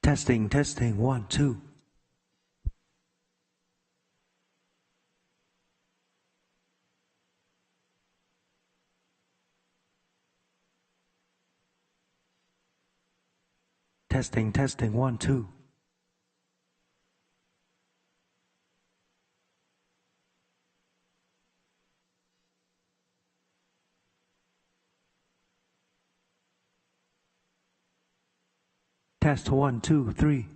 Testing, testing, 1, 2. Testing, testing, 1, 2. Test 1, 2, 3.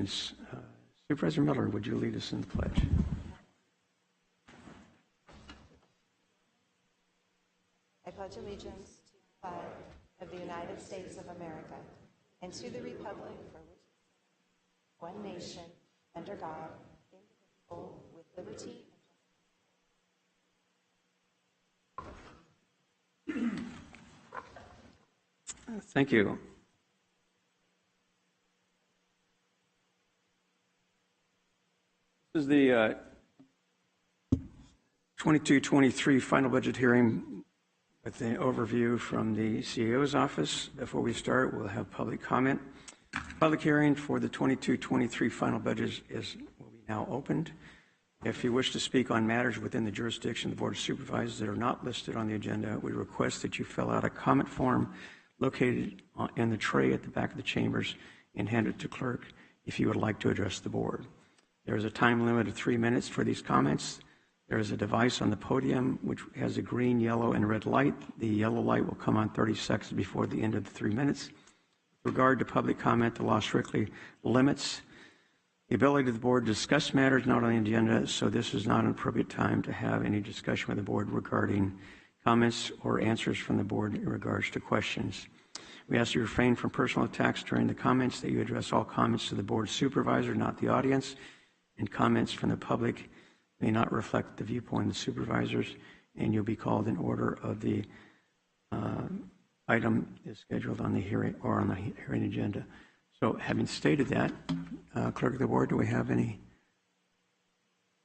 attendance. Supervisor Miller, would you lead us in the pledge? I pledge allegiance to the flag of the United States of America and to the republic for which it stands, one nation, under God, indivisible, with liberty and justice. Thank you. This is the 22-23 final budget hearing with an overview from the CEO's office. Before we start, we'll have public comment. Public hearing for the 22-23 final budget will be now opened. If you wish to speak on matters within the jurisdiction of the Board of Supervisors that are not listed on the agenda, we request that you fill out a comment form located in the tray at the back of the chambers and hand it to clerk if you would like to address the board. There is a time limit of 3 minutes for these comments. There is a device on the podium which has a green, yellow, and red light. The yellow light will come on 30 seconds before the end of the 3 minutes. With regard to public comment, the law strictly limits the ability of the board to discuss matters not on the agenda, so this is not an appropriate time to have any discussion with the board regarding comments or answers from the board in regards to questions. We ask you to refrain from personal attacks during the comments, that you address all comments to the board supervisor, not the audience, and comments from the public may not reflect the viewpoint of the supervisors, and you'll be called in order of the item is scheduled on the hearing or on the hearing agenda. So having stated that, clerk of the board, do we have any?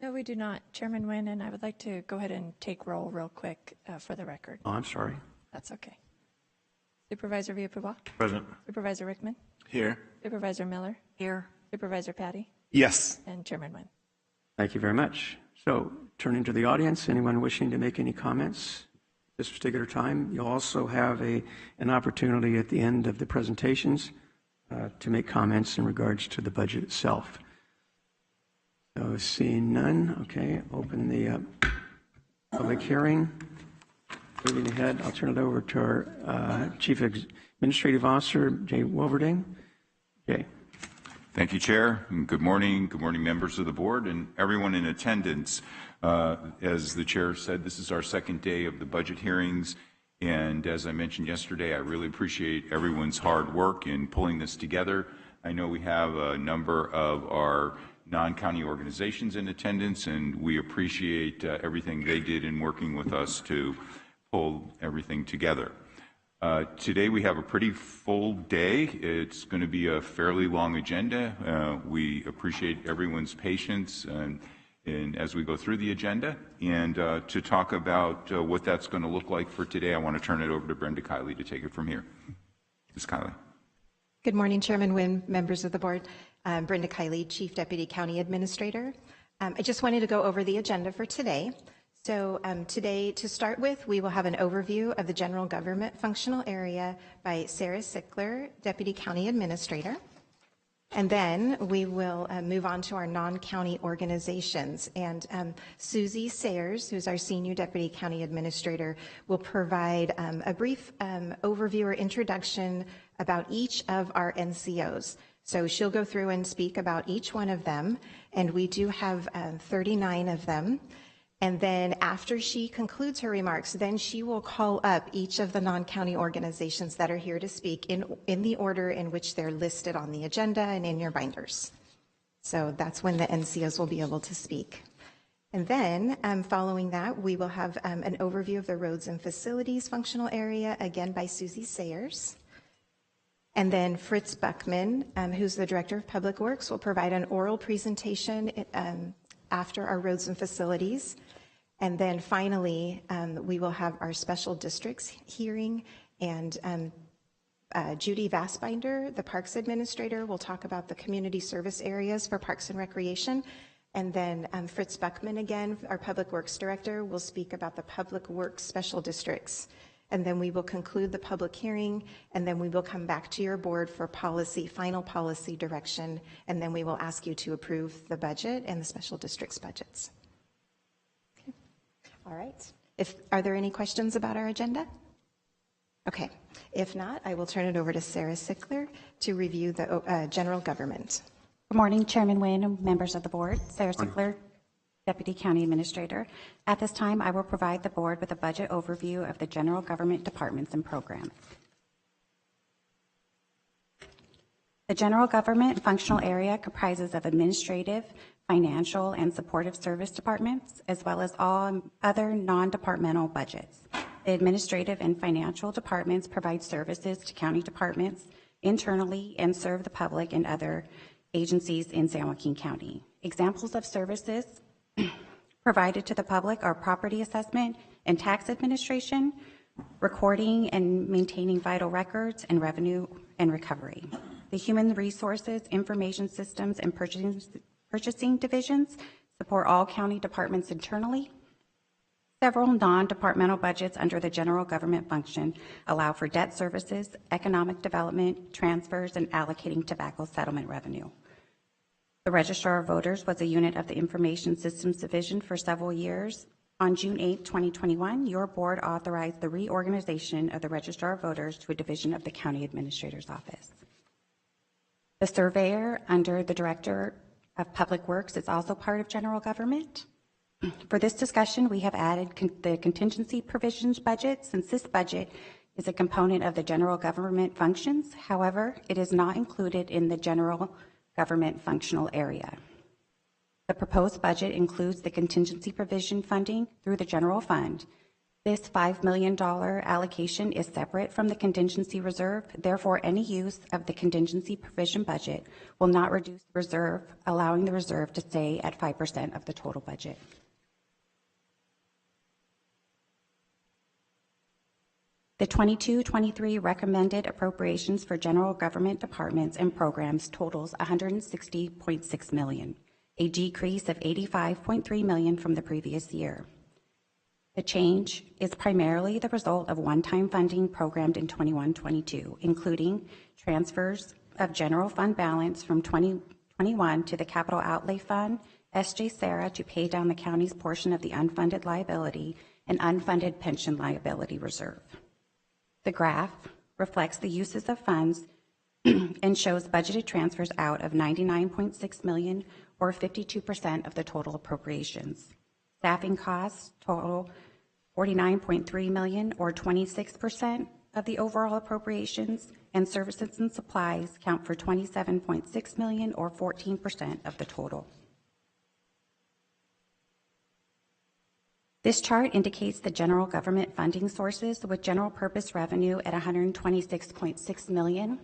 No, we do not. Chairman Nguyen, and I would like to go ahead and take roll real quick for the record. Oh, I'm sorry. That's okay. Supervisor Villapuma? Present. Supervisor Rickman? Here. Supervisor Miller? Here. Supervisor Patty? Yes. And Chairman Nguyen. Thank you very much. So turning to the audience, anyone wishing to make any comments at this particular time? You'll also have an opportunity at the end of the presentations to make comments in regards to the budget itself. So seeing none, okay, open the public hearing. Moving ahead, I'll turn it over to our Chief Administrative Officer, Jay Wolverding. Jay. Thank you, Chair, and good morning. Good morning, members of the board and everyone in attendance. As the Chair said, this is our second day of the budget hearings, and as I mentioned yesterday, I really appreciate everyone's hard work in pulling this together. I know we have a number of our non-county organizations in attendance, and we appreciate everything they did in working with us to pull everything together. Today we have a pretty full day. It's going to be a fairly long agenda. We appreciate everyone's patience and as we go through the agenda. And to talk about what that's going to look like for today, I want to turn it over to Brenda Kiley to take it from here. Ms. Kiley. Good morning, Chairman Nguyen, members of the board. Brenda Kiley, Chief Deputy County Administrator. I just wanted to go over the agenda for today. So today, to start with, we will have an overview of the general government functional area by Sarah Sickler, Deputy County Administrator. And then we will move on to our non-county organizations. And Susie Sayers, who's our Senior Deputy County Administrator, will provide a brief overview or introduction about each of our NCOs. So she'll go through and speak about each one of them. And we do have 39 of them. And then after she concludes her remarks, then she will call up each of the non-county organizations that are here to speak in the order in which they're listed on the agenda and in your binders. So that's when the NCOs will be able to speak. And then following that, we will have an overview of the roads and facilities functional area, again by Susie Sayers. And then Fritz Buckman, who's the Director of Public Works, will provide an oral presentation after our roads and facilities. And then finally, we will have our special districts hearing, and Judy Vassbinder, the Parks Administrator, will talk about the community service areas for Parks and Recreation. And then Fritz Buckman, again, our Public Works Director, will speak about the Public Works Special Districts. And then we will conclude the public hearing, and then we will come back to your board for policy, final policy direction, and then we will ask you to approve the budget and the special districts budgets. Okay. All right. Are there any questions about our agenda? Okay. If not, I will turn it over to Sarah Sickler to review the general government. Good morning, Chairman Nguyen and members of the board. Sarah Sickler, Deputy County Administrator. At this time, I will provide the board with a budget overview of the general government departments and programs. The general government functional area comprises of administrative, financial, and supportive service departments, as well as all other non-departmental budgets. The administrative and financial departments provide services to county departments internally and serve the public and other agencies in San Joaquin County. Examples of services provided to the public are property assessment and tax administration, recording and maintaining vital records, and revenue and recovery. The human resources, information systems, and purchasing divisions support all county departments internally. Several non-departmental budgets under the general government function allow for debt services, economic development, transfers, and allocating tobacco settlement revenue. The Registrar of Voters was a unit of the Information Systems Division for several years. On June 8, 2021, your board authorized the reorganization of the Registrar of Voters to a division of the County Administrator's Office. The surveyor under the Director of Public Works is also part of general government. For this discussion, we have added the contingency provisions budget, since this budget is a component of the general government functions. However, it is not included in the general government functional area. The proposed budget includes the contingency provision funding through the general fund. This $5 million allocation is separate from the contingency reserve. Therefore, any use of the contingency provision budget will not reduce the reserve, allowing the reserve to stay at 5% of the total budget. The 22-23 recommended appropriations for general government departments and programs totals $160.6 million, a decrease of $85.3 million from the previous year. The change is primarily the result of one-time funding programmed in 21-22, including transfers of general fund balance from 2021 to the Capital Outlay Fund, SJ Sarah to pay down the county's portion of the unfunded liability, and unfunded pension liability reserve. The graph reflects the uses of funds and shows budgeted transfers out of $99.6 million, or 52% of the total appropriations. Staffing costs total $49.3 million, or 26% of the overall appropriations, and services and supplies count for $27.6 million, or 14% of the total. This chart indicates the general government funding sources, with general purpose revenue at $126.6 million,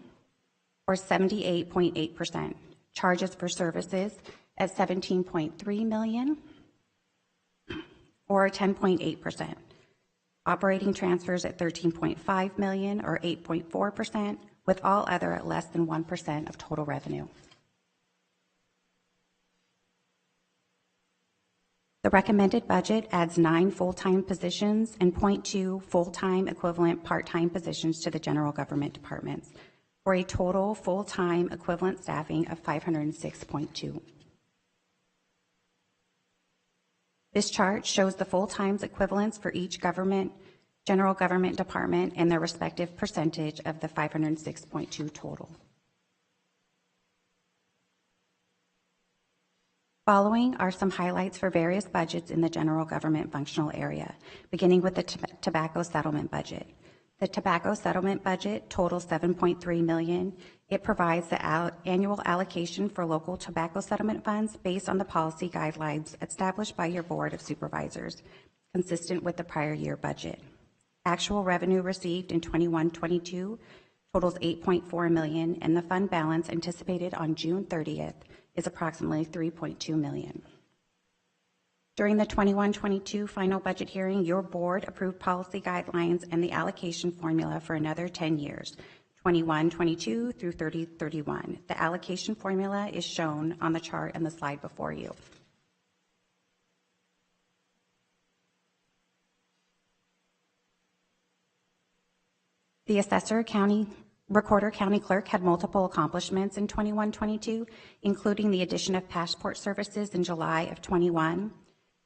or 78.8%. Charges for services at $17.3 million, or 10.8%. Operating transfers at $13.5 million, or 8.4%, with all other at less than 1% of total revenue. The recommended budget adds 9 full-time positions and 0.2 full-time equivalent part-time positions to the general government departments, for a total full-time equivalent staffing of 506.2. This chart shows the full-time equivalents for each general government department and their respective percentage of the 506.2 total. Following are some highlights for various budgets in the general government functional area, beginning with the tobacco settlement budget. The tobacco settlement budget totals $7.3 million. It provides the annual allocation for local tobacco settlement funds based on the policy guidelines established by your Board of Supervisors, consistent with the prior year budget. Actual revenue received in 21-22 totals $8.4 million, and the fund balance anticipated on June 30th is approximately $3.2 million. During the 21-22 final budget hearing, your board approved policy guidelines and the allocation formula for another 10 years, 21-22 through 30-31. The allocation formula is shown on the chart and the slide before you. The assessor Recorder County Clerk had multiple accomplishments in 21-22, including the addition of passport services in July of 21.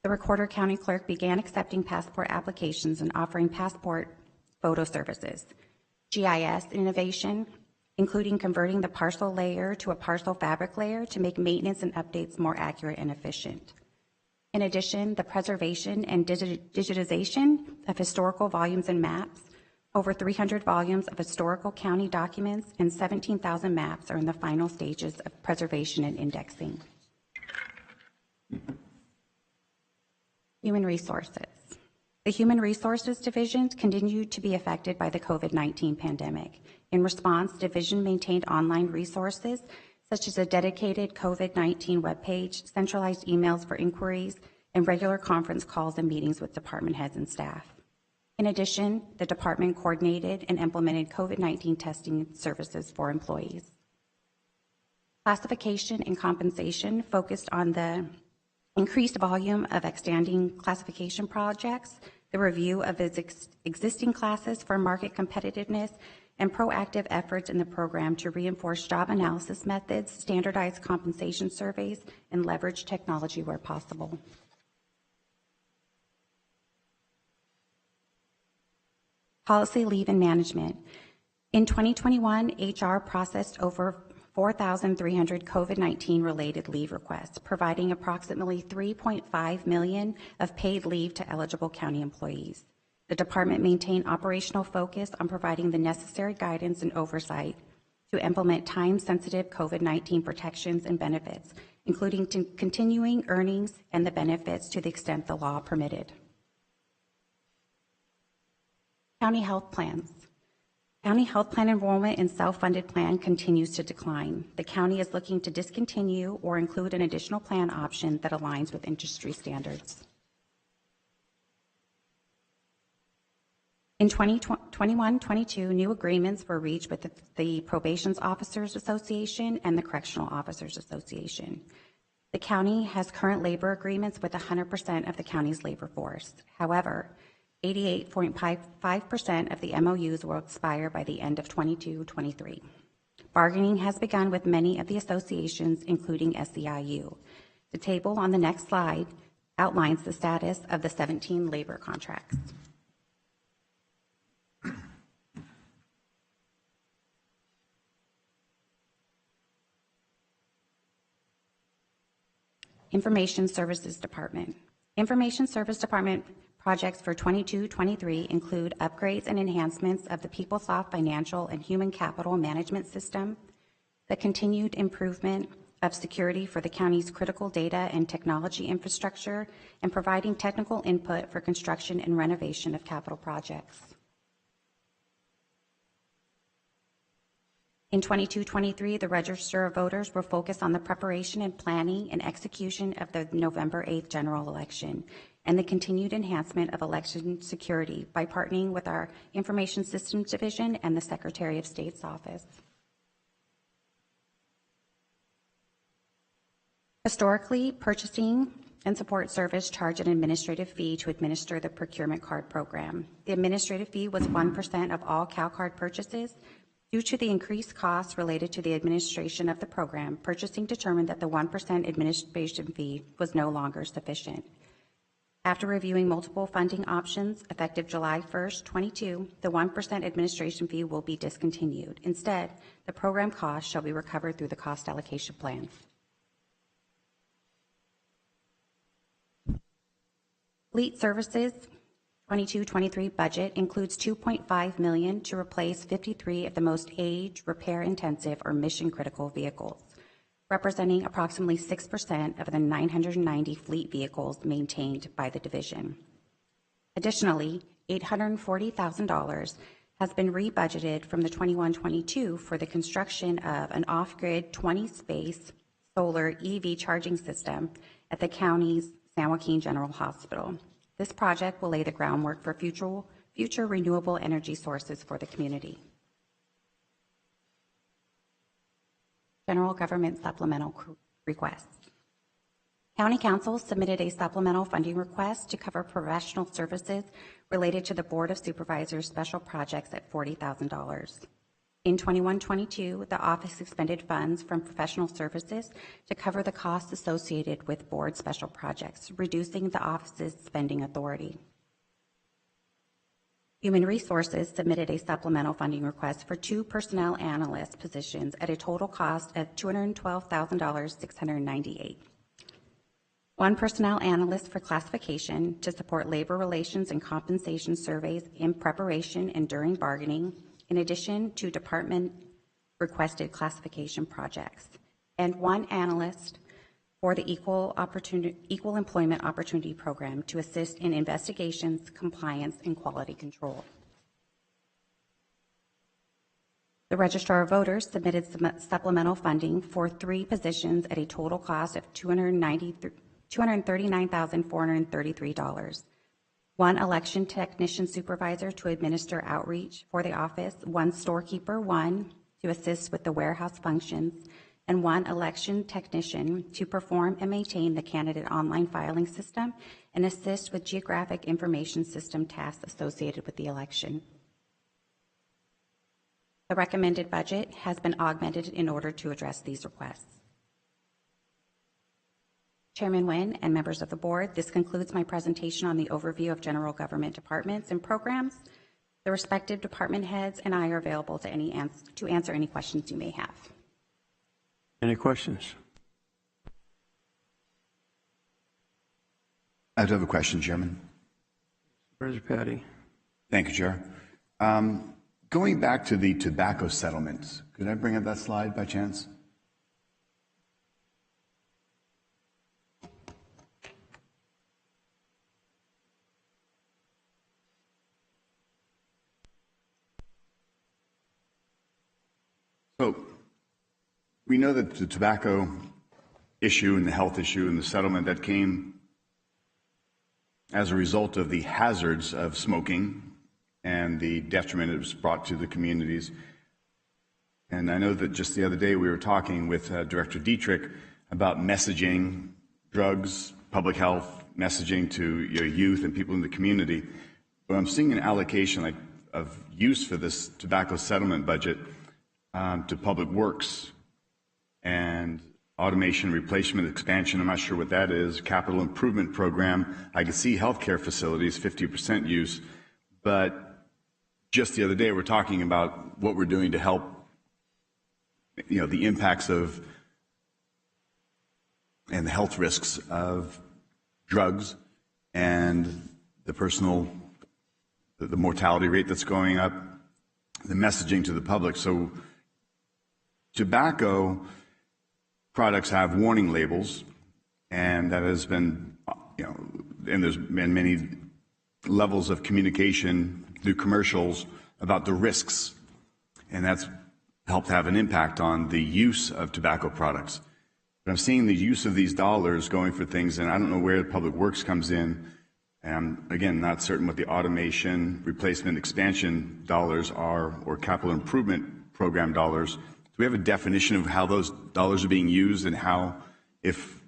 The Recorder County Clerk began accepting passport applications and offering passport photo services. GIS innovation including converting the parcel layer to a parcel fabric layer to make maintenance and updates more accurate and efficient. In addition, the preservation and digitization of historical volumes and maps. Over 300 volumes of historical county documents and 17,000 maps are in the final stages of preservation and indexing. Human resources. The Human Resources Division continued to be affected by the COVID-19 pandemic. In response, the division maintained online resources such as a dedicated COVID-19 webpage, centralized emails for inquiries, and regular conference calls and meetings with department heads and staff. In addition, the department coordinated and implemented COVID-19 testing services for employees. Classification and compensation focused on the increased volume of outstanding classification projects, the review of its existing classes for market competitiveness, and proactive efforts in the program to reinforce job analysis methods, standardize compensation surveys, and leverage technology where possible. Policy, leave, and management. In 2021, HR processed over 4,300 COVID-19 related leave requests, providing approximately $3.5 million of paid leave to eligible county employees. The department maintained operational focus on providing the necessary guidance and oversight to implement time-sensitive COVID-19 protections and benefits, including continuing earnings and the benefits to the extent the law permitted. County health plans. County health plan enrollment in self-funded plan continues to decline. The county is looking to discontinue or include an additional plan option that aligns with industry standards. In 2021-22, new agreements were reached with the Probation Officers Association and the Correctional Officers Association. The county has current labor agreements with 100% of the county's labor force. However, 88.55% of the MOUs will expire by the end of 22-23. Bargaining has begun with many of the associations, including SEIU. The table on the next slide outlines the status of the 17 labor contracts. Information Services Department. Information Service Department projects for 22-23 include upgrades and enhancements of the PeopleSoft financial and human capital management system, the continued improvement of security for the county's critical data and technology infrastructure, and providing technical input for construction and renovation of capital projects. In 22-23, the Register of Voters will focus on the preparation and planning and execution of the November 8th general election and the continued enhancement of election security by partnering with our Information Systems Division and the Secretary of State's office. Historically, purchasing and support service charge an administrative fee to administer the procurement card program. The administrative fee was 1% of all CalCard purchases. Due to the increased costs related to the administration of the program, purchasing determined that the 1% administration fee was no longer sufficient. After reviewing multiple funding options, effective July 1st, 22, the 1% administration fee will be discontinued. Instead, the program cost shall be recovered through the cost allocation plan. Fleet Services 22-23 budget includes $2.5 million to replace 53 of the most age, repair-intensive, or mission-critical vehicles, representing approximately 6% of the 990 fleet vehicles maintained by the division. Additionally, $840,000 has been rebudgeted from the 21-22 for the construction of an off-grid 20-space solar EV charging system at the county's San Joaquin General Hospital. This project will lay the groundwork for future renewable energy sources for the community. General Government Supplemental Requests. County Council submitted a supplemental funding request to cover professional services related to the Board of Supervisors special projects at $40,000. In 21-22, the office expended funds from professional services to cover the costs associated with board special projects, reducing the office's spending authority. Human Resources submitted a supplemental funding request for 2 personnel analyst positions at a total cost of $212,698. 1 personnel analyst for classification to support labor relations and compensation surveys in preparation and during bargaining, in addition to department requested classification projects, and 1 analyst for the Equal Employment Opportunity Program to assist in investigations, compliance, and quality control. The Registrar of Voters submitted supplemental funding for 3 positions at a total cost of $239,433. 1 election technician supervisor to administer outreach for the office, 1 storekeeper 1 to assist with the warehouse functions, and 1 election technician to perform and maintain the candidate online filing system and assist with geographic information system tasks associated with the election. The recommended budget has been augmented in order to address these requests. Chairman Nguyen and members of the board, this concludes my presentation on the overview of general government departments and programs. The respective department heads and I are available to answer any questions you may have. Any questions? I do have a question, Chairman. Supervisor Patty. Thank you, Chair. Going back to the tobacco settlements, could I bring up that slide by chance? So we know that the tobacco issue and the health issue and the settlement that came as a result of the hazards of smoking and the detriment it was brought to the communities. And I know that just the other day we were talking with Director Dietrich about messaging, drugs, public health, messaging to your youth and people in the community. But I'm seeing an allocation of use for this tobacco settlement budget to public works and automation, replacement, expansion. I'm not sure what that is. Capital improvement program. I can see healthcare facilities, 50% use. But just the other day, we're talking about what we're doing to help, the impacts of and the health risks of drugs and the mortality rate that's going up, the messaging to the public. So tobacco products have warning labels, and that has been, and there's been many levels of communication through commercials about the risks, and that's helped have an impact on the use of tobacco products. But I'm seeing the use of these dollars going for things, and I don't know where Public Works comes in, and I'm, again, not certain what the automation, replacement, expansion dollars are, or capital improvement program dollars. Do we have a definition of how those dollars are being used, and how, if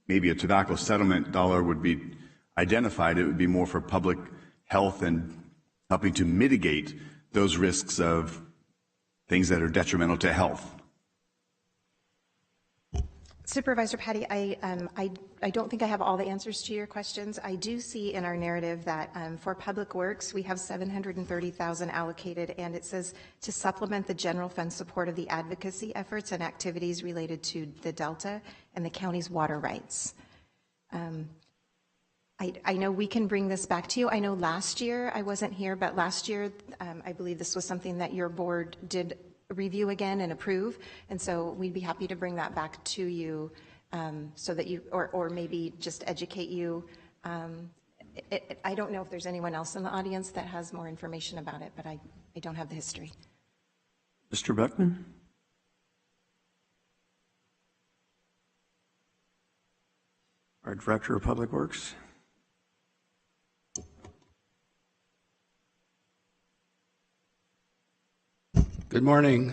maybe a tobacco settlement dollar would be identified, it would be more for public health and helping to mitigate those risks of things that are detrimental to health? Supervisor Patty, I don't think I have all the answers to your questions. I do see in our narrative that for Public Works, we have $730,000 allocated, and it says to supplement the general fund support of the advocacy efforts and activities related to the Delta and the county's water rights. I know we can bring this back to you. I know last year, I wasn't here, but last year, I believe this was something that your board did review again and approve, and so we'd be happy to bring that back to you so that you, or maybe just educate you. I don't know if there's anyone else in the audience that has more information about it, but I don't have the history. Mr. Beckman? Our Director of Public Works. Good morning.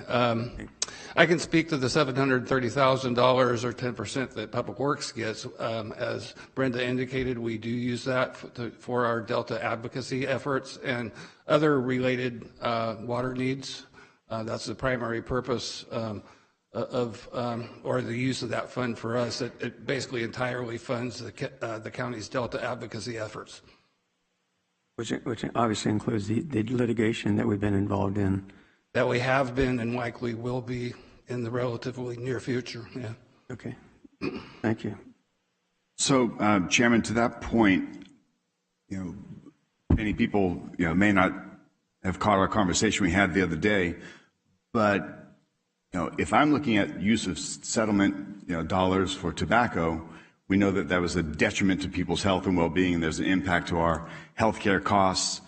I can speak to the $730,000 or 10% that Public Works gets. As Brenda indicated, we do use that for our Delta advocacy efforts and other related water needs. That's the primary purpose or the use of that fund for us. It basically entirely funds the county's Delta advocacy efforts. which obviously includes the litigation that we've been involved in. That we have been and likely will be in the relatively near future, yeah. Okay, thank you. So, Chairman, to that point, many people, may not have caught our conversation we had the other day, but, if I'm looking at use of settlement, dollars for tobacco, we know that that was a detriment to people's health and well-being. There's an impact to our healthcare costs.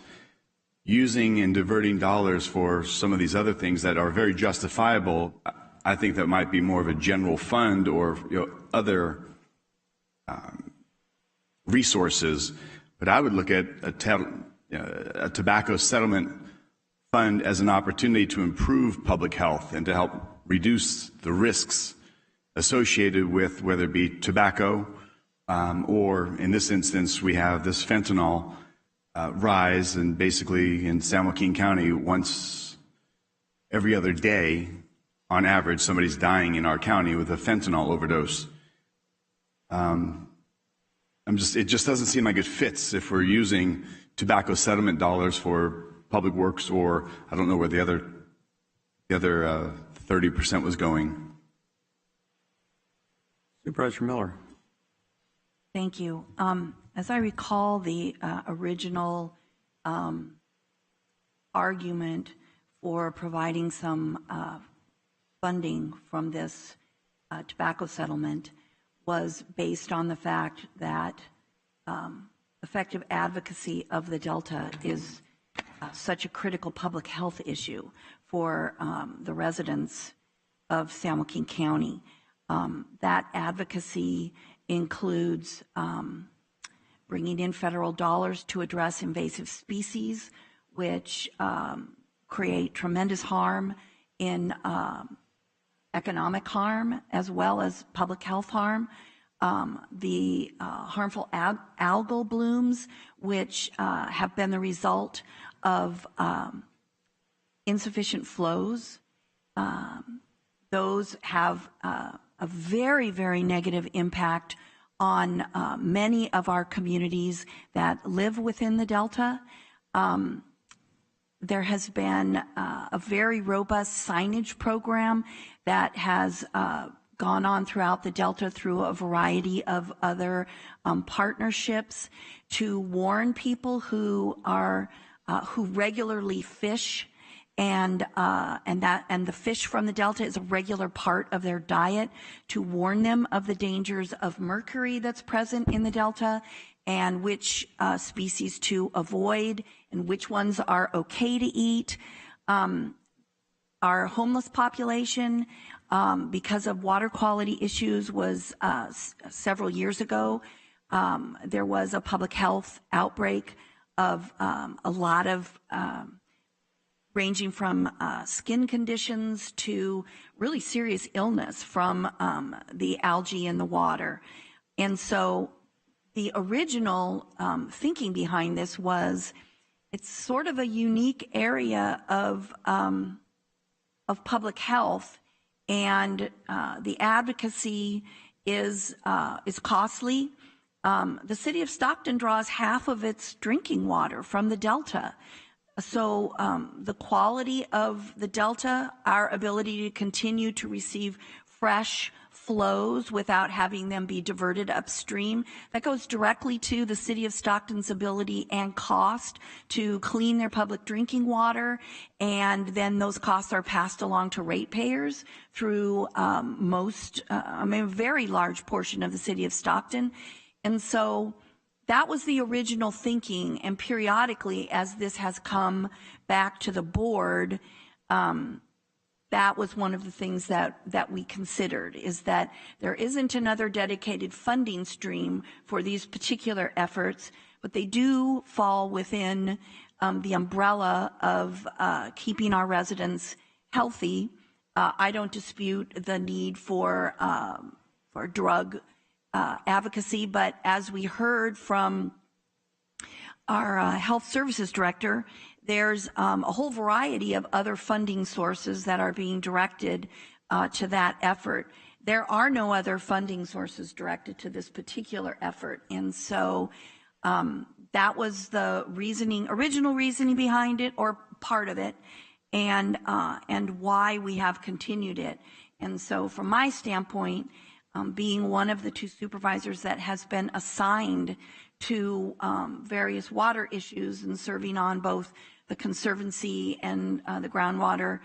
Using and diverting dollars for some of these other things that are very justifiable, I think that might be more of a general fund or other resources. But I would look at a tobacco settlement fund as an opportunity to improve public health and to help reduce the risks associated with whether it be tobacco or, in this instance, we have this fentanyl rise, and basically in San Joaquin County, once every other day, on average, somebody's dying in our county with a fentanyl overdose. It just doesn't seem like it fits if we're using tobacco settlement dollars for public works, or I don't know where the other 30% was going. Supervisor Miller. Thank you. As I recall, the original argument for providing some funding from this tobacco settlement was based on the fact that effective advocacy of the Delta is such a critical public health issue for the residents of San Joaquin County. That advocacy includes bringing in federal dollars to address invasive species, which create tremendous harm in economic harm as well as public health harm. The harmful algal blooms, which have been the result of insufficient flows. Those have a very, very negative impact on many of our communities that live within the Delta. There has been a very robust signage program that has gone on throughout the Delta through a variety of other partnerships to warn people who are who regularly fish, and the fish from the Delta is a regular part of their diet, to warn them of the dangers of mercury that's present in the Delta and which species to avoid and which ones are okay to eat. Our homeless population, because of water quality issues, was several years ago, there was a public health outbreak of a lot of ranging from skin conditions to really serious illness from the algae in the water. And so the original thinking behind this was it's sort of a unique area of public health, and the advocacy is costly. The city of Stockton draws half of its drinking water from the Delta. So the quality of the Delta, our ability to continue to receive fresh flows without having them be diverted upstream, that goes directly to the city of Stockton's ability and cost to clean their public drinking water, and then those costs are passed along to ratepayers through a very large portion of the city of Stockton. And so that was the original thinking, and periodically, as this has come back to the board, that was one of the things that we considered, is that there isn't another dedicated funding stream for these particular efforts, but they do fall within the umbrella of keeping our residents healthy. I don't dispute the need for drug advocacy, but as we heard from our health services director, there's a whole variety of other funding sources that are being directed to that effort. There are no other funding sources directed to this particular effort, and so That was the original reasoning behind it, or part of it, and why we have continued it. And so from my standpoint, being one of the two supervisors that has been assigned to various water issues and serving on both the Conservancy and the Groundwater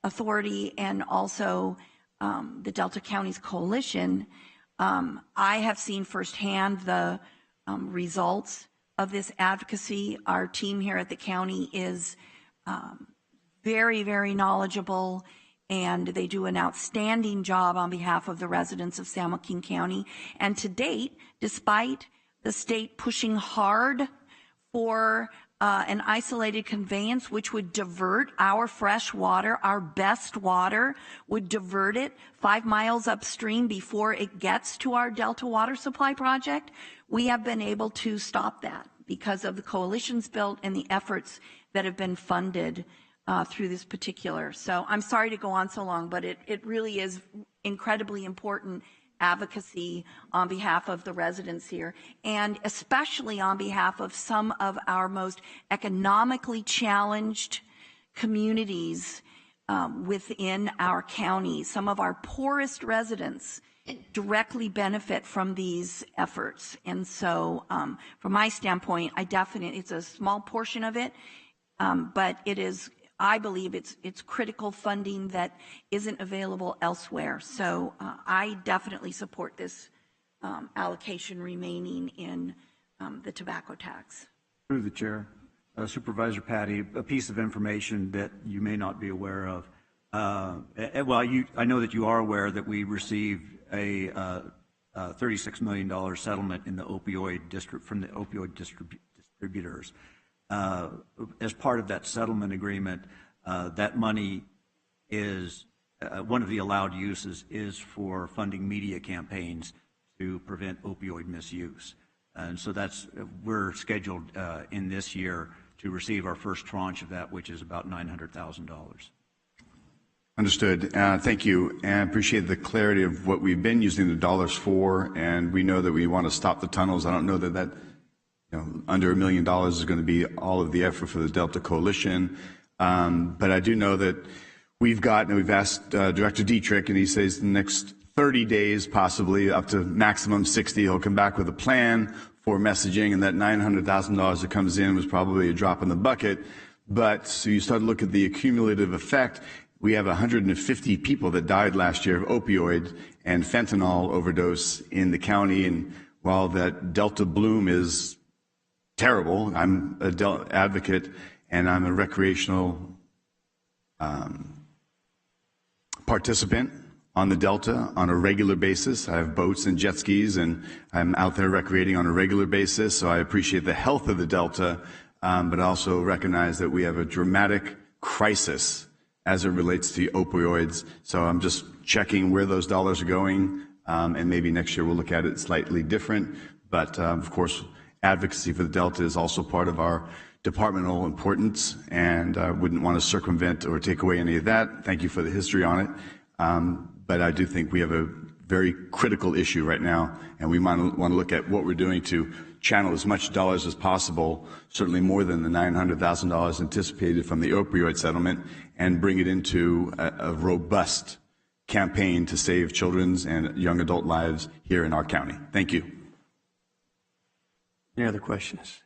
Authority, and also the Delta Counties Coalition, I have seen firsthand the results of this advocacy. Our team here at the county is very, very knowledgeable, and they do an outstanding job on behalf of the residents of San Joaquin County. And to date, despite the state pushing hard for an isolated conveyance, which would divert our fresh water, our best water, would divert it 5 miles upstream before it gets to our Delta Water Supply Project, we have been able to stop that because of the coalitions built and the efforts that have been funded through this particular. So I'm sorry to go on so long, but it really is incredibly important advocacy on behalf of the residents here, and especially on behalf of some of our most economically challenged communities within our county. Some of our poorest residents directly benefit from these efforts. And so from my standpoint, it's a small portion of it, but it is, I believe it's critical funding that isn't available elsewhere. So I definitely support this allocation remaining in the tobacco tax. Through the chair, Supervisor Patty, a piece of information that you may not be aware of. I know that you are aware that we received a $36 million settlement in the opioid district from the opioid distributors. As part of that settlement agreement, that money is one of the allowed uses is for funding media campaigns to prevent opioid misuse. And so we're scheduled in this year to receive our first tranche of that, which is about $900,000. Understood. Thank you. And I appreciate the clarity of what we've been using the dollars for. And we know that we want to stop the tunnels. I don't know that under $1 million is going to be all of the effort for the Delta Coalition. But I do know that we've asked Director Dietrich, and he says the next 30 days, possibly up to maximum 60, he'll come back with a plan for messaging, and that $900,000 that comes in was probably a drop in the bucket. But so you start to look at the accumulative effect. We have 150 people that died last year of opioid and fentanyl overdose in the county. And while that Delta bloom is terrible, I'm a advocate, and I'm a recreational participant on the Delta on a regular basis. I have boats and jet skis, and I'm out there recreating on a regular basis. So I appreciate the health of the Delta, but also recognize that we have a dramatic crisis as it relates to opioids. So I'm just checking where those dollars are going, and maybe next year we'll look at it slightly different. But of course, advocacy for the Delta is also part of our departmental importance, and I wouldn't want to circumvent or take away any of that. Thank you for the history on it. But I do think we have a very critical issue right now, and we want to look at what we're doing to channel as much dollars as possible, certainly more than the $900,000 anticipated from the opioid settlement, and bring it into a robust campaign to save children's and young adult lives here in our county. Thank you. Any other questions?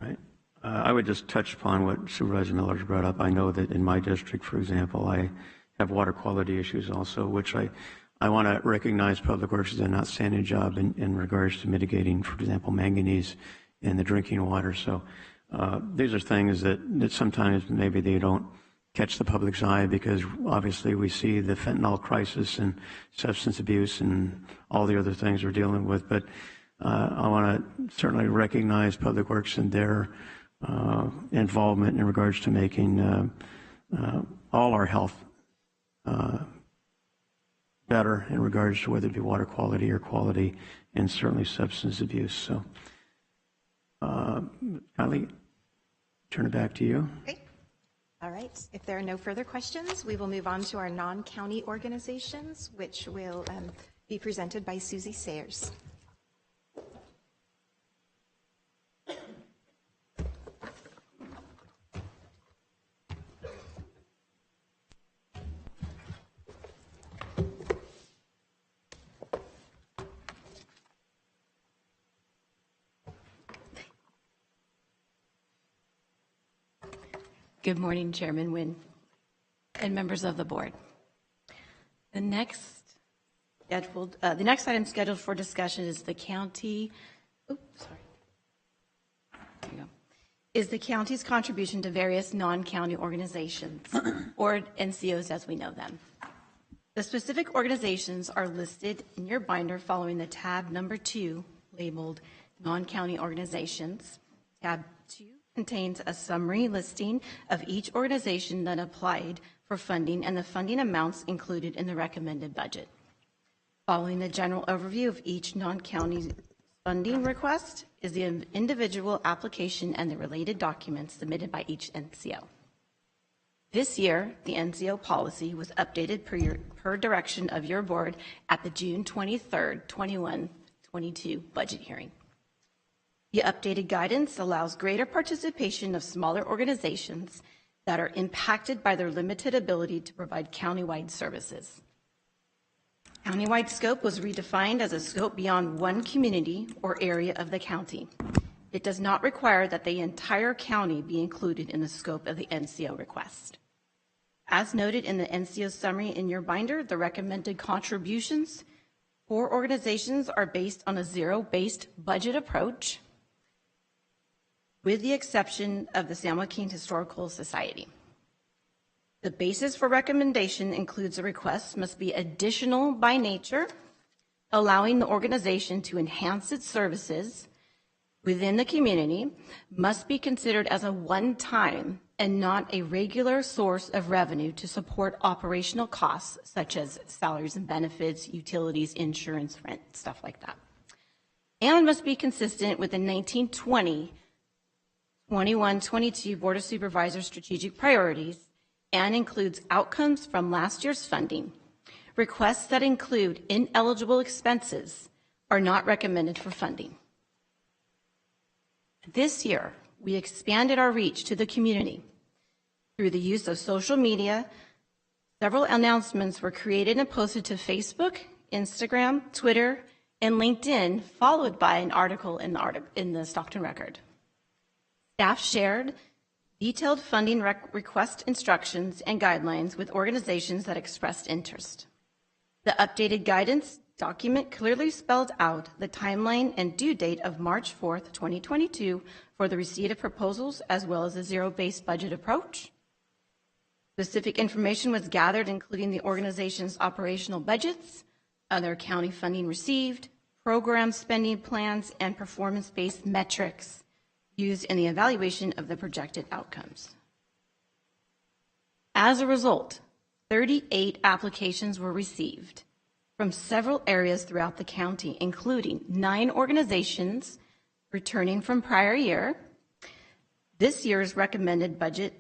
Right. I would just touch upon what Supervisor Miller's brought up. I know that in my district, for example, I have water quality issues also, which I want to recognize Public Works has done an outstanding job in regards to mitigating, for example, manganese in the drinking water. So these are things that sometimes maybe they don't catch the public's eye, because obviously we see the fentanyl crisis and substance abuse and all the other things we're dealing with. But I want to certainly recognize Public Works and their involvement in regards to making all our health better in regards to whether it be water quality, air quality, and certainly substance abuse. So, Kylie, turn it back to you. Great. All right. If there are no further questions, we will move on to our non-county organizations, which will be presented by Susie Sayers. Good morning, Chairman Nguyen and members of the board. The next item scheduled for discussion is the county's contribution to various non-county organizations, or NCOs as we know them. The specific organizations are listed in your binder following the tab number 2, labeled Non-County Organizations. Tab 2 contains a summary listing of each organization that applied for funding and the funding amounts included in the recommended budget. Following the general overview of each non-county funding request is the individual application and the related documents submitted by each NCO. This year, the NCO policy was updated per direction of your board at the June 23rd, 21-22 budget hearing. The updated guidance allows greater participation of smaller organizations that are impacted by their limited ability to provide countywide services. Countywide scope was redefined as a scope beyond one community or area of the county. It does not require that the entire county be included in the scope of the NCO request. As noted in the NCO summary in your binder, the recommended contributions for organizations are based on a zero-based budget approach, with the exception of the San Joaquin Historical Society. The basis for recommendation includes a request must be additional by nature, allowing the organization to enhance its services within the community, must be considered as a one-time and not a regular source of revenue to support operational costs such as salaries and benefits, utilities, insurance, rent, stuff like that. And must be consistent with the 1920 21-22 Board of Supervisors strategic priorities and includes outcomes from last year's funding. Requests that include ineligible expenses are not recommended for funding. This year, we expanded our reach to the community through the use of social media. Several announcements were created and posted to Facebook, Instagram, Twitter, and LinkedIn, followed by an article in the Stockton Record. Staff shared detailed funding request instructions and guidelines with organizations that expressed interest. The updated guidance document clearly spelled out the timeline and due date of March 4th, 2022 for the receipt of proposals as well as a zero-based budget approach. Specific information was gathered, including the organization's operational budgets, other county funding received, program spending plans, and performance-based metrics used in the evaluation of the projected outcomes. As a result, 38 applications were received from several areas throughout the county, including 9 organizations returning from prior year. This year's recommended budget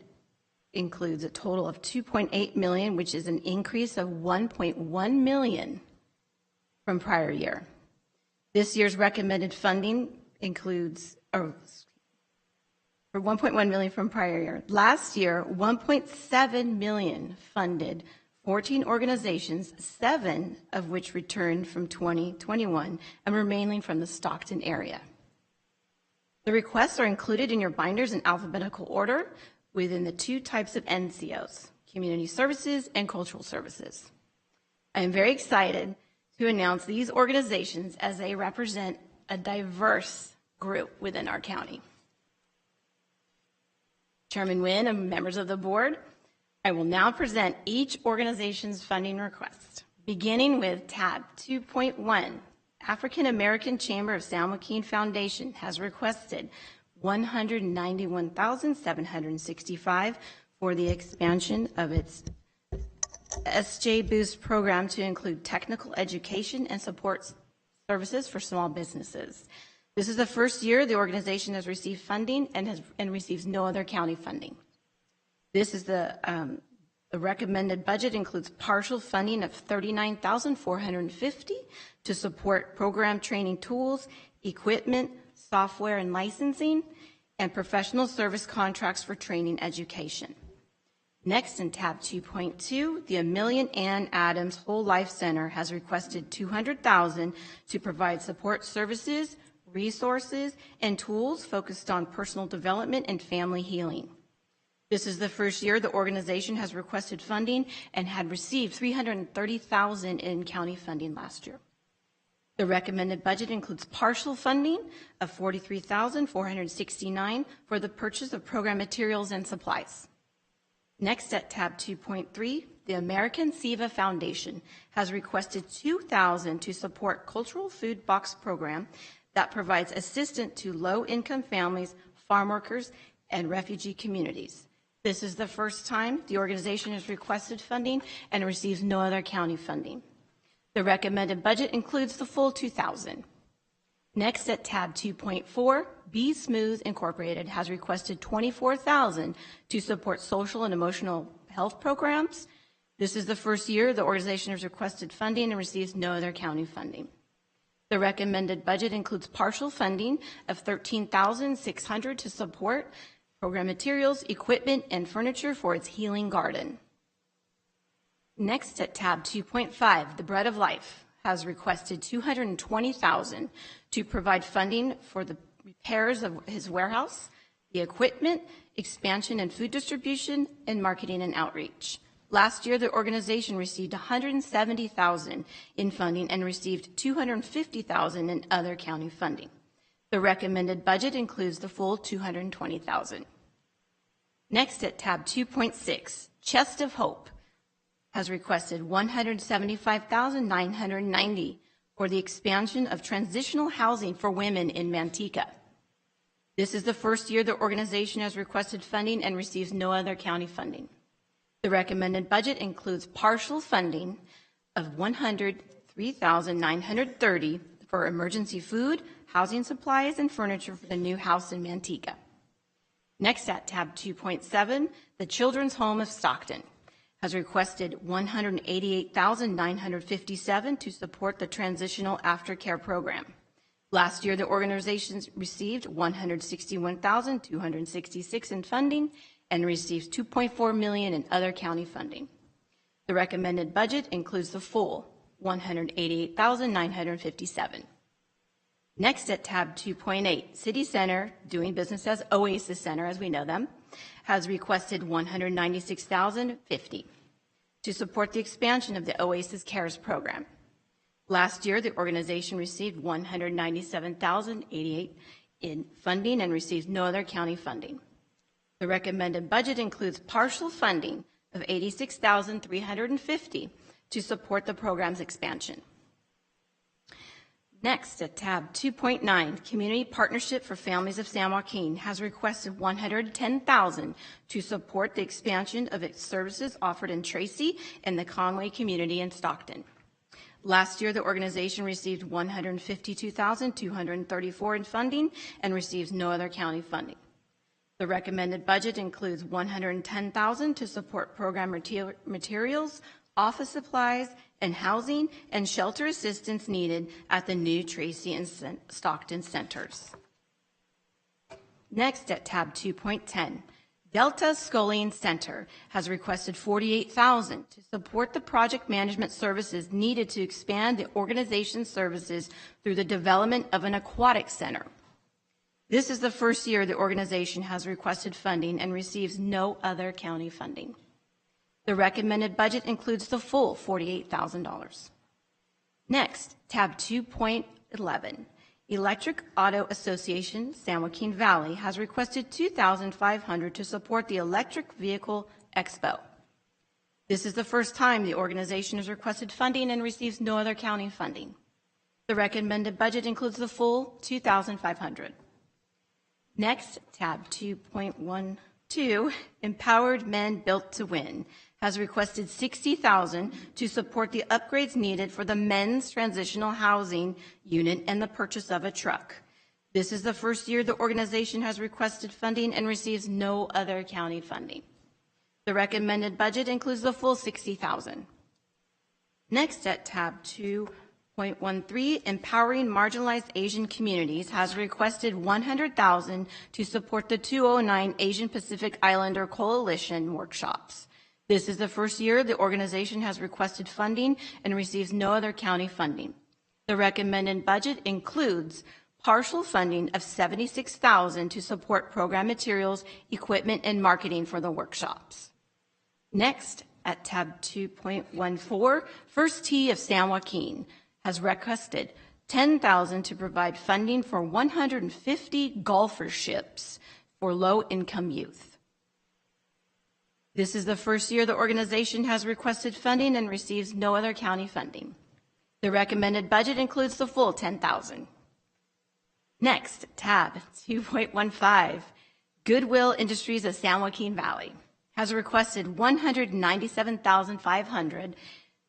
includes a total of $2.8 million, which is an increase of $1.1 million from prior year. This year's recommended funding includes for $1.1 million from prior year. Last year, $1.7 million funded 14 organizations, 7 of which returned from 2021 and were mainly from the Stockton area. The requests are included in your binders in alphabetical order within the 2 types of NCOs, community services and cultural services. I am very excited to announce these organizations as they represent a diverse group within our county. Chairman Nguyen and members of the board, I will now present each organization's funding request, beginning with tab 2.1. African American Chamber of San Joaquin Foundation has requested $191,765 for the expansion of its SJ Boost program to include technical education and support services for small businesses. This is the first year the organization has received funding and receives no other county funding. This is the recommended budget includes partial funding of $39,450 to support program training tools, equipment, software and licensing, and professional service contracts for training education. Next, in tab 2.2, the Amelia Ann Adams Whole Life Center has requested $200,000 to provide support services, resources, and tools focused on personal development and family healing. This is the first year the organization has requested funding and had received $330,000 in county funding last year. The recommended budget includes partial funding of $43,469 for the purchase of program materials and supplies. Next, at tab 2.3, the American SIVA Foundation has requested $2,000 to support cultural food box program that provides assistance to low-income families, farm workers, and refugee communities. This is the first time the organization has requested funding and receives no other county funding. The recommended budget includes the full $2,000. Next, at tab 2.4, Be Smooth Incorporated has requested $24,000 to support social and emotional health programs. This is the first year the organization has requested funding and receives no other county funding. The recommended budget includes partial funding of $13,600 to support program materials, equipment, and furniture for its healing garden. Next, at tab 2.5, the Bread of Life has requested $220,000 to provide funding for the repairs of his warehouse, the equipment, expansion and food distribution, and marketing and outreach. Last year, the organization received $170,000 in funding and received $250,000 in other county funding. The recommended budget includes the full $220,000. Next, at tab 2.6, Chest of Hope has requested $175,990 for the expansion of transitional housing for women in Manteca. This is the first year the organization has requested funding and receives no other county funding. The recommended budget includes partial funding of $103,930 for emergency food, housing supplies, and furniture for the new house in Manteca. Next, at tab 2.7, the Children's Home of Stockton has requested $188,957 to support the Transitional Aftercare Program. Last year, the organization received $161,266 in funding and receives $2.4 million in other county funding. The recommended budget includes the full $188,957. Next, at tab 2.8, City Center, doing business as Oasis Center as we know them, has requested $196,050 to support the expansion of the Oasis Cares program. Last year, the organization received $197,088 in funding and receives no other county funding. The recommended budget includes partial funding of $86,350 to support the program's expansion. Next, at tab 2.9, Community Partnership for Families of San Joaquin has requested $110,000 to support the expansion of its services offered in Tracy and the Conway community in Stockton. Last year, the organization received $152,234 in funding and receives no other county funding. The recommended budget includes $110,000 to support program materials, office supplies, and housing and shelter assistance needed at the new Tracy and Stockton centers. Next, at tab 2.10, Delta Sculling Center has requested $48,000 to support the project management services needed to expand the organization's services through the development of an aquatic center. This is the first year the organization has requested funding and receives no other county funding. The recommended budget includes the full $48,000. Next, tab 2.11, Electric Auto Association San Joaquin Valley has requested $2,500 to support the Electric Vehicle Expo. This is the first time the organization has requested funding and receives no other county funding. The recommended budget includes the full $2,500. Next, tab 2.12, Empowered Men Built to Win has requested $60,000 to support the upgrades needed for the men's transitional housing unit and the purchase of a truck. This is the first year the organization has requested funding and receives no other county funding. The recommended budget includes the full $60,000. Next, at tab 2.13, Empowering Marginalized Asian Communities has requested $100,000 to support the 209 Asian Pacific Islander Coalition workshops. This is the first year the organization has requested funding and receives no other county funding. The recommended budget includes partial funding of $76,000 to support program materials, equipment, and marketing for the workshops. Next, at tab 2.14, First Tee of San Joaquin has requested $10,000 to provide funding for 150 golferships for low-income youth. This is the first year the organization has requested funding and receives no other county funding. The recommended budget includes the full $10,000. Next, tab 2.15, Goodwill Industries of San Joaquin Valley has requested $197,500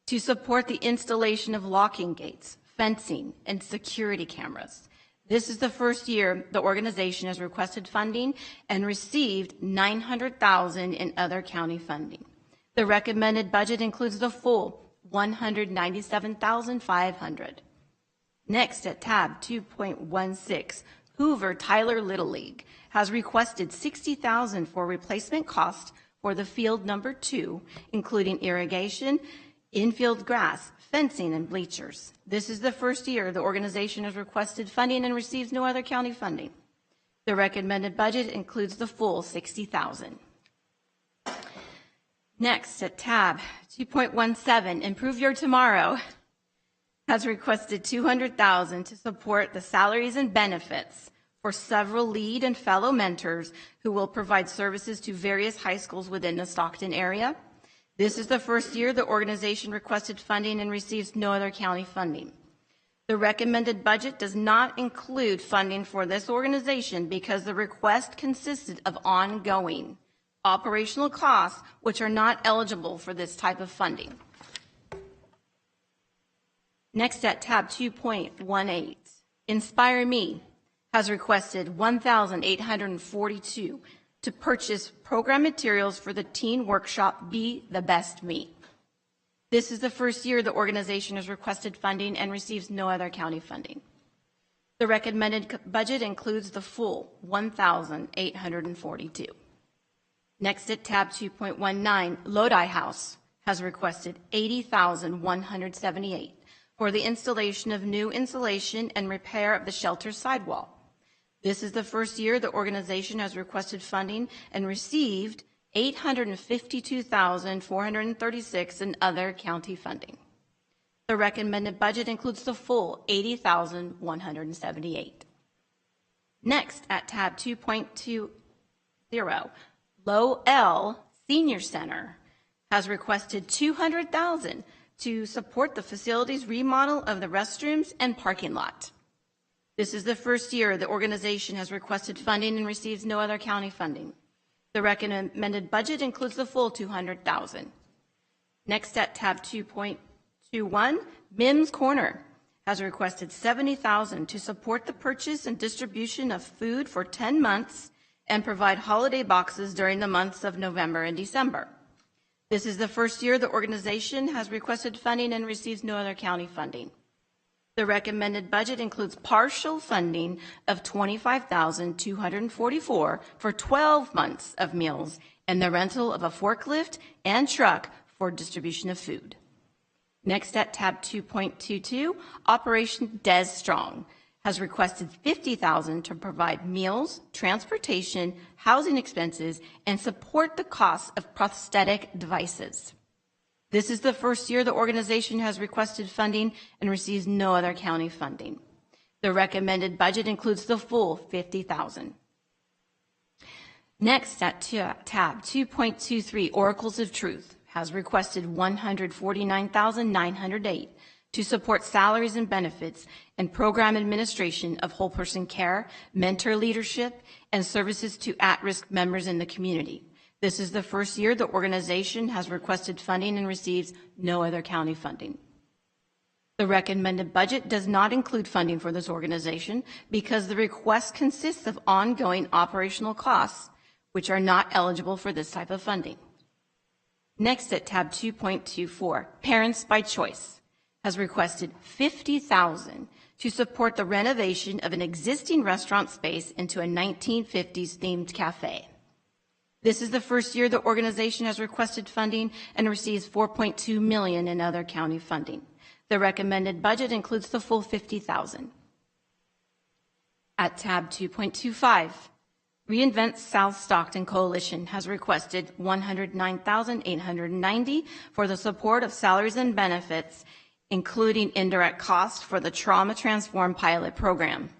to support the installation of locking gates, fencing, and security cameras. This is the first year the organization has requested funding and received $900,000 in other county funding. The recommended budget includes the full $197,500. Next, at tab 2.16, Hoover Tyler Little League has requested $60,000 for replacement cost for the field number 2, including irrigation, infield grass, fencing, and bleachers. This is the first year the organization has requested funding and receives no other county funding. The recommended budget includes the full $60,000. Next, at tab 2.17, Improve Your Tomorrow has requested $200,000 to support the salaries and benefits for several lead and fellow mentors who will provide services to various high schools within the Stockton area. This is the first year the organization requested funding and receives no other county funding. The recommended budget does not include funding for this organization because the request consisted of ongoing operational costs which are not eligible for this type of funding. Next, at tab 2.18, Inspire Me has requested $1,842 to purchase program materials for the teen workshop Be the Best Me. This is the first year the organization has requested funding and receives no other county funding. The recommended budget includes the full $1,842. Next, at tab 2.19, Lodi House has requested $80,178 for the installation of new insulation and repair of the shelter sidewall. This is the first year the organization has requested funding and received $852,436 in other county funding. The recommended budget includes the full $80,178. Next, at tab 2.20, Low L Senior Center has requested $200,000 to support the facilities remodel of the restrooms and parking lot. This is the first year the organization has requested funding and receives no other county funding. The recommended budget includes the full $200,000. Next, at tab 2.21, Mims Corner has requested $70,000 to support the purchase and distribution of food for 10 months and provide holiday boxes during the months of November and December. This is the first year the organization has requested funding and receives no other county funding. The recommended budget includes partial funding of $25,244 for 12 months of meals and the rental of a forklift and truck for distribution of food. Next, at tab 2.22, Operation Des Strong has requested $50,000 to provide meals, transportation, housing expenses, and support the cost of prosthetic devices. This is the first year the organization has requested funding and receives no other county funding. The recommended budget includes the full $50,000. Next, at tab 2.23, Oracles of Truth has requested $149,908 to support salaries and benefits and program administration of whole person care, mentor leadership, and services to at-risk members in the community. This is the first year the organization has requested funding and receives no other county funding. The recommended budget does not include funding for this organization because the request consists of ongoing operational costs, which are not eligible for this type of funding. Next, at tab 2.24, Parents by Choice has requested $50,000 to support the renovation of an existing restaurant space into a 1950s themed cafe. This is the first year the organization has requested funding and receives $4.2 million in other county funding. The recommended budget includes the full $50,000. At tab 2.25, Reinvent South Stockton Coalition has requested $109,890 for the support of salaries and benefits, including indirect costs for the Trauma Transform pilot program.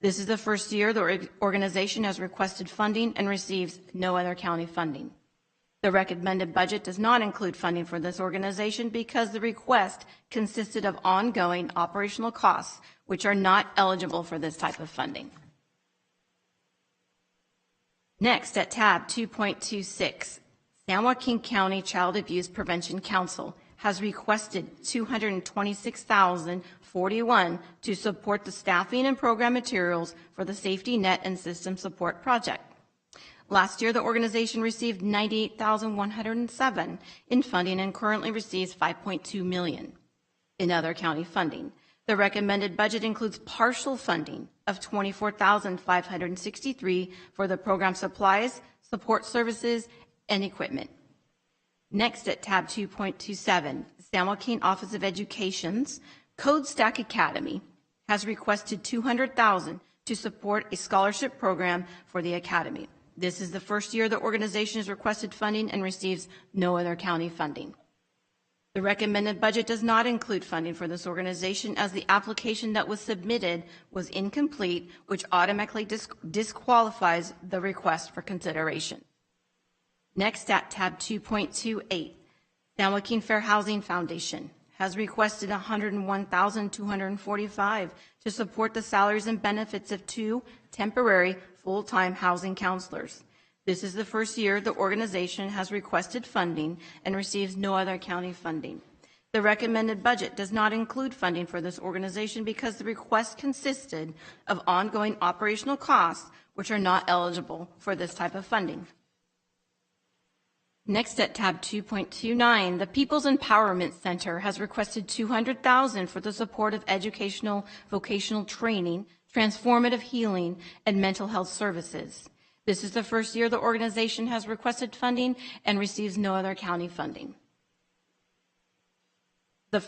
This is the first year the organization has requested funding and receives no other county funding. The recommended budget does not include funding for this organization because the request consisted of ongoing operational costs, which are not eligible for this type of funding. Next, at tab 2.26, San Joaquin County Child Abuse Prevention Council has requested $226,041 to support the staffing and program materials for the Safety Net and System Support Project. Last year, the organization received $98,107 in funding and currently receives $5.2 million in other county funding. The recommended budget includes partial funding of $24,563 for the program supplies, support services, and equipment. Next, at tab 2.27, San Joaquin Office of Education's Code Stack Academy has requested $200,000 to support a scholarship program for the academy. This is the first year the organization has requested funding and receives no other county funding. The recommended budget does not include funding for this organization as the application that was submitted was incomplete, which automatically disqualifies the request for consideration. Next, at tab 2.28, San Joaquin Fair Housing Foundation has requested $101,245 to support the salaries and benefits of 2 temporary full-time housing counselors. This is the first year the organization has requested funding and receives no other county funding. The recommended budget does not include funding for this organization because the request consisted of ongoing operational costs, which are not eligible for this type of funding. Next, at tab 2.29, the People's Empowerment Center has requested $200,000 for the support of educational vocational training, transformative healing, and mental health services. This is the first year the organization has requested funding and receives no other county funding. The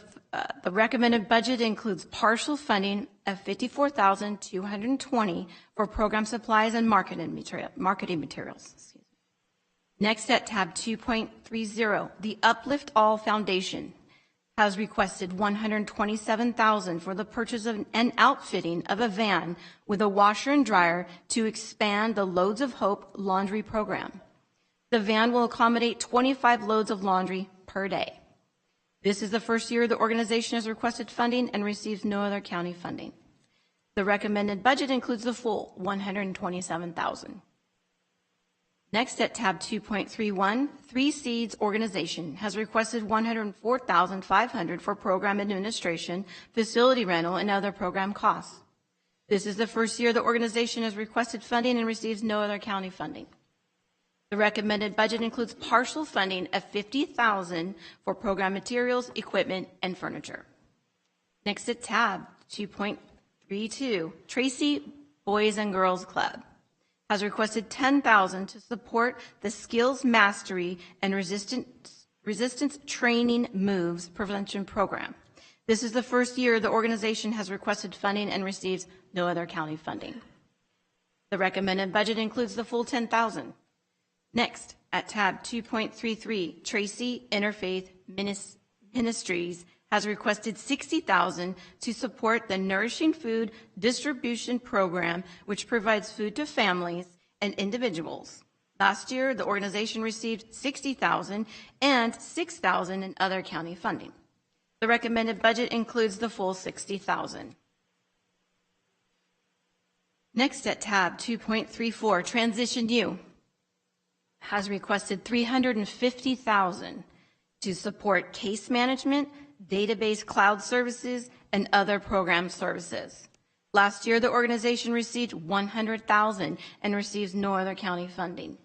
recommended budget includes partial funding of $54,220 for program supplies and marketing materials. Next, at tab 2.30, the Uplift All Foundation has requested $127,000 for the purchase of and outfitting of a van with a washer and dryer to expand the Loads of Hope laundry program. The van will accommodate 25 loads of laundry per day. This is the first year the organization has requested funding and receives no other county funding. The recommended budget includes the full $127,000. Next, at tab 2.31, Three Seeds Organization has requested $104,500 for program administration, facility rental, and other program costs. This is the first year the organization has requested funding and receives no other county funding. The recommended budget includes partial funding of $50,000 for program materials, equipment, and furniture. Next, at tab 2.32, Tracy Boys and Girls Club has requested $10,000 to support the Skills Mastery and Resistance Training Moves Prevention Program. This is the first year the organization has requested funding and receives no other county funding. The recommended budget includes the full $10,000. Next, at tab 2.33, Tracy Interfaith Ministries has requested $60,000 to support the Nourishing Food Distribution Program, which provides food to families and individuals. Last year, the organization received $60,000 and $6,000 in other county funding. The recommended budget includes the full $60,000. Next, at tab 2.34, Transition U has requested $350,000 to support case management, database cloud services, and other program services. Last year, the organization received $100,000 and receives no other county funding.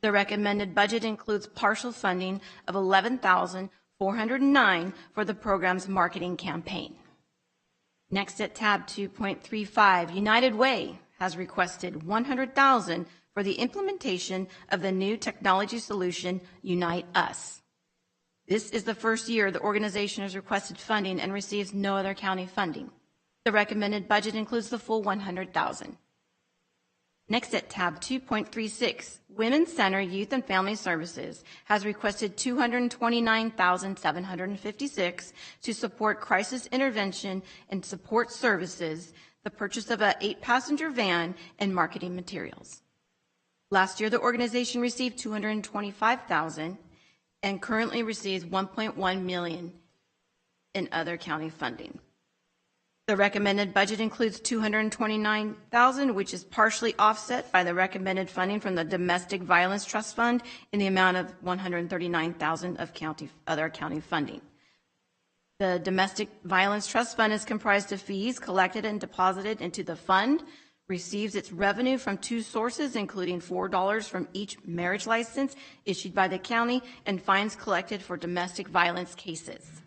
The recommended budget includes partial funding of $11,409 for the program's marketing campaign. Next, at tab 2.35, United Way has requested $100,000 for the implementation of the new technology solution, Unite Us. This is the first year the organization has requested funding and receives no other county funding. The recommended budget includes the full $100,000. Next at tab 2.36, Women's Center Youth and Family Services has requested $229,756 to support crisis intervention and support services, the purchase of an 8-passenger van, and marketing materials. Last year, the organization received $225,000 and currently receives $1.1 million in other county funding. The recommended budget includes $229,000, which is partially offset by the recommended funding from the Domestic Violence Trust Fund in the amount of $139,000 of other county funding. The Domestic Violence Trust Fund is comprised of fees collected and deposited into the fund, receives its revenue from 2 sources, including $4 from each marriage license issued by the county, and fines collected for domestic violence cases.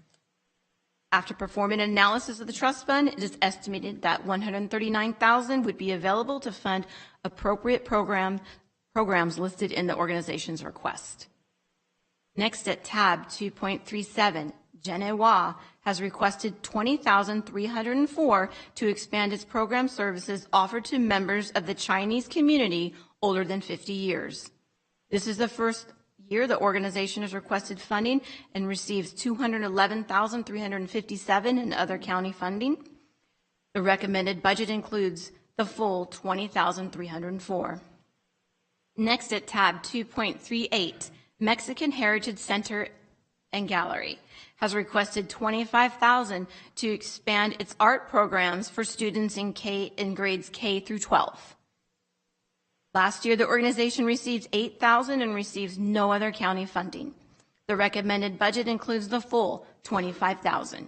After performing an analysis of the trust fund, it is estimated that $139,000 would be available to fund appropriate programs listed in the organization's request. Next at tab 2.37, Genewa has requested $20,304 to expand its program services offered to members of the Chinese community older than 50 years. This is the first year the organization has requested funding and receives $211,357 in other county funding. The recommended budget includes the full $20,304. Next at tab 2.38, Mexican Heritage Center and Gallery has requested $25,000 to expand its art programs for students in grades K through 12. Last year, the organization received $8,000 and receives no other county funding. The recommended budget includes the full $25,000.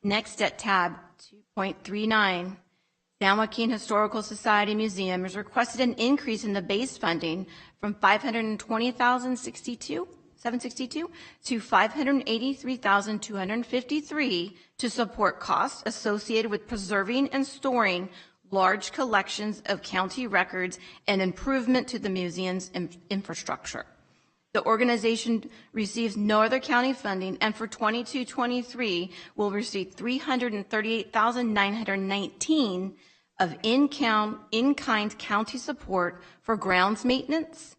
Next at tab 2.39, San Joaquin Historical Society Museum has requested an increase in the base funding from $520,762 to $583,253 to support costs associated with preserving and storing large collections of county records and improvement to the museum's infrastructure. The organization receives no other county funding, and for 22-23 will receive $338,919 of in-kind county support for grounds maintenance,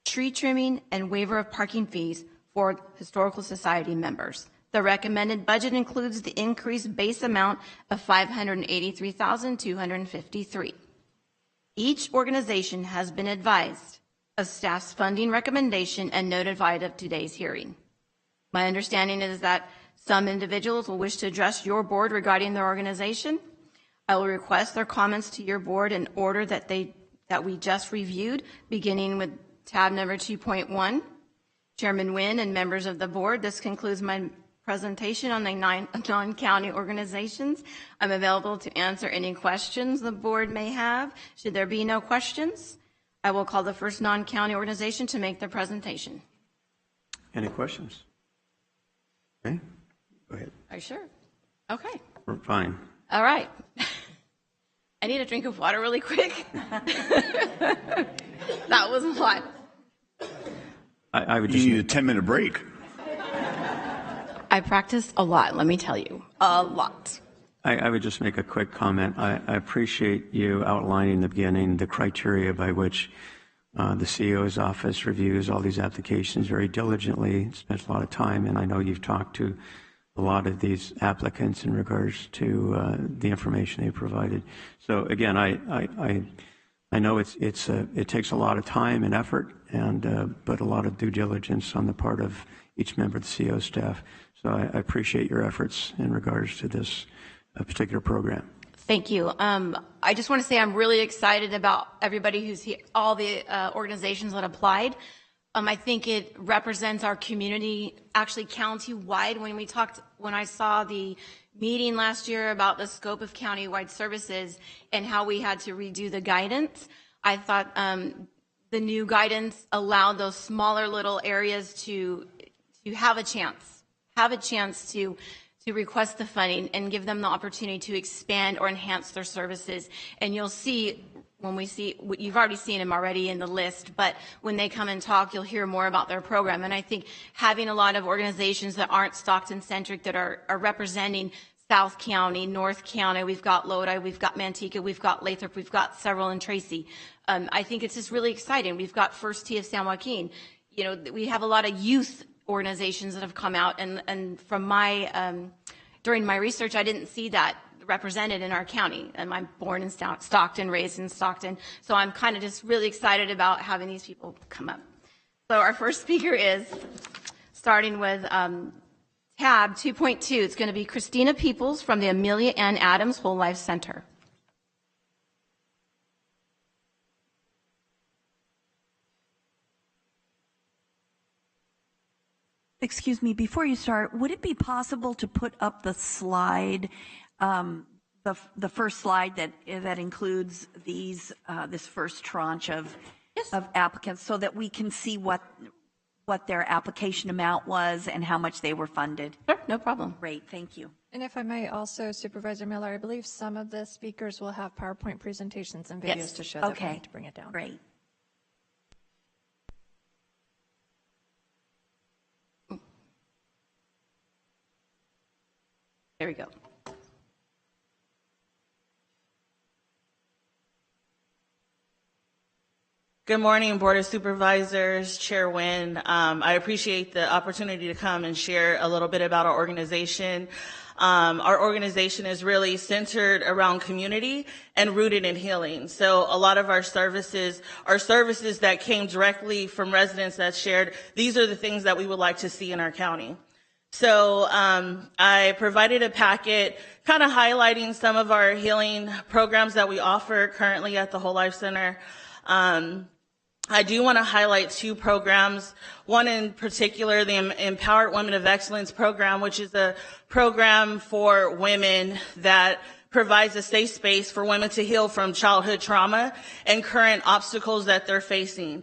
tree trimming, and waiver of parking fees for Historical Society members. The recommended budget includes the increased base amount of $583,253. Each organization has been advised of staff's funding recommendation and notified of today's hearing. My understanding is that some individuals will wish to address your board regarding their organization. I will request their comments to your board in order that we just reviewed, beginning with tab number 2.1. Chairman Nguyen and members of the board, this concludes my presentation on the 9 non-county organizations. I'm available to answer any questions the board may have. Should there be no questions, I will call the first non-county organization to make their presentation. Any questions? Okay, go ahead. Are you sure? Okay. We're fine. All right. I need a drink of water really quick. That was a lot. I would just need a 10-minute break. I practiced a lot, let me tell you, a lot. I would just make a quick comment. I appreciate you outlining in the beginning the criteria by which the CEO's office reviews all these applications very diligently, spends a lot of time, and I know you've talked to a lot of these applicants in regards to the information they provided. So again, I know it takes a lot of time and effort, but a lot of due diligence on the part of each member of the CEO staff. So I appreciate your efforts in regards to this particular program. Thank you. I just want to say I'm really excited about everybody who's here, all the organizations that applied. I think it represents our community, actually county-wide. When I saw the meeting last year about the scope of county-wide services and how we had to redo the guidance, I thought the new guidance allowed those smaller little areas to have a chance to request the funding and give them the opportunity to expand or enhance their services. And you'll see, you've already seen them already in the list, but when they come and talk, you'll hear more about their program. And I think having a lot of organizations that aren't Stockton-centric, that are representing South County, North County, we've got Lodi, we've got Manteca, we've got Lathrop, we've got several in Tracy. I think it's just really exciting. We've got First Tee of San Joaquin. You know, we have a lot of youth organizations that have come out, and from my, during my research, I didn't see that represented in our county. And I'm born in Stockton, raised in Stockton. So I'm kind of just really excited about having these people come up. So our first speaker is, starting with tab 2.2, it's going to be Christina Peoples from the Amelia N. Adams Whole Life Center. Excuse me, before you start, would it be possible to put up the slide, the first slide that includes these this first tranche of applicants, so that we can see what their application amount was and how much they were funded? Sure, no problem. Great, thank you. And if I may also, Supervisor Miller, I believe some of the speakers will have PowerPoint presentations and videos to show that we need to bring it down. Great. There we go. Good morning, Board of Supervisors, Chair Nguyen. I appreciate the opportunity to come and share a little bit about our organization. Our organization is really centered around community and rooted in healing. So a lot of our services are services that came directly from residents that shared, these are the things that we would like to see in our county. So I provided a packet kind of highlighting some of our healing programs that we offer currently at the Whole Life Center. I do want to highlight two programs, one in particular, the Empowered Women of Excellence program, which is a program for women that provides a safe space for women to heal from childhood trauma and current obstacles that they're facing.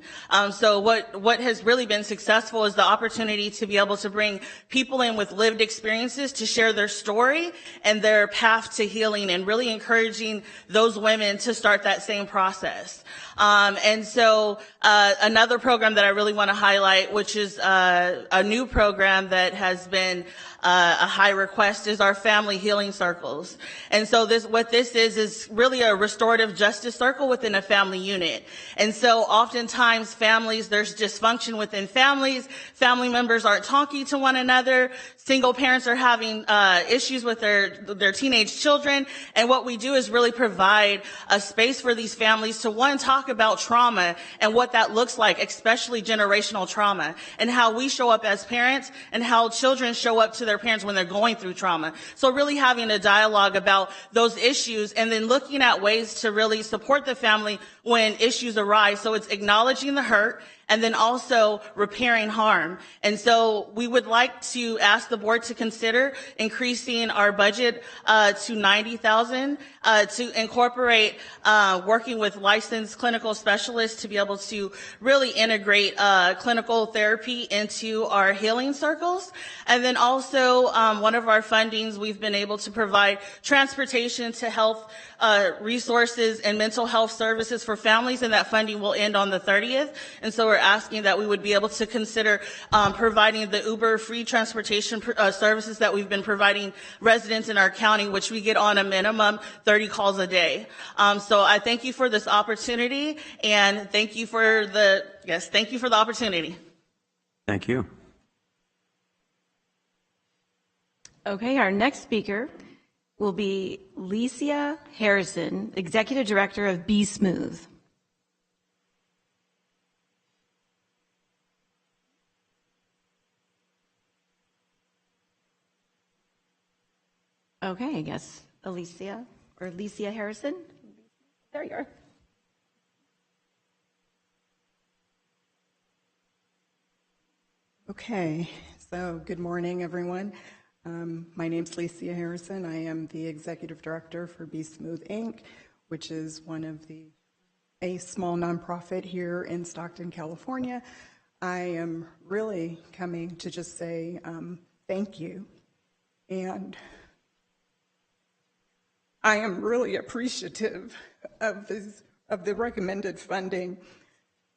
So what has really been successful is the opportunity to be able to bring people in with lived experiences to share their story and their path to healing, and really encouraging those women to start that same process. And so another program that I really want to highlight, which is a new program that has been a high request, is our family healing circles. And so what this is really a restorative justice circle within a family unit. And so oftentimes families, there's dysfunction within families. Family members aren't talking to one another. Single parents are having issues with their teenage children. And what we do is really provide a space for these families to, one, talk about trauma and what that looks like, especially generational trauma, and how we show up as parents and how children show up to their parents when they're going through trauma. So really having a dialogue about those issues, and then looking at ways to really support the family when issues arise. So it's acknowledging the hurt and then also repairing harm. And so we would like to ask the board to consider increasing our budget to $90,000 to incorporate working with licensed clinical specialists to be able to really integrate clinical therapy into our healing circles. And then also one of our fundings, we've been able to provide transportation to health resources and mental health services for families, and that funding will end on the 30th. And so we're asking that we would be able to consider providing the Uber free transportation services that we've been providing residents in our county, which we get on a minimum 30 calls a day. So I thank you for this opportunity, and thank you for the opportunity. Thank you. Okay, our next speaker will be Licia Harrison, Executive Director of Be Smooth. Okay, I guess Licia Harrison. There you are. Okay, so good morning, everyone. My name's Licia Harrison. I am the Executive Director for Be Smooth, Inc., which is a small nonprofit here in Stockton, California. I am really coming to just say thank you. And I am really appreciative of the recommended funding,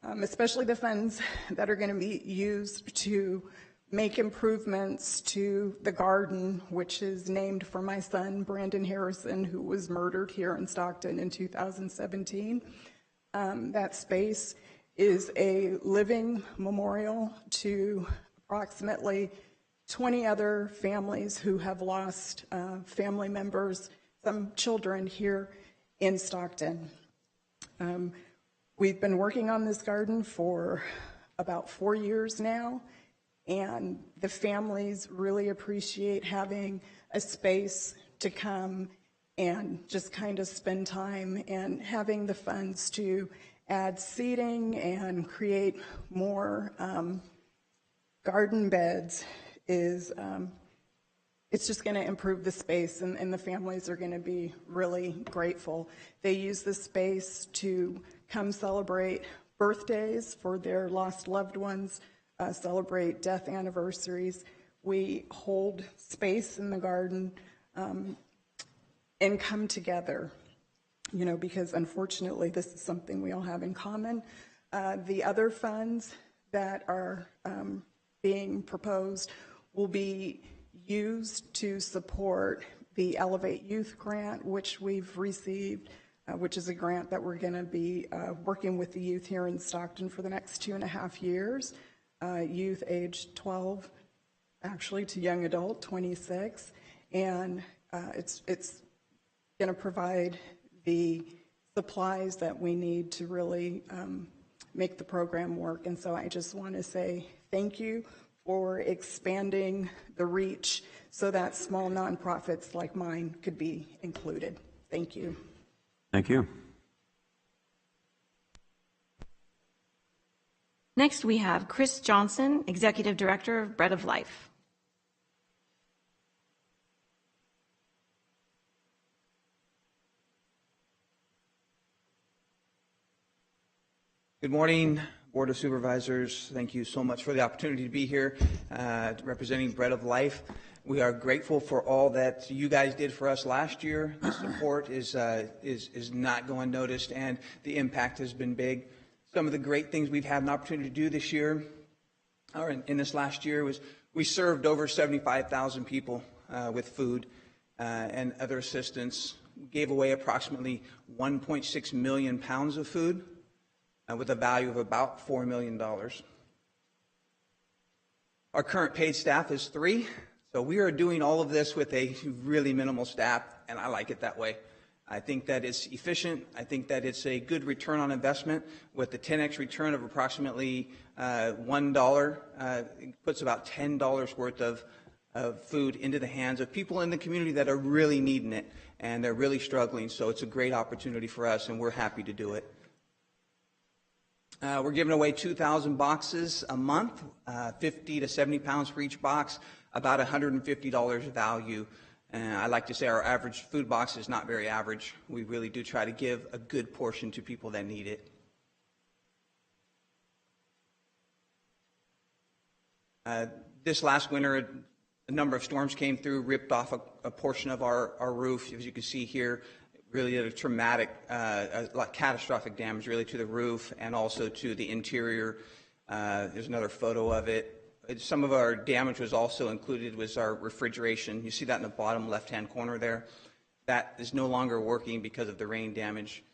especially the funds that are going to be used to make improvements to the garden, which is named for my son, Brandon Harrison, who was murdered here in Stockton in 2017. That space is a living memorial to approximately 20 other families who have lost family members, some children here in Stockton. We've been working on this garden for about 4 years now, and the families really appreciate having a space to come and just kind of spend time, and having the funds to add seating and create more garden beds is it's just going to improve the space, and the families are going to be really grateful. They use the space to come celebrate birthdays for their lost loved ones, celebrate death anniversaries. We hold space in the garden and come together, you know, because unfortunately this is something we all have in common. The other funds that are being proposed will be used to support the Elevate Youth Grant, which we've received, which is a grant that we're going to be working with the youth here in Stockton for the next 2.5 years. Youth age 12, actually, to young adult 26, and it's going to provide the supplies that we need to really make the program work. And so I just want to say thank you for expanding the reach so that small nonprofits like mine could be included. Thank you. Thank you. Next, we have Chris Johnson, Executive Director of Bread of Life. Good morning, Board of Supervisors. Thank you so much for the opportunity to be here representing Bread of Life. We are grateful for all that you guys did for us last year. The support is not going unnoticed, and the impact has been big. Some of the great things we've had an opportunity to do this year, or in this last year, was we served over 75,000 people with food and other assistance. We gave away approximately 1.6 million pounds of food with a value of about $4 million. Our current paid staff is 3, so we are doing all of this with a really minimal staff, and I like it that way. I think that it's efficient. I think that it's a good return on investment. With the 10x return of approximately $1, it puts about $10 worth of food into the hands of people in the community that are really needing it, and they're really struggling. So it's a great opportunity for us, and we're happy to do it. We're giving away 2,000 boxes a month, 50 to 70 pounds for each box, about $150 value. I like to say our average food box is not very average. We really do try to give a good portion to people that need it. This last winter, a number of storms came through, ripped off a portion of our roof. As you can see here, really a traumatic, catastrophic damage really to the roof and also to the interior. There's another photo of it. Some of our damage was also included was our refrigeration. You see that in the bottom left-hand corner there. That is no longer working because of the rain damage.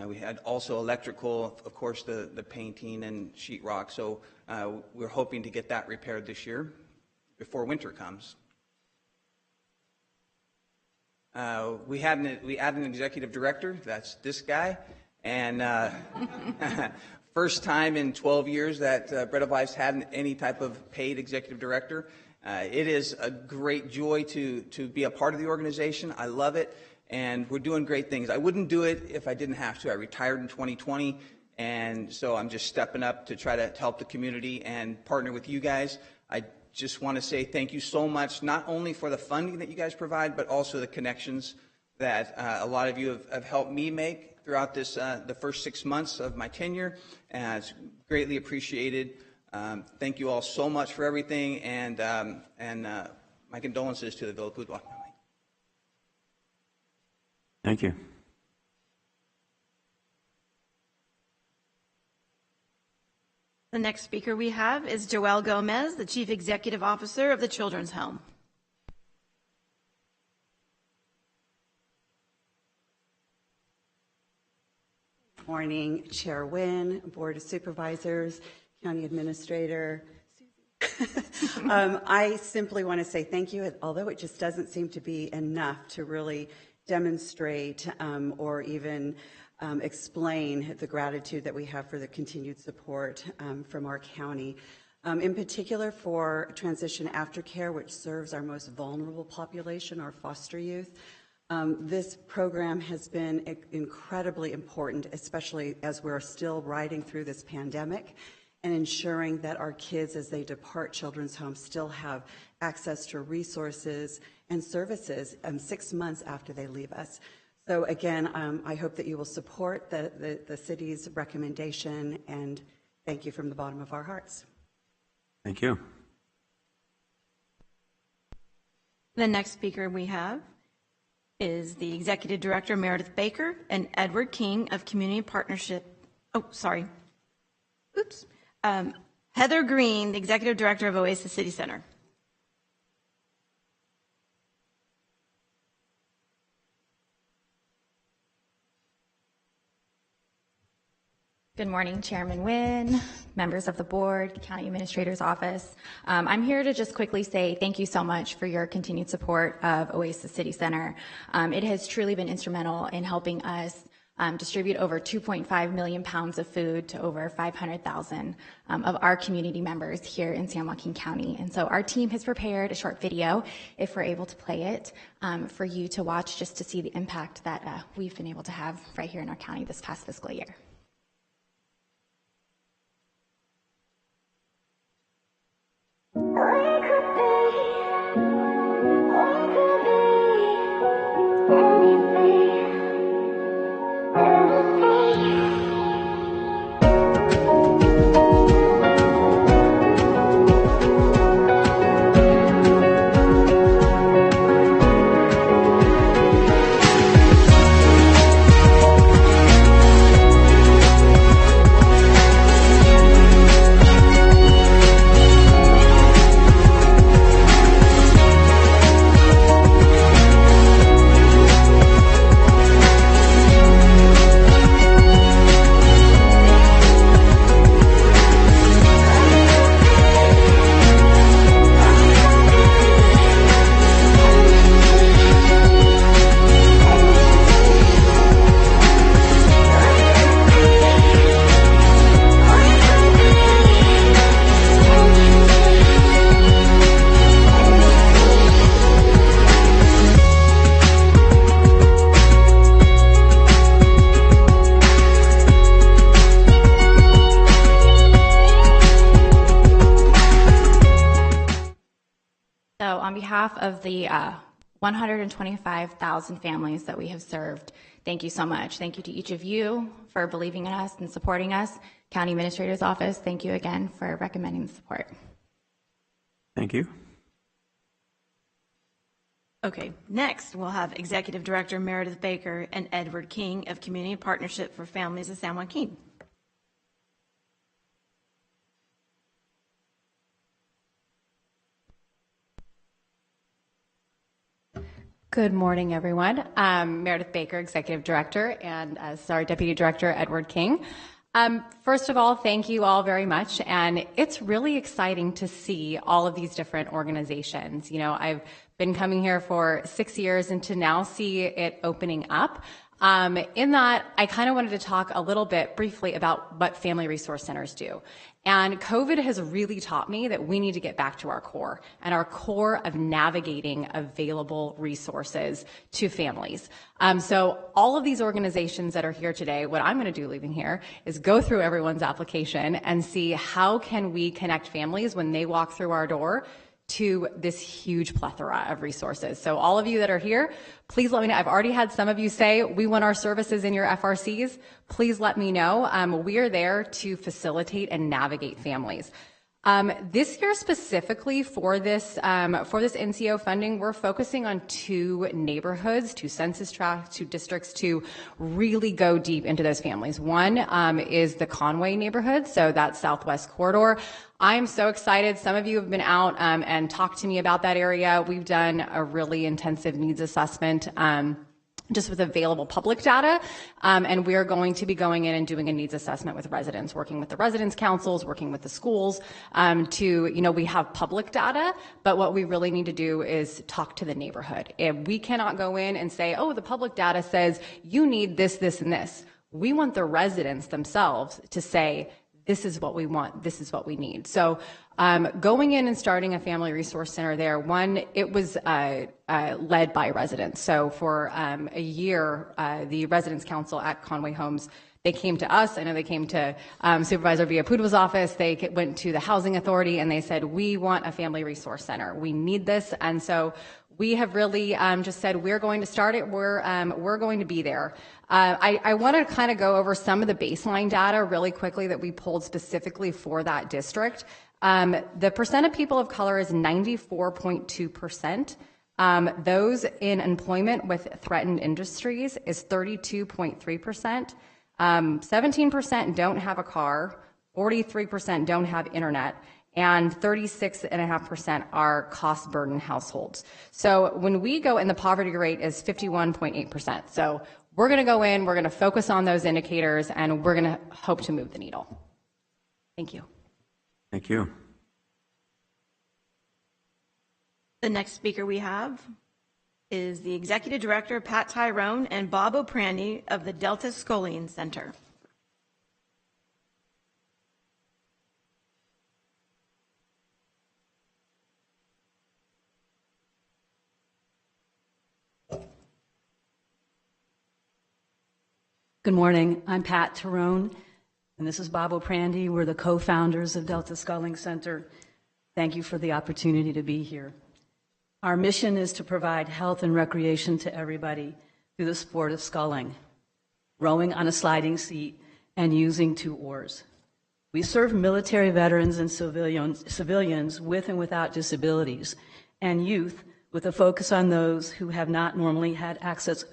We had also electrical, of course, the painting and sheetrock. So we're hoping to get that repaired this year before winter comes. We added an executive director. That's this guy. And first time in 12 years that Bread of Life's had any type of paid executive director. It is a great joy to be a part of the organization. I love it, and we're doing great things. I wouldn't do it if I didn't have to. I retired in 2020, and so I'm just stepping up to try to help the community and partner with you guys. I just want to say thank you so much, not only for the funding that you guys provide, but also the connections that a lot of you have helped me make throughout this the first 6 months of my tenure, and it's greatly appreciated. Thank you all so much for everything, and my condolences to the Villapudua family. Thank you. The next speaker we have is Joelle Gomez, the Chief Executive Officer of the Children's Home. Morning, Chair Wynn, Board of Supervisors, County Administrator. I simply want to say thank you, although it just doesn't seem to be enough to really demonstrate or even explain the gratitude that we have for the continued support from our county. In particular for transition aftercare, which serves our most vulnerable population, our foster youth. This program has been incredibly important, especially as we're still riding through this pandemic and ensuring that our kids, as they depart children's homes, still have access to resources and services 6 months after they leave us. So again, I hope that you will support the city's recommendation, and thank you from the bottom of our hearts. Thank you. The next speaker we have is the Executive Director, Meredith Baker, and Edward King of Community Partnership. Oh, sorry. Oops. Heather Green, the Executive Director of Oasis City Center. Good morning, Chairman Wynn, members of the board, County Administrator's Office. I'm here to just quickly say thank you so much for your continued support of Oasis City Center. It has truly been instrumental in helping us distribute over 2.5 million pounds of food to over 500,000 of our community members here in San Joaquin County. And so our team has prepared a short video, if we're able to play it, for you to watch just to see the impact that we've been able to have right here in our county this past fiscal year. On behalf of the 125,000 families that we have served, thank you so much. Thank you to each of you for believing in us and supporting us. County Administrator's Office, thank you again for recommending the support. Thank you. Okay, next we'll have Executive Director Meredith Baker and Edward King of Community Partnership for Families of San Joaquin. Good morning, everyone. Meredith Baker, Executive Director, and our Deputy Director, Edward King. First of all, thank you all very much. And it's really exciting to see all of these different organizations. You know, I've been coming here for 6 years, and to now see it opening up. In that, I kind of wanted to talk a little bit briefly about what family resource centers do. And COVID has really taught me that we need to get back to our core, and our core of navigating available resources to families. So all of these organizations that are here today, what I'm going to do leaving here is go through everyone's application and see how can we connect families when they walk through our door to this huge plethora of resources. So all of you that are here, please let me know. I've already had some of you say, we want our services in your FRCs. Please let me know. We are there to facilitate and navigate families. This year specifically for this NCO funding, we're focusing on 2 neighborhoods, 2 census tracts, 2 districts to really go deep into those families. One is the Conway neighborhood, so that's Southwest Corridor. I'm so excited. Some of you have been out and talked to me about that area. We've done a really intensive needs assessment just with available public data. And we're going to be going in and doing a needs assessment with residents, working with the residents councils, working with the schools we have public data, but what we really need to do is talk to the neighborhood. If we cannot go in and say, oh, the public data says you need this, this, and this. We want the residents themselves to say, this is what we want, this is what we need. So going in and starting a family resource center there, one, it was led by residents. So for a year, the Residents Council at Conway Homes, they came to us. I know they came to Supervisor Villapuda's office. They went to the Housing Authority and they said, we want a family resource center. We need this. And so we have really just said, we're going to start it. We're going to be there. I want to kind of go over some of the baseline data really quickly that we pulled specifically for that district. The percent of people of color is 94.2%. Those in employment with threatened industries is 32.3%. 17% don't have a car, 43% don't have internet, and 36.5% are cost burden households. So when we go in, the poverty rate is 51.8%. So we're going to go in, we're going to focus on those indicators, and we're going to hope to move the needle. Thank you. Thank you. The next speaker we have is the Executive Director, Pat Tyrone, and Bob O'Prandy of the Delta Sculling Center. Good morning. I'm Pat Tyrone, and this is Bob O'Prandy. We're the co-founders of Delta Sculling Center. Thank you for the opportunity to be here. Our mission is to provide health and recreation to everybody through the sport of sculling, rowing on a sliding seat, and using 2 oars. We serve military veterans and civilians with and without disabilities, and youth with a focus on those who would not normally have access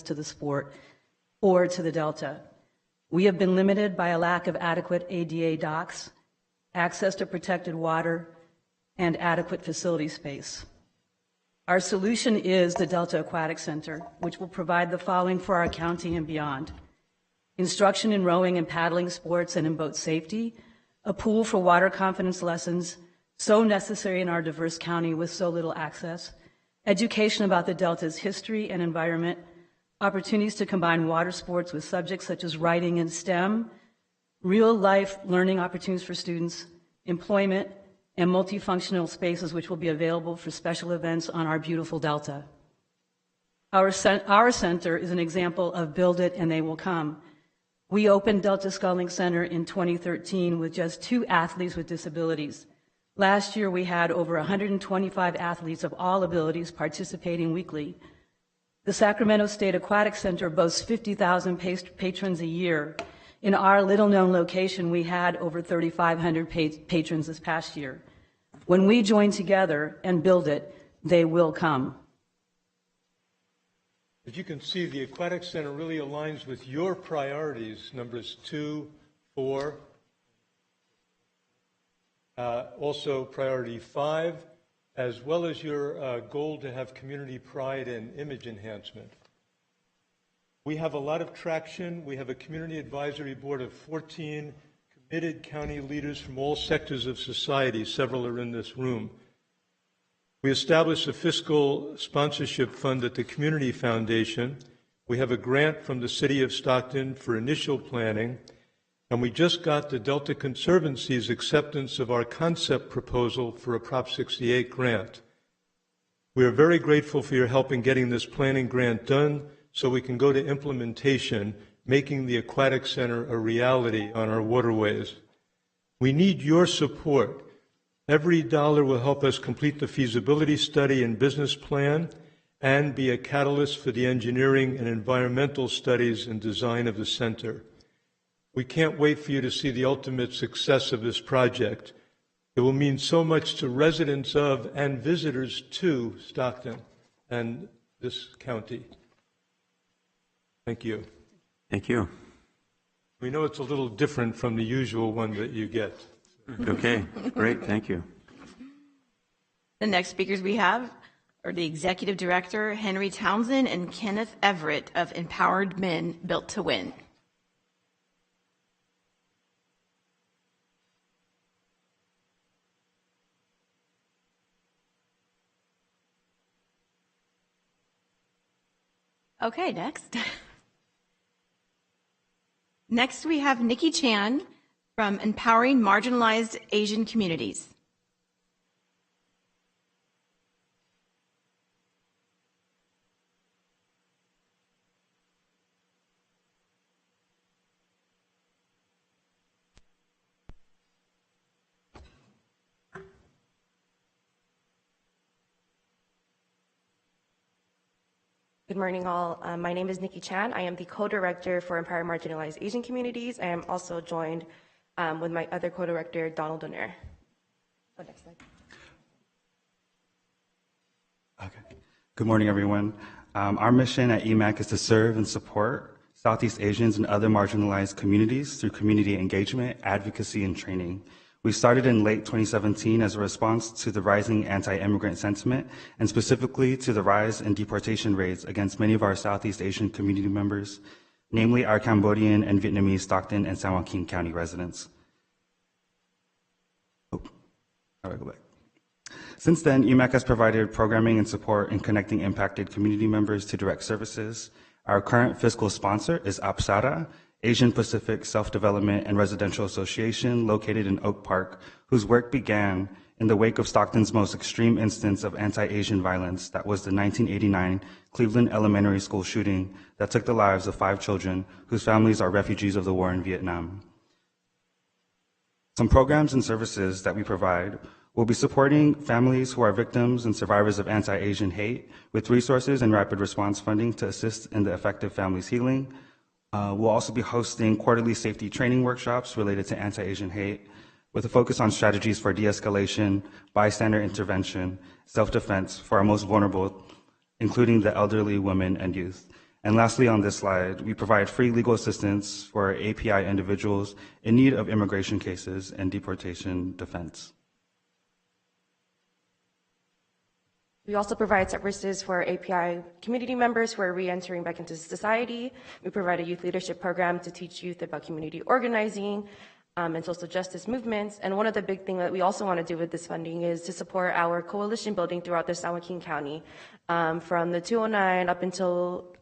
to the sport or to the Delta. We have been limited by a lack of adequate ADA docks, access to protected water, and adequate facility space. Our solution is the Delta Aquatic Center, which will provide the following for our county and beyond: instruction in rowing and paddling sports and in boat safety, a pool for water confidence lessons, so necessary in our diverse county with so little access, education about the Delta's history and environment, opportunities to combine water sports with subjects such as writing and STEM, real-life learning opportunities for students, employment, and multifunctional spaces which will be available for special events on our beautiful Delta. Our center is an example of build it and they will come. We opened Delta Sculling Center in 2013 with just 2 athletes with disabilities. Last year we had over 125 athletes of all abilities participating weekly. The Sacramento State Aquatic Center boasts 50,000 patrons a year. In our little-known location, we had over 3,500 patrons this past year. When we join together and build it, they will come. As you can see, the Aquatic Center really aligns with your priorities, numbers 2, 4, also priority 5, as well as your goal to have community pride and image enhancement. We have a lot of traction. We have a community advisory board of 14 committed county leaders from all sectors of society. Several are in this room. We established a fiscal sponsorship fund at the Community Foundation. We have a grant from the City of Stockton for initial planning, and we just got the Delta Conservancy's acceptance of our concept proposal for a Prop 68 grant. We are very grateful for your help in getting this planning grant done so we can go to implementation, making the Aquatic Center a reality on our waterways. We need your support. Every dollar will help us complete the feasibility study and business plan and be a catalyst for the engineering and environmental studies and design of the center. We can't wait for you to see the ultimate success of this project. It will mean so much to residents of and visitors to Stockton and this county. Thank you. Thank you. We know it's a little different from the usual one that you get. Okay, great, thank you. The next speakers we have are the Executive Director, Henry Townsend, and Kenneth Everett of Empowered Men Built to Win. Okay, next. Next, we have Nikki Chan from Empowering Marginalized Asian Communities. Good morning, all. My name is Nikki Chan. I am the co-director for Empowering Marginalized Asian Communities. I am also joined with my other co-director, Donald Donner. Oh, next slide. Okay. Good morning, everyone. Our mission at EMAC is to serve and support Southeast Asians and other marginalized communities through community engagement, advocacy, and training. We started in late 2017 as a response to the rising anti-immigrant sentiment and specifically to the rise in deportation rates against many of our Southeast Asian community members, namely our Cambodian and Vietnamese Stockton and San Joaquin County residents. Oh, how do I go back? Since then, EMAC has provided programming and support in connecting impacted community members to direct services. Our current fiscal sponsor is APSARA, Asian Pacific Self-Development and Residential Association, located in Oak Park, whose work began in the wake of Stockton's most extreme instance of anti-Asian violence, that was the 1989 Cleveland Elementary School shooting that took the lives of 5 children whose families are refugees of the war in Vietnam. Some programs and services that we provide will be supporting families who are victims and survivors of anti-Asian hate with resources and rapid response funding to assist in the effective families healing. We'll also be hosting quarterly safety training workshops related to anti-Asian hate with a focus on strategies for de-escalation, bystander intervention, self-defense for our most vulnerable, including the elderly, women, and youth. And lastly, on this slide, we provide free legal assistance for API individuals in need of immigration cases and deportation defense. We also provide services for API community members who are re-entering back into society. We provide a youth leadership program to teach youth about community organizing and social justice movements. And one of the big things that we also want to do with this funding is to support our coalition building throughout the San Joaquin County. From the 209 up until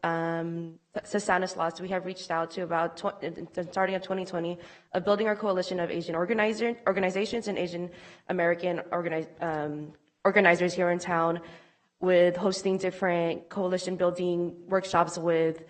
Stanislaus, we have reached out to about, starting in 2020, of building our coalition of Asian organizations and Asian American organizers here in town, with hosting different coalition building workshops with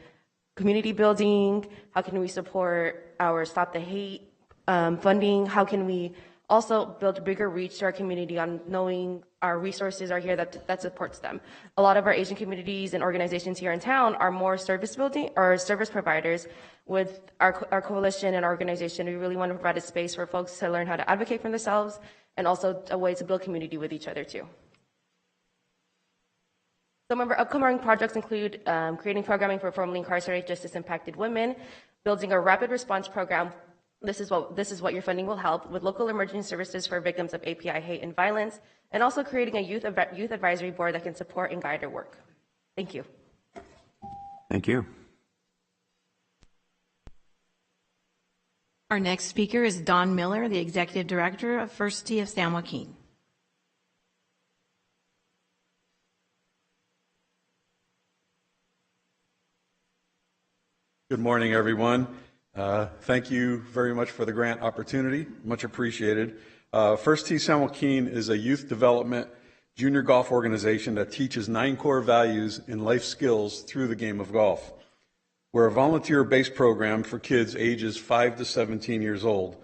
community building. How can we support our Stop the Hate funding? How can we also build a bigger reach to our community on knowing our resources are here that supports them? A lot of our Asian communities and organizations here in town are more service building or service providers. With our coalition and our organization, we really want to provide a space for folks to learn how to advocate for themselves and also a way to build community with each other too. Some of our upcoming projects include creating programming for formerly incarcerated justice-impacted women, building a rapid response program. This is what your funding will help with local emergency services for victims of API hate and violence, and also creating a youth advisory board that can support and guide our work. Thank you. Thank you. Our next speaker is Don Miller, the Executive Director of First Tee of San Joaquin. Good morning, everyone. Thank you very much for the grant opportunity. Much appreciated. First Tee San Joaquin is a youth development junior golf organization that teaches 9 core values and life skills through the game of golf. We're a volunteer-based program for kids ages 5 to 17 years old.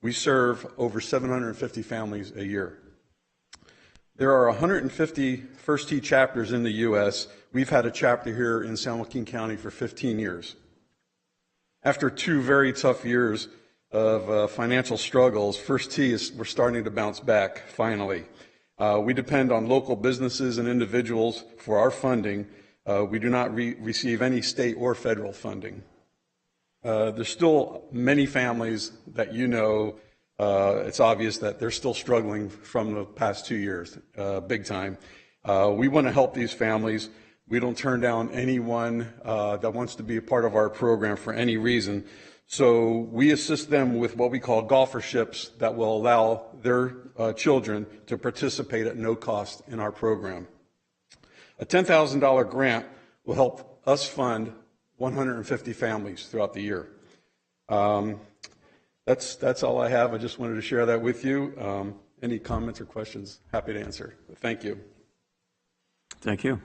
We serve over 750 families a year. There are 150 First Tee chapters in the U.S. We've had a chapter here in San Joaquin County for 15 years. After 2 very tough years of financial struggles, First Tee we're starting to bounce back, finally. We depend on local businesses and individuals for our funding. We do not receive any state or federal funding. There's still many families that it's obvious that they're still struggling from the past 2 years, big time. We want to help these families. We don't turn down anyone that wants to be a part of our program for any reason. So we assist them with what we call golferships that will allow their children to participate at no cost in our program. A $10,000 grant will help us fund 150 families throughout the year. That's all I have. I just wanted to share that with you. Any comments or questions? Happy to answer. Thank you. Thank you.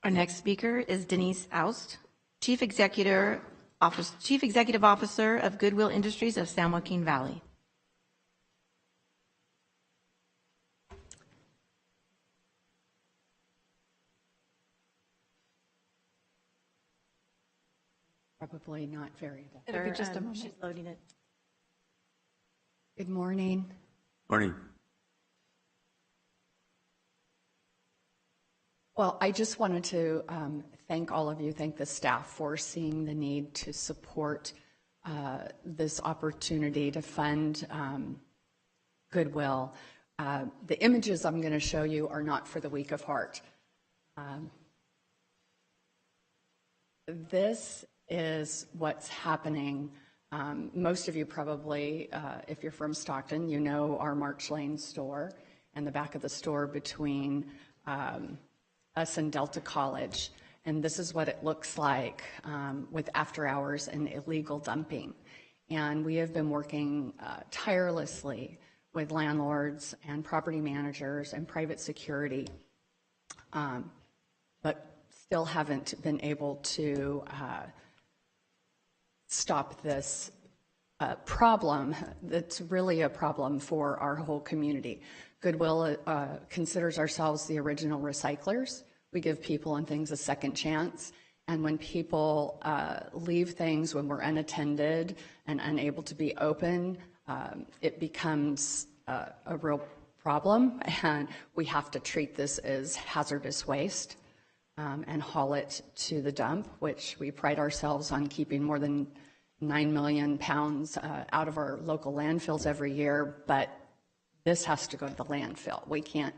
Our next speaker is Denise Oust, Chief Executive Officer of Goodwill Industries of San Joaquin Valley. Probably not variable. It'll be just a moment. She's loading it. Good morning. Morning. Well, I just wanted to thank all of you, thank the staff for seeing the need to support this opportunity to fund Goodwill. The images I'm going to show you are not for the weak of heart. This is what's happening. Most of you probably, if you're from Stockton, you know our March Lane store and the back of the store between us and Delta College. And this is what it looks like with after hours and illegal dumping. And we have been working tirelessly with landlords and property managers and private security, but still haven't been able to stop this problem that's really a problem for our whole community. Goodwill considers ourselves the original recyclers. We give people and things a second chance. And when people leave things, when we're unattended and unable to be open, it becomes a real problem. And we have to treat this as hazardous waste and haul it to the dump, which we pride ourselves on keeping more than 9 million pounds out of our local landfills every year. But this has to go to the landfill. We can't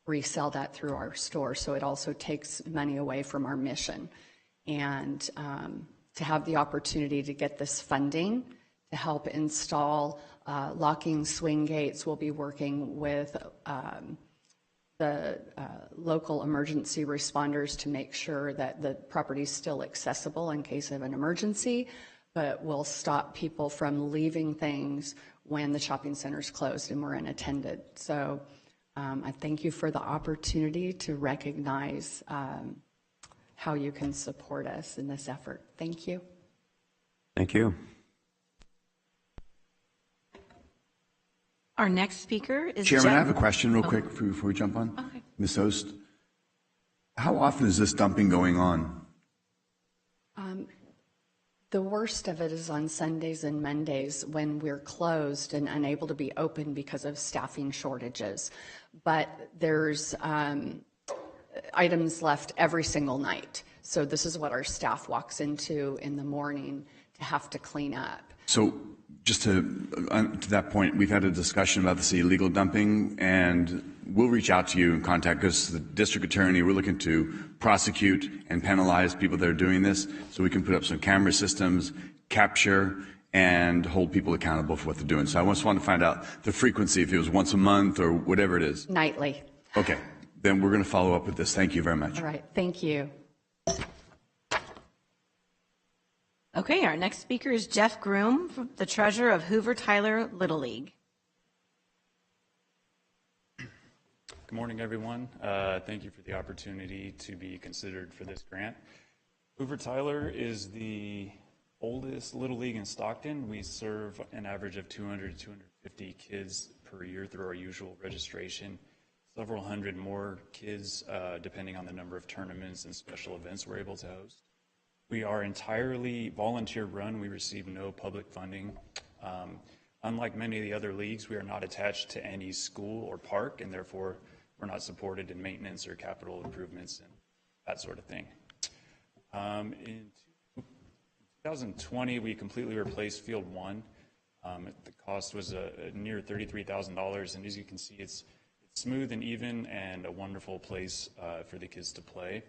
resell that through our store, so it also takes money away from our mission. And to have the opportunity to get this funding to help install locking swing gates, we'll be working with the local emergency responders to make sure that the property is still accessible in case of an emergency, but will stop people from leaving things when the shopping center's closed and we're unattended. So I thank you for the opportunity to recognize how you can support us in this effort. Thank you. Thank you. Our next speaker is Chairman, I have a question real quick before we jump on. Okay. Ms. Ost, how often is this dumping going on? The worst of it is on Sundays and Mondays when we're closed and unable to be open because of staffing shortages. But there's items left every single night. So this is what our staff walks into in the morning to have to clean up. So just to that point, we've had a discussion about this illegal dumping, and we'll reach out to you and contact us, the district attorney. We're looking to prosecute and penalize people that are doing this, so we can put up some camera systems, capture, and hold people accountable for what they're doing. So I just want to find out the frequency, if it was once a month or whatever it is. Nightly. Okay, then we're going to follow up with this. Thank you very much. All right, thank you. Okay, our next speaker is Jeff Groom, the treasurer of Hoover Tyler Little League. Good morning, everyone. Thank you for the opportunity to be considered for this grant. Hoover Tyler is the oldest Little League in Stockton. We serve an average of 200 to 250 kids per year through our usual registration several hundred more kids, depending on the number of tournaments and special events we're able to host. We are entirely volunteer run. We receive no public funding. Unlike many of the other leagues, we are not attached to any school or park, and therefore we're not supported in maintenance or capital improvements and that sort of thing. In 2020, we completely replaced Field 1. The cost was near $33,000, and as you can see, it's smooth and even and a wonderful place for the kids to play.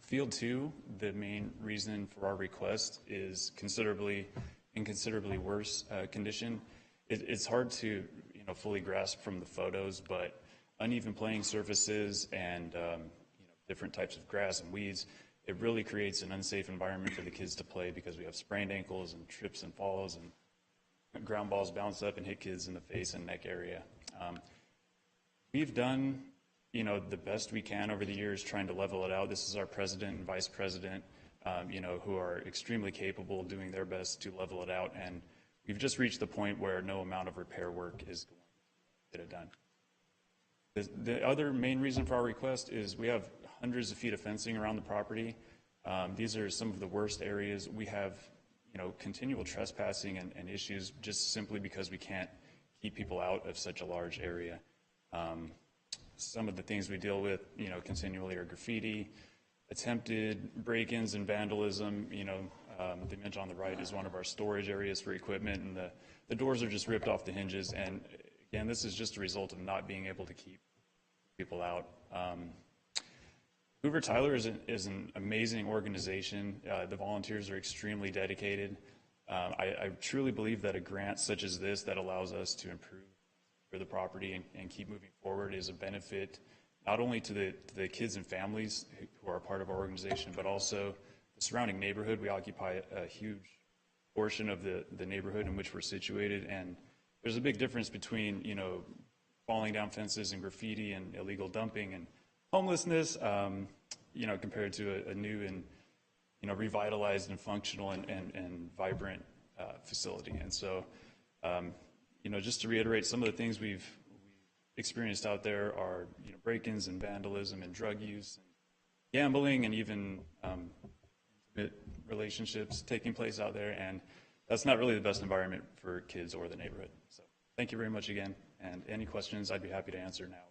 Field 2, the main reason for our request is in considerably worse condition. It's hard to fully grasp from the photos, but uneven playing surfaces and different types of grass and weeds, it really creates an unsafe environment for the kids to play because we have sprained ankles and trips and falls and ground balls bounce up and hit kids in the face and neck area. We've done the best we can over the years trying to level it out. This is our president and vice president, who are extremely capable of doing their best to level it out. And we've just reached the point where no amount of repair work is going to get it done. The other main reason for our request is we have hundreds of feet of fencing around the property. These are some of the worst areas. We have, continual trespassing and issues just simply because we can't keep people out of such a large area. Some of the things we deal with, continually are graffiti, attempted break-ins and vandalism. The image on the right is one of our storage areas for equipment, and the doors are just ripped off the hinges. And again, this is just a result of not being able to keep people out. Hoover Tyler is an amazing organization. The volunteers are extremely dedicated. I truly believe that a grant such as this that allows us to improve the property and keep moving forward is a benefit not only to the kids and families who are a part of our organization, but also the surrounding neighborhood. We occupy a huge portion of the neighborhood in which we're situated, and there's a big difference between falling down fences and graffiti and illegal dumping and homelessness, compared to a new and revitalized and functional and vibrant facility. And so, just to reiterate, some of the things we've experienced out there are break-ins and vandalism and drug use and gambling and even intimate relationships taking place out there, and that's not really the best environment for kids or the neighborhood. So thank you very much again, and any questions I'd be happy to answer now.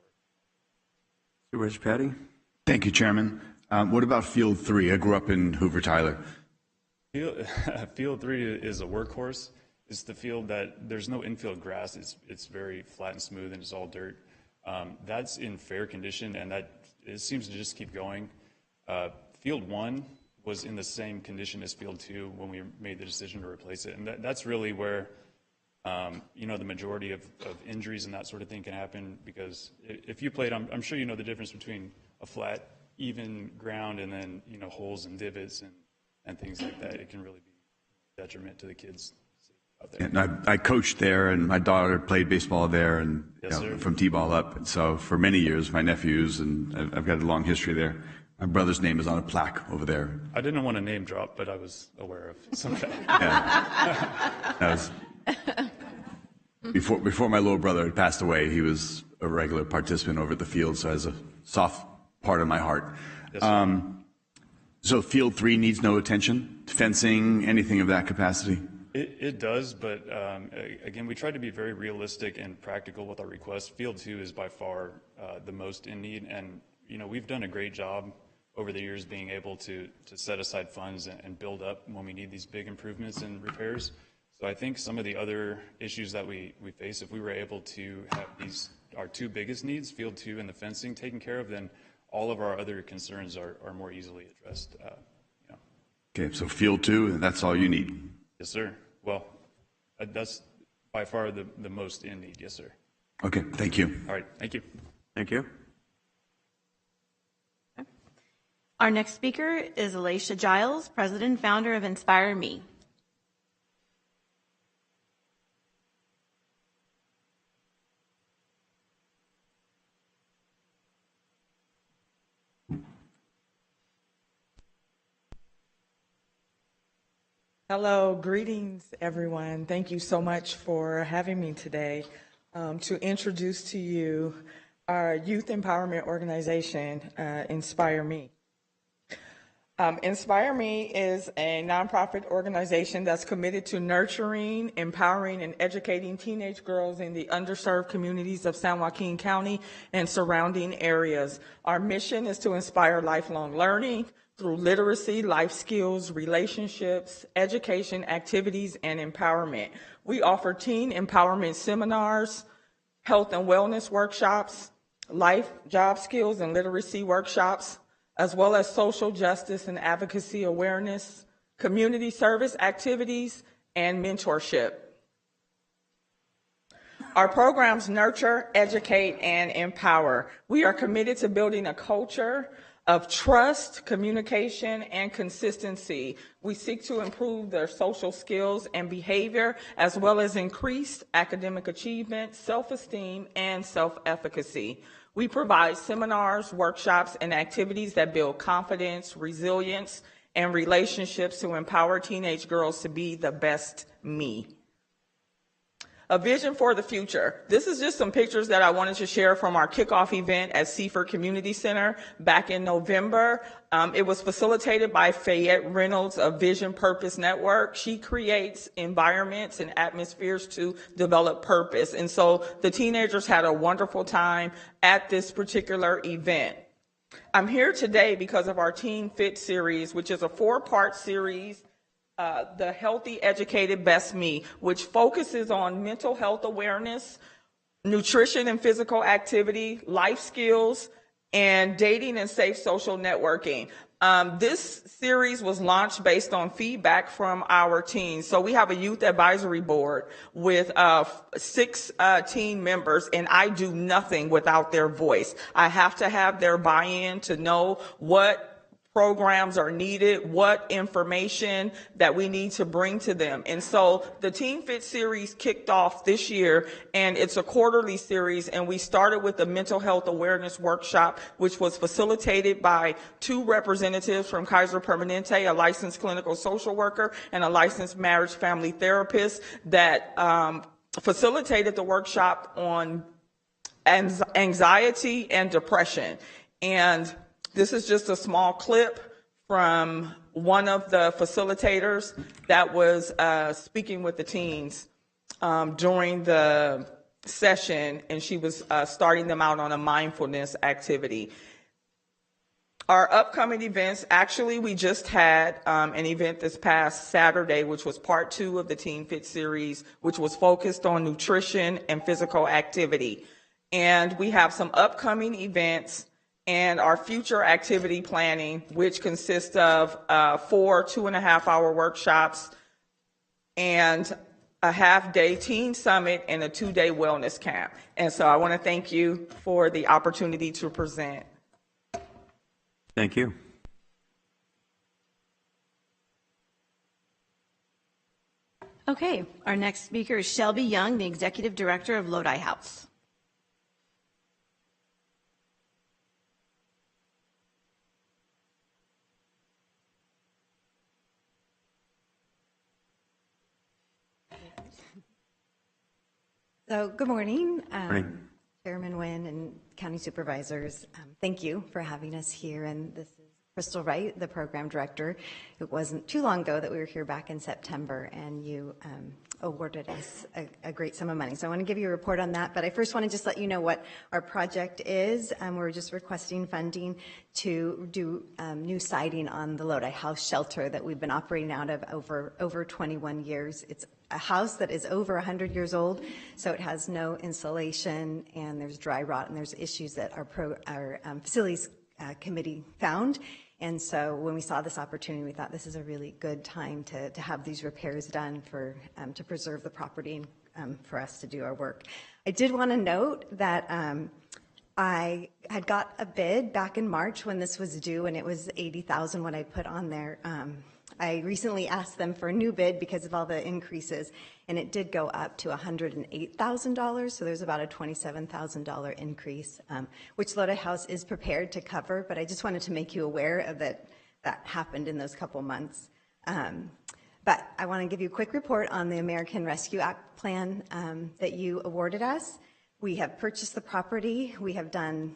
Supervisor Patty? Thank you, Chairman. What about Field 3? I grew up in Hoover Tyler. Field 3 is a workhorse. It's the field that there's no infield grass. It's very flat and smooth, and it's all dirt. That's in fair condition, and it seems to just keep going. Field 1 was in the same condition as Field 2 when we made the decision to replace it, and that's really where the majority of injuries and that sort of thing can happen, because if you played, I'm sure you know the difference between a flat, even ground and then holes and divots and things like that. It can really be a detriment to the kids out there. And I coached there, and my daughter played baseball there, and Yes, from t-ball up. And so for many years, my nephews, and I've got a long history there. My brother's name is on a plaque over there. I didn't want to name drop, but I was aware of some of that. Yeah. That was before my little brother had passed away. He was a regular participant over at the field, so has a soft part of my heart. Yes, so Field 3 needs no attention, fencing, anything of that capacity? It does, but again, we tried to be very realistic and practical with our request. Field 2 is by far the most in need, and we've done a great job over the years being able to set aside funds and build up when we need these big improvements and repairs. So I think some of the other issues that we face, if we were able to have our two biggest needs, Field 2 and the fencing, taken care of, then all of our other concerns are more easily addressed. Okay, so Field 2, that's all you need? Yes, sir. Well, that's by far the most in need. Yes, sir. Okay, thank you. All right, thank you. Thank you. Our next speaker is Alicia Giles, president and founder of Inspire Me. Hello, greetings everyone. Thank you so much for having me today to introduce to you our youth empowerment organization, Inspire Me. Inspire Me is a nonprofit organization that's committed to nurturing, empowering, and educating teenage girls in the underserved communities of San Joaquin County and surrounding areas. Our mission is to inspire lifelong learning through literacy, life skills, relationships, education, activities, and empowerment. We offer teen empowerment seminars, health and wellness workshops, life, job skills, and literacy workshops, as well as social justice and advocacy awareness, community service activities, and mentorship. Our programs nurture, educate, and empower. We are committed to building a culture of trust, communication, and consistency. We seek to improve their social skills and behavior, as well as increased academic achievement, self-esteem, and self-efficacy. We provide seminars, workshops, and activities that build confidence, resilience, and relationships to empower teenage girls to be the best me. A vision for the future. This is just some pictures that I wanted to share from our kickoff event at Seaford Community Center back in November. It was facilitated by Fayette Reynolds of Vision Purpose Network. She creates environments and atmospheres to develop purpose. And so the teenagers had a wonderful time at this particular event. I'm here today because of our Teen Fit series, which is a 4-part series, the Healthy, Educated, Best Me, which focuses on mental health awareness, nutrition and physical activity, life skills, and dating and safe social networking. This series was launched based on feedback from our teens. So we have a youth advisory board with 6 teen members, and I do nothing without their voice. I have to have their buy-in to know what programs are needed, what information that we need to bring to them. And so the Teen Fit series kicked off this year, and it's a quarterly series, and we started with the mental health awareness workshop, which was facilitated by 2 representatives from Kaiser Permanente, a licensed clinical social worker and a licensed marriage family therapist, that facilitated the workshop on anxiety and depression. And this is just a small clip from one of the facilitators that was speaking with the teens during the session, and she was starting them out on a mindfulness activity. Our upcoming events, actually, we just had an event this past Saturday, which was part 2 of the Teen Fit series, which was focused on nutrition and physical activity. And we have some upcoming events and our future activity planning, which consists of 4 2.5-hour workshops and a half-day teen summit and a 2-day wellness camp. And so I want to thank you for the opportunity to present. Thank you. Okay, our next speaker is Shelby Young, the Executive Director of Lodi House. So, good morning, Chairman Nguyen and County Supervisors. Thank you for having us here. And this is Crystal Wright, the Program Director. It wasn't too long ago that we were here back in September, and you awarded us a great sum of money. So I want to give you a report on that, but I first want to just let you know what our project is. We're just requesting funding to do new siding on the Lodi House shelter that we've been operating out of over 21 years. It's a house that is over 100 years old, so it has no insulation, and there's dry rot, and there's issues that our facilities committee found. And so when we saw this opportunity, we thought this is a really good time to have these repairs done to preserve the property and for us to do our work. I did want to note that I had got a bid back in March when this was due, and it was $80,000 what I put on there. I recently asked them for a new bid because of all the increases, and it did go up to $108,000, so there's about a $27,000 increase, which Lodi House is prepared to cover, but I just wanted to make you aware of that happened in those couple months. But I want to give you a quick report on the American Rescue Act plan that you awarded us. We have purchased the property. We have done,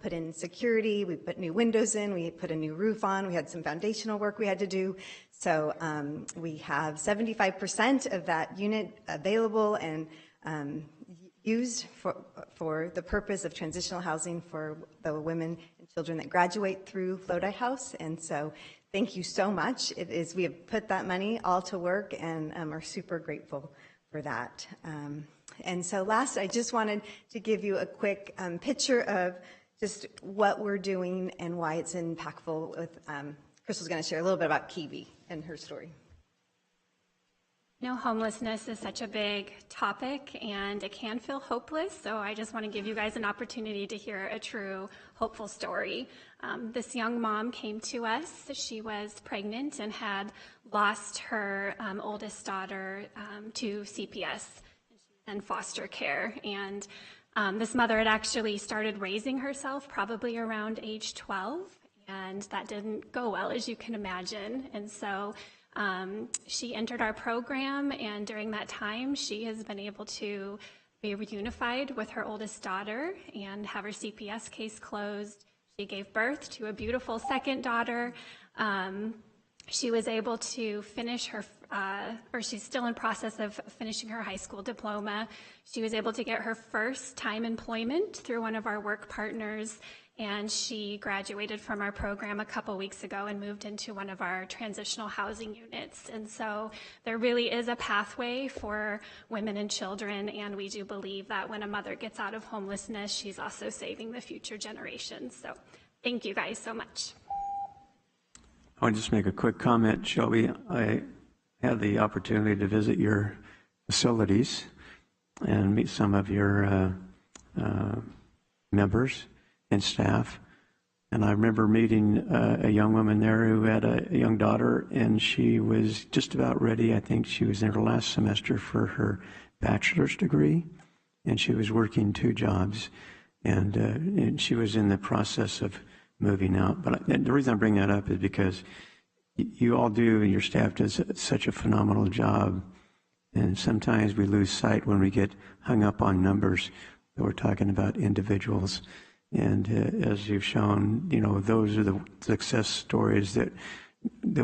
put in security. We put new windows in. We put a new roof on. We had some foundational work we had to do. So we have 75% of that unit available and used for the purpose of transitional housing for the women and children that graduate through Lodi House. And so thank you so much. We have put that money all to work and are super grateful for that. And so last, I just wanted to give you a quick picture of just what we're doing and why it's impactful. With Crystal's going to share a little bit about Kiwi and her story. Homelessness is such a big topic and it can feel hopeless. So I just want to give you guys an opportunity to hear a true hopeful story. This young mom came to us. She was pregnant and had lost her oldest daughter to CPS and foster care. And this mother had actually started raising herself probably around age 12, and that didn't go well, as you can imagine. And so she entered our program, and during that time, she has been able to be reunified with her oldest daughter and have her CPS case closed. She gave birth to a beautiful second daughter. She was able to finish her, or she's still in process of finishing her high school diploma. She was able to get her first time employment through one of our work partners, and she graduated from our program a couple weeks ago and moved into one of our transitional housing units. And so there really is a pathway for women and children, and we do believe that when a mother gets out of homelessness, she's also saving the future generations. So thank you guys so much. I want to just make a quick comment, Shelby. I had the opportunity to visit your facilities and meet some of your members and staff. And I remember meeting a young woman there who had a young daughter, and she was just about ready. I think she was in her last semester for her bachelor's degree, and she was working 2 jobs. And she was in the process of moving out. But the reason I bring that up is because you all do, and your staff does such a phenomenal job. And sometimes we lose sight when we get hung up on numbers that we're talking about individuals. And as you've shown, those are the success stories that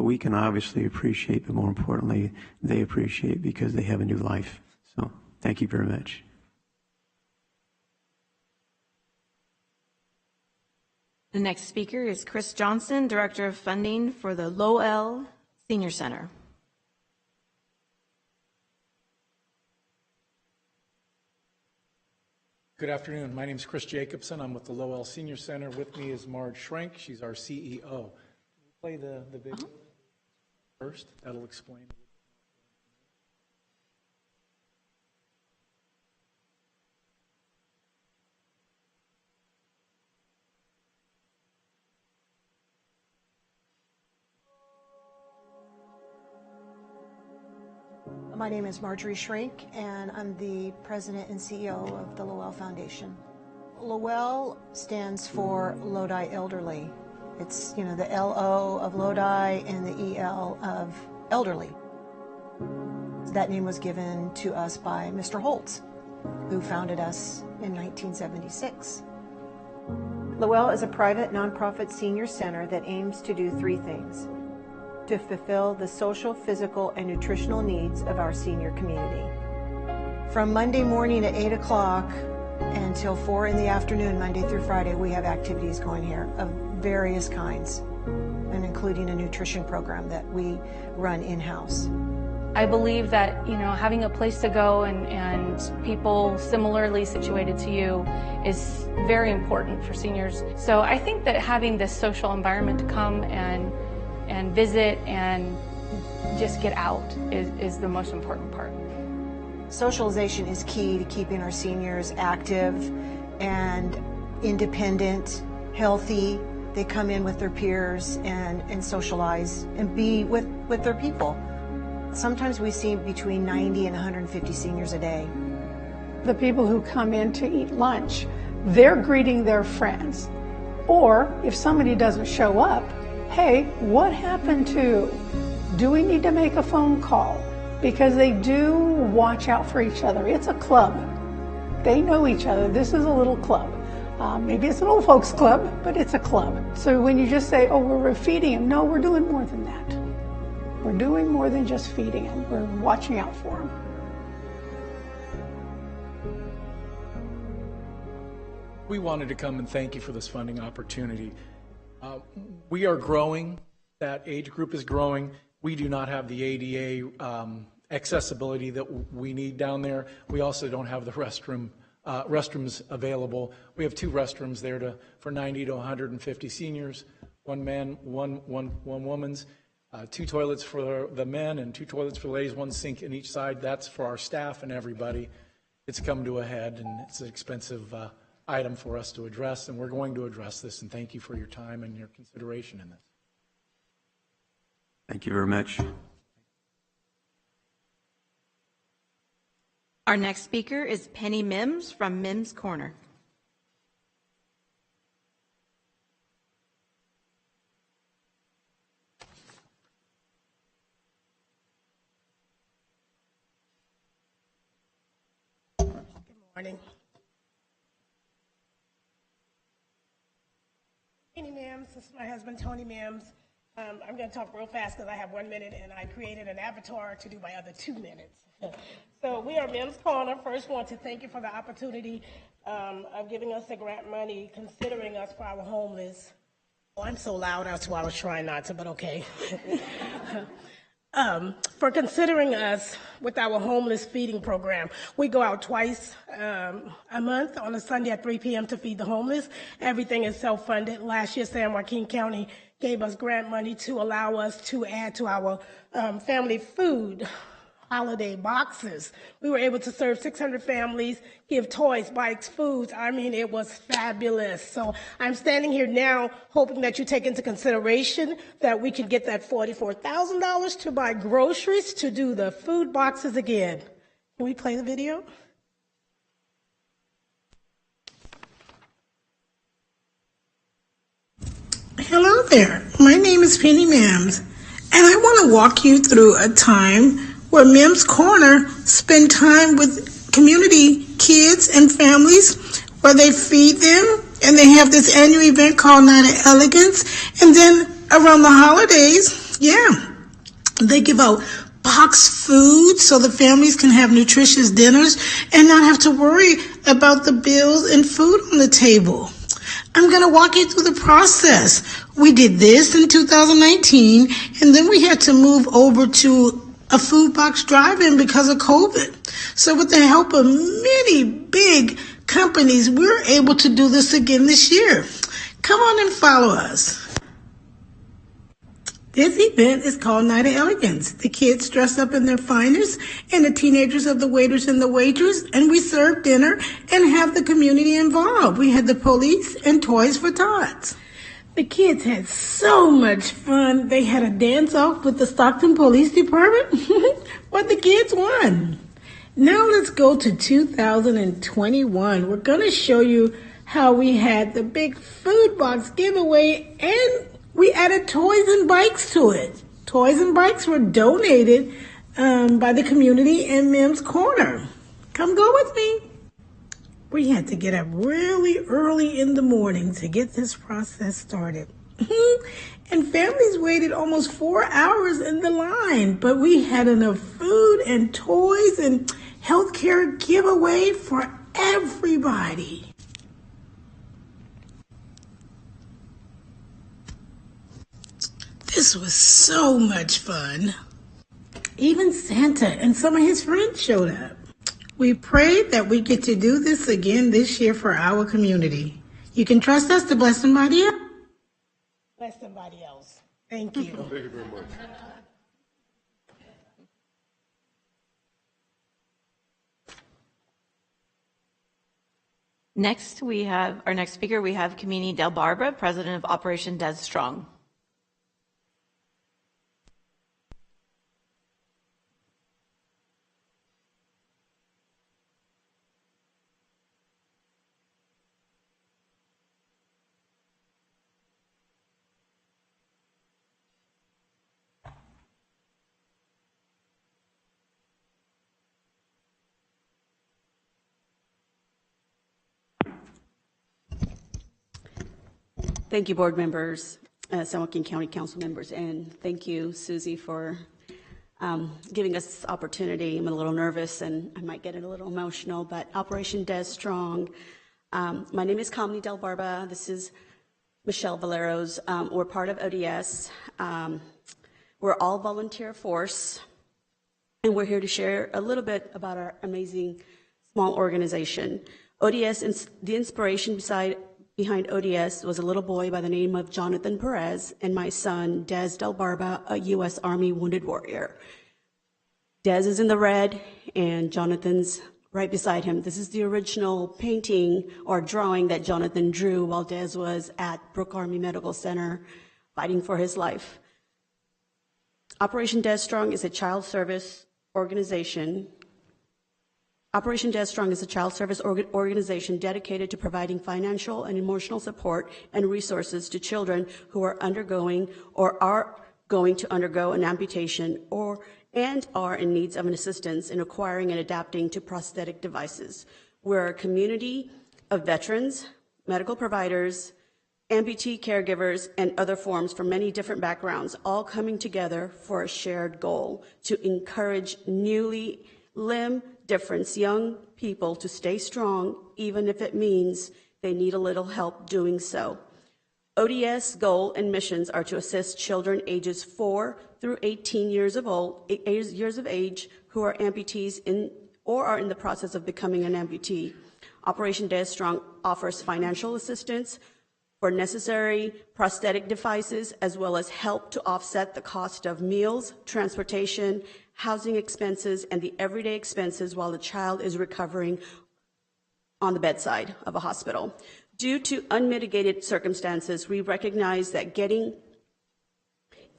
we can obviously appreciate, but more importantly, they appreciate because they have a new life. So thank you very much. The next speaker is Chris Johnson, Director of Funding for the Lowell Senior Center. Good afternoon. My name is Chris Jacobson. I'm with the Lowell Senior Center. With me is Marge Schrenk. She's our CEO. Can we play the video first? That'll explain. My name is Marjorie Schrenk, and I'm the president and CEO of the Lowell Foundation. Lowell stands for Lodi Elderly. It's, the L-O of Lodi and the E-L of elderly. That name was given to us by Mr. Holtz, who founded us in 1976. Lowell is a private nonprofit senior center that aims to do 3 things: to fulfill the social, physical, and nutritional needs of our senior community. From Monday morning at 8 o'clock until 4 in the afternoon, Monday through Friday, we have activities going here of various kinds, and including a nutrition program that we run in-house. I believe that, having a place to go and people similarly situated to you is very important for seniors. So I think that having this social environment to come and visit and just get out is the most important part. Socialization is key to keeping our seniors active and independent, healthy. They come in with their peers and socialize and be with their people. Sometimes we see between 90 and 150 seniors a day. The people who come in to eat lunch, they're greeting their friends. Or if somebody doesn't show up, hey, what happened to? Do we need to make a phone call? Because they do watch out for each other. It's a club. They know each other. This is a little club. Maybe it's an old folks club, but it's a club. So when you just say, oh, we're feeding them, no, we're doing more than that. We're doing more than just feeding them. We're watching out for them. We wanted to come and thank you for this funding opportunity. We are growing. That age group is growing. We do not have the ADA accessibility that we need down there. We also don't have the restrooms available. We have 2 restrooms there for 90 to 150 seniors, 1 man, one woman's, 2 toilets for the men and 2 toilets for the ladies, 1 sink in each side. That's for our staff and everybody. It's come to a head, and it's an expensive item for us to address, and we're going to address this, and thank you for your time and your consideration in this. Thank you very much. Our next speaker is Penny Mims from Mims Corner. Good morning. Penny Mims, this is my husband, Tony Mims. I'm going to talk real fast because I have 1 minute, and I created an avatar to do my other 2 minutes. So we are Mims Corner. First, want to thank you for the opportunity of giving us the grant money, considering us for our homeless. Oh, I'm so loud, that's why I was trying not to, but okay. For considering us with our homeless feeding program. We go out twice a month on a Sunday at 3 p.m. to feed the homeless. Everything is self-funded. Last year, San Joaquin County gave us grant money to allow us to add to our family food holiday boxes. We were able to serve 600 families, give toys, bikes, foods. I mean, it was fabulous. So I'm standing here now hoping that you take into consideration that we can get that $44,000 to buy groceries to do the food boxes again. Can we play the video? Hello there. My name is Penny Mims, and I want to walk you through a time where Mims Corner spend time with community kids and families where they feed them, and they have this annual event called Night of Elegance. And then around the holidays, they give out boxed food so the families can have nutritious dinners and not have to worry about the bills and food on the table. I'm going to walk you through the process. We did this in 2019, and then we had to move over to a food box drive-in because of COVID. So with the help of many big companies, we're able to do this again this year. Come on and follow us. This event is called Night of Elegance. The kids dress up in their finest, and the teenagers are the waiters and the waitress, and we serve dinner and have the community involved. We had the police and Toys for Tots. The kids had so much fun. They had a dance-off with the Stockton Police Department, but the kids won. Now let's go to 2021. We're going to show you how we had the big food box giveaway, and we added toys and bikes to it. Toys and bikes were donated by the community in Mims Corner. Come go with me. We had to get up really early in the morning to get this process started. And families waited almost 4 hours in the line, but we had enough food and toys and healthcare giveaway for everybody. This was so much fun. Even Santa and some of his friends showed up. We pray that we get to do this again this year for our community. You can trust us to bless somebody else. Bless somebody else. Thank you. Thank you very much. Next, our next speaker, we have Kamini Del Barba, President of Operation Dead Strong. Thank you, board members, San Joaquin County Council members, and thank you, Susie, for giving us this opportunity. I'm a little nervous and I might get a little emotional, but Operation Des Strong. My name is Kamini Del Barba. This is Michelle Valero's. We're part of ODS. We're all volunteer force, and we're here to share a little bit about our amazing small organization. ODS, the inspiration behind ODS was a little boy by the name of Jonathan Perez and my son, Des Del Barba, a U.S. Army wounded warrior. Des is in the red, and Jonathan's right beside him. This is the original painting or drawing that Jonathan drew while Des was at Brooke Army Medical Center fighting for his life. Operation Des Strong is a child service organization. Operation Des Strong is a child service organization dedicated to providing financial and emotional support and resources to children who are undergoing or are going to undergo an amputation and are in need of an assistance in acquiring and adapting to prosthetic devices. We're a community of veterans, medical providers, amputee caregivers, and other forms from many different backgrounds, all coming together for a shared goal to encourage newly limb difference young people to stay strong, even if it means they need a little help doing so. ODS goal and missions are to assist children ages 4 through 18 years of age who are amputees or are in the process of becoming an amputee. Operation Des Strong offers financial assistance for necessary prosthetic devices, as well as help to offset the cost of meals, transportation, housing expenses, and the everyday expenses while the child is recovering on the bedside of a hospital. Due to unmitigated circumstances, we recognize that getting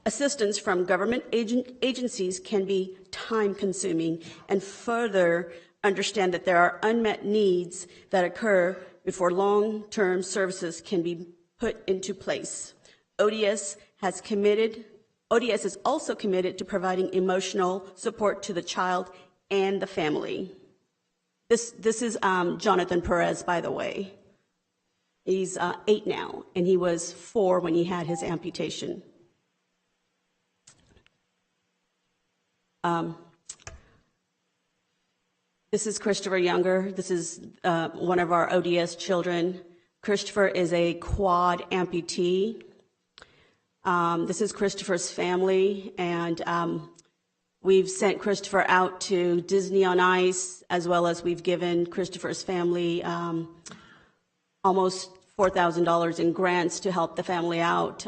assistance from government agencies can be time-consuming, and further understand that there are unmet needs that occur before long-term services can be put into place. ODS is also committed to providing emotional support to the child and the family. This is Jonathan Perez, by the way. He's 8 now, and he was 4 when he had his amputation. This is Christopher Younger. This is one of our ODS children. Christopher is a quad amputee. This is Christopher's family, and we've sent Christopher out to Disney on Ice, as well as we've given Christopher's family almost $4,000 in grants to help the family out.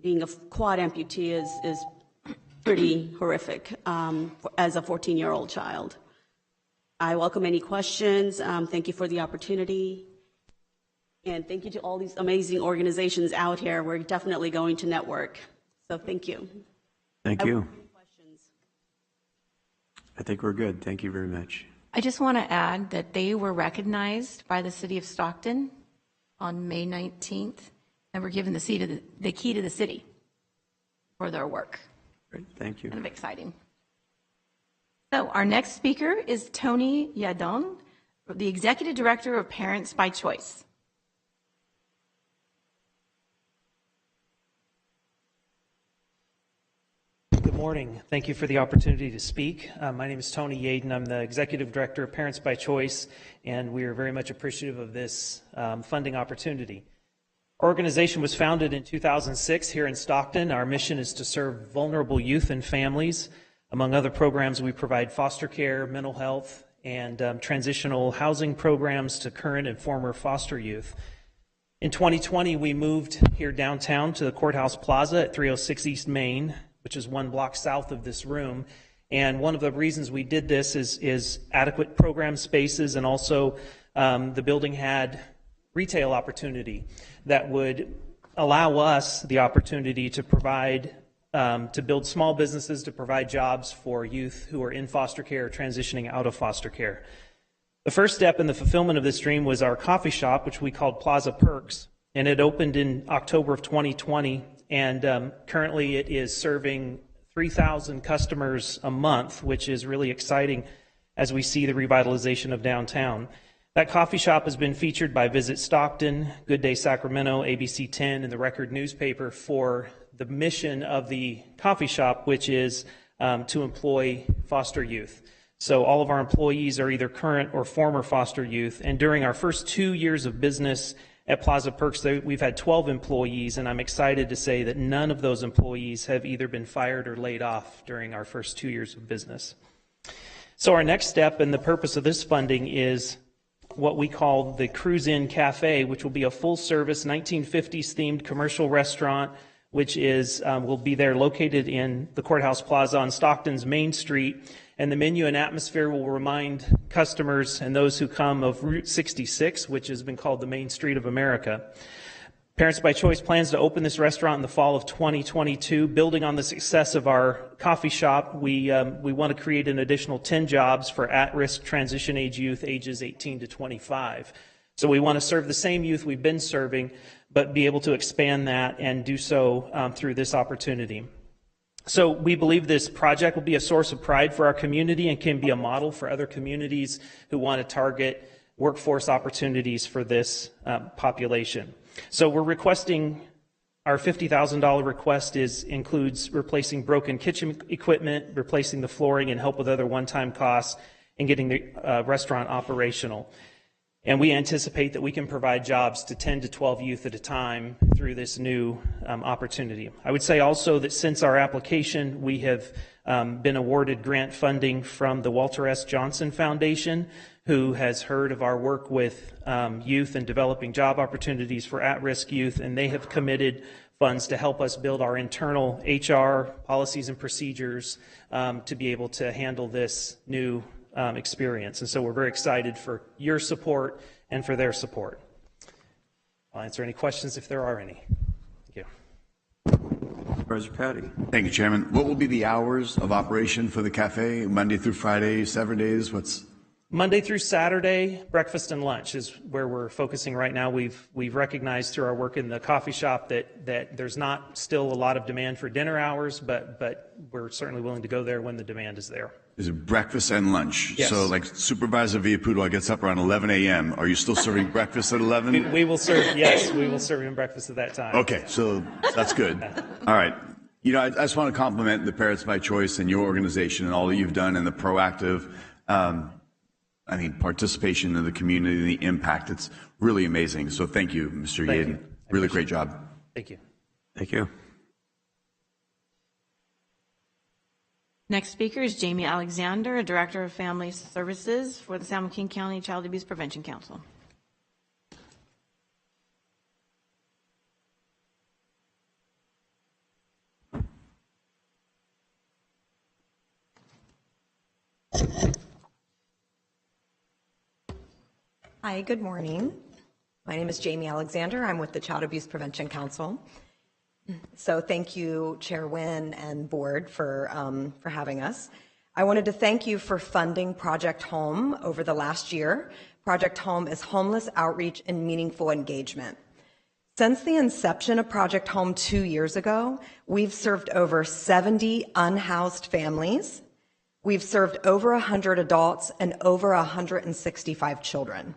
Being a quad amputee is pretty horrific as a 14-year-old child. I welcome any questions. Thank you for the opportunity. And thank you to all these amazing organizations out here. We're definitely going to network. So thank you. Thank you. I think we're good. Thank you very much. I just want to add that they were recognized by the city of Stockton on May 19th, and were given the key to the city for their work. Great, thank you. Kind of exciting. So our next speaker is Tony Yadon, the Executive Director of Parents by Choice. Good morning. Thank you for the opportunity to speak. My name is Tony Yadon. I'm the Executive Director of Parents by Choice, and we are very much appreciative of this funding opportunity. Our organization was founded in 2006 here in Stockton. Our mission is to serve vulnerable youth and families. Among other programs, we provide foster care, mental health, and transitional housing programs to current and former foster youth. In 2020, we moved here downtown to the Courthouse Plaza at 306 East Main, which is 1 block south of this room. And one of the reasons we did this is adequate program spaces, and also the building had retail opportunity that would allow us the opportunity to provide, to build small businesses, to provide jobs for youth who are in foster care or transitioning out of foster care. The first step in the fulfillment of this dream was our coffee shop, which we called Plaza Perks, and it opened in October of 2020. And currently it is serving 3,000 customers a month, which is really exciting as we see the revitalization of downtown. That coffee shop has been featured by Visit Stockton, Good Day Sacramento, ABC 10, and the Record newspaper for the mission of the coffee shop, which is to employ foster youth. So all of our employees are either current or former foster youth. And during our first 2 years of business at Plaza Perks, we've had 12 employees, and I'm excited to say that none of those employees have either been fired or laid off during our first 2 years of business. So our next step and the purpose of this funding is what we call the Cruise In Cafe, which will be a full-service 1950s themed commercial restaurant, which is will be there located in the Courthouse Plaza on Stockton's Main Street. And the menu and atmosphere will remind customers and those who come of Route 66, which has been called the Main Street of America. Parents by Choice plans to open this restaurant in the fall of 2022. Building on the success of our coffee shop, we want to create an additional 10 jobs for at-risk transition age youth ages 18 to 25. So we want to serve the same youth we've been serving, but be able to expand that and do so through this opportunity. So we believe this project will be a source of pride for our community and can be a model for other communities who want to target workforce opportunities for this population. So we're requesting, our $50,000 request includes replacing broken kitchen equipment, replacing the flooring, and help with other one-time costs, and getting the restaurant operational. And we anticipate that we can provide jobs to 10 to 12 youth at a time through this new opportunity. I would say also that since our application, we have been awarded grant funding from the Walter S. Johnson Foundation, who has heard of our work with youth and developing job opportunities for at-risk youth, and they have committed funds to help us build our internal HR policies and procedures to be able to handle this new experience. And so we're very excited for your support and for their support. I'll answer any questions if there are any. Thank you. Supervisor Patty. Thank you, Chairman. What will be the hours of operation for the cafe? Monday through Friday, 7 days? What's Monday through Saturday, breakfast and lunch is where we're focusing right now. We've recognized through our work in the coffee shop that there's not still a lot of demand for dinner hours, but we're certainly willing to go there when the demand is there. Is it breakfast and lunch? Yes. So like Supervisor Villapudo gets up around 11 a.m. Are you still serving breakfast at 11? We will serve, yes, we will serve him breakfast at that time. Okay, so that's good. All right. You know, I just want to compliment the Parents by Choice and your organization and all that you've done and the proactive participation in the community and the impact. It's really amazing. So thank you, Mr. Yaden. Really great job. Thank you. Thank you. Next speaker is Jamie Alexander, Director of Family Services for the San Joaquin County Child Abuse Prevention Council. Hi, good morning. My name is Jamie Alexander. I'm with the Child Abuse Prevention Council. So thank you, Chair Wynn and Board for having us. I wanted to thank you for funding Project Home over the last year. Project Home is homeless outreach and meaningful engagement. Since the inception of Project Home 2 years ago, we've served over 70 unhoused families. We've served over 100 adults and over 165 children.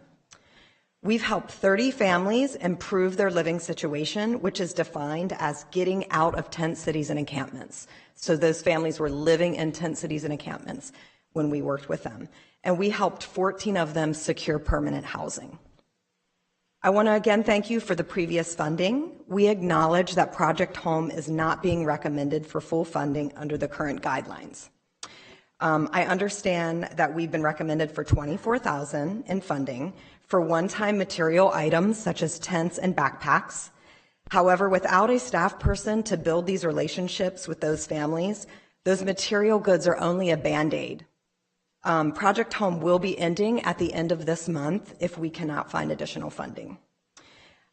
We've helped 30 families improve their living situation, which is defined as getting out of tent cities and encampments. So those families were living in tent cities and encampments when we worked with them. And we helped 14 of them secure permanent housing. I want to again thank you for the previous funding. We acknowledge that Project Home is not being recommended for full funding under the current guidelines. I understand that we've been recommended for $24,000 in funding for one-time material items such as tents and backpacks. However, without a staff person to build these relationships with those families, those material goods are only a Band-Aid. Project Home will be ending at the end of this month if we cannot find additional funding.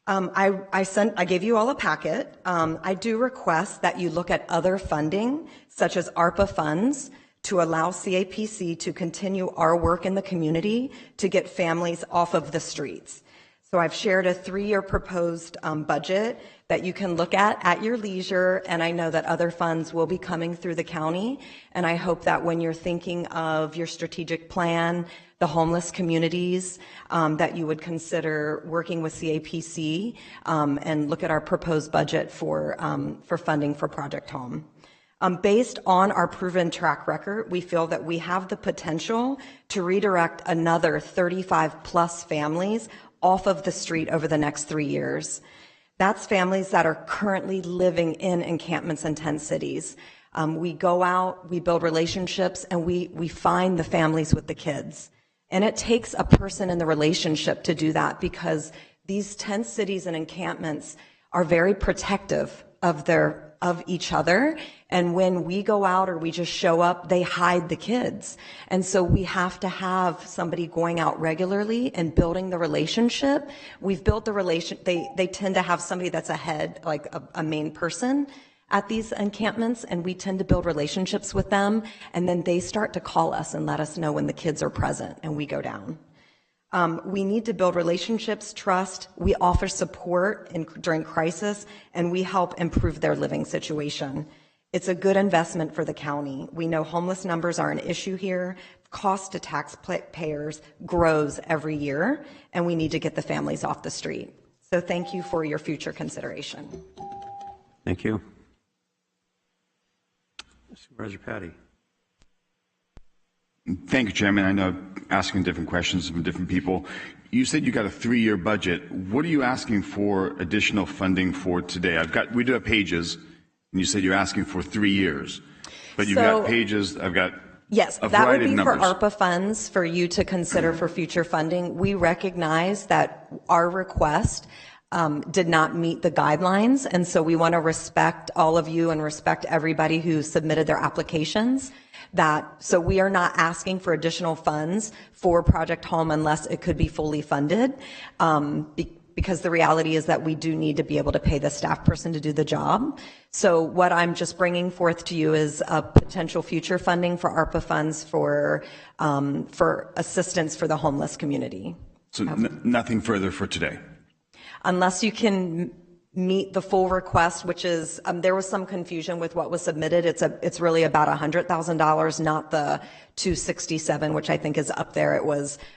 I gave you all a packet. I do request that you look at other funding, such as ARPA funds, to allow CAPC to continue our work in the community to get families off of the streets. So I've shared a 3-year proposed budget that you can look at your leisure, and I know that other funds will be coming through the county, and I hope that when you're thinking of your strategic plan, the homeless communities, that you would consider working with CAPC and look at our proposed budget for funding for Project Home. Based on our proven track record, we feel that we have the potential to redirect another 35 plus families off of the street over the next 3 years. That's families that are currently living in encampments in tent cities. We go out, we build relationships, and we find the families with the kids. And it takes a person in the relationship to do that, because these tent cities and encampments are very protective of each other. And when we go out or we just show up, they hide the kids. And so we have to have somebody going out regularly and building the relationship. We've built the relation. They tend to have somebody that's a head, like a main person at these encampments, and we tend to build relationships with them. And then they start to call us and let us know when the kids are present, and we go down. We need to build relationships, trust. We offer support during crisis, and we help improve their living situation. It's a good investment for the county. We know homeless numbers are an issue here. Cost to taxpayers grows every year, and we need to get the families off the street. So thank you for your future consideration. Thank you. Supervisor Patty. Thank you, Chairman. I know asking different questions from different people. You said you got a 3-year budget. What are you asking for additional funding for today? We do have pages, and you said you're asking for 3 years, but you've got pages. I've got yes, a that would variety be of for numbers. ARPA funds for you to consider for future funding. We recognize that our request did not meet the guidelines, and so we want to respect all of you and respect everybody who submitted their applications. So we are not asking for additional funds for Project Home unless it could be fully funded, because the reality is that we do need to be able to pay the staff person to do the job. So what I'm just bringing forth to you is a potential future funding for ARPA funds for assistance for the homeless community. So nothing further for today? Unless you can meet the full request, which is, there was some confusion with what was submitted. It's really about $100,000, not the 267, which I think is up there.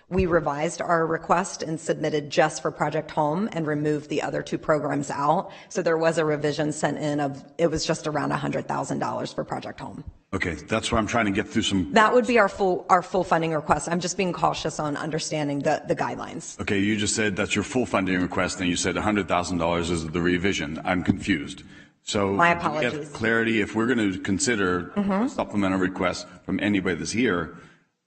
We revised our request and submitted just for Project Home and removed the other 2 programs out. So there was a revision sent in it was just around $100,000 for Project Home. Okay, that's why I'm trying to get through some. That would be our full funding request. I'm just being cautious on understanding the guidelines. Okay, you just said that's your full funding request, and you said $100,000 is the revision. I'm confused. So my apologies. To get clarity, if we're going to consider a supplemental request from anybody that's here,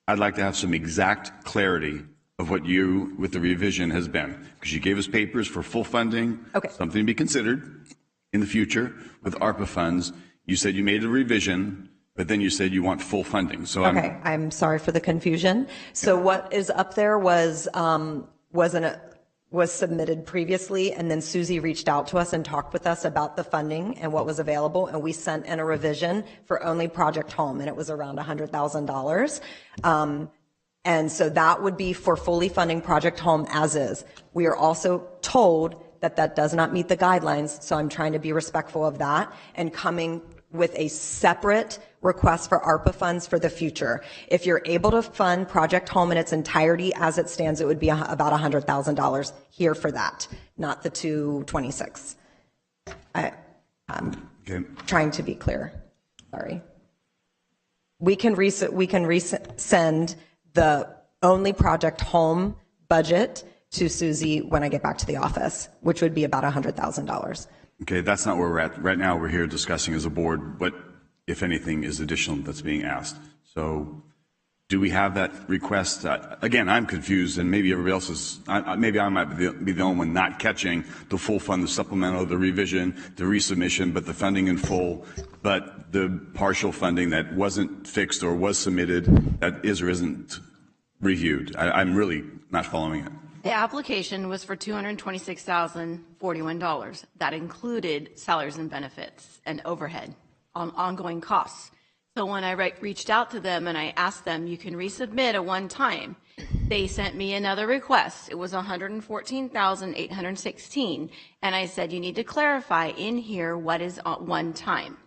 I'd like to have some exact clarity of what you, with the revision, has been. Because you gave us papers for full funding, something to be considered in the future with ARPA funds. You said you made a revision, but then you said you want full funding. So I'm sorry for the confusion. So what is up there was submitted previously, and then Susie reached out to us and talked with us about the funding and what was available, and we sent in a revision for only Project Home, and it was around $100,000. And so that would be for fully funding Project Home as is. We are also told that does not meet the guidelines, so I'm trying to be respectful of that and coming with a separate request for ARPA funds for the future. If you're able to fund Project Home in its entirety as it stands, it would be about $100,000 here for that, not the 226. I'm trying to be clear. Sorry. We can resend the only Project Home budget to Susie when I get back to the office, which would be about $100,000. Okay, that's not where we're at. Right now, we're here discussing as a board what, if anything, is additional that's being asked. So do we have that request? Again, I'm confused, and maybe everybody else is, maybe I might be the only one not catching the full fund, the supplemental, the revision, the resubmission, but the funding in full, but the partial funding that wasn't fixed or was submitted that is or isn't reviewed. I'm really not following it. The application was for $226,041. That included salaries and benefits and overhead on ongoing costs. So when I reached out to them and I asked them, you can resubmit a one-time. They sent me another request. It was $114,816. And I said, you need to clarify in here what is one time.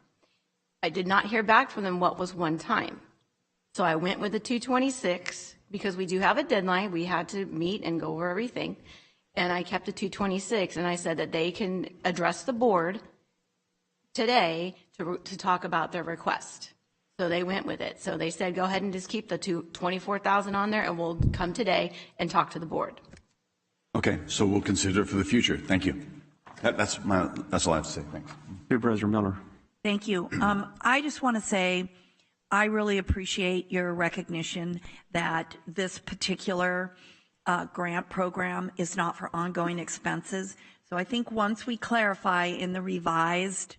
I did not hear back from them what was one time. So I went with the 226 because we do have a deadline. We had to meet and go over everything. And I kept the 226, and I said that they can address the board today to talk about their request. So they went with it. So they said, go ahead and just keep the 24,000 on there, and we'll come today and talk to the board. Okay, so we'll consider it for the future. Thank you. That's all I have to say. Thanks. Supervisor Miller. Thank you. I just want to say I really appreciate your recognition that this particular grant program is not for ongoing expenses. So I think once we clarify in the revised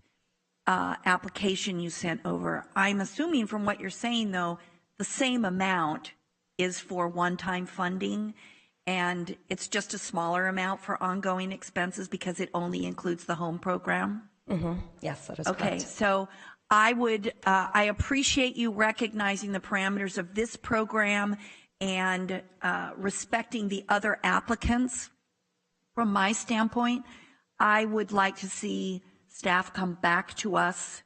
application you sent over, I'm assuming from what you're saying, though, the same amount is for one-time funding, and it's just a smaller amount for ongoing expenses because it only includes the home program? Mm-hmm. Yes, that is okay, correct. So I appreciate you recognizing the parameters of this program and respecting the other applicants. From my standpoint, I would like to see staff come back to us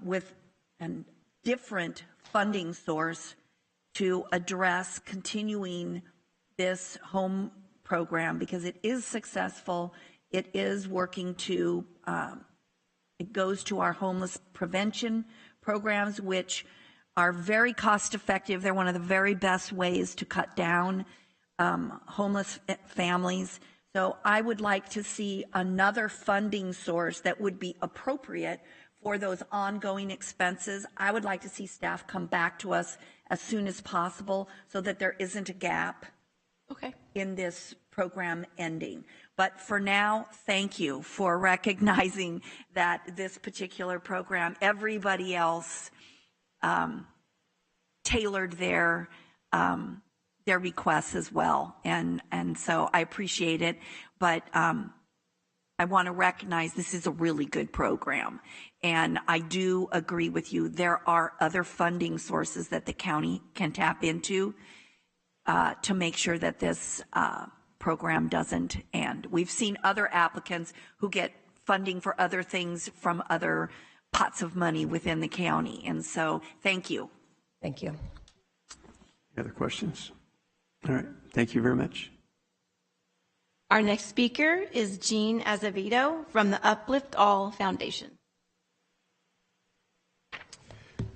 with a different funding source to address continuing this home program because it is successful. It is working to, it goes to our homeless prevention programs, which are very cost effective. They're one of the very best ways to cut down homeless families. So I would like to see another funding source that would be appropriate for those ongoing expenses. I would like to see staff come back to us as soon as possible so that there isn't a gap in this program ending. But for now, thank you for recognizing that this particular program, everybody else tailored their requests as well. And so I appreciate it, but I want to recognize this is a really good program. And I do agree with you. There are other funding sources that the county can tap into to make sure that this program doesn't end. We've seen other applicants who get funding for other things from other pots of money within the county. And so thank you. Thank you. Any other questions? All right. Thank you very much. Our next speaker is Jean Azevedo from the Uplift All Foundation.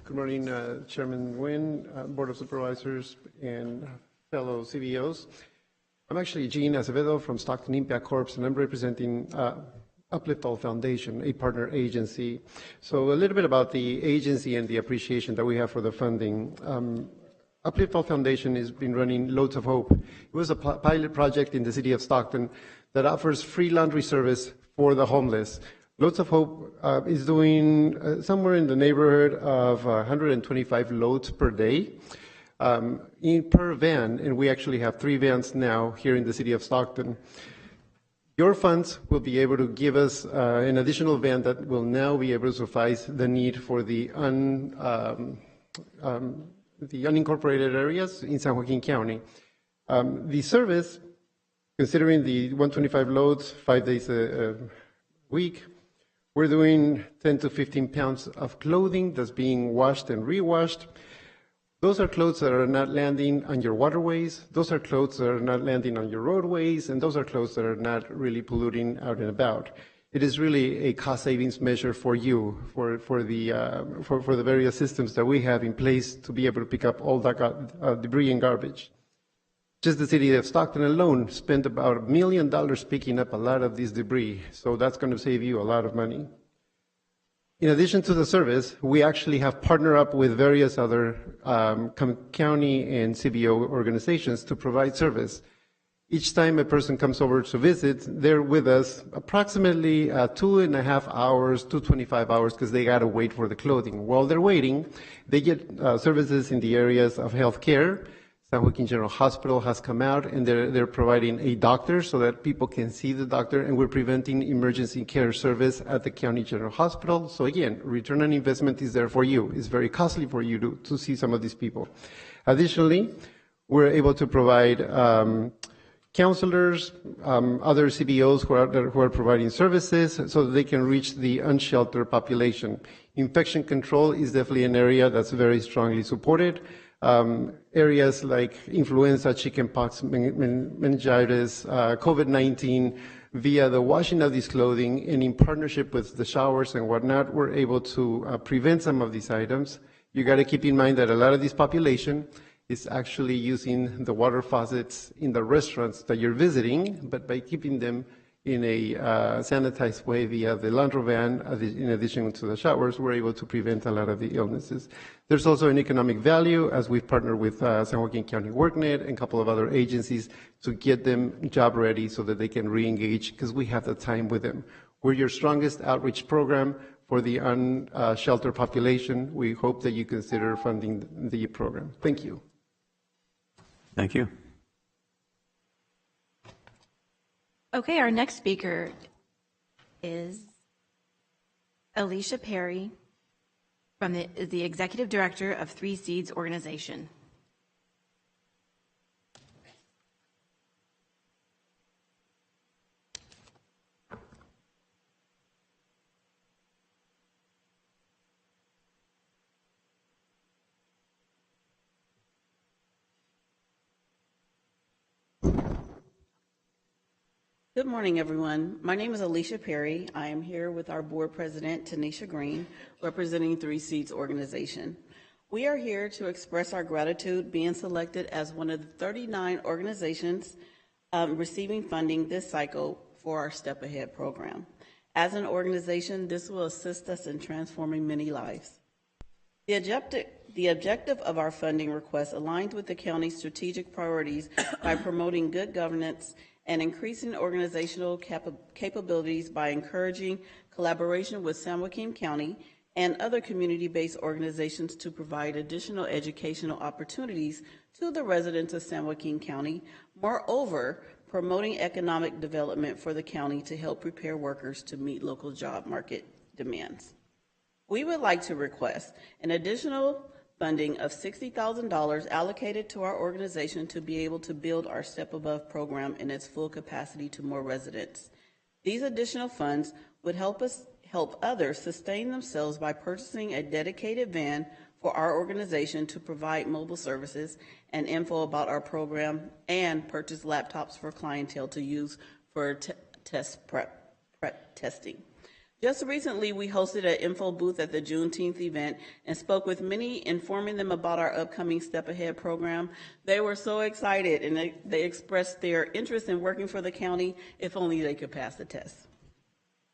Good morning, Chairman Nguyen, Board of Supervisors, and fellow CBOs. I'm actually Jean Azevedo from Stockton Impact Corps, and I'm representing Uplift All Foundation, a partner agency. So a little bit about the agency and the appreciation that we have for the funding. Uplift All Foundation has been running Loads of Hope. It was a pilot project in the city of Stockton that offers free laundry service for the homeless. Loads of Hope is doing somewhere in the neighborhood of 125 loads per day per van, and we actually have 3 vans now here in the city of Stockton. Your funds will be able to give us an additional van that will now be able to suffice the need for the unincorporated areas in San Joaquin County. The service, considering the 125 loads, 5 days a week, we're doing 10 to 15 pounds of clothing that's being washed and rewashed. Those are clothes that are not landing on your waterways. Those are clothes that are not landing on your roadways. And those are clothes that are not really polluting out and about. It is really a cost savings measure for you, for the various systems that we have in place to be able to pick up all that debris and garbage. Just the city of Stockton alone spent about $1 million picking up a lot of this debris, so that's going to save you a lot of money. In addition to the service, we actually have partnered up with various other county and CBO organizations to provide service. Each time a person comes over to visit, they're with us approximately 2.5 hours to 25 hours because they got to wait for the clothing. While they're waiting, they get services in the areas of healthcare. San Joaquin General Hospital has come out and they're providing a doctor so that people can see the doctor, and we're preventing emergency care service at the County General Hospital. So again, return on investment is there for you. It's very costly for you to see some of these people. Additionally, We're able to provide counselors, other CBOs who are providing services so that they can reach the unsheltered population. Infection control is definitely an area that's very strongly supported. Areas like influenza, chickenpox, meningitis, COVID-19, via the washing of these clothing and in partnership with the showers and whatnot, we're able to prevent some of these items. You got to keep in mind that a lot of this population is actually using the water faucets in the restaurants that you're visiting, but by keeping them in a sanitized way via the laundry van, in addition to the showers, we're able to prevent a lot of the illnesses. There's also an economic value, as we've partnered with San Joaquin County WorkNet and a couple of other agencies to get them job ready so that they can re-engage, because we have the time with them. We're your strongest outreach program for the unsheltered population. We hope that you consider funding the program. Thank you. Thank you. Okay, our next speaker is Alicia Perry from the Executive Director of Three Seeds Organization. Good morning, everyone. My name is Alicia Perry. I am here with our board president, Tanisha Green, representing Three Seeds Organization. We are here to express our gratitude being selected as one of the 39 organizations receiving funding this cycle for our Step Ahead program. As an organization, this will assist us in transforming many lives. The objective of our funding request aligns with the county's strategic priorities by promoting good governance and increasing organizational capabilities by encouraging collaboration with San Joaquin County and other community-based organizations to provide additional educational opportunities to the residents of San Joaquin County. Moreover, promoting economic development for the county to help prepare workers to meet local job market demands. We would like to request an additional funding of $60,000 allocated to our organization to be able to build our Step Above program in its full capacity to more residents. These additional funds would help others sustain themselves by purchasing a dedicated van for our organization to provide mobile services and info about our program, and purchase laptops for clientele to use for prep testing. Just recently, we hosted an info booth at the Juneteenth event and spoke with many, informing them about our upcoming Step Ahead program. They were so excited, and they expressed their interest in working for the county if only they could pass the test.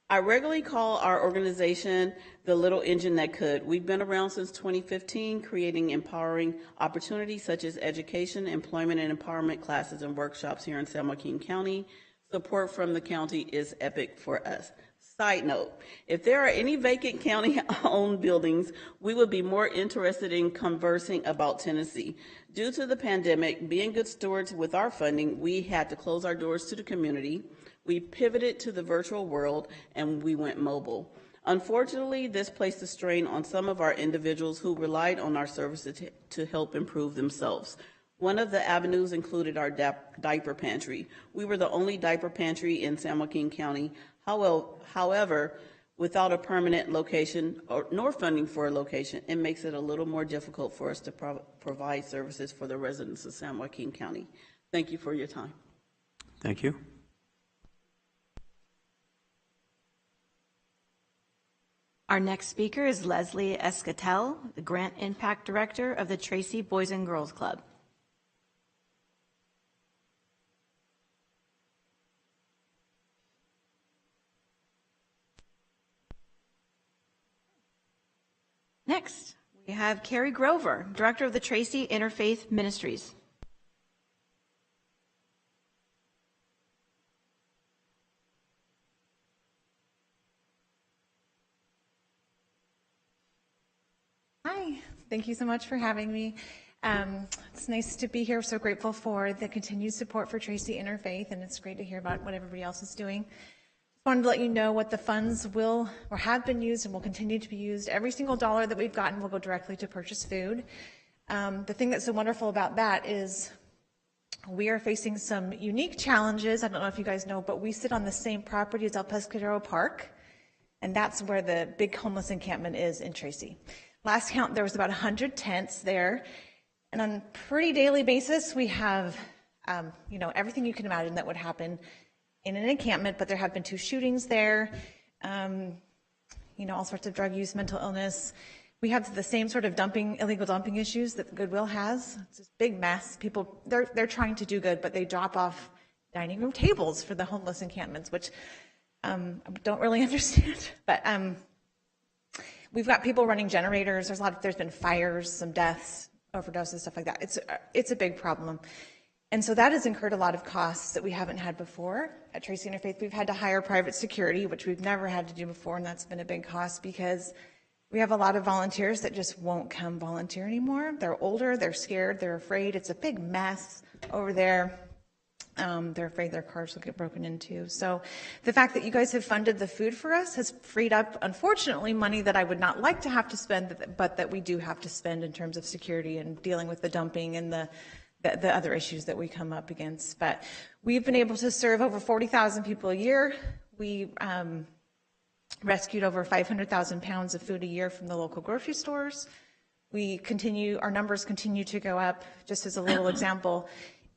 I regularly call our organization the little engine that could. We've been around since 2015, creating empowering opportunities such as education, employment, and empowerment classes and workshops here in San Joaquin County. Support from the county is epic for us. Side note, if there are any vacant county-owned buildings, we would be more interested in conversing about tenancy. Due to the pandemic, being good stewards with our funding, we had to close our doors to the community. We pivoted to the virtual world, and we went mobile. Unfortunately, this placed a strain on some of our individuals who relied on our services to help improve themselves. One of the avenues included our diaper pantry. We were the only diaper pantry in San Joaquin County. However, without a permanent location nor funding for a location, it makes it a little more difficult for us to provide services for the residents of San Joaquin County. Thank you for your time. Thank you. Our next speaker is Leslie Escatel, the Grant Impact Director of the Tracy Boys and Girls Club. Next, we have Carrie Grover, Director of the Tracy Interfaith Ministries. Hi, thank you so much for having me. It's nice to be here. So grateful for the continued support for Tracy Interfaith, and it's great to hear about what everybody else is doing. Wanted to let you know what the funds will or have been used and will continue to be used. Every single dollar that we've gotten will go directly to purchase food. The thing that's so wonderful about that is we are facing some unique challenges. I don't know if you guys know, but we sit on the same property as El Pescadero Park, and that's where the big homeless encampment is in Tracy. Last count, there was about 100 tents there, and on a pretty daily basis, we have, everything you can imagine that would happen in an encampment, but there have been 2 shootings there, all sorts of drug use, mental illness. We have the same sort of illegal dumping issues that Goodwill has. It's this big mess. People, they're trying to do good, but they drop off dining room tables for the homeless encampments, which I don't really understand. But we've got people running generators. There's been fires, some deaths, overdoses, stuff like that. It's a big problem. And so that has incurred a lot of costs that we haven't had before. At Tracy Interfaith, we've had to hire private security, which we've never had to do before, and that's been a big cost because we have a lot of volunteers that just won't come volunteer anymore. They're older, they're scared, they're afraid. It's a big mess over there. They're afraid their cars will get broken into. So the fact that you guys have funded the food for us has freed up, unfortunately, money that I would not like to have to spend, but that we do have to spend in terms of security and dealing with the dumping and the other issues that we come up against. But we've been able to serve over 40,000 people a year. We rescued over 500,000 pounds of food a year from the local grocery stores. Our numbers continue to go up. Just as a little example,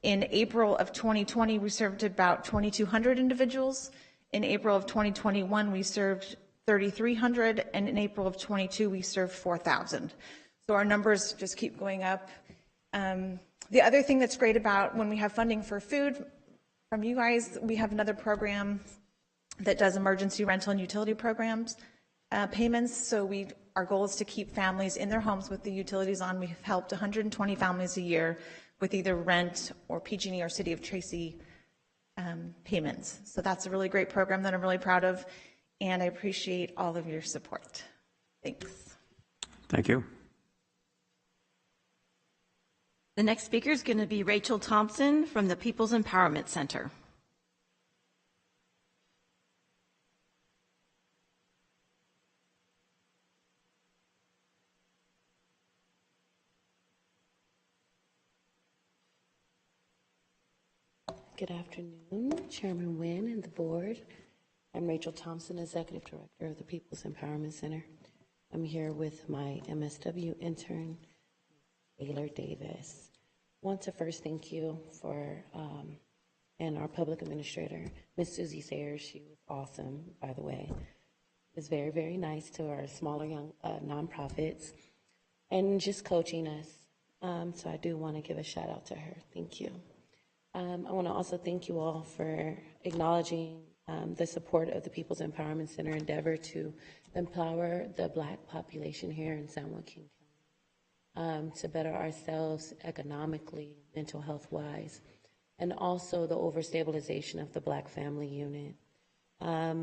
in April of 2020, we served about 2,200 individuals. In April of 2021, we served 3,300, and in April of 22, we served 4,000. So our numbers just keep going up. The other thing that's great about when we have funding for food from you guys, we have another program that does emergency rental and utility programs payments. So our goal is to keep families in their homes with the utilities on. We've helped 120 families a year with either rent or PG&E or City of Tracy payments. So that's a really great program that I'm really proud of, and I appreciate all of your support. Thanks. Thank you. The next speaker is going to be Rachel Thompson from the People's Empowerment Center. Good afternoon, Chairman Wynn and the board. I'm Rachel Thompson, Executive Director of the People's Empowerment Center. I'm here with my MSW intern, Taylor Davis. I want to first thank you and our public administrator, Ms. Susie Sayers. She was awesome, by the way. It was very, very nice to our smaller young nonprofits and just coaching us. So I do want to give a shout out to her. Thank you. I want to also thank you all for acknowledging the support of the People's Empowerment Center endeavor to empower the Black population here in San Joaquin County to better ourselves economically, mental health wise, and also the overstabilization of the Black family unit. I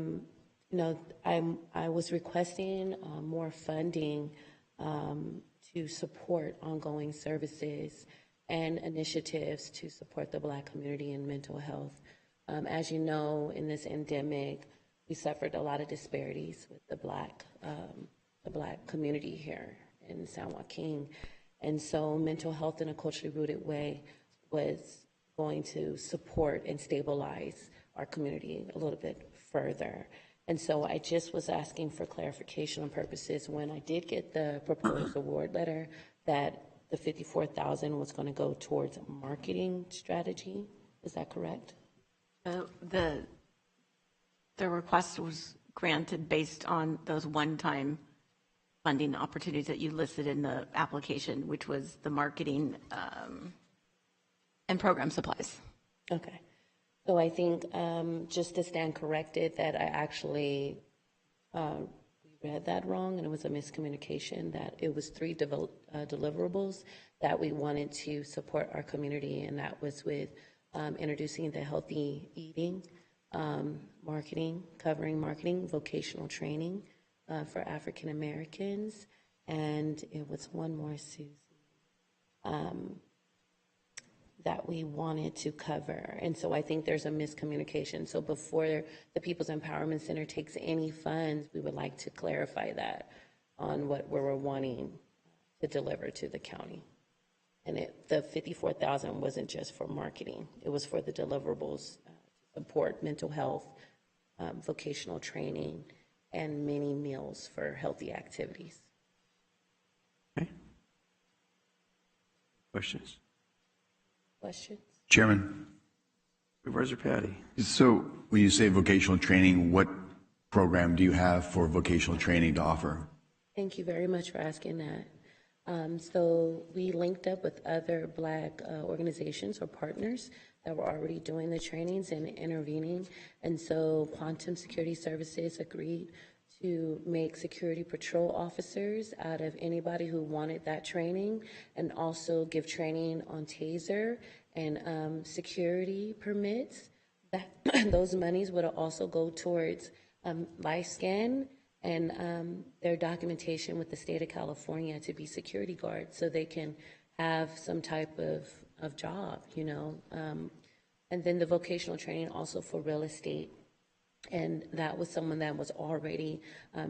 was requesting more funding to support ongoing services and initiatives to support the Black community in mental health. As you know, in this endemic, we suffered a lot of disparities with the Black community here in San Joaquin. And so mental health in a culturally rooted way was going to support and stabilize our community a little bit further. And so I just was asking for clarification on purposes when I did get the proposed award letter that the $54,000 was going to go towards marketing strategy. Is that correct? The request was granted based on those one-time funding opportunities that you listed in the application, which was the marketing and program supplies. Okay. So I think just to stand corrected that I actually read that wrong, and it was a miscommunication, that it was 3 deliverables that we wanted to support our community, and that was with introducing the healthy eating, marketing, covering marketing, vocational training for African Americans, and it was one more, Susie, that we wanted to cover. And so I think there's a miscommunication. So before the People's Empowerment Center takes any funds, we would like to clarify that on what we're wanting to deliver to the county. And the 54,000 wasn't just for marketing. It was for the deliverables, support mental health, vocational training, and many meals for healthy activities. Okay. Questions? Questions? Chairman. Supervisor Patty. So when you say vocational training, what program do you have for vocational training to offer? Thank you very much for asking that. So we linked up with other Black organizations or partners that were already doing the trainings and intervening. And so Quantum Security Services agreed to make security patrol officers out of anybody who wanted that training, and also give training on TASER and security permits. That those monies would also go towards LifeScan and their documentation with the state of California to be security guards, so they can have some type of job, you know. And then the vocational training also for real estate. And that was someone that was already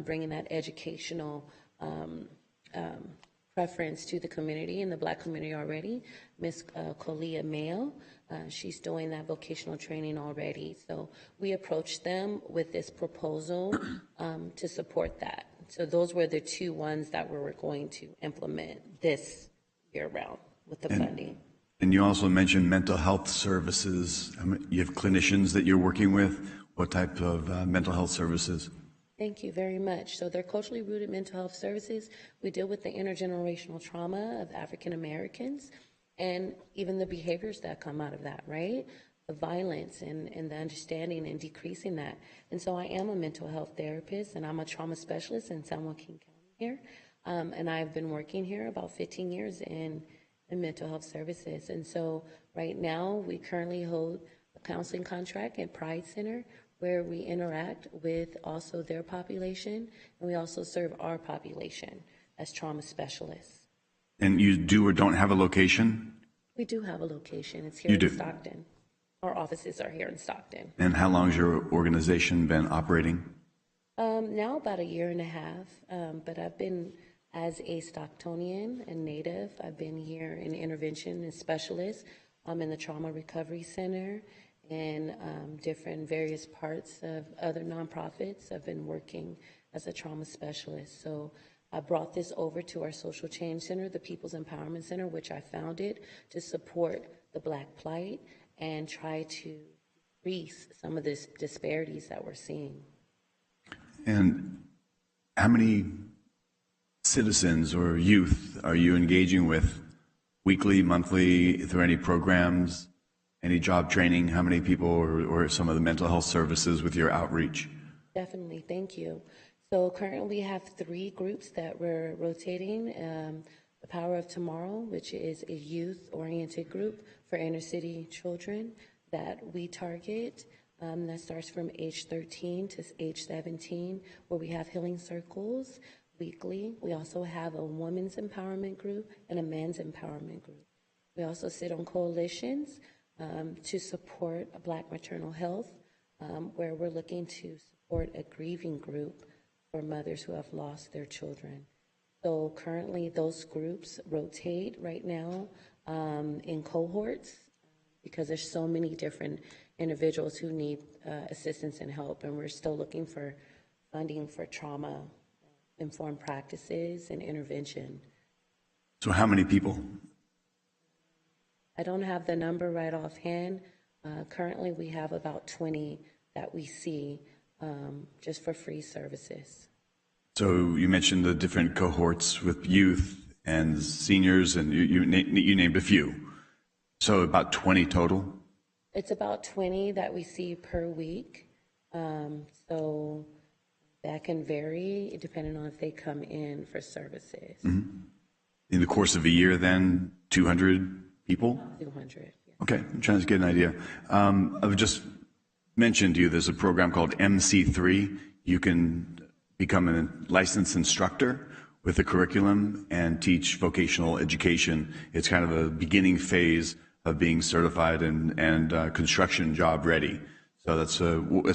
bringing that educational preference to the community, in the Black community already. Miss Colia Mayo, she's doing that vocational training already. So we approached them with this proposal to support that. So those were the two ones that we were going to implement this year round with the funding. And you also mentioned mental health services. You have clinicians that you're working with. What type of mental health services? Thank you very much. So they're culturally rooted mental health services. We deal with the intergenerational trauma of African Americans and even the behaviors that come out of that, right? The violence and the understanding and decreasing that. And so I am a mental health therapist, and I'm a trauma specialist in San Joaquin County here. And I've been working here about 15 years in mental health services. And so right now we currently hold a counseling contract at Pride Center, where we interact with also their population, and we also serve our population as trauma specialists. And you do or don't have a location? We do have a location. It's here in Stockton. Our offices are here in Stockton. And how long has your organization been operating? Now about a year and a half, but I've been, as a Stocktonian and native, I've been here in intervention and specialist. I'm in the Trauma Recovery Center, and different various parts of other nonprofits. I've been working as a trauma specialist. So I brought this over to our Social Change Center, the People's Empowerment Center, which I founded to support the Black plight and try to decrease some of the disparities that we're seeing. And how many citizens or youth are you engaging with weekly, monthly, through any programs? Any job training? How many people, or some of the mental health services with your outreach? Definitely, thank you. So currently we have 3 groups that we're rotating. The Power of Tomorrow, which is a youth-oriented group for inner city children that we target. That starts from age 13 to age 17, where we have healing circles weekly. We also have a women's empowerment group and a men's empowerment group. We also sit on coalitions to support Black maternal health, where we're looking to support a grieving group for mothers who have lost their children. So currently those groups rotate right now in cohorts, because there's so many different individuals who need assistance and help, and we're still looking for funding for trauma-informed practices and intervention. So how many people? I don't have the number right offhand. Currently, we have about 20 that we see just for free services. So you mentioned the different cohorts with youth and seniors, and you named a few. So about 20 total? It's about 20 that we see per week. So that can vary depending on if they come in for services. Mm-hmm. In the course of a year, then, 200 people? 200. Yeah. Okay, I'm trying to get an idea. I've just mentioned to you there's a program called MC3. You can become a licensed instructor with a curriculum and teach vocational education. It's kind of a beginning phase of being certified and construction job ready. So that's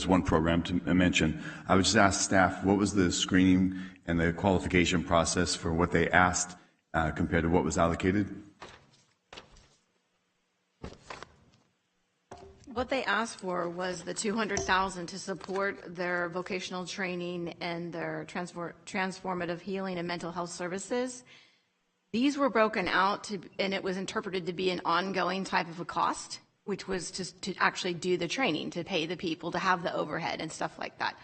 one program to mention. I would just ask staff, what was the screening and the qualification process for what they asked compared to what was allocated? What they asked for was the $200,000 to support their vocational training and their transformative healing and mental health services. These were broken out and it was interpreted to be an ongoing type of a cost, which was to actually do the training, to pay the people, to have the overhead and stuff like that.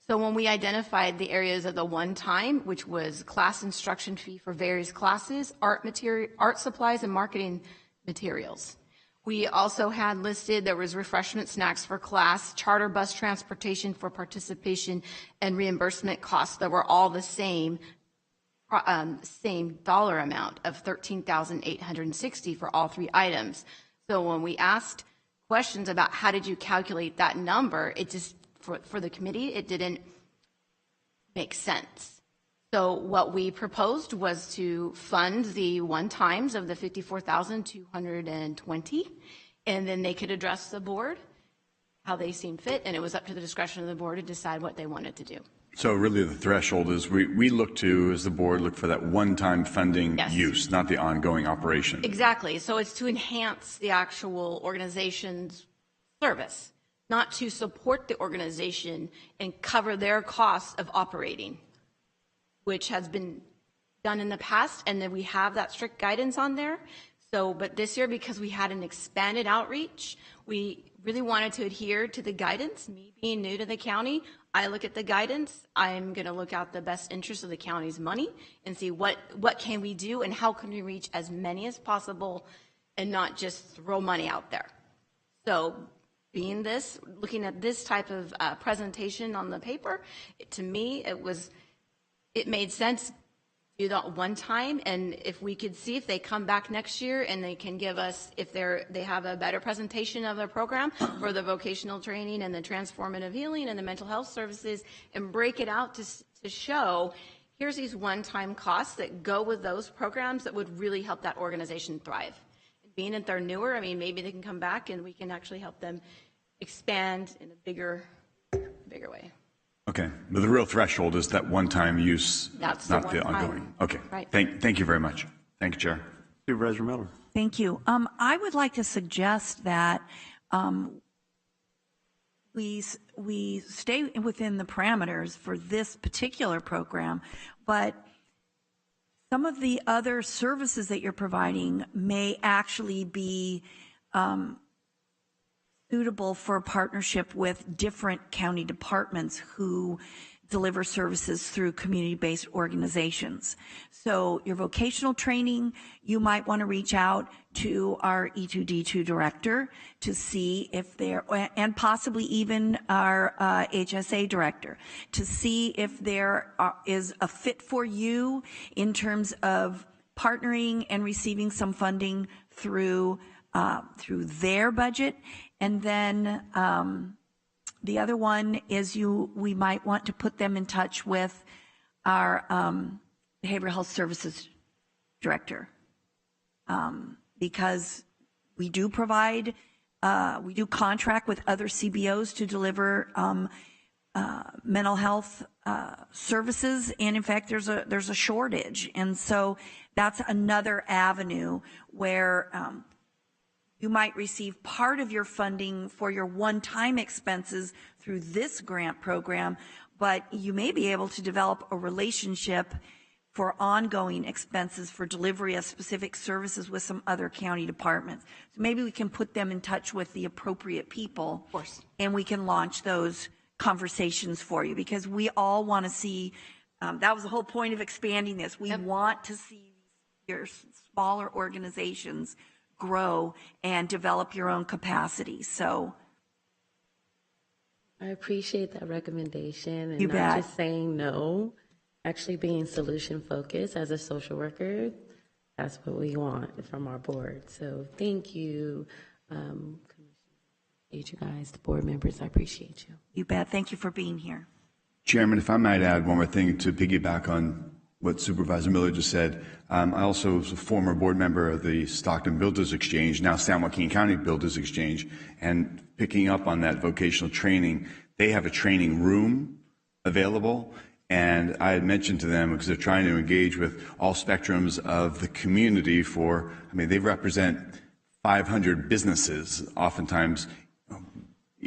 So when we identified the areas of the one time, which was class instruction fee for various classes, art supplies, and marketing materials. We also had listed, there was refreshment snacks for class, charter bus transportation for participation, and reimbursement costs that were all the same dollar amount of $13,860 for all three items. So when we asked questions about how did you calculate that number, it just, for the committee, it didn't make sense. So what we proposed was to fund the one times of the $54,220, and then they could address the board how they seem fit, and it was up to the discretion of the board to decide what they wanted to do. So really the threshold is we look to, as the board, look for that one-time funding use, not the ongoing operation. Exactly. So it's to enhance the actual organization's service, not to support the organization and cover their costs of operating, which has been done in the past, and then we have that strict guidance on there. So, but this year, because we had an expanded outreach, we really wanted to adhere to the guidance. Me being new to the county, I look at the guidance. I'm going to look at the best interest of the county's money and see what can we do and how can we reach as many as possible and not just throw money out there. So being this, looking at this type of presentation on the paper, to me, it made sense to do that one time, and if we could see if they come back next year and they can give us, if they have a better presentation of their program for the vocational training and the transformative healing and the mental health services, and break it out to show, here's these one-time costs that go with those programs that would really help that organization thrive. And being that they're newer, I mean, maybe they can come back and we can actually help them expand in a bigger way. Okay, but the real threshold is that one-time use, That's not the the ongoing. Okay, right. Thank you very much. Thank you, Chair. Supervisor Miller. Thank you. I would like to suggest that we stay within the parameters for this particular program, but some of the other services that you're providing may actually be suitable for a partnership with different county departments who deliver services through community-based organizations. So your vocational training, you might want to reach out to our E2D2 director to see if there, and possibly even our HSA director, to see if there is a fit for you in terms of partnering and receiving some funding through their budget. And then the other one is we might want to put them in touch with our behavioral health services director, because we do provide, we do contract with other CBOs to deliver mental health services, and in fact there's a shortage, and so that's another avenue where you might receive part of your funding for your one-time expenses through this grant program, but you may be able to develop a relationship for ongoing expenses for delivery of specific services with some other county departments. So maybe we can put them in touch with the appropriate people, of course, and we can launch those conversations for you, because we all want to see, that was the whole point of expanding this. We want to see your smaller organizations grow and develop your own capacity. So I appreciate that recommendation, and you not bet. Just saying no, actually being solution focused as a social worker. That's what we want from our board. So thank you, you guys, the board members. I appreciate you. You bet. Thank you for being here. Chairman, if I might add one more thing to piggyback on what Supervisor Miller just said. I also was a former board member of the Stockton Builders Exchange, now San Joaquin County Builders Exchange, and picking up on that vocational training, they have a training room available, and I had mentioned to them, because they're trying to engage with all spectrums of the community they represent 500 businesses, oftentimes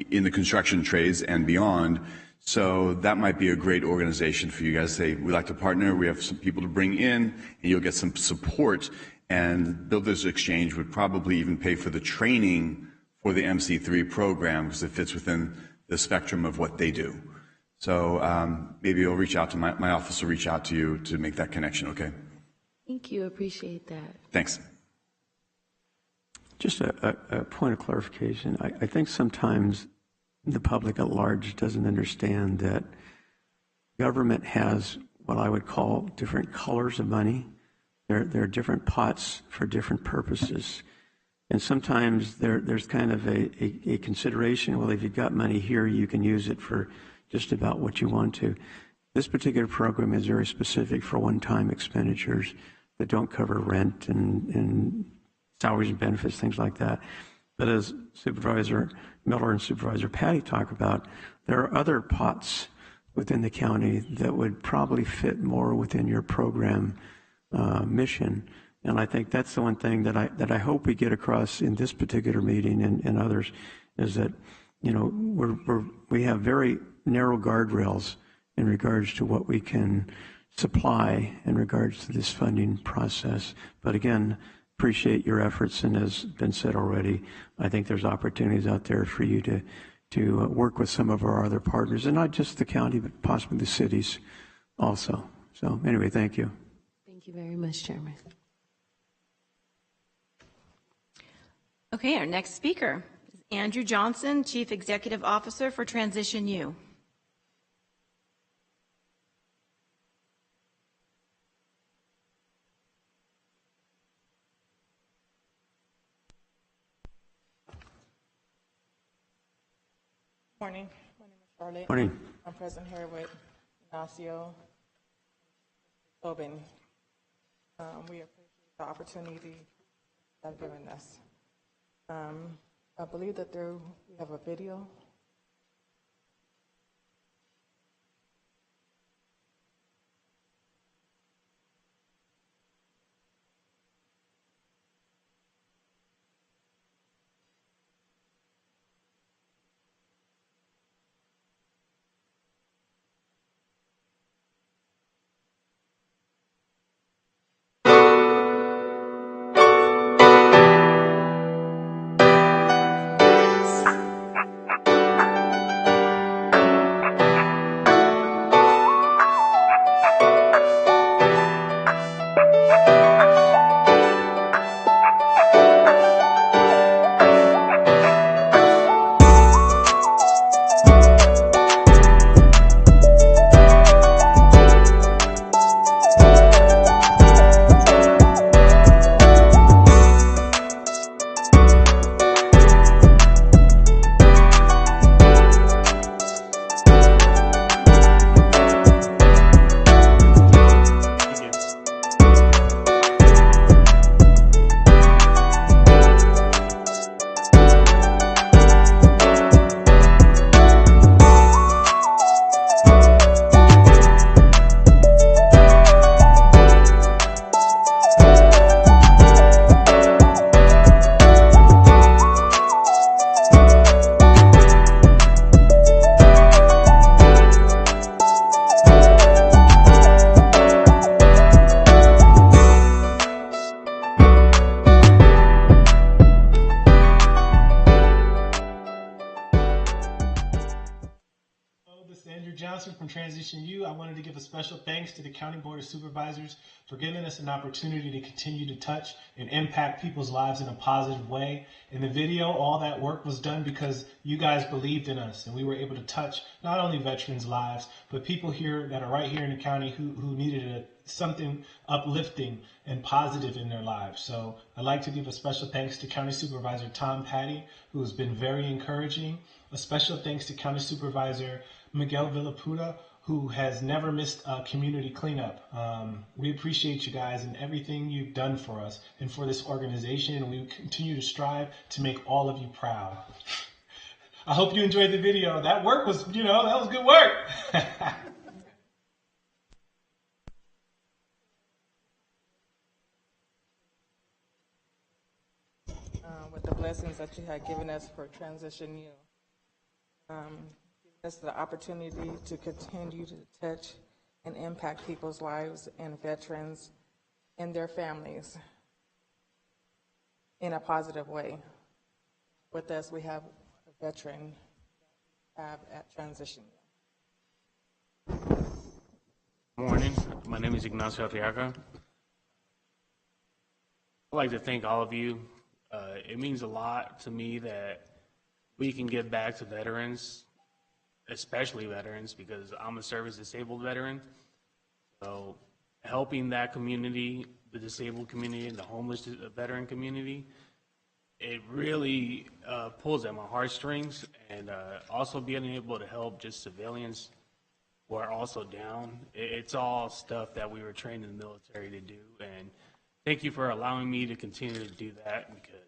in the construction trades and beyond. So that might be a great organization for you guys to say, we'd like to partner, we have some people to bring in, and you'll get some support. And Builders Exchange would probably even pay for the training for the MC3 program because it fits within the spectrum of what they do. So maybe you'll reach out to my office will reach out to you to make that connection, okay? Thank you. Appreciate that. Thanks. Just a point of clarification. I think sometimes the public at large doesn't understand that government has what I would call different colors of money. There are different pots for different purposes. And sometimes there's kind of a consideration, well, if you've got money here, you can use it for just about what you want to. This particular program is very specific for one-time expenditures that don't cover rent and salaries and benefits, things like that. But as Supervisor Miller and Supervisor Patty talk about, there are other pots within the county that would probably fit more within your program mission. And I think that's the one thing that I hope we get across in this particular meeting and others is that, you know, we have very narrow guardrails in regards to what we can supply in regards to this funding process. But again, appreciate your efforts, and as been said already, I think there's opportunities out there for you to work with some of our other partners, and not just the county, but possibly the cities also. So anyway, thank you. Thank you very much, Chairman. Okay, our next speaker is Andrew Johnson, Chief Executive Officer for Transition U. Morning. My name is Charlotte. Morning. I'm present here with Ignacio Tobin. We appreciate the opportunity they've given us. I believe that we have a video. Johnson from Transition U. I wanted to give a special thanks to the County Board of Supervisors for giving us an opportunity to continue to touch and impact people's lives in a positive way. In the video, all that work was done because you guys believed in us, and we were able to touch not only veterans' lives, but people here that are right here in the county who needed something uplifting and positive in their lives. So I'd like to give a special thanks to County Supervisor Tom Patty, who has been very encouraging. A special thanks to County Supervisor Miguel Villaputa, who has never missed a community cleanup. We appreciate you guys and everything you've done for us and for this organization, and we continue to strive to make all of you proud. I hope you enjoyed the video. That work was, that was good work. With the blessings that you had given us for Transition U. giving us the opportunity to continue to touch and impact people's lives and veterans and their families in a positive way. With us, we have a veteran at transition. Morning, my name is Ignacio Arriaga. I'd like to thank all of you. It means a lot to me that we can give back to veterans, especially veterans, because I'm a service-disabled veteran. So helping that community, the disabled community and the homeless veteran community, it really pulls at my heartstrings, and also being able to help just civilians who are also down. It's all stuff that we were trained in the military to do, and thank you for allowing me to continue to do that, because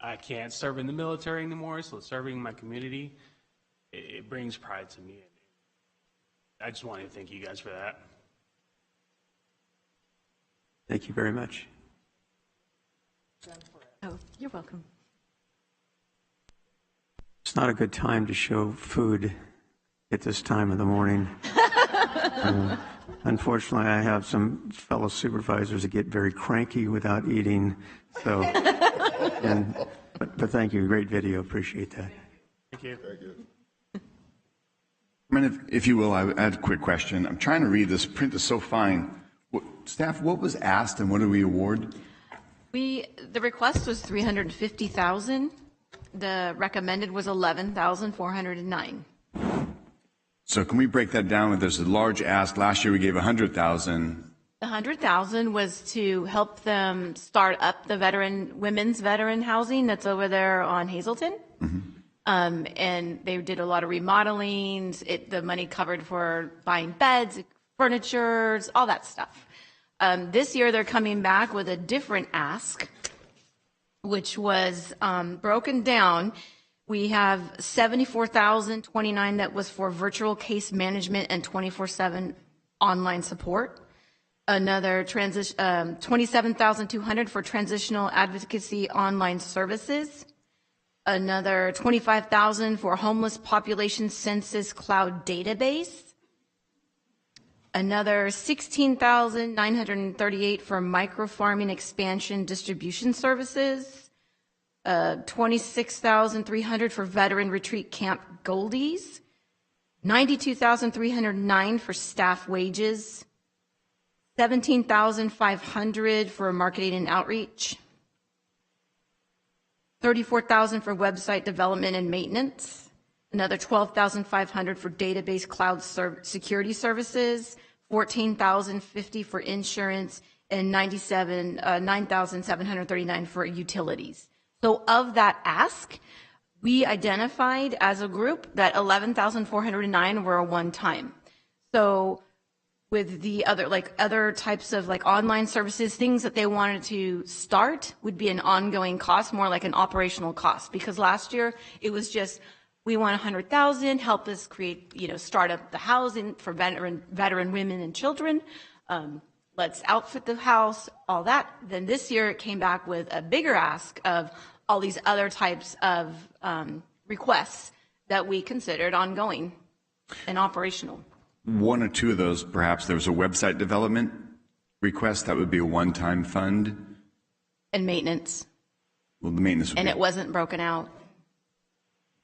I can't serve in the military anymore, so serving my community, it brings pride to me. I just wanted to thank you guys for that. Thank you very much. Oh, you're welcome. It's not a good time to show food at this time of the morning. Unfortunately, I have some fellow supervisors that get very cranky without eating. So, but thank you. Great video. Appreciate that. Thank you. Very good. I mean, if you will, I had a quick question. I'm trying to read this. Print is so fine. Staff, what was asked and what did we award? The request was $350,000. The recommended was $11,409. So can we break that down? There's a large ask. Last year we gave $100,000. The $100,000 was to help them start up the women's veteran housing that's over there on Hazelton. Mm-hmm. And they did a lot of remodeling. The money covered for buying beds, furniture, all that stuff. This year they're coming back with a different ask, which was broken down. We have $74,029 that was for virtual case management and 24/7 online support. Another $27,200 for transitional advocacy online services. Another $25,000 for homeless population census cloud database. Another $16,938 for microfarming expansion distribution services. $26,300 for veteran retreat camp Goldies. $92,309 for staff wages. $17,500 for marketing and outreach. $34,000 for website development and maintenance. Another $12,500 for database cloud security services. $14,050 for insurance, and $9,739 for utilities. So of that ask, we identified as a group that $11,409 were a one-time. So with the other types of online services, things that they wanted to start would be an ongoing cost, more like an operational cost. Because last year it was just, we want $100,000, help us create, start up the housing for veteran women and children. Let's outfit the house, all that. Then this year it came back with a bigger ask of all these other types of requests that we considered ongoing and operational. One or two of those, perhaps there was a website development request that would be a one-time fund. And maintenance. Well, the maintenance would and be. It wasn't broken out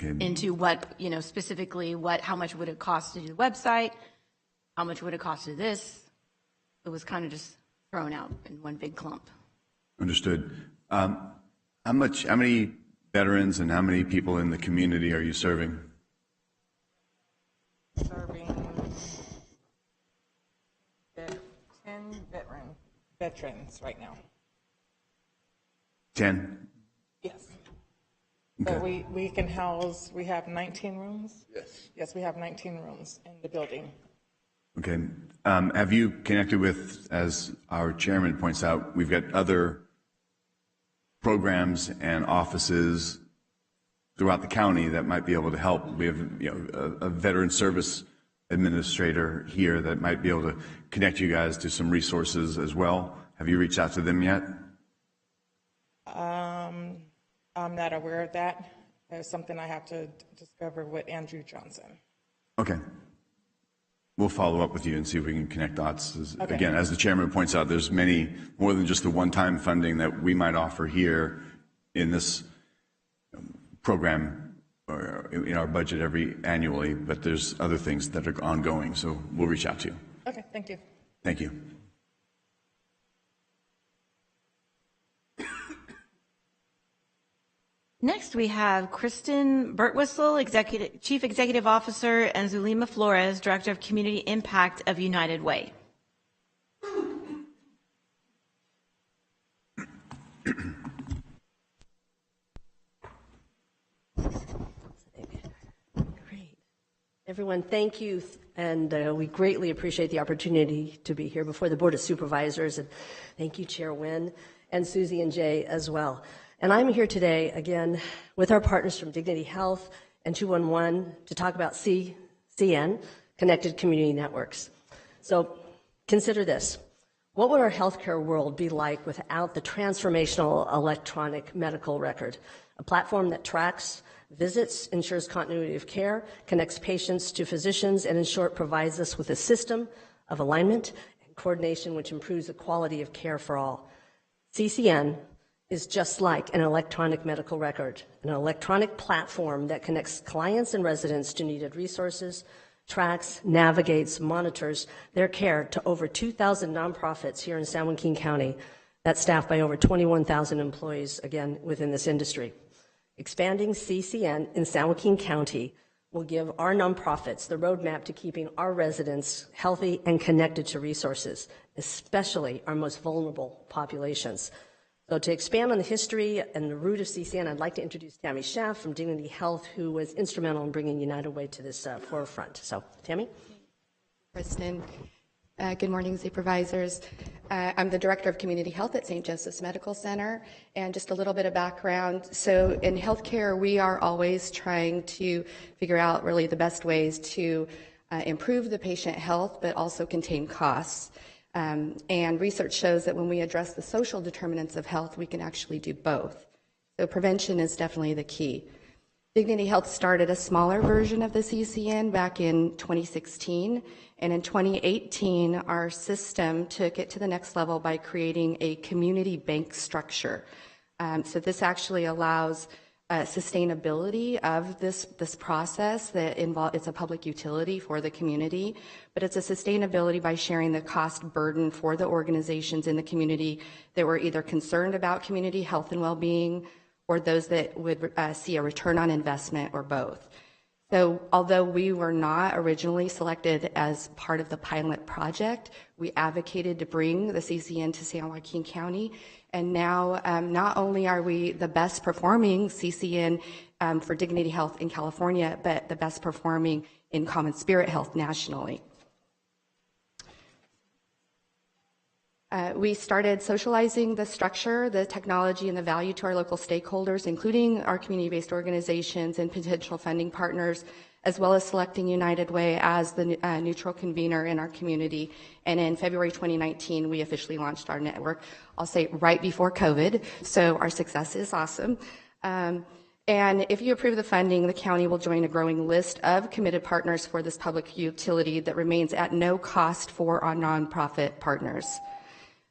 Okay. into what, specifically how much would it cost to do the website, how much would it cost to this. It was kind of just thrown out in one big clump. Understood. How many veterans and how many people in the community are you serving? Serving 10 veterans right now. 10? Yes. Okay. So we can house, we have 19 rooms? Yes. Yes, we have 19 rooms in the building. Okay. Have you connected with, as our chairman points out, we've got other programs and offices throughout the county that might be able to help. We have a veteran service administrator here that might be able to connect you guys to some resources as well. Have you reached out to them yet? I'm not aware of that. It's something I have to discover with Andrew Johnson. Okay. We'll follow up with you and see if we can connect dots. Okay. Again, as the chairman points out, there's many more than just the one-time funding that we might offer here in this program or in our budget annually, but there's other things that are ongoing, so we'll reach out to you. Okay, thank you. Thank you. Next, we have Kristen Birtwistle, Chief Executive Officer, and Zulema Flores, Director of Community Impact of United Way. Great. Everyone, thank you, and we greatly appreciate the opportunity to be here before the Board of Supervisors, and thank you, Chair Nguyen, and Susie and Jay as well. And I'm here today, again, with our partners from Dignity Health and 211 to talk about CCN, Connected Community Networks. So consider this. What would our healthcare world be like without the transformational electronic medical record? A platform that tracks visits, ensures continuity of care, connects patients to physicians, and in short, provides us with a system of alignment and coordination which improves the quality of care for all. CCN is just like an electronic medical record, an electronic platform that connects clients and residents to needed resources, tracks, navigates, monitors their care to over 2,000 nonprofits here in San Joaquin County that's staffed by over 21,000 employees, again, within this industry. Expanding CCN in San Joaquin County will give our nonprofits the roadmap to keeping our residents healthy and connected to resources, especially our most vulnerable populations. So to expand on the history and the root of CCN, I'd like to introduce Tammy Schaff from Dignity Health, who was instrumental in bringing United Way to this forefront. So, Tammy? Kristen. Good morning, Supervisors. I'm the Director of Community Health at St. Joseph's Medical Center, and just a little bit of background. So in healthcare, we are always trying to figure out really the best ways to improve the patient health, but also contain costs. And research shows that when we address the social determinants of health, we can actually do both. So prevention is definitely the key. Dignity Health started a smaller version of the CCN back in 2016, and in 2018, our system took it to the next level by creating a community bank structure. So this actually allows sustainability of this process that it's a public utility for the community, but it's a sustainability by sharing the cost burden for the organizations in the community that were either concerned about community health and well-being or those that would see a return on investment or both. So although we were not originally selected as part of the pilot project, we advocated to bring the CCN to San Joaquin County. And now not only are we the best performing CCN for Dignity Health in California, but the best performing in Common Spirit Health nationally. We started socializing the structure, the technology, and the value to our local stakeholders, including our community-based organizations and potential funding partners, as well as selecting United Way as the neutral convener in our community. And in February 2019, we officially launched our network, I'll say right before COVID, so our success is awesome. And if you approve the funding, the county will join a growing list of committed partners for this public utility that remains at no cost for our nonprofit partners.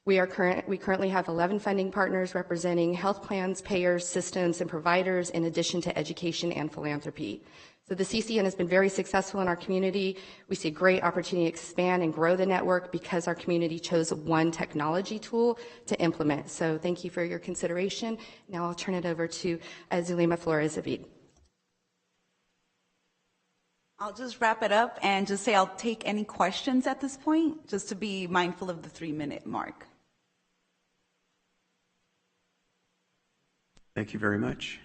We currently have 11 funding partners representing health plans, payers, systems, and providers, in addition to education and philanthropy. So the CCN has been very successful in our community. We see a great opportunity to expand and grow the network because our community chose one technology tool to implement. So thank you for your consideration. Now I'll turn it over to Zulema Flores. I'll just wrap it up and just say I'll take any questions at this point, just to be mindful of the 3-minute mark. Thank you very much.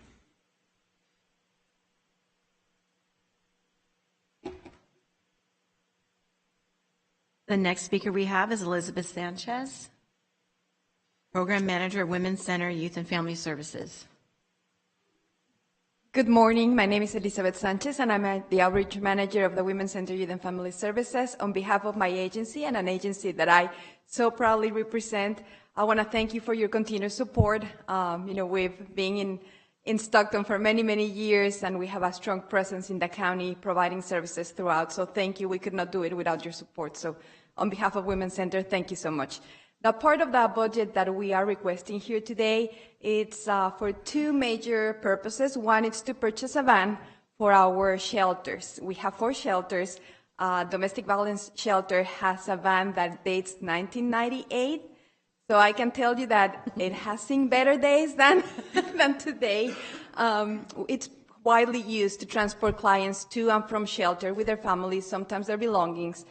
The next speaker we have is Elizabeth Sanchez, Program Manager at Women's Center Youth and Family Services. Good morning. My name is Elizabeth Sanchez, and I'm the Outreach Manager of the Women's Center Youth and Family Services. On behalf of my agency and an agency that I so proudly represent, I want to thank you for your continued support. We've been in Stockton for many, many years, and we have a strong presence in the county providing services throughout. So thank you. We could not do it without your support. So on behalf of Women's Center, thank you so much. The part of the budget that we are requesting here today, it's for two major purposes. One is to purchase a van for our shelters. We have 4 shelters. Domestic violence shelter has a van that dates 1998. So I can tell you that it has seen better days than today. It's widely used to transport clients to and from shelter with their families, sometimes their belongings.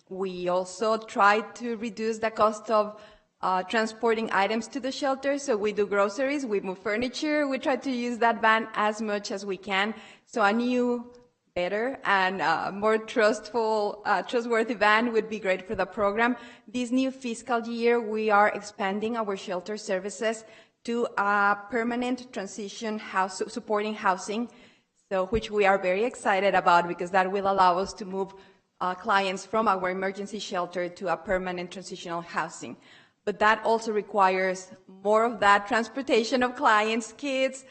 We also try to reduce the cost of transporting items to the shelter. So we do groceries, we move furniture, we try to use that van as much as we can. So a new, better and more trustworthy van would be great for the program. This new fiscal year, we are expanding our shelter services to a permanent transition house, supporting housing, so which we are very excited about because that will allow us to move clients from our emergency shelter to a permanent transitional housing. But that also requires more of that transportation of clients, kids,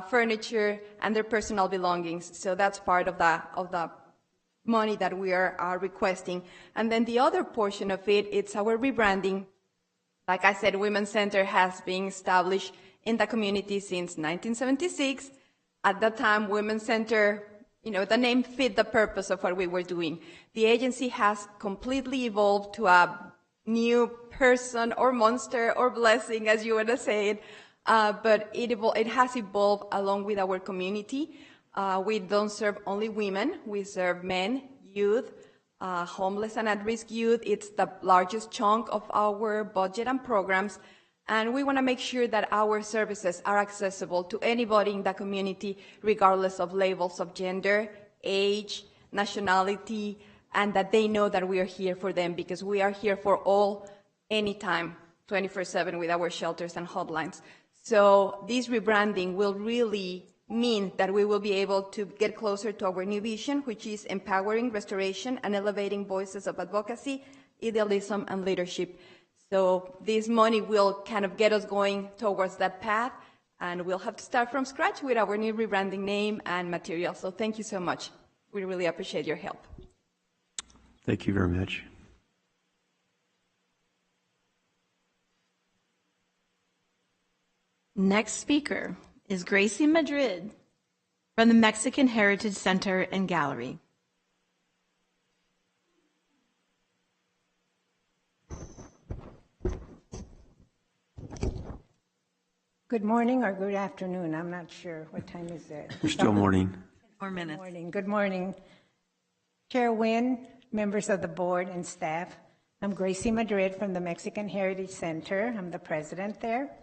furniture, and their personal belongings. So that's part of the money that we are requesting. And then the other portion of it, it's our rebranding. Like I said, Women's Center has been established in the community since 1976. At that time, Women's Center, the name fit the purpose of what we were doing. The agency has completely evolved to a new person or monster or blessing, as you want to say it. But it has evolved along with our community. We don't serve only women. We serve men, youth, homeless and at-risk youth. It's the largest chunk of our budget and programs. And we want to make sure that our services are accessible to anybody in the community, regardless of labels of gender, age, nationality, and that they know that we are here for them because we are here for all, anytime, 24/7 with our shelters and hotlines. So this rebranding will really mean that we will be able to get closer to our new vision, which is empowering restoration and elevating voices of advocacy, idealism, and leadership. So this money will kind of get us going towards that path, and we'll have to start from scratch with our new rebranding name and material. So thank you so much. We really appreciate your help. Thank you very much. Next speaker is Gracie Madrid from the Mexican Heritage Center and Gallery. Good morning or good afternoon. I'm not sure. What time is it? We're still morning. 4 minutes. Good morning. Good morning. Chair Wynn, members of the board and staff. I'm Gracie Madrid from the Mexican Heritage Center. I'm the president there.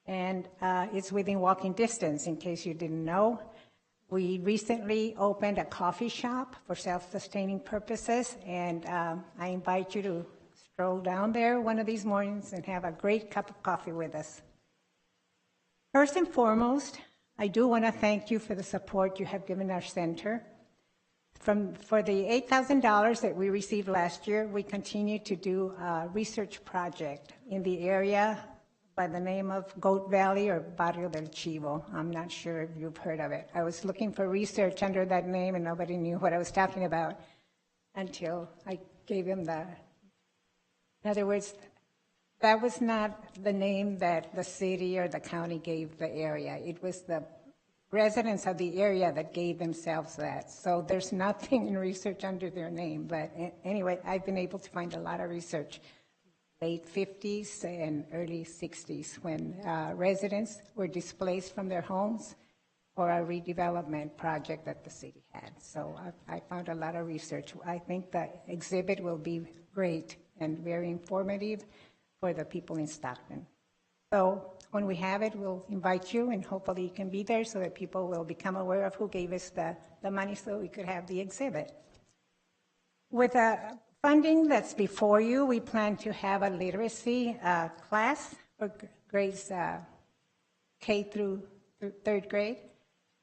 And it's within walking distance, in case you didn't know. We recently opened a coffee shop for self-sustaining purposes, and I invite you to stroll down there one of these mornings and have a great cup of coffee with us. First and foremost, I do want to thank you for the support you have given our center. For the $8,000 that we received last year, we continue to do a research project in the area by the name of Goat Valley or Barrio del Chivo. I'm not sure if you've heard of it. I was looking for research under that name and nobody knew what I was talking about until I gave him in other words, that was not the name that the city or the county gave the area. It was the residents of the area that gave themselves that. So there's nothing in research under their name. But anyway, I've been able to find a lot of research. Late 50s and early 60s when residents were displaced from their homes for a redevelopment project that the city had. So I found a lot of research. I think the exhibit will be great and very informative for the people in Stockton. So when we have it, we'll invite you and hopefully you can be there so that people will become aware of who gave us the money so we could have the exhibit. With funding that's before you, we plan to have a literacy class for grades K through third grade.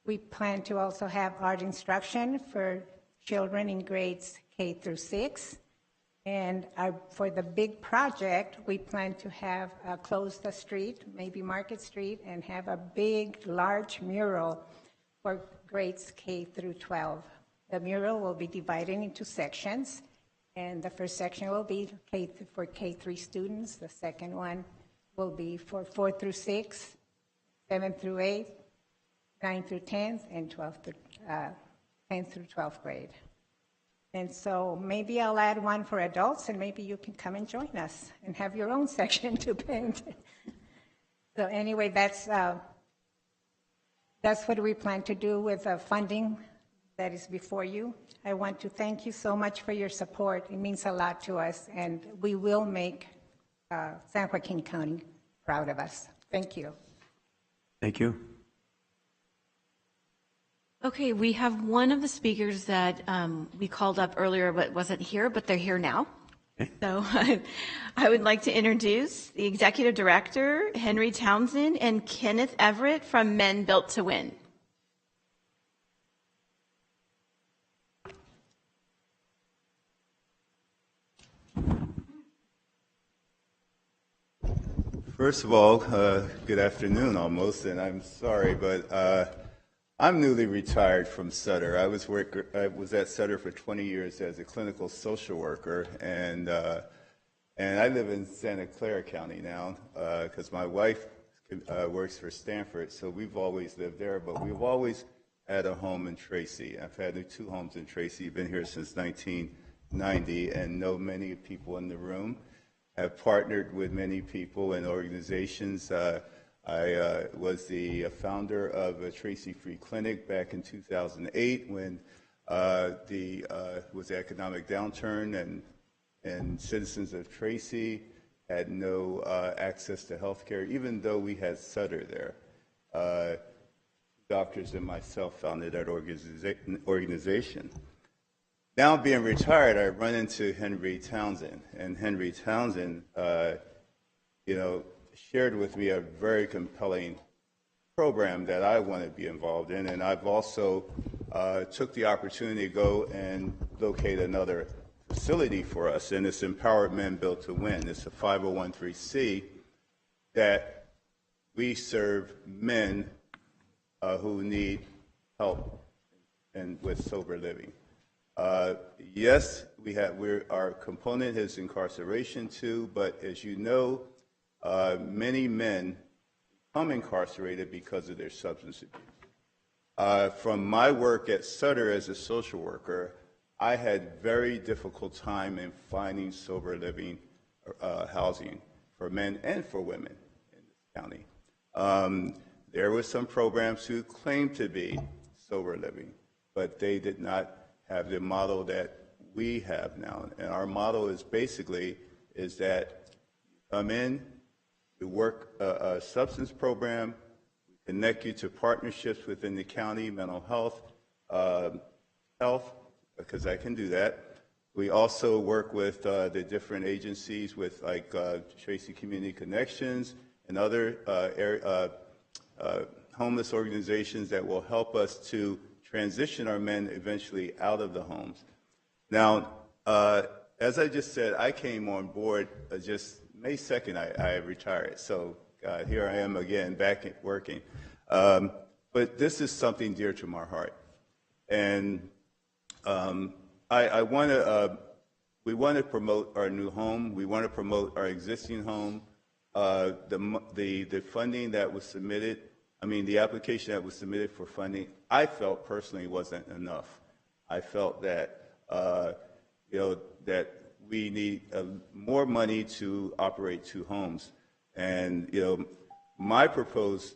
We plan to also have art instruction for children in grades K through 6. And for the big project, we plan to have close the street, maybe Market Street, and have a big, large mural for grades K through 12. The mural will be divided into sections, and the first section will be for K3 students. The second one will be for 4 through 6, 7 through 8, 9 through 10th, and 10th through 12th grade. And so maybe I'll add one for adults, and maybe you can come and join us and have your own section to paint. So anyway, that's what we plan to do with the funding that is before you. I want to thank you so much for your support. It means a lot to us, and we will make San Joaquin County proud of us. Thank you. Thank you. Okay, we have one of the speakers that we called up earlier but wasn't here, but they're here now. Okay. So I would like to introduce the Executive Director, Henry Townsend, and Kenneth Everett from Men Built to Win. First of all, good afternoon almost, and I'm sorry, but I'm newly retired from Sutter. I was at Sutter for 20 years as a clinical social worker, and I live in Santa Clara County now because my wife works for Stanford, so we've always lived there, but we've always had a home in Tracy. I've had 2 homes in Tracy, been here since 1990, and know many people in the room. Have partnered with many people and organizations. I was the founder of a Tracy Free Clinic back in 2008 when was the economic downturn and citizens of Tracy had no access to health care, even though we had Sutter there. Doctors and myself founded that organization. Now being retired, I run into Henry Townsend, and Henry Townsend, shared with me a very compelling program that I want to be involved in, and I've also took the opportunity to go and locate another facility for us, and it's Empowered Men Built to Win. It's a 501(c) that we serve men who need help and with sober living. Yes, our component is incarceration too, but as you know, many men become incarcerated because of their substance abuse. From my work at Sutter as a social worker, I had very difficult time in finding sober living housing for men and for women in this county. There were some programs who claimed to be sober living, but they did not have the model that we have now. And our model is basically that you come in, you work a substance program, we connect you to partnerships within the county, mental health, because I can do that. We also work with the different agencies with like Tracy Community Connections and other homeless organizations that will help us to transition our men eventually out of the homes. Now, as I just said, I came on board just May 2nd, I retired. So here I am again, back at working. But this is something dear to my heart. And we want to promote our new home. We want to promote our existing home. The funding that was submitted, the application that was submitted for funding, I felt personally wasn't enough. I felt that, that we need more money to operate 2 homes. And, my proposed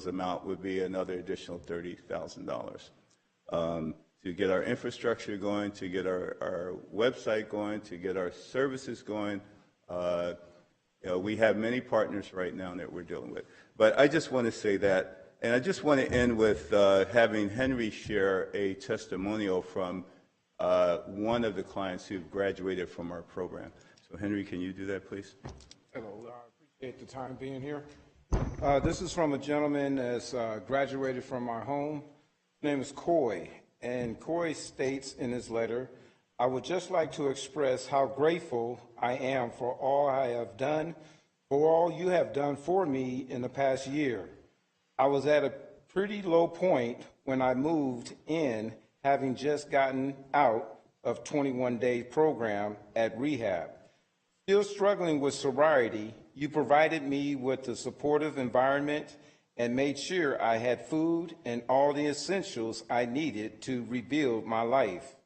amount would be another additional $30,000 to get our infrastructure going, to get our website going, to get our services going. We have many partners right now that we're dealing with. But I just want to say that, and I just want to end with having Henry share a testimonial from one of the clients who graduated from our program. So Henry, can you do that, please? Hello, I appreciate the time being here. This is from a gentleman that's graduated from our home. His name is Coy, and Coy states in his letter, I would just like to express how grateful I am for all I have done, for all you have done for me in the past year. I was at a pretty low point when I moved in, having just gotten out of 21-day program at rehab. Still struggling with sobriety, you provided me with a supportive environment and made sure I had food and all the essentials I needed to rebuild my life.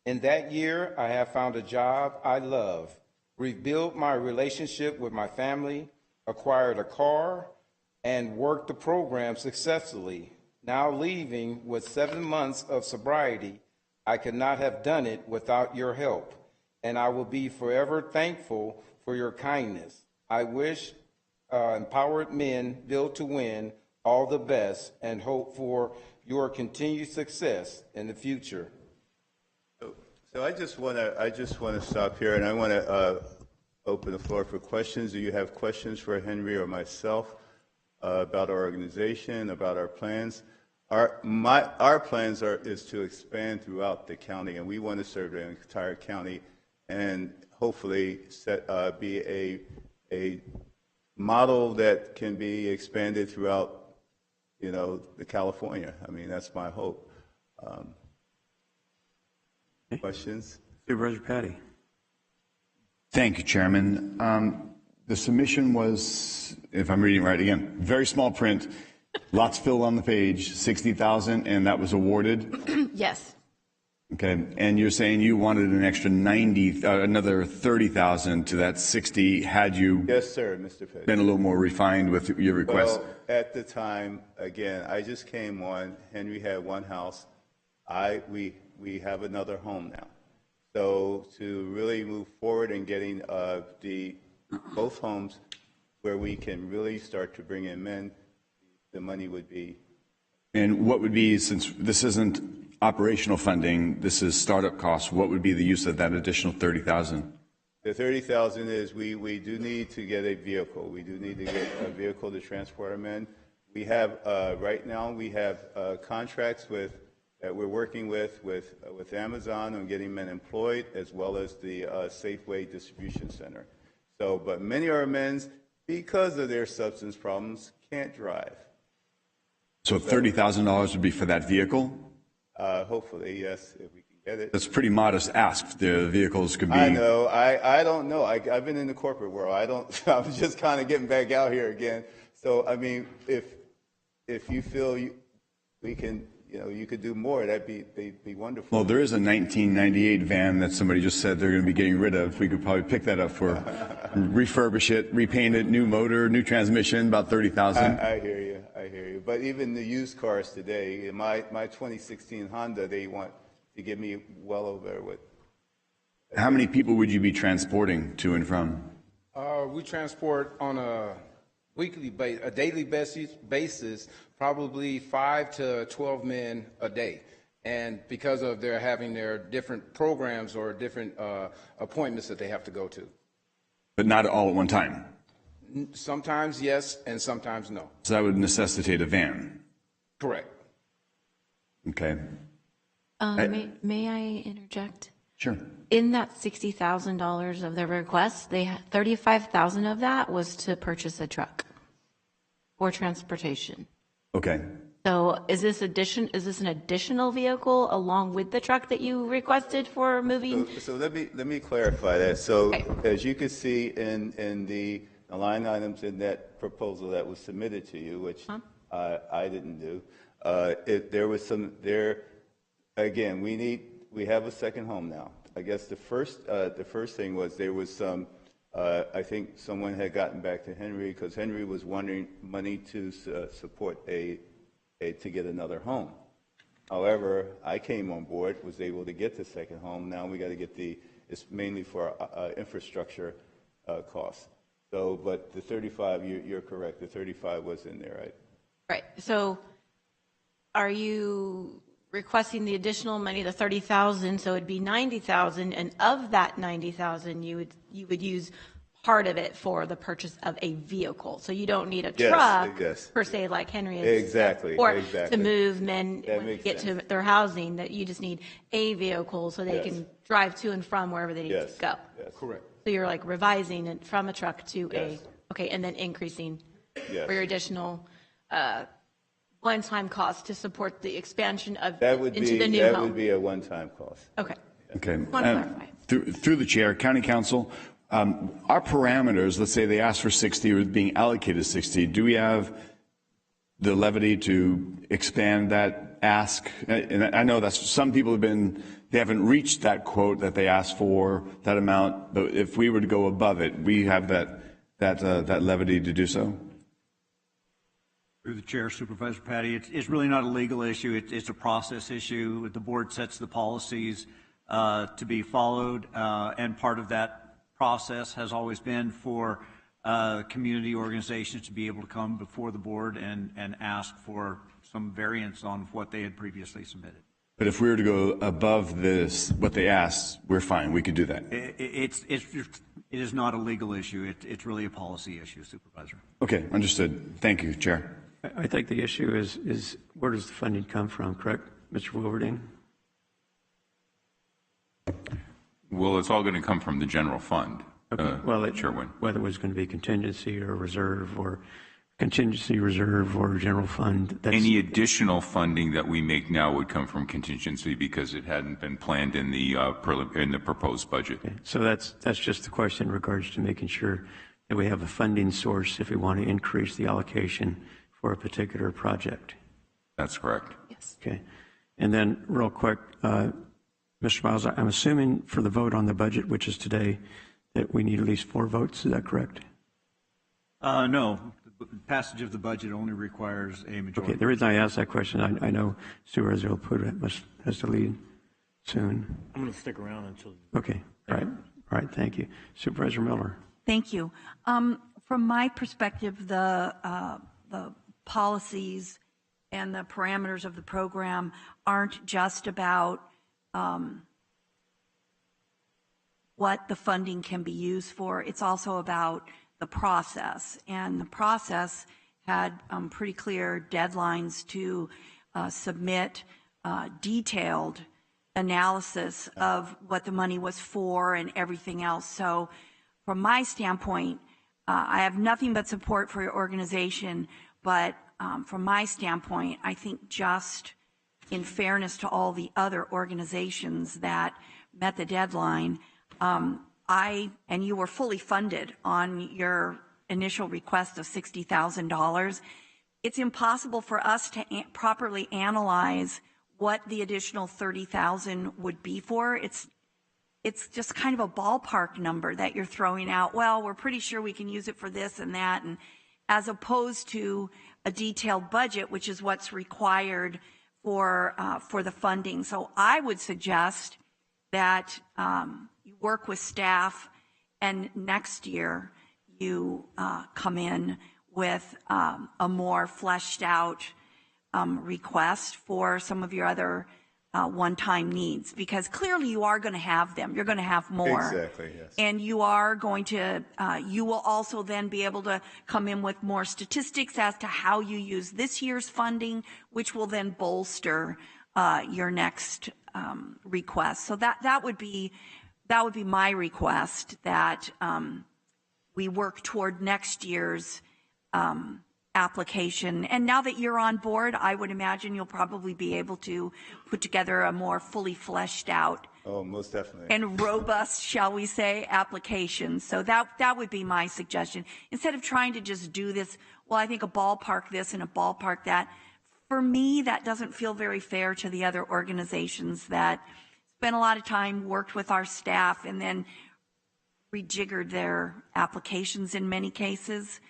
In that year, I have found a job I love, rebuilt my relationship with my family, acquired a car, and worked the program successfully. Now leaving with 7 months of sobriety, I could not have done it without your help, and I will be forever thankful for your kindness. I wish empowered men built to win all the best and hope for your continued success in the future. So I just want to stop here, and I want to open the floor for questions. Do you have questions for Henry or myself about our organization, about our plans? Our plans is to expand throughout the county, and we want to serve the entire county, and hopefully be a model that can be expanded throughout, the California. I mean, that's my hope. Questions? Supervisor Patty. Thank you, Chairman. The submission was, if I'm reading right again, very small print, lots filled on the page, 60,000, and that was awarded? Yes. Okay, and you're saying you wanted an extra another 30,000 to that 60 had you Yes, sir, Mr. Petty. been a little more refined with your request? Well, at the time, again, I just came on. Henry had one house. We have another home now. So to really move forward in getting both homes where we can really start to bring in men, the money would be. And what would be, since this isn't operational funding, this is startup costs, what would be the use of that additional 30,000? The 30,000 is we do need to get a vehicle. We do need to get a vehicle to transport our men. We have right now we have contracts that we're working with Amazon on getting men employed, as well as the Safeway Distribution Center. So, but many of our men, because of their substance problems, can't drive. So $30,000 would be for that vehicle? Hopefully, yes, if we can get it. That's a pretty modest ask. The vehicles could be. I know. I don't know. I've been in the corporate world. I'm just kind of getting back out here again. So, I mean, if you feel we can, you could do more, they'd be wonderful. Well, there is a 1998 van that somebody just said they're going to be getting rid of. We could probably pick that up for refurbish it, repaint it, new motor, new transmission, about 30,000. I hear you. But even the used cars today, in my 2016 Honda, they want to give me well over what. How many people would you be transporting to and from? We transport on a daily basis, probably 5 to 12 men a day. And because of their having their different programs or different appointments that they have to go to. But not all at one time? Sometimes yes, and sometimes no. So that would necessitate a van? Correct. Okay. May I interject? Sure. In that $60,000 of their request, $35,000 of that was to purchase a truck for transportation. Okay. So is this an additional vehicle along with the truck that you requested for moving? So let me clarify that. So as you can see in the line items in that proposal that was submitted to you, which I didn't do, there was some there. Again, we have a second home now. I guess the first thing was there was some. I think someone had gotten back to Henry because Henry was wanting money to support to get another home. However, I came on board, was able to get the second home. Now we got to get it's mainly for infrastructure costs. So, but the 35, you're correct. The 35 was in there, right? Right. So, are you requesting the additional money, the 30,000? So it'd be 90,000, and of that 90,000, you would use part of it for the purchase of a vehicle. So you don't need a truck per se, like Henry is. Exactly. Or exactly. to move men when they get to their housing. That you just need a vehicle so they can drive to and from wherever they need Yes. to go. Yes. Correct. So you're like revising it from a truck to Yes. okay, and then increasing Yes. for your additional one-time cost to support the expansion of That would into be, the new that home. would be a one-time cost. Okay. Okay. Want to clarify. Through the chair, County Council, our parameters, let's say they ask for 60 or being allocated 60, do we have the levity to expand that ask? And I know that's, some people they haven't reached that quote that they asked for, that amount, but if we were to go above it, we have that levity to do so? Through the chair, Supervisor Patty, it's really not a legal issue. It's a process issue. The board sets the policies to be followed, and part of that process has always been for community organizations to be able to come before the board and ask for some variance on what they had previously submitted. But if we were to go above this, what they asked, we're fine. We could do that. It is not a legal issue. It's really a policy issue, Supervisor. Okay, understood. Thank you, Chair. I think the issue is where does the funding come from, correct, Mr. Wilverding? Well, it's all going to come from the general fund. Okay. Well, Chairman. Whether it was going to be contingency or reserve or contingency reserve or general fund. Any additional funding that we make now would come from contingency because it hadn't been planned in the proposed budget. Okay. So that's just the question in regards to making sure that we have a funding source if we want to increase the allocation for a particular project. That's correct. Yes. Okay. And then real quick, Mr. Miles, I'm assuming for the vote on the budget, which is today, that we need at least 4 votes. Is that correct? No. The passage of the budget only requires a majority. Okay. The reason I asked that question, I know Supervisor Laputa has to leave soon. I'm going to stick around until. Okay. All right. All right. Thank you. Supervisor Miller. Thank you. From my perspective, the policies and the parameters of the program aren't just about what the funding can be used for. It's also about the process. And the process had pretty clear deadlines to submit detailed analysis of what the money was for and everything else. So from my standpoint, I have nothing but support for your organization, but from my standpoint, I think just in fairness to all the other organizations that met the deadline, and you were fully funded on your initial request of $60,000. It's impossible for us to properly analyze what the additional $30,000 would be for. It's just kind of a ballpark number that you're throwing out. Well, we're pretty sure we can use it for this and that, and as opposed to a detailed budget, which is what's required for the funding. So I would suggest that you work with staff, and next year you come in with a more fleshed out request for some of your other one-time needs, because clearly you are going to have them. You're going to have more. Exactly, yes. And you are going to, you will also then be able to come in with more statistics as to how you use this year's funding, which will then bolster your next request. So that would be my request, that we work toward next year's application. And now that you're on board, I would imagine you'll probably be able to put together a more fully fleshed out most definitely. and robust, shall we say, application. So that would be my suggestion. Instead of trying to just do this, well, I think a ballpark this and a ballpark that, for me, that doesn't feel very fair to the other organizations that spent a lot of time, worked with our staff, and then rejiggered their applications in many cases.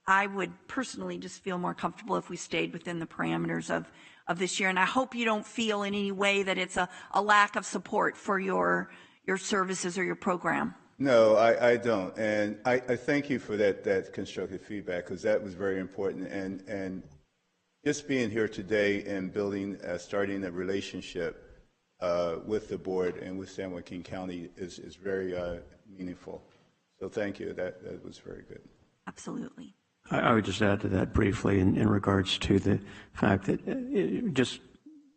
I would personally just feel more comfortable if we stayed within the parameters of this year. And I hope you don't feel in any way that it's a lack of support for your services or your program. No, I don't. And I thank you for that constructive feedback, because that was very important. And just being here today and starting a relationship with the board and with San Joaquin County is very meaningful. So thank you. That was very good. Absolutely. I would just add to that briefly in regards to the fact that just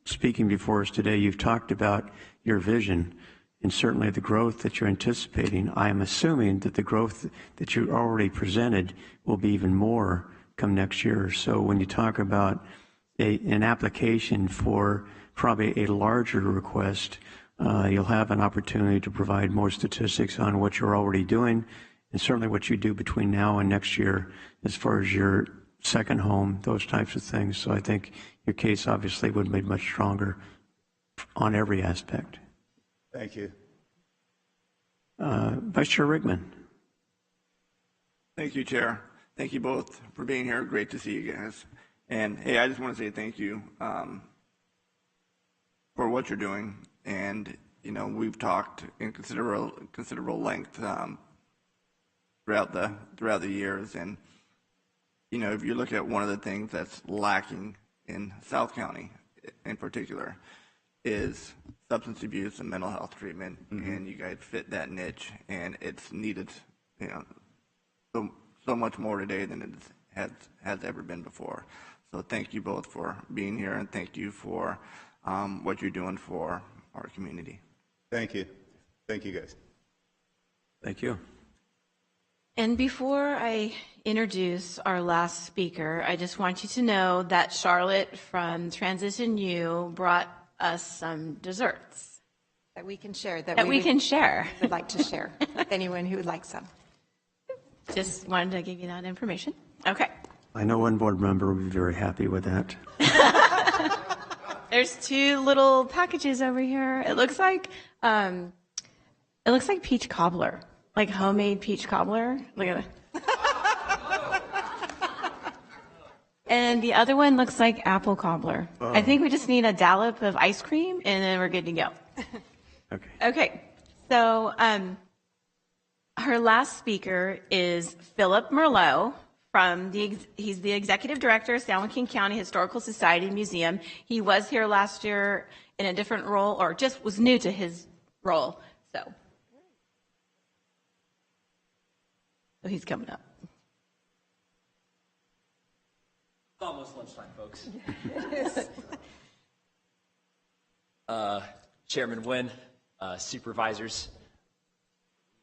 speaking before us today, you've talked about your vision and certainly the growth that you're anticipating, I am assuming that the growth that you already presented will be even more come next year. So when you talk about an application for probably a larger request, you'll have an opportunity to provide more statistics on what you're already doing, and certainly what you do between now and next year as far as your second home, those types of things. So I think your case obviously would be much stronger on every aspect. Thank you. Vice Chair Rickman. Thank you, Chair. Thank you both for being here. Great to see you guys. And hey, I just want to say thank you for what you're doing. And you know, we've talked in considerable length throughout the years. And you know, if you look at one of the things that's lacking in South County, in particular, is substance abuse and mental health treatment, and you guys fit that niche, and it's needed, you know, so much more today than it has ever been before. So thank you both for being here, and thank you for what you're doing for our community. Thank you. Thank you, guys. Thank you. And before I introduce our last speaker, I just want you to know that Charlotte from Transition U brought us some desserts that we can share. That we can share. Would like to share with anyone who would like some. Just wanted to give you that information. Okay. I know one board member will be very happy with that. There's two little packages over here. It looks like peach cobbler, like homemade peach cobbler. Look at it. And the other one looks like apple cobbler. Oh. I think we just need a dollop of ice cream, and then we're good to go. Okay. Okay. So her last speaker is Philip Merlot. He's the executive director of San Joaquin County Historical Society Museum. He was here last year in a different role, or just was new to his role. So he's coming up. It's almost lunchtime, folks. Chairman Nguyen, supervisors.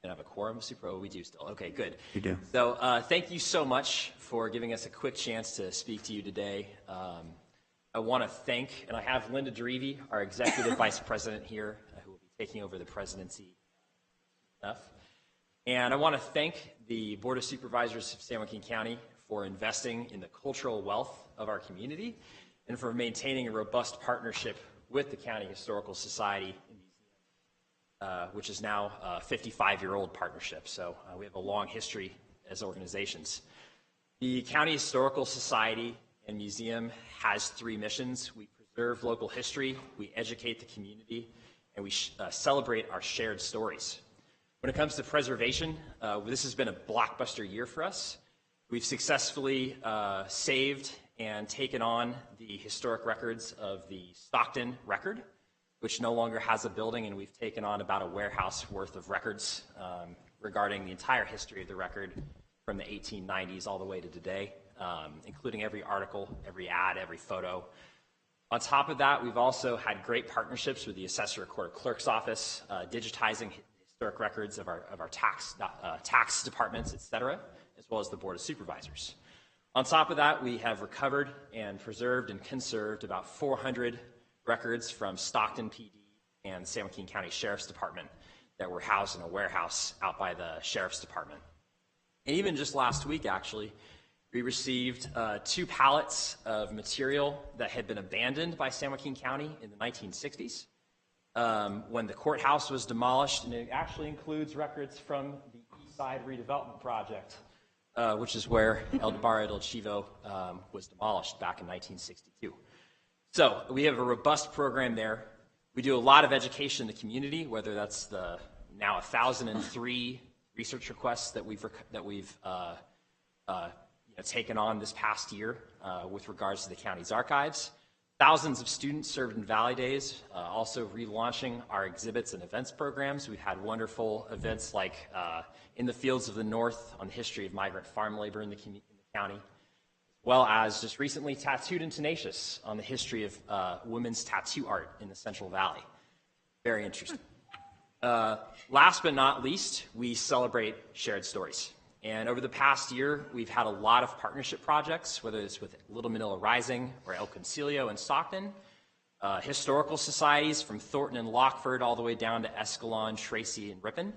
We have a quorum, we do still. Okay, good. You do. So thank you so much for giving us a quick chance to speak to you today. I want to thank, and I have Linda Derivi, our executive vice president here, who will be taking over the presidency. And I want to thank the Board of Supervisors of San Joaquin County for investing in the cultural wealth of our community and for maintaining a robust partnership with the County Historical Society, which is now a 55-year-old partnership. So we have a long history as organizations. The County Historical Society and Museum has three missions. We preserve local history, we educate the community, and we celebrate our shared stories. When it comes to preservation, this has been a blockbuster year for us. We've successfully saved and taken on the historic records of the Stockton record, which no longer has a building, and we've taken on about a warehouse worth of records regarding the entire history of the record from the 1890s all the way to today, including every article, every ad, every photo. On top of that, we've also had great partnerships with the Assessor Recorder Clerk's Office, digitizing historic records of our tax departments, et cetera, as well as the Board of Supervisors. On top of that, we have recovered and preserved and conserved about 400 records from Stockton PD and San Joaquin County Sheriff's Department that were housed in a warehouse out by the Sheriff's Department. And even just last week, actually, we received 2 pallets of material that had been abandoned by San Joaquin County in the 1960s when the courthouse was demolished, and it actually includes records from the East Side Redevelopment Project, which is where El Barrio del Chivo was demolished back in 1962. So we have a robust program there. We do a lot of education in the community, whether that's the now 1,003 research requests that we've taken on this past year with regards to the county's archives. Thousands of students served in Valley Days, also relaunching our exhibits and events programs. We've had wonderful events like In the Fields of the North on the history of migrant farm labor in the county, as well as just recently Tattooed and Tenacious on the history of women's tattoo art in the Central Valley. Very interesting. Last but not least, we celebrate shared stories. And over the past year, we've had a lot of partnership projects, whether it's with Little Manila Rising or El Concilio in Stockton, historical societies from Thornton and Lockford all the way down to Escalon, Tracy, and Ripon,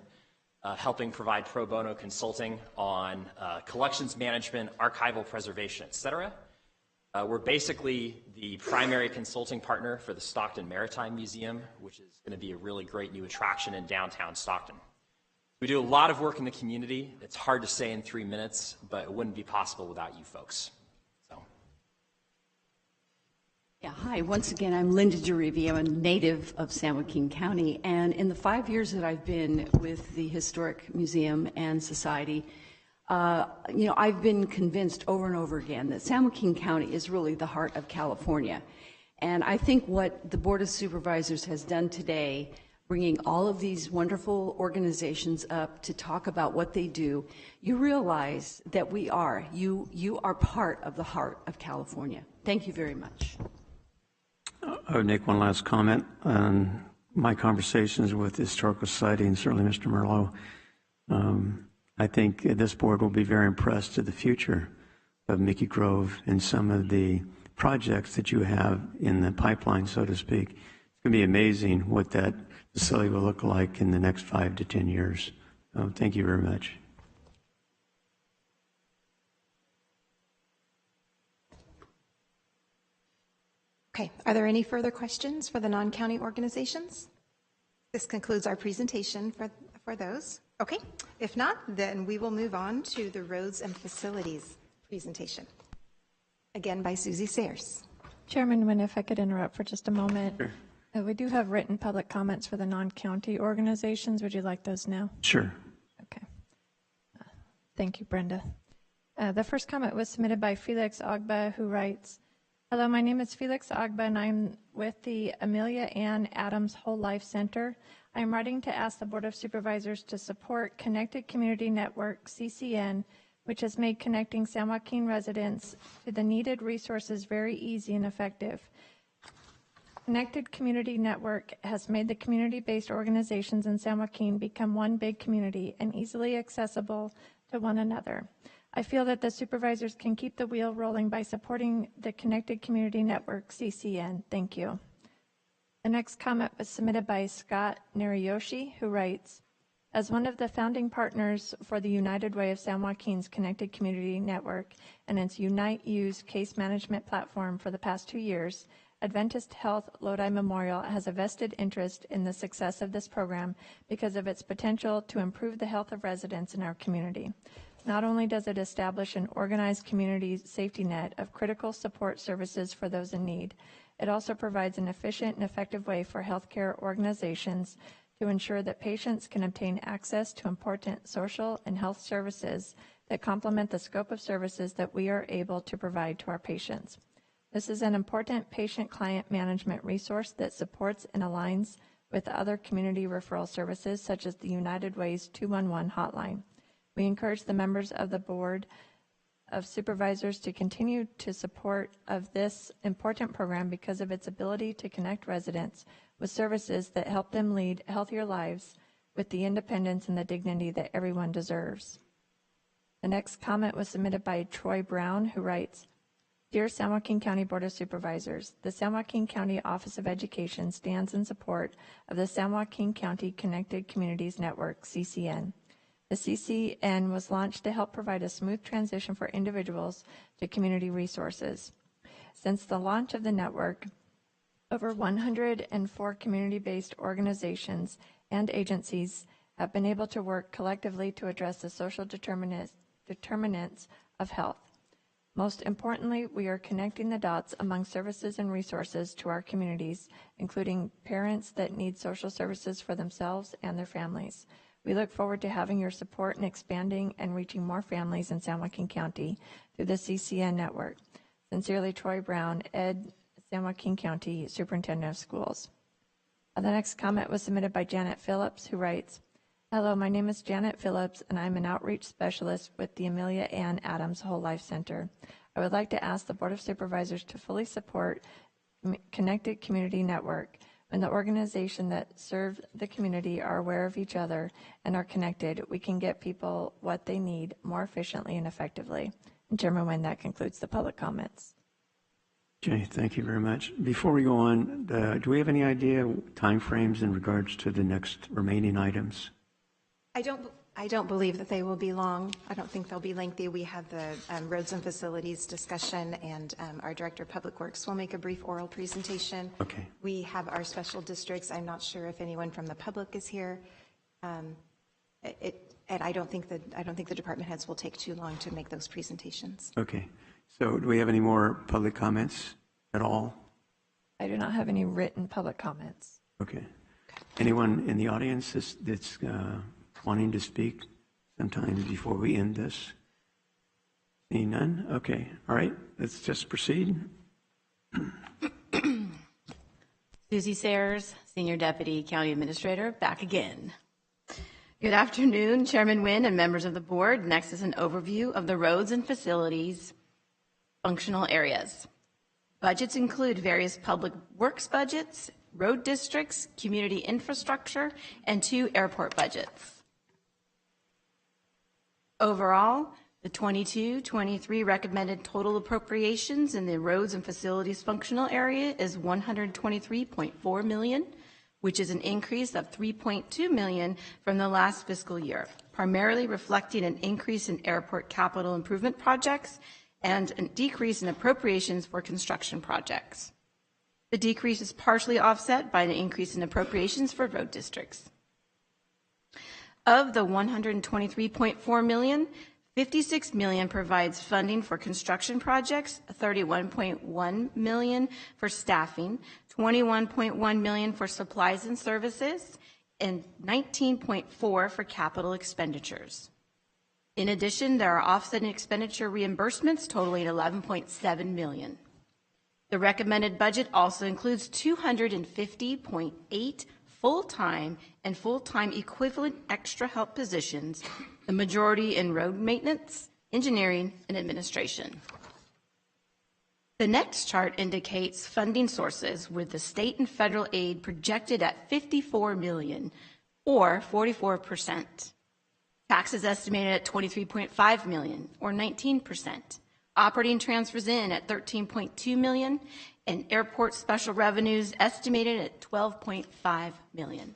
helping provide pro bono consulting on collections management, archival preservation, et cetera. We're basically the primary consulting partner for the Stockton Maritime Museum, which is going to be a really great new attraction in downtown Stockton. We do a lot of work in the community. It's hard to say in 3 minutes, but it wouldn't be possible without you folks. Yeah, hi. Once again, I'm Linda Derivi. I'm a native of San Joaquin County, and in the 5 years that I've been with the Historic Museum and Society, I've been convinced over and over again that San Joaquin County is really the heart of California. And I think what the Board of Supervisors has done today, bringing all of these wonderful organizations up to talk about what they do, you realize that you are part of the heart of California. Thank you very much. I would make one last comment on my conversations with the Historical Society and certainly Mr. Merlot. I think this board will be very impressed with the future of Mickey Grove and some of the projects that you have in the pipeline, so to speak. It's going to be amazing what that facility will look like in the next 5 to 10 years. Thank you very much. Okay, are there any further questions for the non-county organizations? This concludes our presentation for those. Okay, if not, then we will move on to the roads and facilities presentation. Again by Susie Sayers. Chairman Nguyen, if I could interrupt for just a moment. Sure. We do have written public comments for the non-county organizations. Would you like those now? Sure. Okay. Thank you, Brenda. The first comment was submitted by Felix Agba, who writes, "Hello, my name is Felix Agba, and I'm with the Amelia Ann Adams Whole Life Center. I'm writing to ask the Board of Supervisors to support Connected Community Network, CCN, which has made connecting San Joaquin residents to the needed resources very easy and effective. Connected Community Network has made the community-based organizations in San Joaquin become one big community and easily accessible to one another. I feel that the supervisors can keep the wheel rolling by supporting the Connected Community Network, CCN. Thank you." The next comment was submitted by Scott Nariyoshi, who writes, "As one of the founding partners for the United Way of San Joaquin's Connected Community Network and its Unite Use case management platform for the past 2 years, Adventist Health Lodi Memorial has a vested interest in the success of this program because of its potential to improve the health of residents in our community. Not only does it establish an organized community safety net of critical support services for those in need, it also provides an efficient and effective way for healthcare organizations to ensure that patients can obtain access to important social and health services that complement the scope of services that we are able to provide to our patients. This is an important patient-client management resource that supports and aligns with other community referral services such as the United Way's 211 hotline. We encourage the members of the Board of Supervisors to continue to support of this important program because of its ability to connect residents with services that help them lead healthier lives with the independence and the dignity that everyone deserves." The next comment was submitted by Troy Brown, who writes, "Dear San Joaquin County Board of Supervisors, the San Joaquin County Office of Education stands in support of the San Joaquin County Connected Communities Network, CCN. The CCN was launched to help provide a smooth transition for individuals to community resources. Since the launch of the network, over 104 community-based organizations and agencies have been able to work collectively to address the social determinants of health. Most importantly, we are connecting the dots among services and resources to our communities, including parents that need social services for themselves and their families. We look forward to having your support in expanding and reaching more families in San Joaquin County through the CCN network. Sincerely, Troy Brown, Ed, San Joaquin County Superintendent of Schools." The next comment was submitted by Janet Phillips, who writes, "Hello, my name is Janet Phillips, and I'm an outreach specialist with the Amelia Ann Adams Whole Life Center. I would like to ask the Board of Supervisors to fully support Connected Community Network. When the organizations that serve the community are aware of each other and are connected, we can get people what they need more efficiently and effectively. And Chairman Nguyen, that concludes the public comments. Okay, thank you very much. Before we go on, do we have any idea timeframes in regards to the next remaining items? I don't believe that they will be long. I don't think they'll be lengthy. We have the roads and facilities discussion, and our Director of Public Works will make a brief oral presentation. Okay. We have our special districts. I'm not sure if anyone from the public is here. And I don't think the department heads will take too long to make those presentations. Okay. So do we have any more public comments at all? I do not have any written public comments. Okay. Anyone in the audience that's wanting to speak sometime before we end this? Seeing none? Okay. All right. Let's just proceed. Susie Sayers, Senior Deputy County Administrator, back again. Good afternoon, Chairman Nguyen and members of the board. Next is an overview of the roads and facilities functional areas. Budgets include various public works budgets, road districts, community infrastructure, and 2 airport budgets. Overall, the 22-23 recommended total appropriations in the roads and facilities functional area is $123.4 million, which is an increase of $3.2 million from the last fiscal year, primarily reflecting an increase in airport capital improvement projects and a decrease in appropriations for construction projects. The decrease is partially offset by an increase in appropriations for road districts. Of the $123.4 million, $56 million provides funding for construction projects, $31.1 million for staffing, $21.1 million for supplies and services, and $19.4 for capital expenditures. In addition, there are offsetting expenditure reimbursements totaling $11.7 million. The recommended budget also includes $250.8 full-time and full-time equivalent extra help positions, the majority in road maintenance, engineering, and administration. The next chart indicates funding sources with the state and federal aid projected at $54 million, or 44%. Taxes estimated at $23.5 million, or 19%. Operating transfers in at $13.2 million, and airport special revenues estimated at $12.5 million.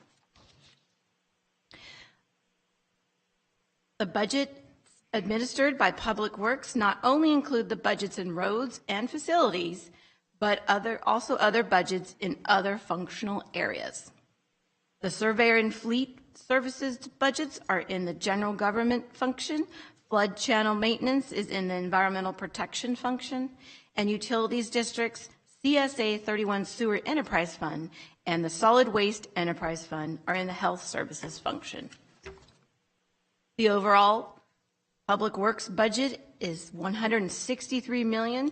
The budget administered by Public Works not only include the budgets in roads and facilities, but also other budgets in other functional areas. The surveyor and fleet services budgets are in the general government function, flood channel maintenance is in the environmental protection function, and utilities districts, CSA 31 Sewer Enterprise Fund, and the Solid Waste Enterprise Fund are in the health services function. The overall Public Works budget is $163 million,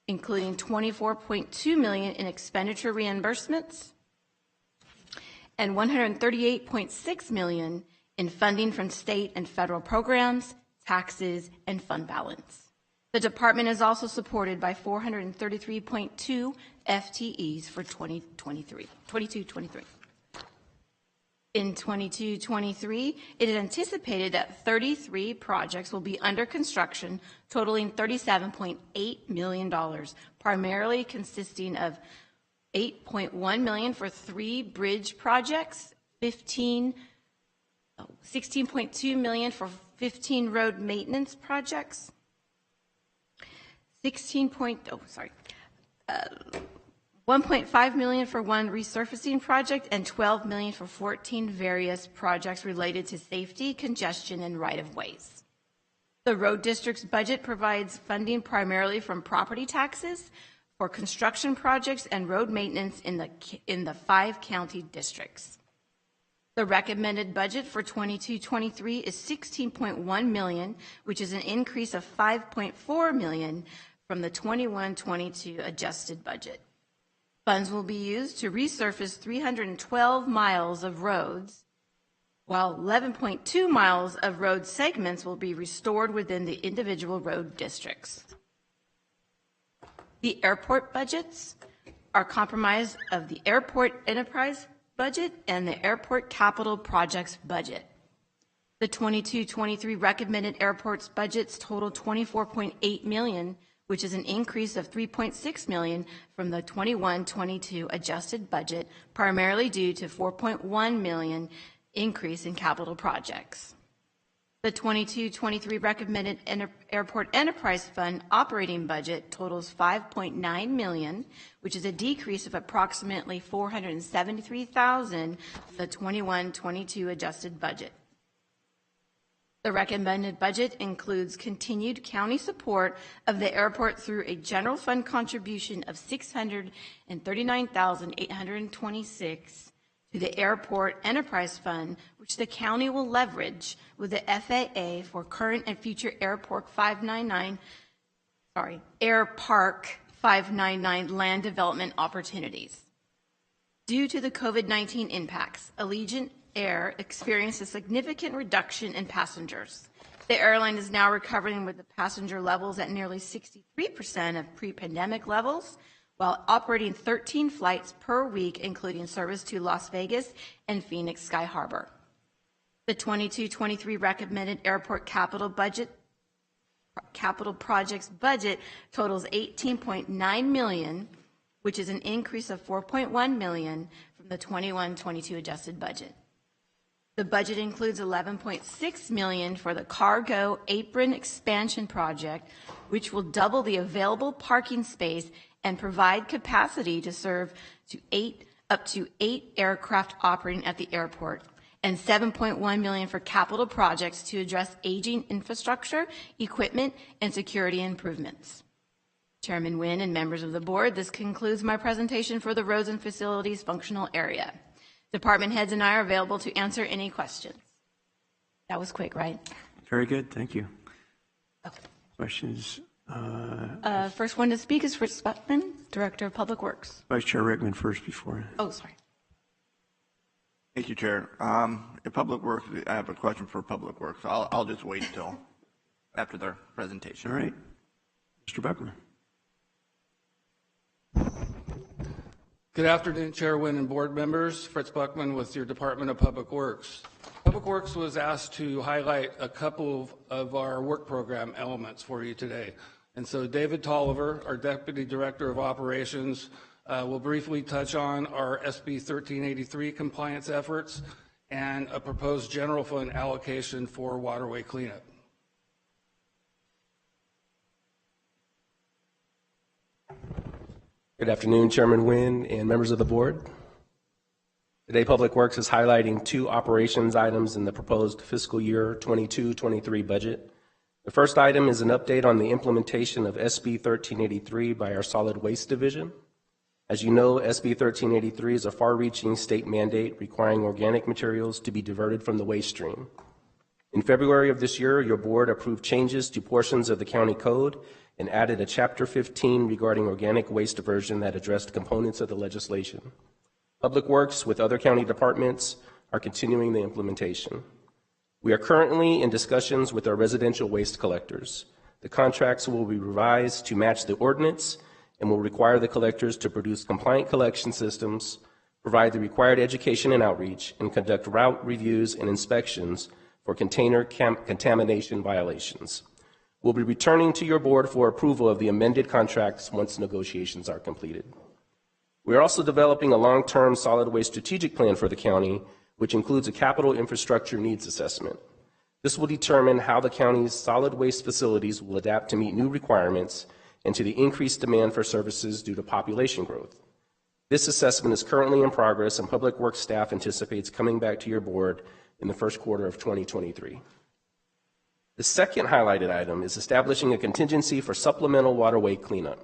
including $24.2 million in expenditure reimbursements and $138.6 million in funding from state and federal programs, taxes, and fund balance. The department is also supported by 433.2 FTEs for 22-23. In 22-23, it is anticipated that 33 projects will be under construction, totaling $37.8 million, primarily consisting of $8.1 million for 3 bridge projects, $16.2 million for 15 road maintenance projects, $1.5 million for 1 resurfacing project, and $12 million for 14 various projects related to safety, congestion, and right-of-ways. The road district's budget provides funding primarily from property taxes for construction projects and road maintenance in the 5 county districts. The recommended budget for 22-23 is $16.1 million, which is an increase of $5.4 million from the 21-22 adjusted budget. Funds will be used to resurface 312 miles of roads, while 11.2 miles of road segments will be restored within the individual road districts. The airport budgets are comprised of the airport enterprise budget and the airport capital projects budget. The 22-23 recommended airports budgets total $24.8 million, which is an increase of $3.6 million from the 21-22 adjusted budget, primarily due to $4.1 million increase in capital projects. The 22-23 recommended Airport Enterprise Fund operating budget totals $5.9 million, which is a decrease of approximately $473,000 from the 21-22 adjusted budget. The recommended budget includes continued county support of the airport through a general fund contribution of $639,826 to the Airport Enterprise Fund, which the county will leverage with the FAA for current and future Air Park 599 land development opportunities. Due to the COVID-19 impacts, Allegiant Air experienced a significant reduction in passengers. The airline is now recovering with the passenger levels at nearly 63% of pre-pandemic levels, while operating 13 flights per week, including service to Las Vegas and Phoenix Sky Harbor. The 22-23 recommended airport capital projects budget totals $18.9 million, which is an increase of $4.1 million from the 21-22 adjusted budget. The budget includes $11.6 million for the cargo apron expansion project, which will double the available parking space and provide capacity to serve up to 8 aircraft operating at the airport, and $7.1 million for capital projects to address aging infrastructure, equipment, and security improvements. Chairman Nguyen and members of the board, this concludes my presentation for the roads and facilities functional area. Department heads and I are available to answer any questions. That was quick, right? Very good, thank you. Okay. Questions? First one to speak is Fritz Buckman, Director of Public Works. Vice Chair Rickman first before. Oh, sorry. Thank you, Chair. If Public Works, I have a question for Public Works. I'll just wait until after their presentation. All right. Mr. Buckman. Good afternoon, Chair Nguyen and board members. Fritz Buckman with your Department of Public Works. Public Works was asked to highlight a couple of our work program elements for you today. And so David Tolliver, our Deputy Director of Operations, will briefly touch on our SB 1383 compliance efforts and a proposed general fund allocation for waterway cleanup. Good afternoon, Chairman Nguyen and members of the board. Today, Public Works is highlighting 2 operations items in the proposed fiscal year 22-23 budget. The first item is an update on the implementation of SB 1383 by our Solid Waste Division. As you know, SB 1383 is a far-reaching state mandate requiring organic materials to be diverted from the waste stream. In February of this year, your board approved changes to portions of the county code and added a Chapter 15 regarding organic waste diversion that addressed components of the legislation. Public Works, with other county departments, are continuing the implementation. We are currently in discussions with our residential waste collectors. The contracts will be revised to match the ordinance and will require the collectors to produce compliant collection systems, provide the required education and outreach, and conduct route reviews and inspections for container contamination violations. We'll be returning to your board for approval of the amended contracts once negotiations are completed. We are also developing a long-term solid waste strategic plan for the county, which includes a capital infrastructure needs assessment. This will determine how the county's solid waste facilities will adapt to meet new requirements and to the increased demand for services due to population growth. This assessment is currently in progress, and Public Works staff anticipates coming back to your board in the first quarter of 2023. The second highlighted item is establishing a contingency for supplemental waterway cleanup.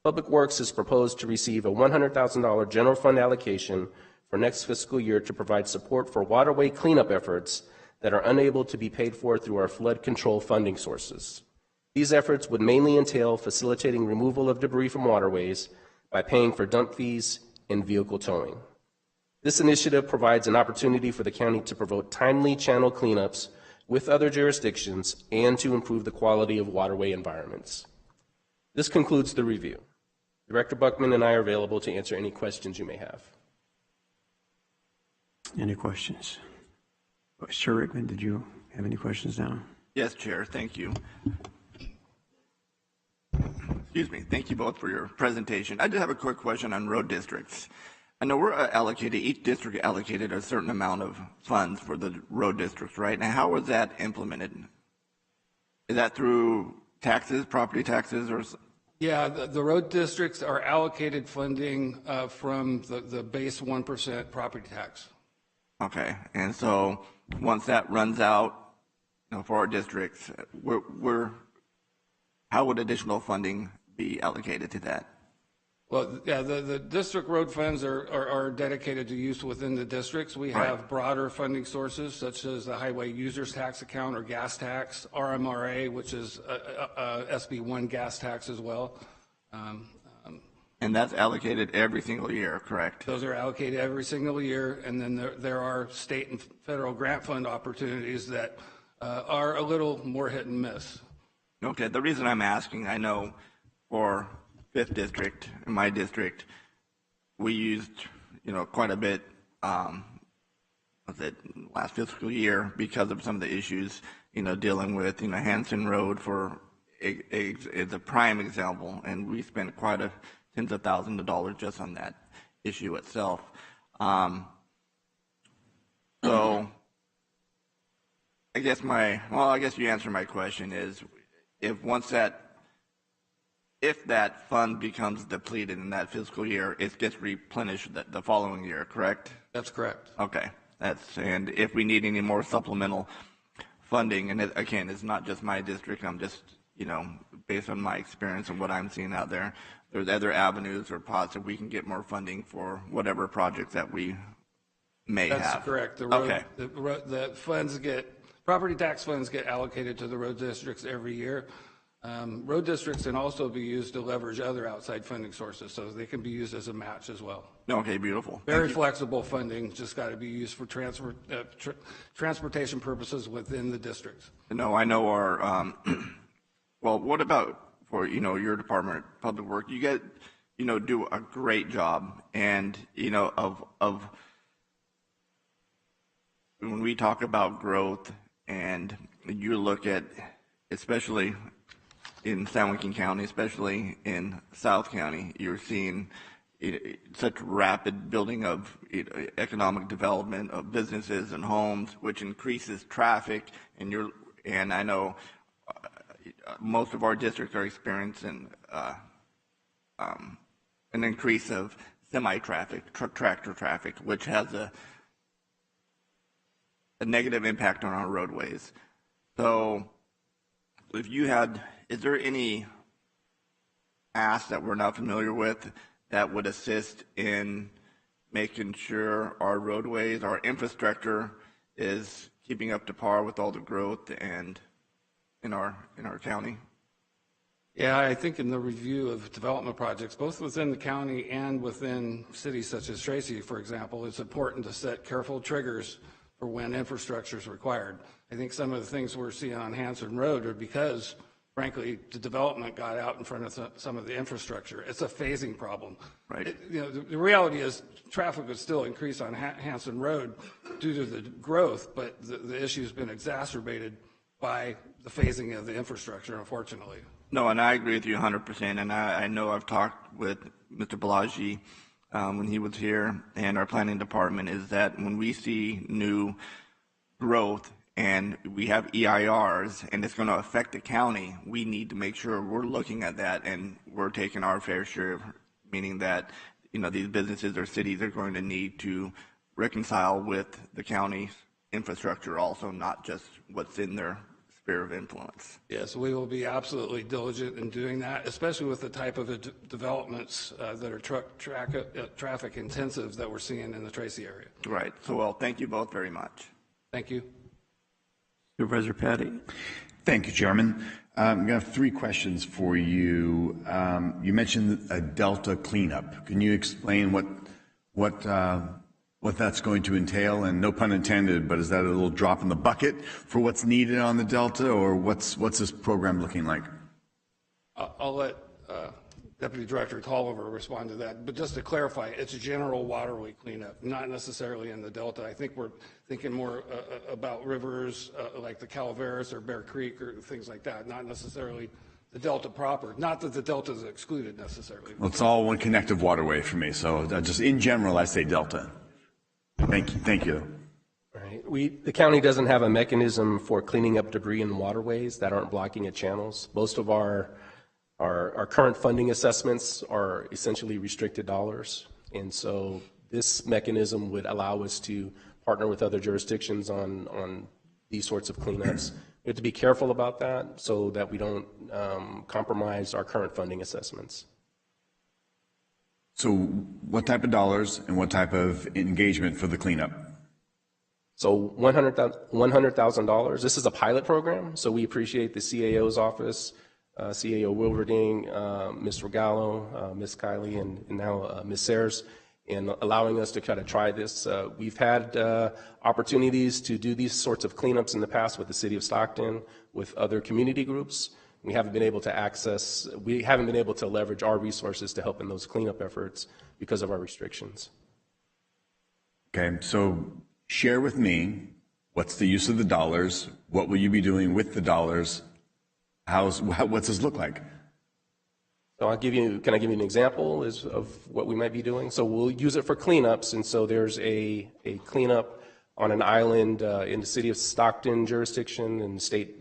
Public Works is proposed to receive a $100,000 general fund allocation for next fiscal year to provide support for waterway cleanup efforts that are unable to be paid for through our flood control funding sources. These efforts would mainly entail facilitating removal of debris from waterways by paying for dump fees and vehicle towing. This initiative provides an opportunity for the county to promote timely channel cleanups with other jurisdictions and to improve the quality of waterway environments. This concludes the review. Director Buckman and I are available to answer any questions you may have. Any questions? Chair Rickman, did you have any questions now? Yes, Chair, thank you. Excuse me, thank you both for your presentation. I just have a quick question on road districts. I know we're allocated, each district allocated a certain amount of funds for the road districts, right? Now, how is that implemented? Is that through taxes, property taxes, or? Yeah, the road districts are allocated funding from the base 1% property tax. Okay, and so once that runs out, for our districts, how would additional funding be allocated to that? Well, yeah, the district road funds are dedicated to use within the districts. We have broader funding sources such as the highway users tax account or gas tax, RMRA, which is SB1 gas tax as well. And that's allocated every single year, correct? Those are allocated every single year, and then there are state and federal grant fund opportunities that are a little more hit and miss. Okay, the reason I'm asking, I know for 5th District, in my district, we used, quite a bit, last fiscal year because of some of the issues, dealing with, Hanson Road is a prime example, and we spent tens of thousands of dollars just on that issue itself. So I guess you answered my question is, if that fund becomes depleted in that fiscal year, it gets replenished the following year, correct? That's correct. Okay. And if we need any more supplemental funding, and again, it's not just my district, I'm just, based on my experience and what I'm seeing out there, there's other avenues or pots that we can get more funding for whatever projects that we may have. That's correct. The funds property tax funds get allocated to the road districts every year. Road districts can also be used to leverage other outside funding sources, so they can be used as a match as well. Okay, beautiful. Very flexible funding, just got to be used for transportation purposes within the districts. No, I know our, well, what about for, your department, Public Works? You guys, do a great job, and, of when we talk about growth and you look at, especially in San Joaquin County, especially in South County, you're seeing such rapid building of economic development of businesses and homes, which increases traffic. And I know most of our districts are experiencing an increase of semi-traffic, tractor traffic, which has a negative impact on our roadways. So is there any asks that we're not familiar with that would assist in making sure our roadways, our infrastructure is keeping up to par with all the growth and in our county? Yeah, I think in the review of development projects, both within the county and within cities such as Tracy, for example, it's important to set careful triggers for when infrastructure is required. I think some of the things we're seeing on Hanson Road are because, frankly, the development got out in front of some of the infrastructure. It's a phasing problem. Right. The reality is traffic would still increase on Hanson Road due to the growth, but the issue has been exacerbated by the phasing of the infrastructure, unfortunately. No, and I agree with you 100%. And I know I've talked with Mr. Balaji when he was here, and our planning department, is that when we see new growth and we have EIRs and it's going to affect the county, we need to make sure we're looking at that and we're taking our fair share, meaning that these businesses or cities are going to need to reconcile with the county's infrastructure also, not just what's in their sphere of influence. Yes, we will be absolutely diligent in doing that, especially with the type of developments that are traffic intensive that we're seeing in the Tracy area. Right. So, well, thank you both very much. Thank you. Supervisor Patty. Thank you, Chairman. I'm going to have 3 questions for you. You mentioned a Delta cleanup. Can you explain what that's going to entail? And no pun intended, but is that a little drop in the bucket for what's needed on the Delta, or what's this program looking like? I'll let Deputy Director Tolliver respond to that. But just to clarify, it's a general waterway cleanup, not necessarily in the Delta. I think we're thinking more about rivers like the Calaveras or Bear Creek or things like that, not necessarily the Delta proper. Not that the Delta is excluded necessarily. Well, it's all one connective waterway for me, so just in general, I say Delta. Thank you. Thank you. Right. The county doesn't have a mechanism for cleaning up debris in waterways that aren't blocking its channels. Most of our current funding assessments are essentially restricted dollars, and so this mechanism would allow us to partner with other jurisdictions on these sorts of cleanups. We have to be careful about that so that we don't compromise our current funding assessments. So what type of dollars and what type of engagement for the cleanup? So $100,000. This is a pilot program, so we appreciate the CAO's office, CAO Wilverding, Ms. Regallo, Ms. Kiley, and now Ms. Sayers, in allowing us to kind of try this. We've had opportunities to do these sorts of cleanups in the past with the City of Stockton, with other community groups. We haven't been able to leverage our resources to help in those cleanup efforts because of our restrictions. Okay, so share with me, what's the use of the dollars? What will you be doing with the dollars? What's this look like? So can I give you an example of what we might be doing? So we'll use it for cleanups, and so there's a cleanup on an island in the City of Stockton jurisdiction and state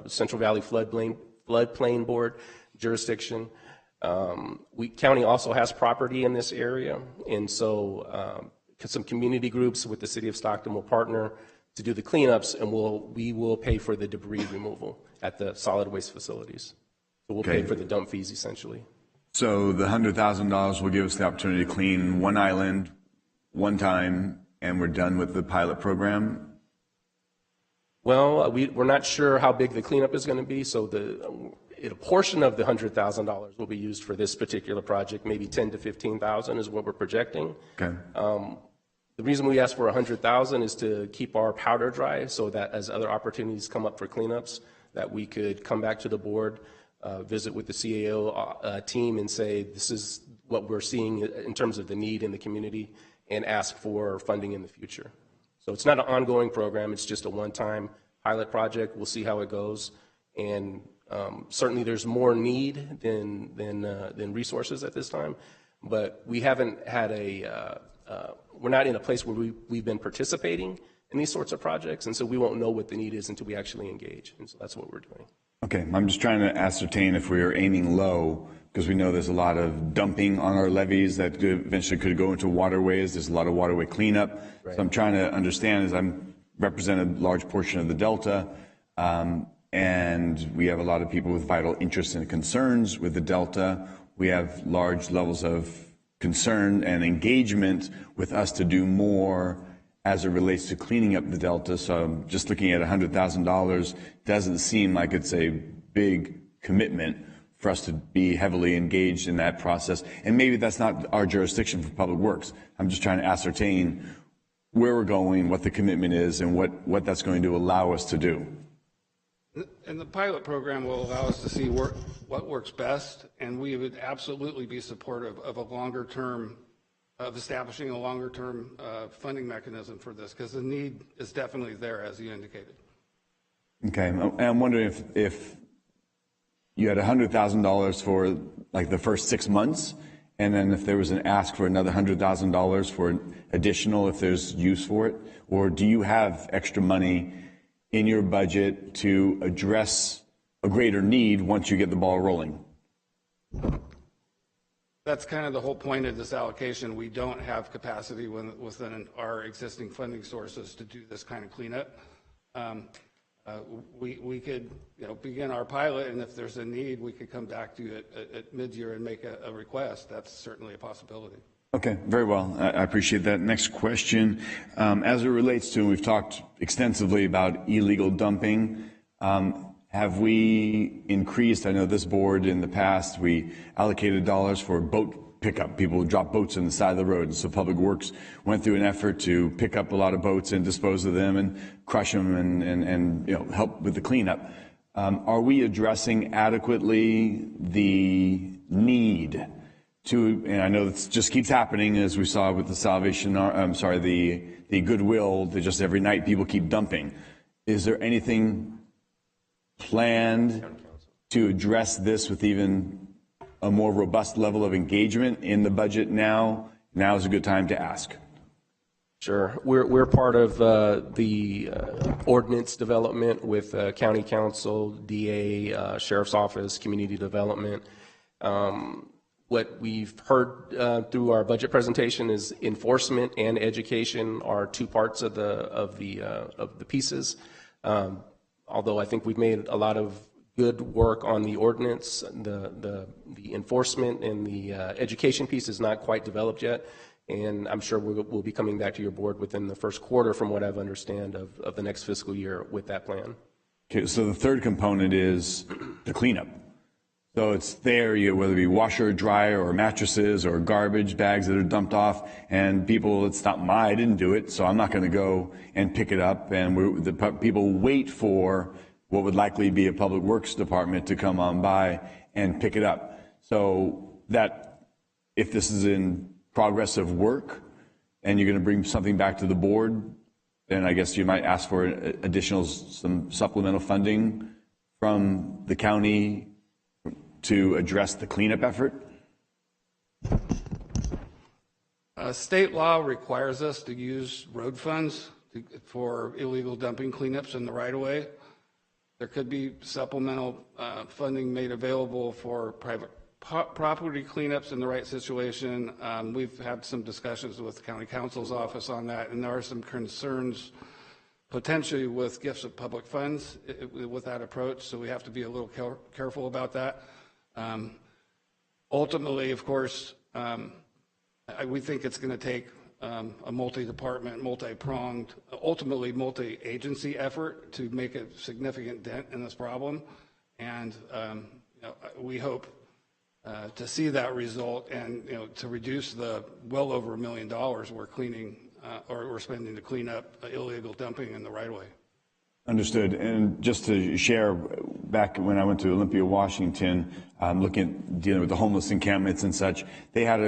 Central Valley Floodplain Board jurisdiction. County also has property in this area, and so some community groups with the City of Stockton will partner to do the cleanups, and we will pay for the debris removal at the solid waste facilities. So we'll pay for the dump fees, essentially. So the $100,000 will give us the opportunity to clean one island, one time, and we're done with the pilot program? Well, we're not sure how big the cleanup is going to be, so a portion of the $100,000 will be used for this particular project. Maybe $10,000 to $15,000 is what we're projecting. Okay. The reason we asked for $100,000 is to keep our powder dry, so that as other opportunities come up for cleanups, that we could come back to the board, visit with the CAO team and say, this is what we're seeing in terms of the need in the community, and ask for funding in the future. So it's not an ongoing program, it's just a one-time pilot project. We'll see how it goes. And certainly there's more need than resources at this time, but we haven't had we're not in a place where we've been participating in these sorts of projects, and so we won't know what the need is until we actually engage, and so that's what we're doing. Okay, I'm just trying to ascertain if we are aiming low, because we know there's a lot of dumping on our levees that eventually could go into waterways. There's a lot of waterway cleanup. Right. So I'm trying to understand, as I represent a large portion of the Delta, and we have a lot of people with vital interests and concerns with the Delta. We have large levels of concern and engagement with us to do more as it relates to cleaning up the Delta. So just looking at $100,000 doesn't seem like it's a big commitment for us to be heavily engaged in that process. And maybe that's not our jurisdiction for Public Works. I'm just trying to ascertain where we're going, what the commitment is, and what that's going to allow us to do. And the pilot program will allow us to see what works best, and we would absolutely be supportive of a longer term, of establishing a longer term funding mechanism for this, because the need is definitely there, as you indicated. Okay, and I'm wondering if you had $100,000 for like the first 6 months, and then if there was an ask for another $100,000 for additional, if there's use for it, or do you have extra money in your budget to address a greater need once you get the ball rolling? That's kind of the whole point of this allocation. We don't have capacity within our existing funding sources to do this kind of cleanup. We could, begin our pilot, and if there's a need, we could come back to you at mid-year and make a request. That's certainly a possibility. Okay, very well. I appreciate that. Next question. As it relates to, we've talked extensively about illegal dumping. Have we increased, I know this board in the past, we allocated dollars for boat pickup. People would drop boats on the side of the road. And so Public Works went through an effort to pick up a lot of boats and dispose of them and crush them and help with the cleanup. Are we addressing adequately the need need to, and I know this just keeps happening as we saw with the the Goodwill, that just every night people keep dumping. Is there anything planned to address this with even a more robust level of engagement in the budget now? Now is a good time to ask. Sure. We're part of the ordinance development with County Council, DA, Sheriff's Office, Community Development. What we've heard through our budget presentation is enforcement and education are two parts of the pieces. Although I think we've made a lot of good work on the ordinance, the enforcement and the education piece is not quite developed yet. And I'm sure we'll be coming back to your board within the first quarter, from what I've understand, of the next fiscal year with that plan. Okay, so the third component is the cleanup. So it's there, whether it be washer or dryer or mattresses or garbage bags that are dumped off, and people, it's not I didn't do it, so I'm not going to go and pick it up. And the people wait for what would likely be a public works department to come on by and pick it up. So that, if this is in progress of work and you're going to bring something back to the board, then I guess you might ask for some supplemental funding from the county to address the cleanup effort? State law requires us to use road funds for illegal dumping cleanups in the right-of-way. There could be supplemental funding made available for private property cleanups in the right situation. We've had some discussions with the County Council's office on that, and there are some concerns potentially with gifts of public funds with that approach, so we have to be a little careful about that. Ultimately, of course, we think it's going to take a multi-department, multi-pronged, ultimately multi-agency effort to make a significant dent in this problem, and we hope to see that result, and to reduce the well over $1 million we're cleaning or we're spending to clean up illegal dumping in the right-of-way. Understood. And just to share, back when I went to Olympia, Washington, dealing with the homeless encampments and such, they had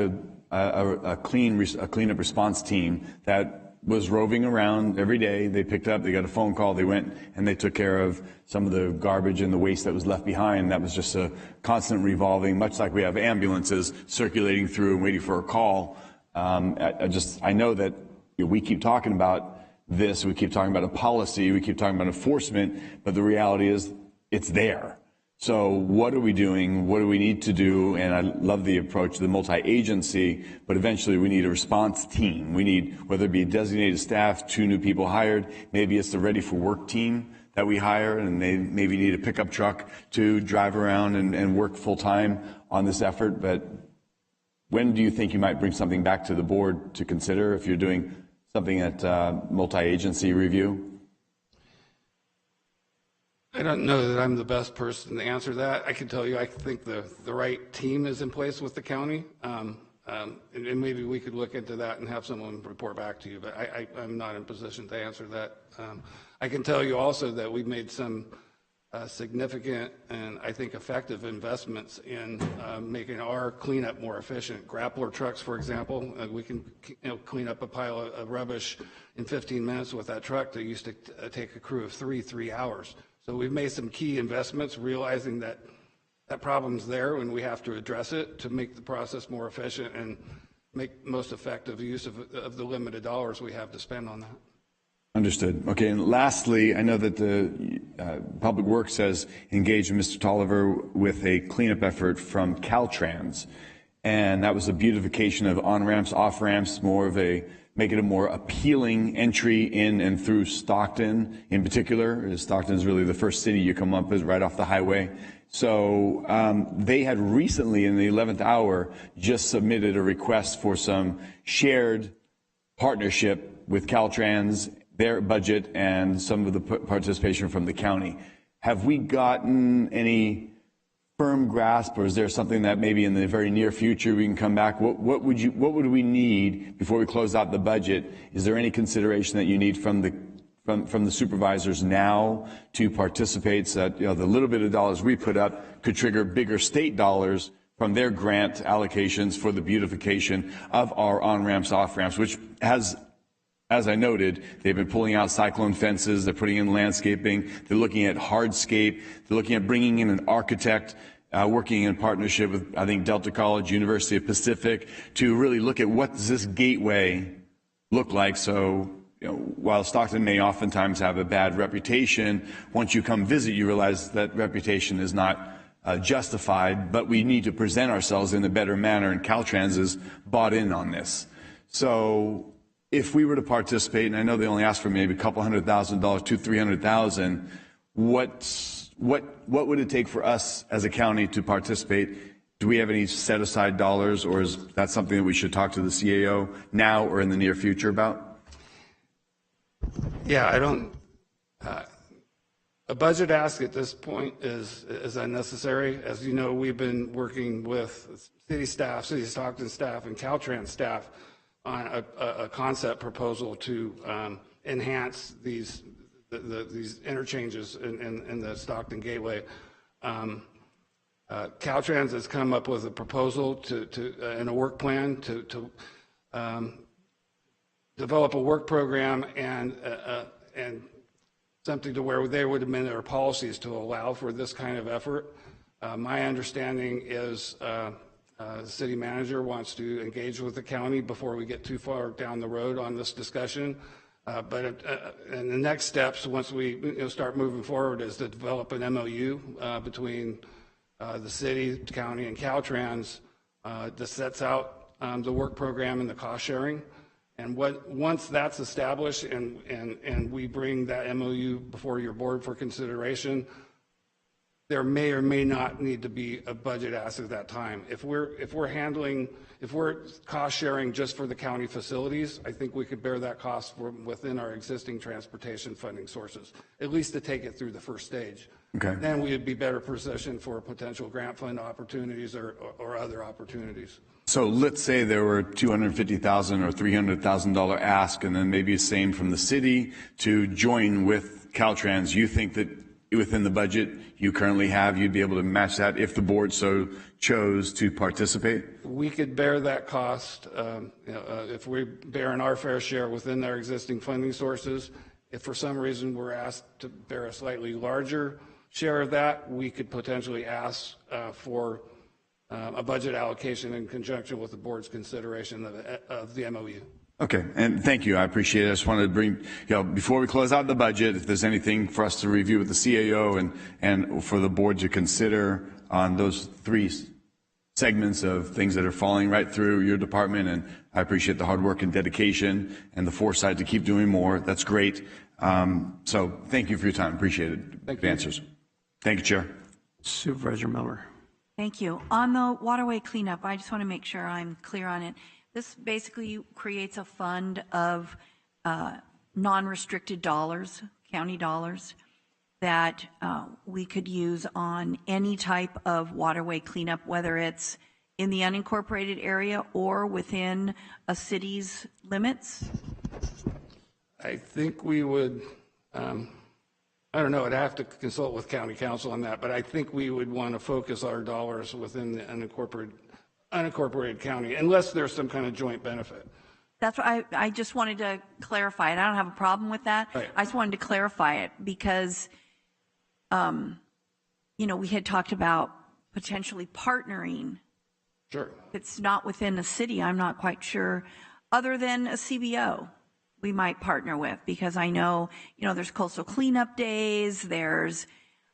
a cleanup response team that was roving around every day. They picked up, they got a phone call, they went and they took care of some of the garbage and the waste that was left behind. That was just a constant revolving, much like we have ambulances circulating through and waiting for a call. I know that we keep talking about this, we keep talking about a policy, we keep talking about enforcement, but the reality is it's there. So what are we doing? What do we need to do? And I love the approach, the multi-agency, but eventually we need a response team. We need, whether it be designated staff, 2 new people hired, maybe it's the Ready for Work team that we hire, and they maybe need a pickup truck to drive around and work full time on this effort. But when do you think you might bring something back to the board to consider if you're doing something at multi-agency review? I don't know that I'm the best person to answer that. I can tell you I think the right team is in place with the county, and maybe we could look into that and have someone report back to you, but I'm not in a position to answer that. I can tell you also that we've made some significant and I think effective investments in making our cleanup more efficient. Grappler trucks, for example, we can clean up a pile of rubbish in 15 minutes with that truck that used to take a crew of 3 hours. So we've made some key investments, realizing that that problem's there and we have to address it to make the process more efficient and make most effective use of the limited dollars we have to spend on that. Understood. Okay, and lastly, I know that the Public Works has engaged Mr. Tolliver with a cleanup effort from Caltrans, and that was a beautification of on-ramps, off-ramps, make it a more appealing entry in and through Stockton in particular. Stockton is really the first city you come up with right off the highway. So they had recently, in the 11th hour, just submitted a request for some shared partnership with Caltrans, their budget, and some of the participation from the county. Have we gotten any firm grasp, or is there something that maybe in the very near future we can come back? What would we need before we close out the budget? Is there any consideration that you need from the supervisors now to participate, so that the little bit of dollars we put up could trigger bigger state dollars from their grant allocations for the beautification of our on-ramps, off-ramps, which has, as I noted, they've been pulling out cyclone fences, they're putting in landscaping, they're looking at hardscape, they're looking at bringing in an architect, working in partnership with, I think, Delta College, University of Pacific, to really look at what does this gateway look like. So, while Stockton may oftentimes have a bad reputation, once you come visit, you realize that reputation is not justified, but we need to present ourselves in a better manner, and Caltrans is bought in on this. So if we were to participate, and I know they only asked for maybe a couple $100,000, $200,000-300,000, what would it take for us as a county to participate? Do we have any set aside dollars, or is that something that we should talk to the CAO now or in the near future about? Yeah, I don't. A budget ask at this point is unnecessary. As you know, we've been working with city staff, City of Stockton staff, and Caltrans staff on a concept proposal to enhance these interchanges in the Stockton Gateway. Caltrans has come up with a proposal and a work plan to develop a work program and something to where they would amend their policies to allow for this kind of effort. My understanding is the city manager wants to engage with the county before we get too far down the road on this discussion. And the next steps, once we start moving forward, is to develop an MOU between the city, county, and Caltrans that sets out the work program and the cost sharing. And once that's established and we bring that MOU before your board for consideration, there may or may not need to be a budget ask at that time. If we're cost sharing just for the county facilities, I think we could bear that cost from within our existing transportation funding sources, at least to take it through the first stage. Okay. Then we would be better positioned for potential grant fund opportunities or other opportunities. So let's say there were $250,000 or $300,000 ask, and then maybe the same from the city to join with Caltrans. You think that within the budget you currently have, you'd be able to match that if the board so chose to participate? We could bear that cost if we bear our fair share within our existing funding sources. If for some reason we're asked to bear a slightly larger share of that, we could potentially ask for a budget allocation in conjunction with the board's consideration of the MOU. Okay, and thank you. I appreciate it. I just wanted to bring, before we close out the budget, if there's anything for us to review with the CAO and for the board to consider on those three segments of things that are falling right through your department. And I appreciate the hard work and dedication and the foresight to keep doing more. That's great. So thank you for your time. Appreciate it. Thank you. Answers. Thank you, Chair. Supervisor Miller. Thank you. On the waterway cleanup, I just want to make sure I'm clear on it. This basically creates a fund of non-restricted dollars, county dollars, that we could use on any type of waterway cleanup, whether it's in the unincorporated area or within a city's limits? I think we would, I don't know, I'd have to consult with county council on that, but I think we would want to focus our dollars within the unincorporated county, unless there's some kind of joint benefit. That's what I just wanted to clarify it. I don't have a problem with that. Right. I just wanted to clarify it because, we had talked about potentially partnering. Sure. If it's not within the city, I'm not quite sure, other than a CBO we might partner with, because I know, there's coastal cleanup days, there's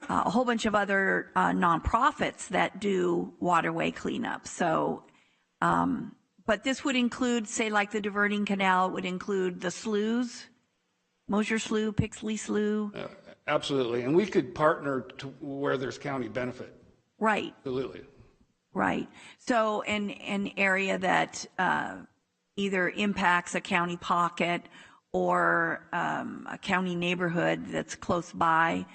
a whole bunch of other nonprofits that do waterway cleanup. So, but this would include, say, like the diverting canal, it would include the sloughs, Mosier Slough, Pixley Slough. Absolutely, and we could partner to where there's county benefit. Right. Absolutely. Right. So in an area that either impacts a county pocket or a county neighborhood that's close by,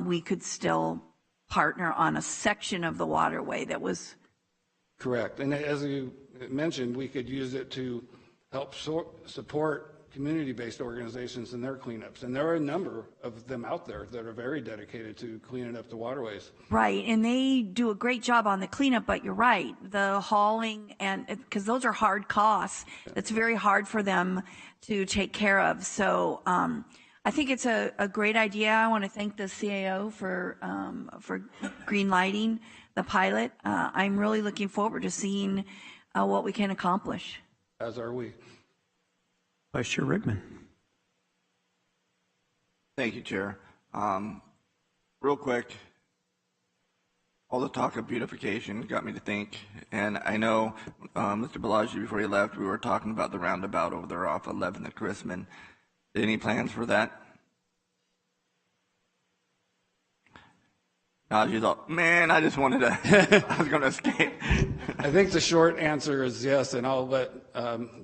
we could still partner on a section of the waterway that was. Correct. And as you mentioned, we could use it to help support community-based organizations and their cleanups. And there are a number of them out there that are very dedicated to cleaning up the waterways. Right, and they do a great job on the cleanup, but you're right, the hauling, and because those are hard costs, it's very hard for them to take care of. So I think it's a great idea. I want to thank the CAO for green lighting the pilot. I'm really looking forward to seeing what we can accomplish. As are we. Vice Chair Rickman. Thank you, Chair. Real quick, all the talk of beautification got me to think, and I know Mr. Balaji, before he left, we were talking about the roundabout over there off 11th and Chrisman. Any plans for that? Najee's all, man, I just wanted to, I was going to escape. I think the short answer is yes, and I'll let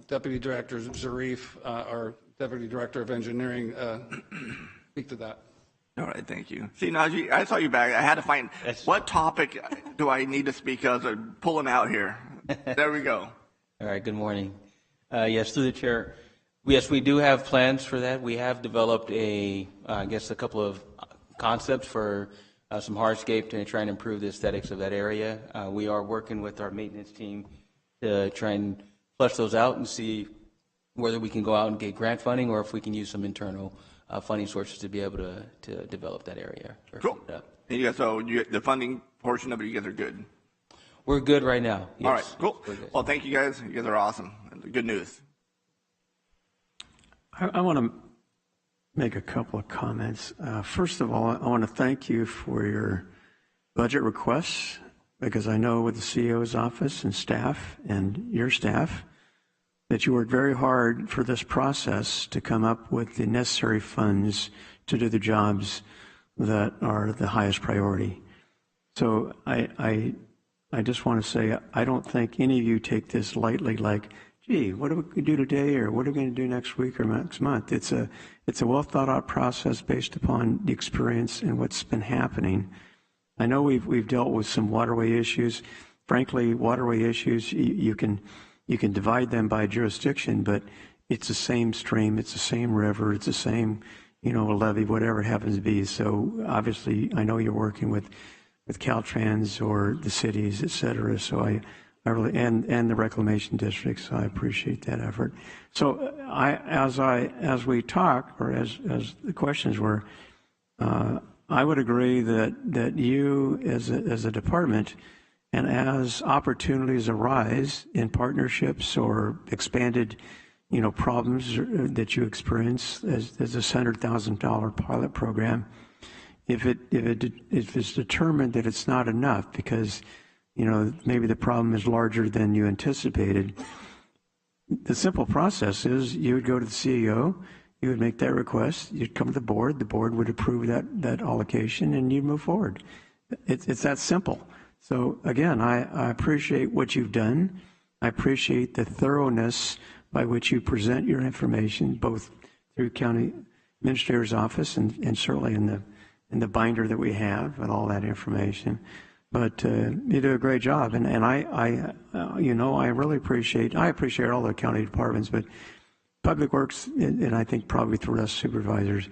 Deputy Director Zarif, our Deputy Director of Engineering, speak to that. All right, thank you. See, Najee, I saw you back. I had to find what topic do I need to speak of to pull him out here. There we go. All right, good morning. Yes, through the chair. Yes, we do have plans for that. We have developed a couple of concepts for some hardscape to try and improve the aesthetics of that area. We are working with our maintenance team to try and flesh those out and see whether we can go out and get grant funding or if we can use some internal funding sources to be able to develop that area. Cool. And you guys, so the funding portion of it, you guys are good? We're good right now. Yes. All right, cool. Well, thank you guys. You guys are awesome. Good news. I want to make a couple of comments. First of all, I want to thank you for your budget requests, because I know with the CEO's office and staff and your staff that you worked very hard for this process to come up with the necessary funds to do the jobs that are the highest priority. So I just want to say, I don't think any of you take this lightly, like, gee, what are we going to do today, or what are we going to do next week or next month? It's a well thought out process based upon the experience and what's been happening. I know we've dealt with some waterway issues. Frankly, waterway issues, you can divide them by jurisdiction, but it's the same stream, it's the same river, it's the same, levee, whatever it happens to be. So obviously, I know you're working with Caltrans or the cities, et cetera. So I really, and the reclamation districts, so I appreciate that effort. So as we talk, or as the questions were, I would agree that you as a department, and as opportunities arise in partnerships or expanded, problems that you experience as a $100,000 pilot program, if it's determined that it's not enough because maybe the problem is larger than you anticipated, the simple process is you would go to the CEO, you would make that request, you'd come to the board would approve that allocation, and you'd move forward. It's that simple. So again, I appreciate what you've done. I appreciate the thoroughness by which you present your information, both through County Administrator's Office and certainly in the binder that we have with all that information. But you do a great job, and I really appreciate all the county departments, but Public Works, and I think probably through us supervisors,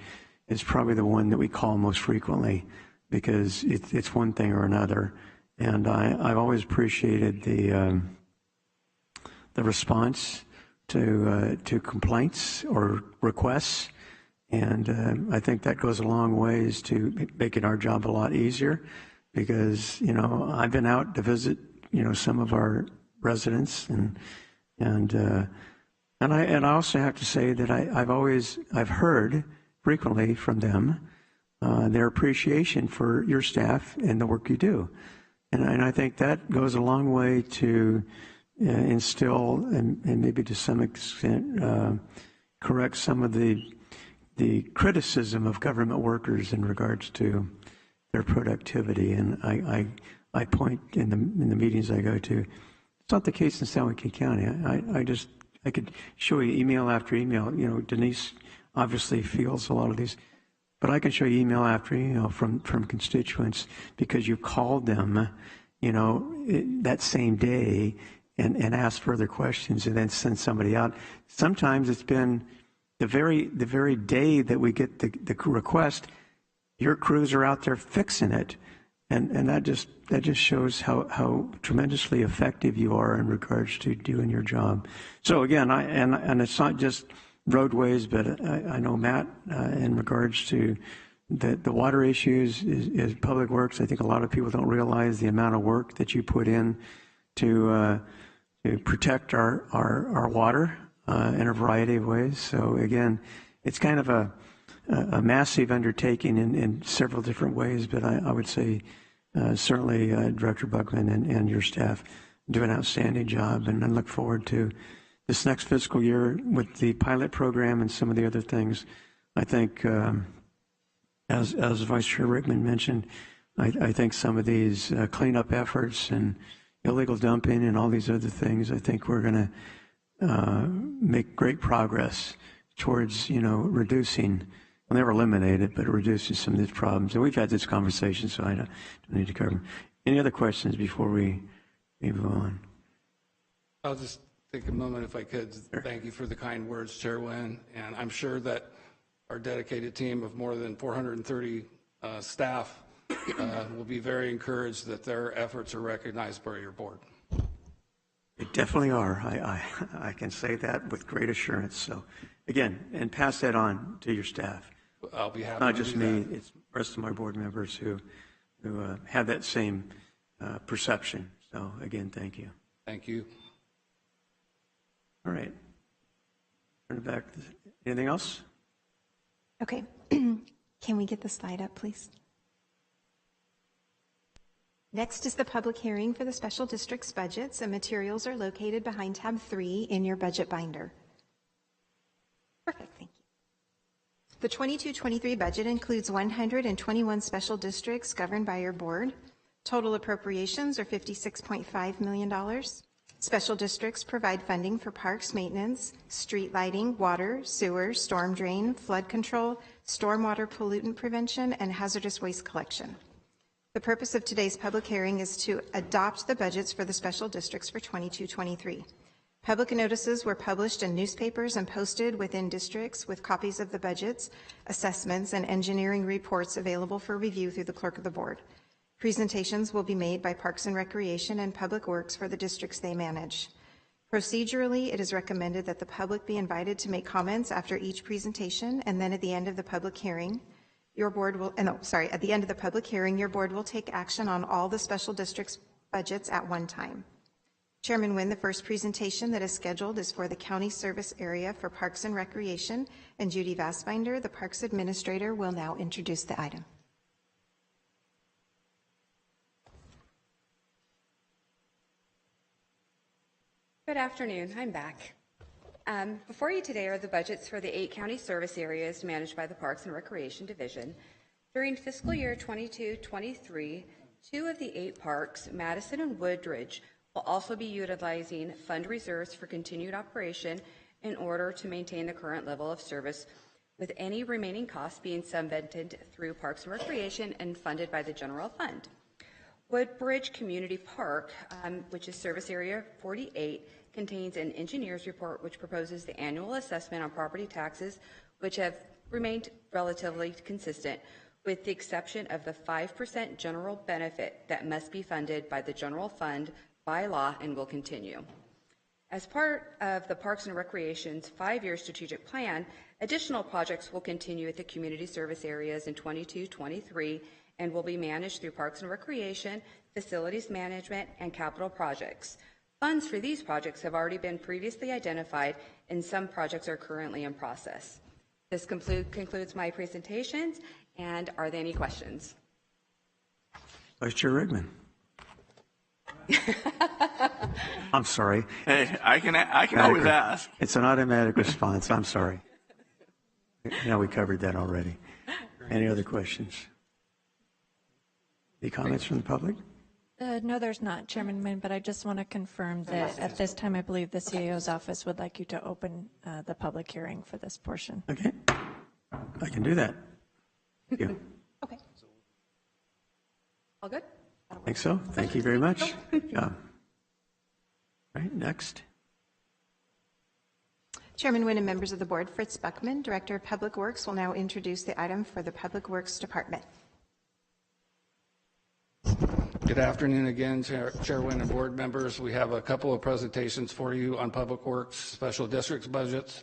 is probably the one that we call most frequently because it's one thing or another. And I've always appreciated the response to complaints or requests, and I think that goes a long ways to making our job a lot easier. Because I've been out to visit some of our residents, and I also have to say that I've heard frequently from them their appreciation for your staff and the work you do, and I think that goes a long way to instill and maybe to some extent correct some of the criticism of government workers in regards to their productivity. And I point in the meetings I go to, it's not the case in San Joaquin County. I could show you email after email. Denise obviously feels a lot of these, but I can show you email after email from constituents because you called them, that same day and asked further questions and then sent somebody out. Sometimes it's been the very day that we get the request, your crews are out there fixing it. And that just shows how tremendously effective you are in regards to doing your job. So again, and it's not just roadways, but I know Matt, in regards to the water issues is Public Works. I think a lot of people don't realize the amount of work that you put in to protect our water in a variety of ways. So again, it's kind of a massive undertaking in several different ways, but I would say certainly Director Buckman and your staff do an outstanding job, and I look forward to this next fiscal year with the pilot program and some of the other things. I think, as Vice Chair Rickman mentioned, I think some of these cleanup efforts and illegal dumping and all these other things, I think we're going to make great progress towards, reducing. We'll never eliminate it, but it reduces some of these problems. And we've had this conversation, so I don't need to cover them. Any other questions before we move on? I'll just take a moment, if I could. Thank you for the kind words, Chair Wynn. And I'm sure that our dedicated team of more than 430 staff will be very encouraged that their efforts are recognized by your board. They definitely are. I can say that with great assurance. So, again, and pass that on to your staff. I'll be happy. Not to just do me; that. it's the rest of my board members who have that same perception. So, again, thank you. Thank you. All right. Turn it back. Anything else? Okay. Can we get the slide up, please? Next is the public hearing for the special district's budgets, and materials are located behind tab 3 in your budget binder. Perfect, thank you. The 22-23 budget includes 121 special districts governed by your board. Total appropriations are $56.5 million. Special districts provide funding for parks maintenance, street lighting, water, sewer, storm drain, flood control, stormwater pollutant prevention, and hazardous waste collection. The purpose of today's public hearing is to adopt the budgets for the special districts for 22-23. Public notices were published in newspapers and posted within districts with copies of the budgets, assessments, and engineering reports available for review through the clerk of the board. Presentations will be made by Parks and Recreation and Public Works for the districts they manage. Procedurally, it is recommended that the public be invited to make comments after each presentation, and then at the end of the public hearing, your board will, at the end of the public hearing, your board will take action on all the special districts budgets at one time. Chairman Wynn, the first presentation that is scheduled is for the County Service Area for Parks and Recreation, and Judy Vassbinder, the Parks Administrator, will now introduce the item. Good afternoon, I'm back. Before you today are the budgets for the 8 county service areas managed by the Parks and Recreation Division. During fiscal year 22-23, 2 of the 8 parks, Madison and Woodridge, will also be utilizing fund reserves for continued operation in order to maintain the current level of service, with any remaining costs being subvented through Parks and Recreation and funded by the general fund. Woodbridge Community Park, which is service area 48, contains an engineer's report which proposes the annual assessment on property taxes, which have remained relatively consistent, with the exception of the 5% general benefit that must be funded by the general fund by law and will continue. As part of the Parks and Recreation's 5-year strategic plan, additional projects will continue at the community service areas in 22-23 and will be managed through Parks and Recreation, facilities management, and capital projects. Funds for these projects have already been previously identified, and some projects are currently in process. This concludes my presentations, and are there any questions? Vice Chair Rickman. I'm sorry. Hey, I can always ask. It's an automatic response. I'm sorry. We covered that already. Any other questions? Any comments from the public? No, there's not, Chairman Wynn, but I just want to confirm that at this time, I believe the CAO's office would like you to open the public hearing for this portion. Okay. I can do that. Thank you. Okay. All good? I think so. Thank you very much. Good job. All right, next. Chairman Nguyen and members of the board, Fritz Buckman, Director of Public Works, will now introduce the item for the Public Works Department. Good afternoon again, Chair Nguyen and board members. We have a couple of presentations for you on Public Works Special Districts budgets.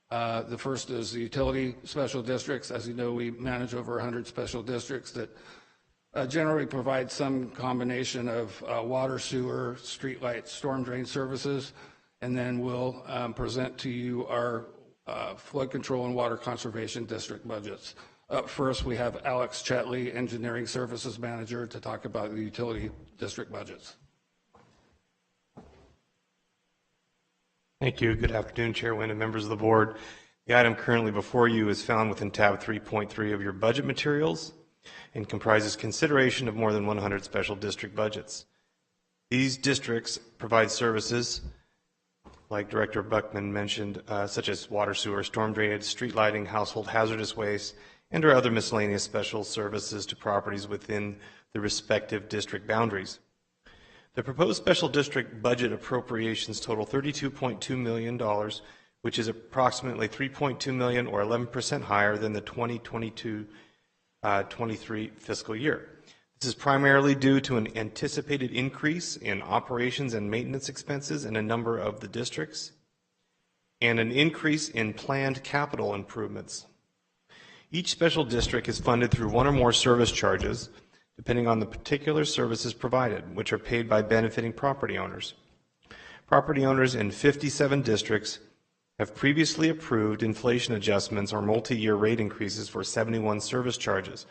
The first is the utility special districts. As you know, we manage over 100 special districts that generally provide some combination of water, sewer, streetlight, storm drain services. And then we'll present to you our flood control and water conservation district budgets. Up first, we have Alex Chetley, Engineering Services Manager, to talk about the utility district budgets. Thank you. Good afternoon, Chair Nguyen and members of the board. The item currently before you is found within tab 3.3 of your budget materials and comprises consideration of more than 100 special district budgets. These districts provide services, like Director Buckman mentioned, such as water, sewer, storm drainage, street lighting, household hazardous waste, and or other miscellaneous special services to properties within the respective district boundaries. The proposed special district budget appropriations total $32.2 million, which is approximately $3.2 million or 11% higher than the 2022-23 fiscal year. This is primarily due to an anticipated increase in operations and maintenance expenses in a number of the districts and an increase in planned capital improvements. Each special district is funded through one or more service charges, depending on the particular services provided, which are paid by benefiting property owners. Property owners in 57 districts have previously approved inflation adjustments or multi-year rate increases for 71 service charges.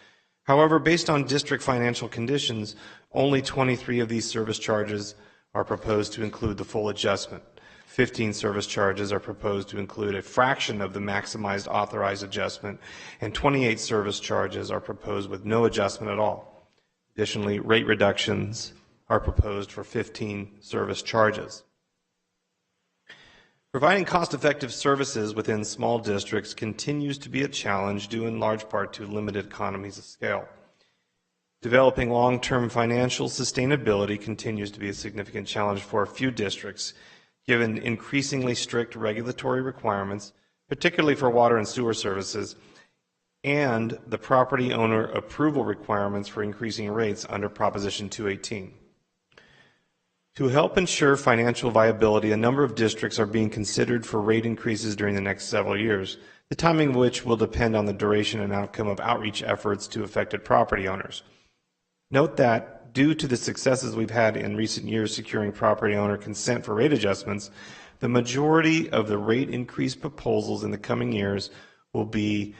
However, based on district financial conditions, only 23 of these service charges are proposed to include the full adjustment. 15 service charges are proposed to include a fraction of the maximized authorized adjustment, and 28 service charges are proposed with no adjustment at all. Additionally, rate reductions are proposed for 15 service charges. Providing cost-effective services within small districts continues to be a challenge due in large part to limited economies of scale. Developing long-term financial sustainability continues to be a significant challenge for a few districts, given increasingly strict regulatory requirements, particularly for water and sewer services, and the property owner approval requirements for increasing rates under Proposition 218. To help ensure financial viability, a number of districts are being considered for rate increases during the next several years, the timing of which will depend on the duration and outcome of outreach efforts to affected property owners. Note that due to the successes we've had in recent years securing property owner consent for rate adjustments, the majority of the rate increase proposals in the coming years will be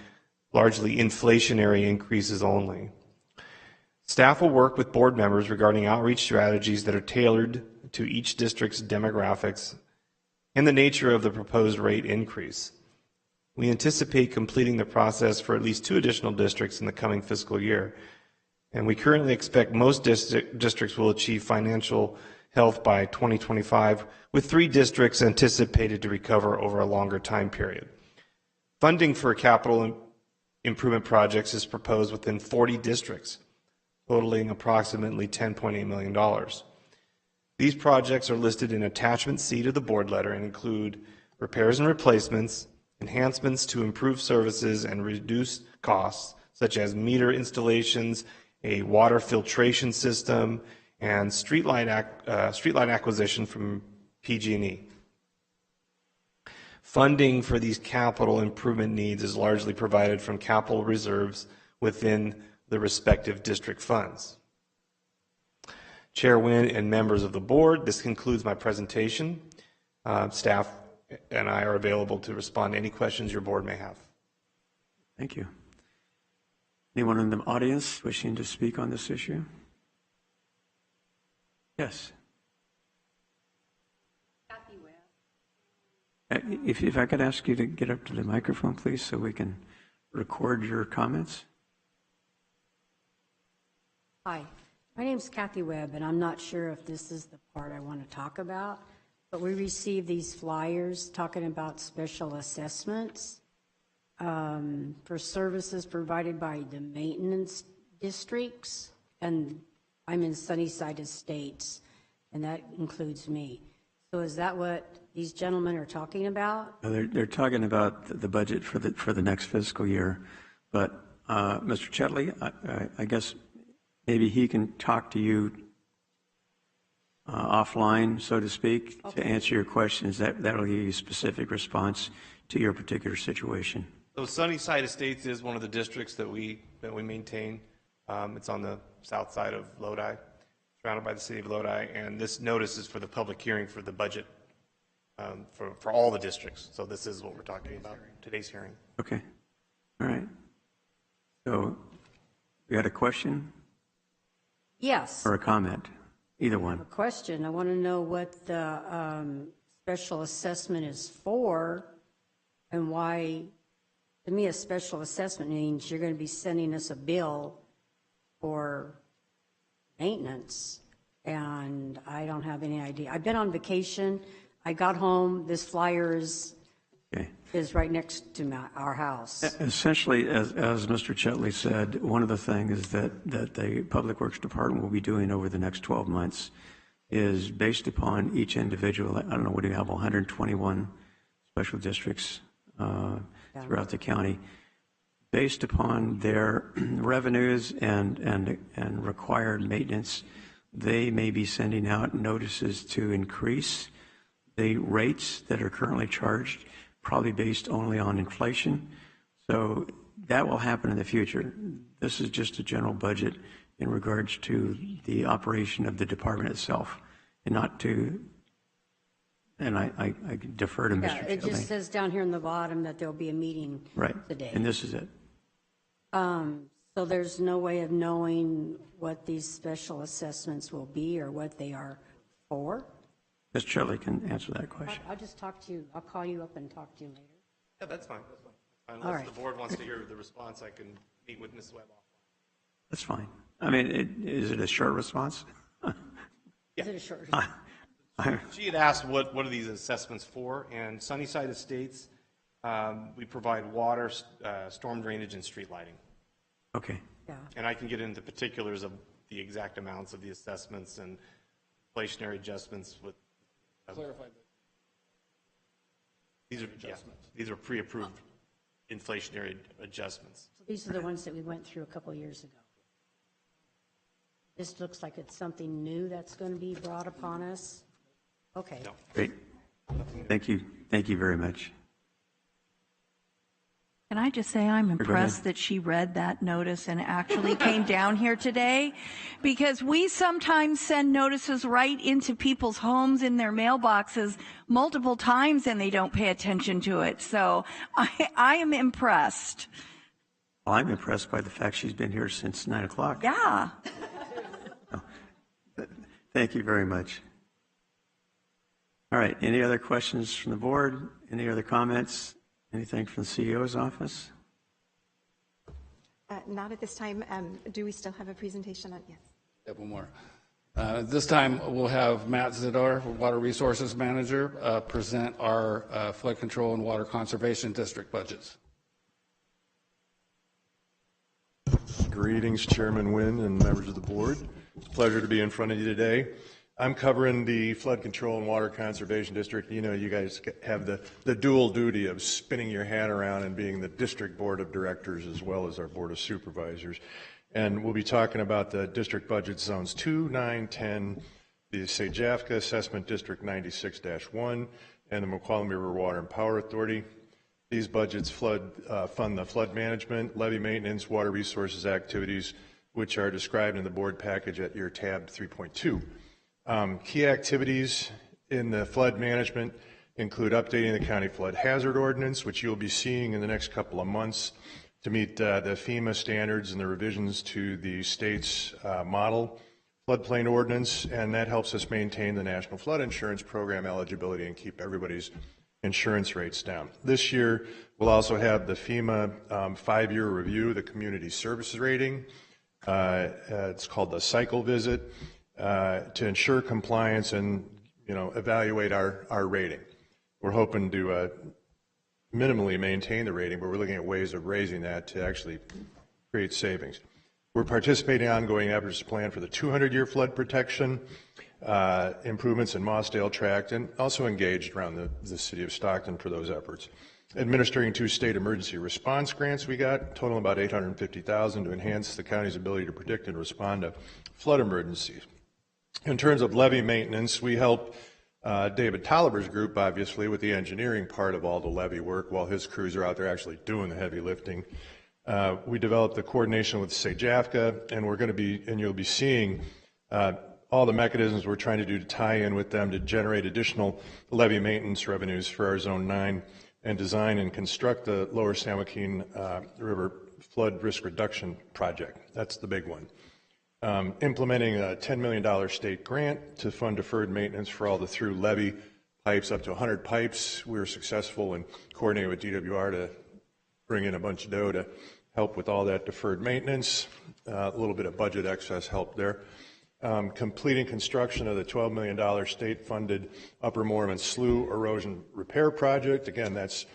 largely inflationary increases only. Staff will work with board members regarding outreach strategies that are tailored to each district's demographics and the nature of the proposed rate increase. We anticipate completing the process for at least 2 additional districts in the coming fiscal year, and we currently expect most districts will achieve financial health by 2025, with 3 districts anticipated to recover over a longer time period. Funding for capital improvement projects is proposed within 40 districts, totaling approximately $10.8 million. These projects are listed in Attachment C to the board letter and include repairs and replacements, enhancements to improve services and reduce costs, such as meter installations, a water filtration system, and streetlight acquisition from PG&E. Funding for these capital improvement needs is largely provided from capital reserves within the respective district funds. Chair Nguyen and members of the board, this concludes my presentation. Staff and I are available to respond to any questions your board may have. Thank you. Anyone in the audience wishing to speak on this issue? Yes. If I could ask you to get up to the microphone, please, so we can record your comments. Hi, my name is Kathy Webb, and I'm not sure if this is the part I want to talk about, but we received these flyers talking about special assessments for services provided by the maintenance districts, and I'm in Sunnyside Estates, and that includes me. So is that what these gentlemen are talking about? They're talking about the budget for the next fiscal year. But Mr. Chetley, I guess maybe he can talk to you offline, so to speak, to answer your questions. That'll give you a specific response to your particular situation. So Sunnyside Estates is one of the districts that we maintain. It's on the south side of Lodi, surrounded by the city of Lodi, and this notice is for the public hearing for the budget for all the districts. So this is what we're talking about, today's hearing. Okay. All right. So you had a question? Yes. Or a comment? Either one. A question. I want to know what the special assessment is for and why. To me, a special assessment means you're going to be sending us a bill for maintenance, and I don't have any idea. I've been on vacation. I got home. This flyer is right next to our house. Essentially, as Mr. Chetley said, one of the things that the Public Works Department will be doing over the next 12 months is based upon each individual. I don't know, what do you have, 121 special districts throughout the county. Based upon their revenues and required maintenance, they may be sending out notices to increase the rates that are currently charged, probably based only on inflation. So that will happen in the future. This is just a general budget in regards to the operation of the department itself, and not to, and I defer to Mr. Yeah, it Chetley. just says down here in the bottom that there'll be a meeting today. And this is it. So there's no way of knowing what these special assessments will be or what they are for? Ms. Chetley can answer that question. I'll just talk to you. I'll call you up and talk to you later. Yeah, that's fine. Unless All right. the board wants to hear the response, I can meet with Ms. Webb. That's fine. I mean, is it a short response? Is it a short response? She had asked what are these assessments for, and Sunnyside Estates, we provide water, storm drainage, and street lighting. Okay. Yeah. And I can get into particulars of the exact amounts of the assessments and inflationary adjustments with. Clarify. These are pre-approved inflationary adjustments. So these are the ones that we went through a couple years ago. This looks like it's something new that's going to be brought upon us. Okay. No. Great. Thank you. Thank you very much. Can I just say I'm impressed that she read that notice and actually came down here today, because we sometimes send notices right into people's homes in their mailboxes multiple times and they don't pay attention to it. So I am impressed. Well, I'm impressed by the fact she's been here since 9 o'clock. Yeah. Thank you very much. All right. Any other questions from the board? Any other comments? Anything from the CEO's office? Not at this time. Do we still have a presentation on? Yes. Yeah, one more. This time we'll have Matt Zidar, Water Resources Manager, present our flood control and water conservation district budgets. Greetings, Chairman Wynn and members of the board. It's a pleasure to be in front of you today. I'm covering the Flood Control and Water Conservation District. You know, you guys have the dual duty of spinning your hat around and being the district board of directors as well as our board of supervisors. And we'll be talking about the district budget zones 2, 9, 10, the Sejavka Assessment District 96-1, and the Mokelumne River Water and Power Authority. These budgets fund the flood management, levee maintenance, water resources activities, which are described in the board package at your tab 3.2. Key activities in the flood management include updating the county flood hazard ordinance, which you'll be seeing in the next couple of months to meet the FEMA standards and the revisions to the state's model floodplain ordinance, and that helps us maintain the National Flood Insurance Program eligibility and keep everybody's insurance rates down. This year, we'll also have the FEMA 5-year review, the community services rating. It's called the cycle visit. To ensure compliance and, evaluate our rating. We're hoping to minimally maintain the rating, but we're looking at ways of raising that to actually create savings. We're participating in ongoing efforts to plan for the 200-year flood protection. improvements in Mossdale Tract, and also engaged around the city of Stockton for those efforts. Administering 2 state emergency response grants we got, totaling about $850,000 to enhance the county's ability to predict and respond to flood emergencies. In terms of levee maintenance, we help David Tolliver's group, obviously, with the engineering part of all the levee work while his crews are out there actually doing the heavy lifting. We developed the coordination with SAJAFCA, and we're going to be, and you'll be seeing all the mechanisms we're trying to do to tie in with them to generate additional levee maintenance revenues for our Zone 9 and design and construct the Lower San Joaquin River Flood Risk Reduction Project. That's the big one. Implementing a $10 million state grant to fund deferred maintenance for all the through levee pipes, up to 100 pipes. We were successful in coordinating with DWR to bring in a bunch of dough to help with all that deferred maintenance. A little bit of budget excess help there. Completing construction of the $12 million state-funded Upper Moorman Slough Erosion Repair Project. Again, that's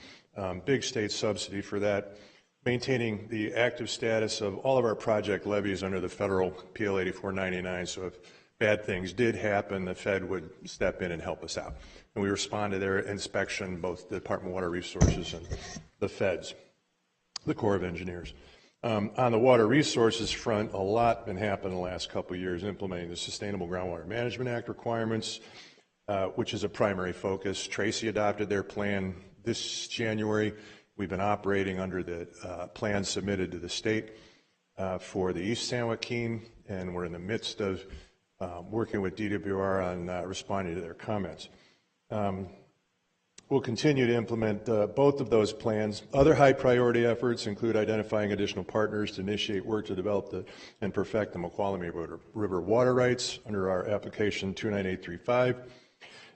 big state subsidy for that. Maintaining the active status of all of our project levies under the federal PL 8499. So if bad things did happen, the Fed would step in and help us out. And we respond to their inspection, both the Department of Water Resources and the Feds, the Corps of Engineers. On the water resources front, a lot been happening the last couple of years, implementing the Sustainable Groundwater Management Act requirements, which is a primary focus. Tracy adopted their plan this January. We've been operating under the plan submitted to the state for the East San Joaquin, and we're in the midst of working with DWR on responding to their comments. We'll continue to implement both of those plans. Other high priority efforts include identifying additional partners to initiate work to develop and perfect the Mokelumne River water rights under our application 29835.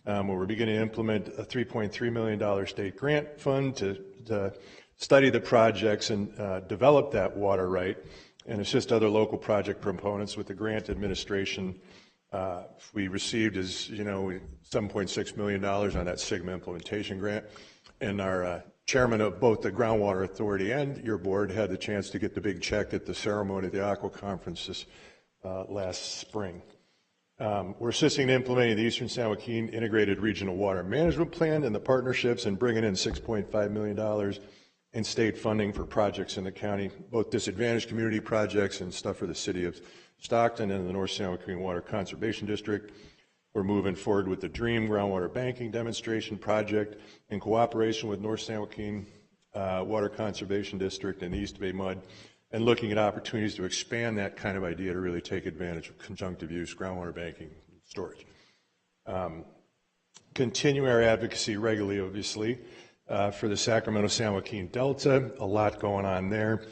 Where we're beginning to implement a $3.3 million state grant fund to study the projects and develop that water right and assist other local project proponents with the grant administration. We received, as you know, $7.6 million on that SIGMA implementation grant, and our chairman of both the Groundwater Authority and your board had the chance to get the big check at the ceremony at the Aqua Conference this last spring. We're assisting in implementing the Eastern San Joaquin Integrated Regional Water Management Plan and the partnerships and bringing in $6.5 million in state funding for projects in the county, both disadvantaged community projects and stuff for the city of Stockton and the North San Joaquin Water Conservation District. We're moving forward with the DREAM Groundwater Banking Demonstration Project in cooperation with North San Joaquin Water Conservation District and the East Bay Mud, and looking at opportunities to expand that kind of idea to really take advantage of conjunctive use, groundwater banking, storage. Continue our advocacy regularly, obviously, for the Sacramento-San Joaquin Delta. A lot going on there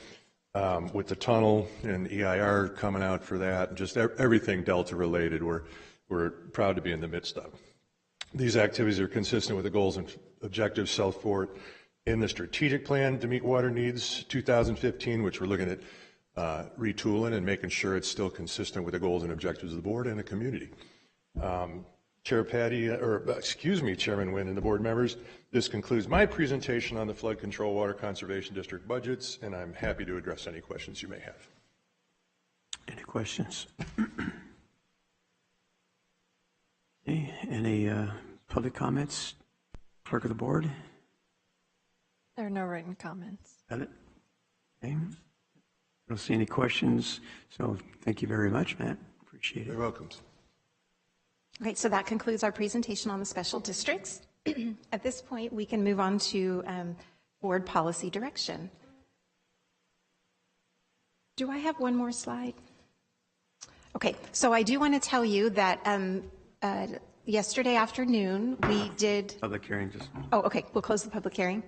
with the tunnel and EIR coming out for that, and just everything Delta related we're proud to be in the midst of. These activities are consistent with the goals and objectives set forth in the strategic plan to meet water needs 2015, which we're looking at retooling and making sure it's still consistent with the goals and objectives of the board and the community. Chairman Wynn and the board members, this concludes my presentation on the Flood Control Water Conservation District budgets, and I'm happy to address any questions you may have. Any questions? Okay, any public comments? Clerk of the board? There are no written comments. Got it? Okay. I don't see any questions, so thank you very much, Matt. Appreciate it. You're welcome. Okay, so that concludes our presentation on the special districts. At this point, we can move on to board policy direction. Do I have one more slide? Okay, so I do want to tell you that yesterday afternoon we did... Public hearing just... Oh, okay, we'll close the public hearing.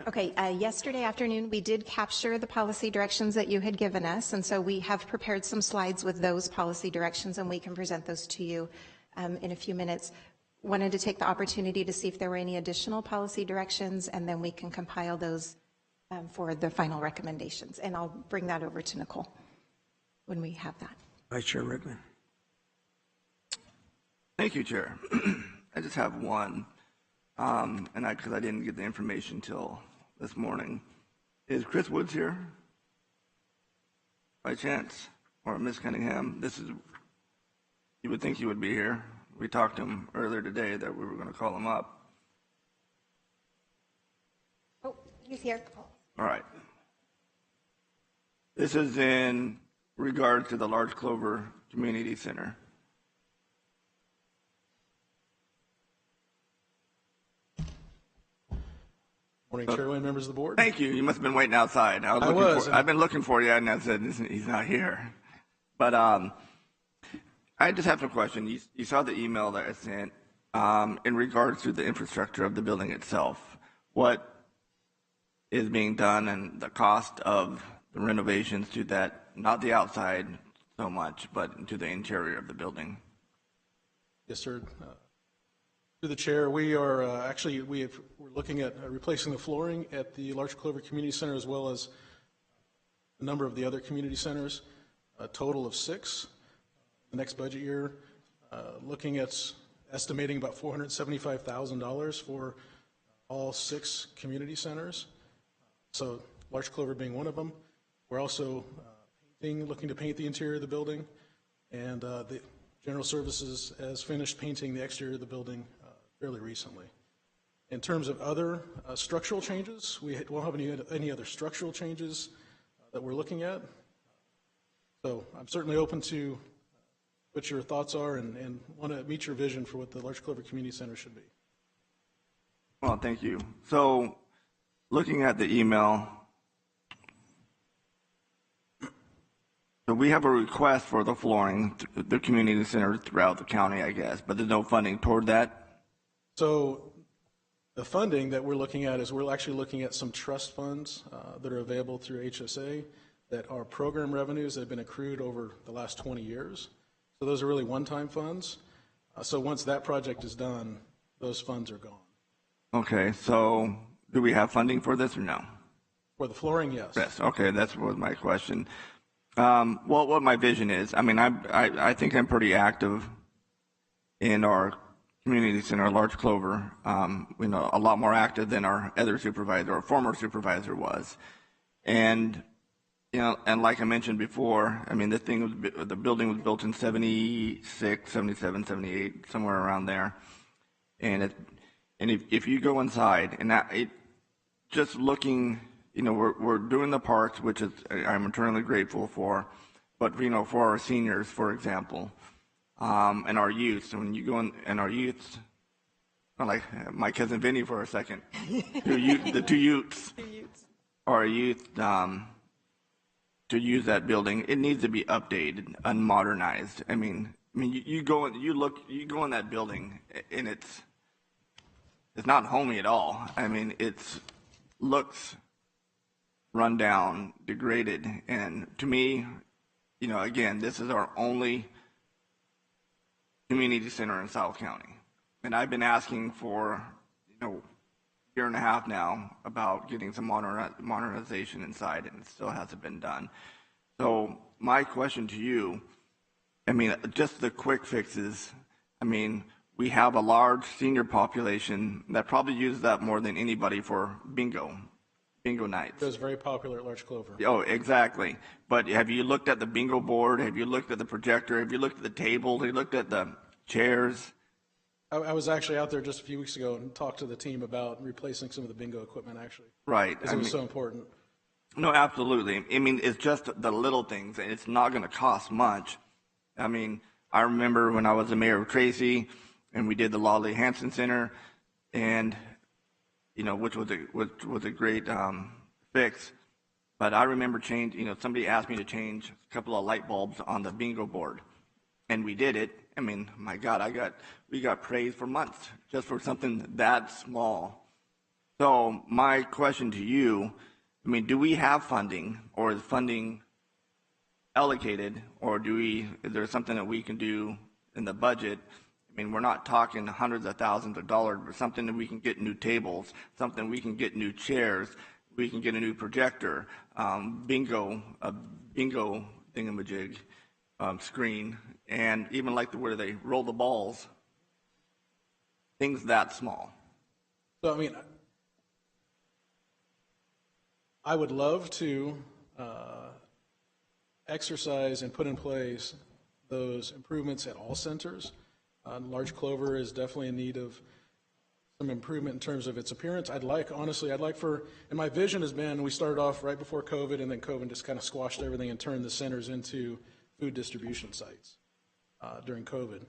Okay, yesterday afternoon we did capture the policy directions that you had given us, and so we have prepared some slides with those policy directions, and we can present those to you in a few minutes. Wanted to take the opportunity to see if there were any additional policy directions, and then we can compile those for the final recommendations. And I'll bring that over to Nicole when we have that. Vice Chair Rickman. Thank you, Chair. I just have one, and because I didn't get the information till this morning. Is Chris Woods here by chance, or Ms. Cunningham? You would think he would be here, We talked to him earlier today that we were going to call him up. Oh, he's here. All right. This is in regard to the Large Clover Community Center. Morning, Chairman, members of the board. Thank you. You must have been waiting outside. I've been looking for you, and I said, he's not here. But I just have a question. You saw the email that I sent in regards to the infrastructure of the building itself. What is being done and the cost of the renovations to that, not the outside so much, but to the interior of the building? Yes, sir. Through the chair, we are we're looking at replacing the flooring at the Larch Clover Community Center as well as a number of the other community centers, a total of 6 the next budget year, looking at estimating about $475,000 for all 6 community centers. So Larch Clover being one of them. We're also looking to paint the interior of the building, and the General Services has finished painting the exterior of the building fairly recently. In terms of other structural changes, we won't have any other structural changes that we're looking at. So I'm certainly open to what your thoughts are and want to meet your vision for what the Larch Clover Community Center should be. Well, thank you. So looking at the email, so we have a request for the flooring, the community center throughout the county, I guess, but there's no funding toward that? So the funding that we're looking at is we're actually looking at some trust funds that are available through HSA that are program revenues that have been accrued over the last 20 years. So those are really one-time funds. So once that project is done, those funds are gone. Okay, so do we have funding for this or no? For the flooring, yes. Yes, okay, that's what my question. Well, what my vision is, I mean, I think I'm pretty active in our community center, Larch Clover, you know, a lot more active than our other supervisor or former supervisor was. And, you know, and like I mentioned before, I mean, the building was built in 76, 77, 78, somewhere around there. And if you go inside, and just looking, you know, we're doing the parks, which is I'm eternally grateful for, but you know, for our seniors, for example, and our youth. So when you go in, and our youth, like my cousin Vinny for a second, the two youths, our youth, to use that building, it needs to be updated and modernized. I mean, you go in that building, and it's not homey at all. I mean, looks run down, degraded, and to me, you know, again, this is our only community center in South County, and I've been asking for, you know, a year and a half now about getting some modernization inside, and it still hasn't been done. So my question to you, I mean, just the quick fixes. I mean, we have a large senior population that probably uses that more than anybody for bingo nights. It was very popular at Larch Clover. Oh, exactly. But have you looked at the bingo board? Have you looked at the projector? Have you looked at the table? Have you looked at the chairs? I was actually out there just a few weeks ago and talked to the team about replacing some of the bingo equipment, actually. Right. Because it was so important. No, absolutely. I mean, it's just the little things, and it's not going to cost much. I mean, I remember when I was the mayor of Tracy, and we did the Lawley Hanson Center, and you know, which was a great fix. But I remember somebody asked me to change a couple of light bulbs on the bingo board, and we did it. I mean, my God, we got praise for months just for something that small. So my question to you, I mean, do we have funding, or is funding allocated, or is there something that we can do in the budget? I mean, we're not talking hundreds of thousands of dollars, but something that we can get new tables, something we can get new chairs, we can get a new projector, bingo thingamajig screen, and even like where they roll the balls, things that small. So, I mean, I would love to exercise and put in place those improvements at all centers. Large Clover is definitely in need of some improvement in terms of its appearance. Honestly, and my vision has been, we started off right before COVID, and then COVID just kind of squashed everything and turned the centers into food distribution sites during COVID.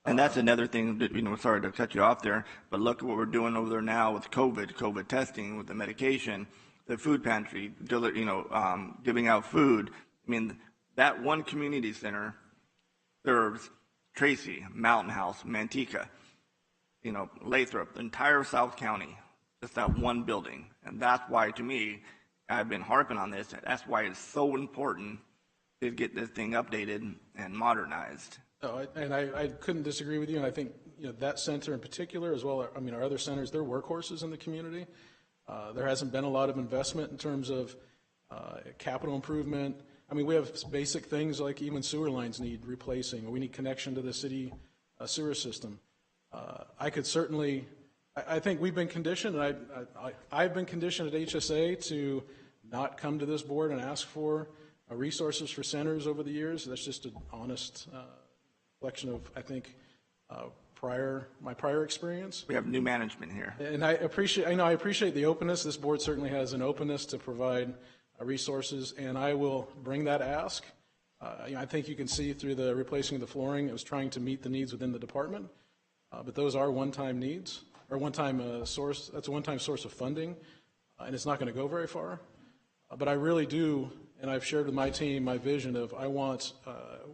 And that's another thing that, sorry to cut you off there, but look at what we're doing over there now with COVID testing, with the medication, the food pantry, giving out food. I mean, that one community center serves Tracy, Mountain House, Manteca, Lathrop, the entire South County, just that one building. And that's why, to me, I've been harping on this. That's why it's so important to get this thing updated and modernized. I couldn't disagree with you. And I think that center in particular, as well, our other centers, they're workhorses in the community. There hasn't been a lot of investment in terms of capital improvement. We have basic things like even sewer lines need replacing, or we need connection to the city sewer system. I think we've been conditioned, and I've been conditioned at HSA to not come to this board and ask for resources for centers over the years. That's just an honest reflection of, I think, my prior experience. We have new management here. And I appreciate the openness. This board certainly has an openness to provide resources, and I will bring that ask. I think you can see through the replacing of the flooring, it was trying to meet the needs within the department. But those are one-time needs, or one-time source. That's a one-time source of funding, and it's not going to go very far. But I really do, and I've shared with my team my vision of I want,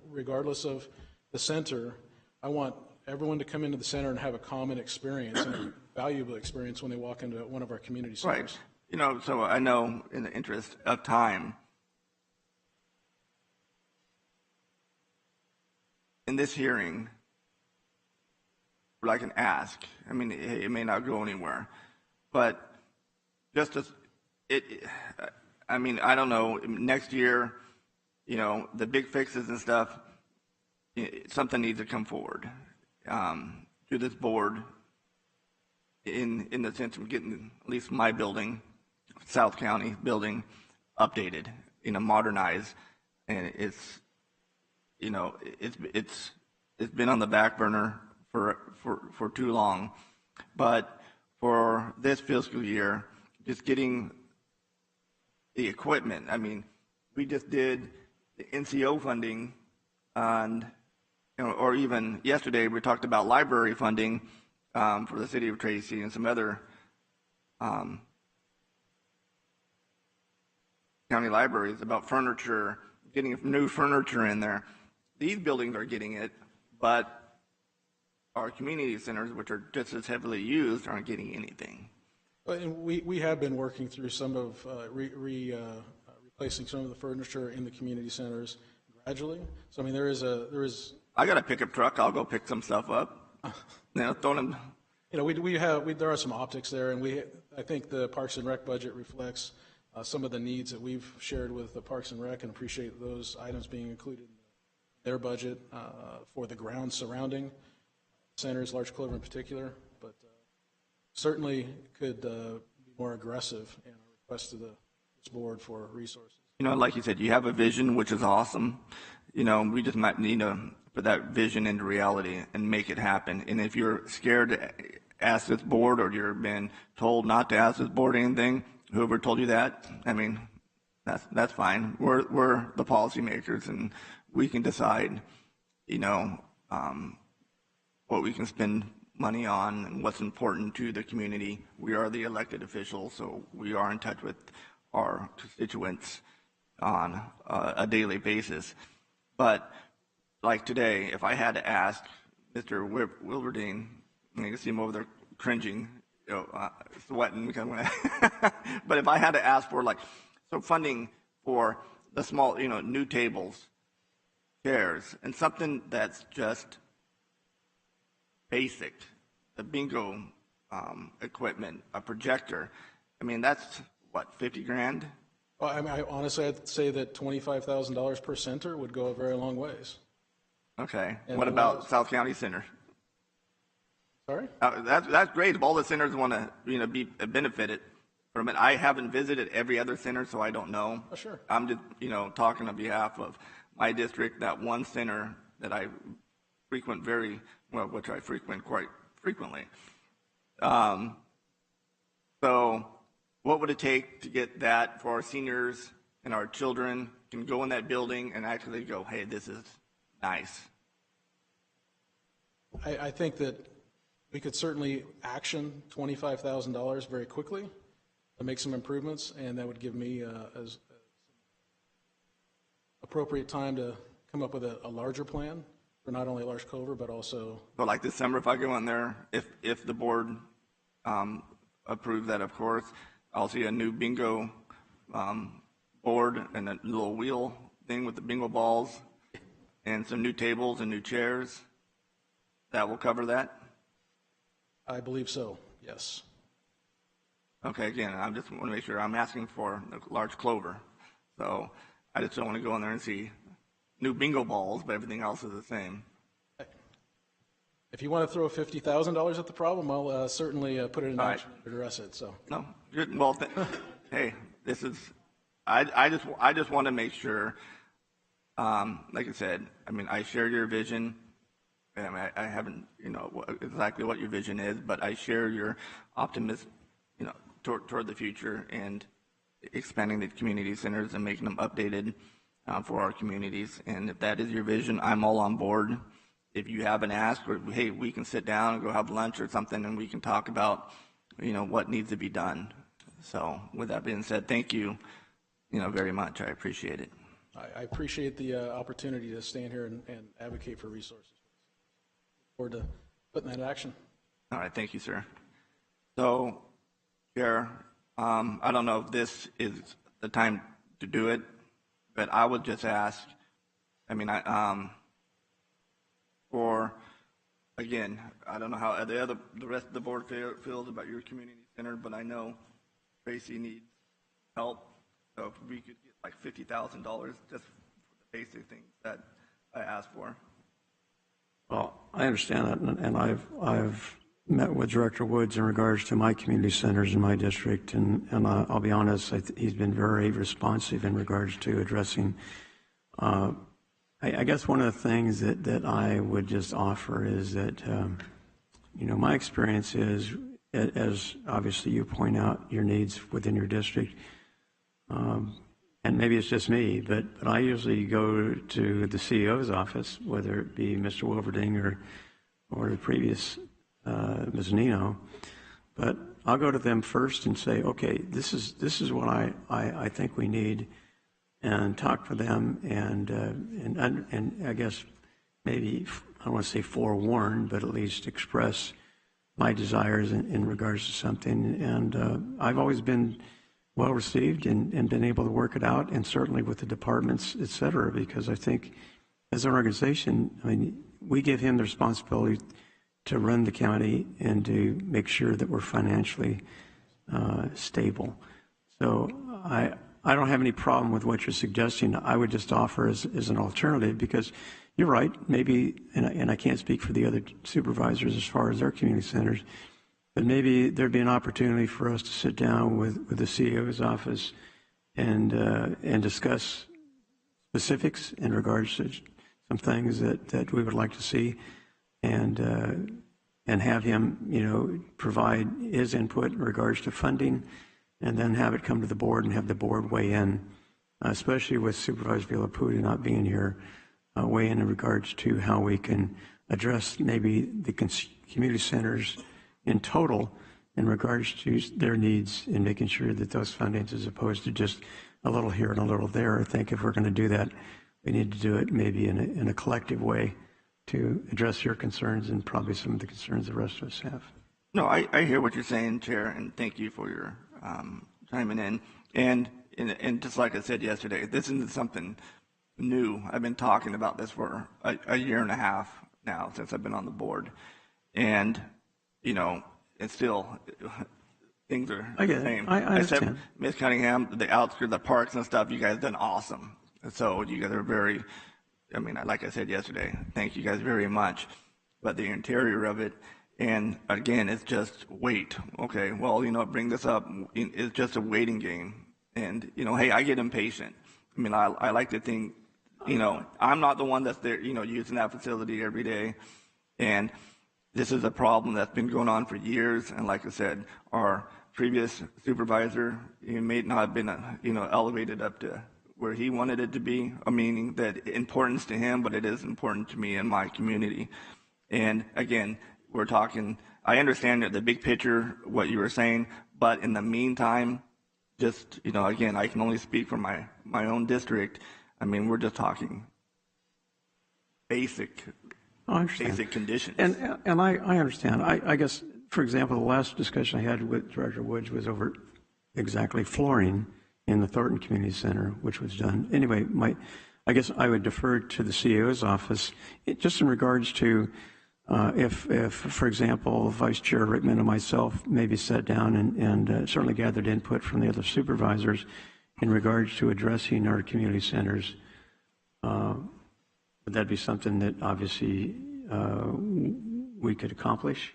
regardless of the center, I want everyone to come into the center and have a common experience and a valuable experience when they walk into one of our community centers. Right. So I know in the interest of time, in this hearing, I can ask. It may not go anywhere, but just as I don't know, next year, the big fixes and stuff, something needs to come forward to this board in the sense of getting at least my building, South County building, updated, modernized, and it's been on the back burner for too long. But for this fiscal year, just getting the equipment, we just did the NCO funding, and or even yesterday we talked about library funding for the city of Tracy and some other county libraries, about furniture, getting new furniture in there. These buildings are getting it, but our community centers, which are just as heavily used, aren't getting anything. And we have been working through some of replacing some of the furniture in the community centers gradually. So there is. I got a pickup truck. I'll go pick some stuff up. Throw them. There are some optics there, and I think the Parks and Rec budget reflects some of the needs that we've shared with the Parks and Rec, and appreciate those items being included in their budget for the grounds surrounding centers, Larch Clover in particular, but certainly could be more aggressive in our request to this board for resources. Like you said, you have a vision, which is awesome. We just might need to put that vision into reality and make it happen. And if you're scared to ask this board, or you've been told not to ask this board anything, whoever told you that, that's fine. We're the policymakers, and we can decide, what we can spend money on and what's important to the community. We are the elected officials, so we are in touch with our constituents on a daily basis. But like today, if I had to ask Mr. Wilberdine, I can see him over there cringing, sweating. But if I had to ask for some funding for the small, new tables, chairs, and something that's just basic, the bingo equipment, a projector, that's what, 50 grand? Well, honestly, I'd say that $25,000 per center would go a very long ways. Okay. And what about South County Center? Sorry? That's great if all the centers want to be benefited from it. I haven't visited every other center, so I don't know. Oh, sure. I'm just talking on behalf of my district, that one center that I frequent which I frequent quite frequently. So what would it take to get that for our seniors and our children can go in that building and actually go, hey, this is nice? I think that we could certainly action $25,000 very quickly to make some improvements, and that would give me as appropriate time to come up with a larger plan for not only Larch Clover, but also... But like December, if I go in there, if the board approves that, of course, I'll see a new bingo board and a little wheel thing with the bingo balls and some new tables and new chairs. That will cover that? I believe so, yes. Okay, again, I just want to make sure I'm asking for a Larch Clover. So I just don't want to go in there and see new bingo balls, but everything else is the same. If you want to throw $50,000 at the problem, I'll certainly put it in action to address it. So no, good. Well, hey, this is. I just want to make sure. Like I said, I mean, I share your vision. And I haven't, exactly what your vision is, but I share your optimism, toward the future and expanding the community centers and making them updated for our communities. And if that is your vision, I'm all on board. If you haven't asked, or hey, we can sit down and go have lunch or something, and we can talk about, what needs to be done. So with that being said, thank you, very much. I appreciate it. I appreciate the opportunity to stand here and advocate for resources. Look forward to putting that in action. All right, thank you, sir. So, Chair, I don't know if this is the time to do it, but I would just ask, again, I don't know how the rest of the board feels about your community center, but I know Tracy needs help. So if we could get like $50,000 just for the basic things that I asked for. Well, I understand that, and I've met with Director Woods in regards to my community centers in my district, and I'll be honest, he's been very responsive in regards to addressing. I guess one of the things that I would just offer is that, my experience is, as obviously you point out your needs within your district, and maybe it's just me, but I usually go to the CEO's office, whether it be Mr. Wolverding or the previous Ms. Nino, but I'll go to them first and say, okay, this is what I think we need, and talk to them, and I guess maybe, I don't want to say forewarn, but at least express my desires in regards to something. And I've always been well received and been able to work it out, and certainly with the departments, et cetera, because I think as an organization, we give him the responsibility to run the county and to make sure that we're financially stable. So I don't have any problem with what you're suggesting. I would just offer as an alternative, because you're right, maybe, and I can't speak for the other supervisors as far as their community centers, but maybe there'd be an opportunity for us to sit down with the CEO's office and discuss specifics in regards to some things that we would like to see, and have him, provide his input in regards to funding, and then have it come to the board and have the board weigh in, especially with Supervisor Villaputi not being here, weigh in regards to how we can address maybe the community centers in total in regards to their needs, and making sure that those fundings, as opposed to just a little here and a little there. I think if we're going to do that, we need to do it maybe in a collective way to address your concerns and probably some of the concerns the rest of us have. No, I hear what you're saying, Chair, and thank you for your chiming in. And just like I said yesterday, this isn't something new. I've been talking about this for a year and a half now since I've been on the board. And, it's still, things are the same. I understand. Ms. Cunningham, the outskirts, the parks and stuff, you guys done awesome. So you guys are very, like I said yesterday, thank you guys very much. But the interior of it, and again, it's just wait. Okay, well, bring this up. It's just a waiting game. And, hey, I get impatient. I like to think I'm not the one that's there, using that facility every day. And this is a problem that's been going on for years. And like I said, our previous supervisor, he may not have been, elevated up to where he wanted it to be, meaning that importance to him, but it is important to me and my community. And again, we're talking, I understand that the big picture, what you were saying, but in the meantime, just, again, I can only speak for my own district. I mean, we're just talking basic conditions. And I understand. I guess, for example, the last discussion I had with Director Woods was over exactly flooring in the Thornton Community Center, which was done. Anyway, I guess I would defer to the CEO's office, just in regards to if, for example, Vice Chair Rickman and myself maybe sat down and certainly gathered input from the other supervisors in regards to addressing our community centers. Would that be something that obviously we could accomplish?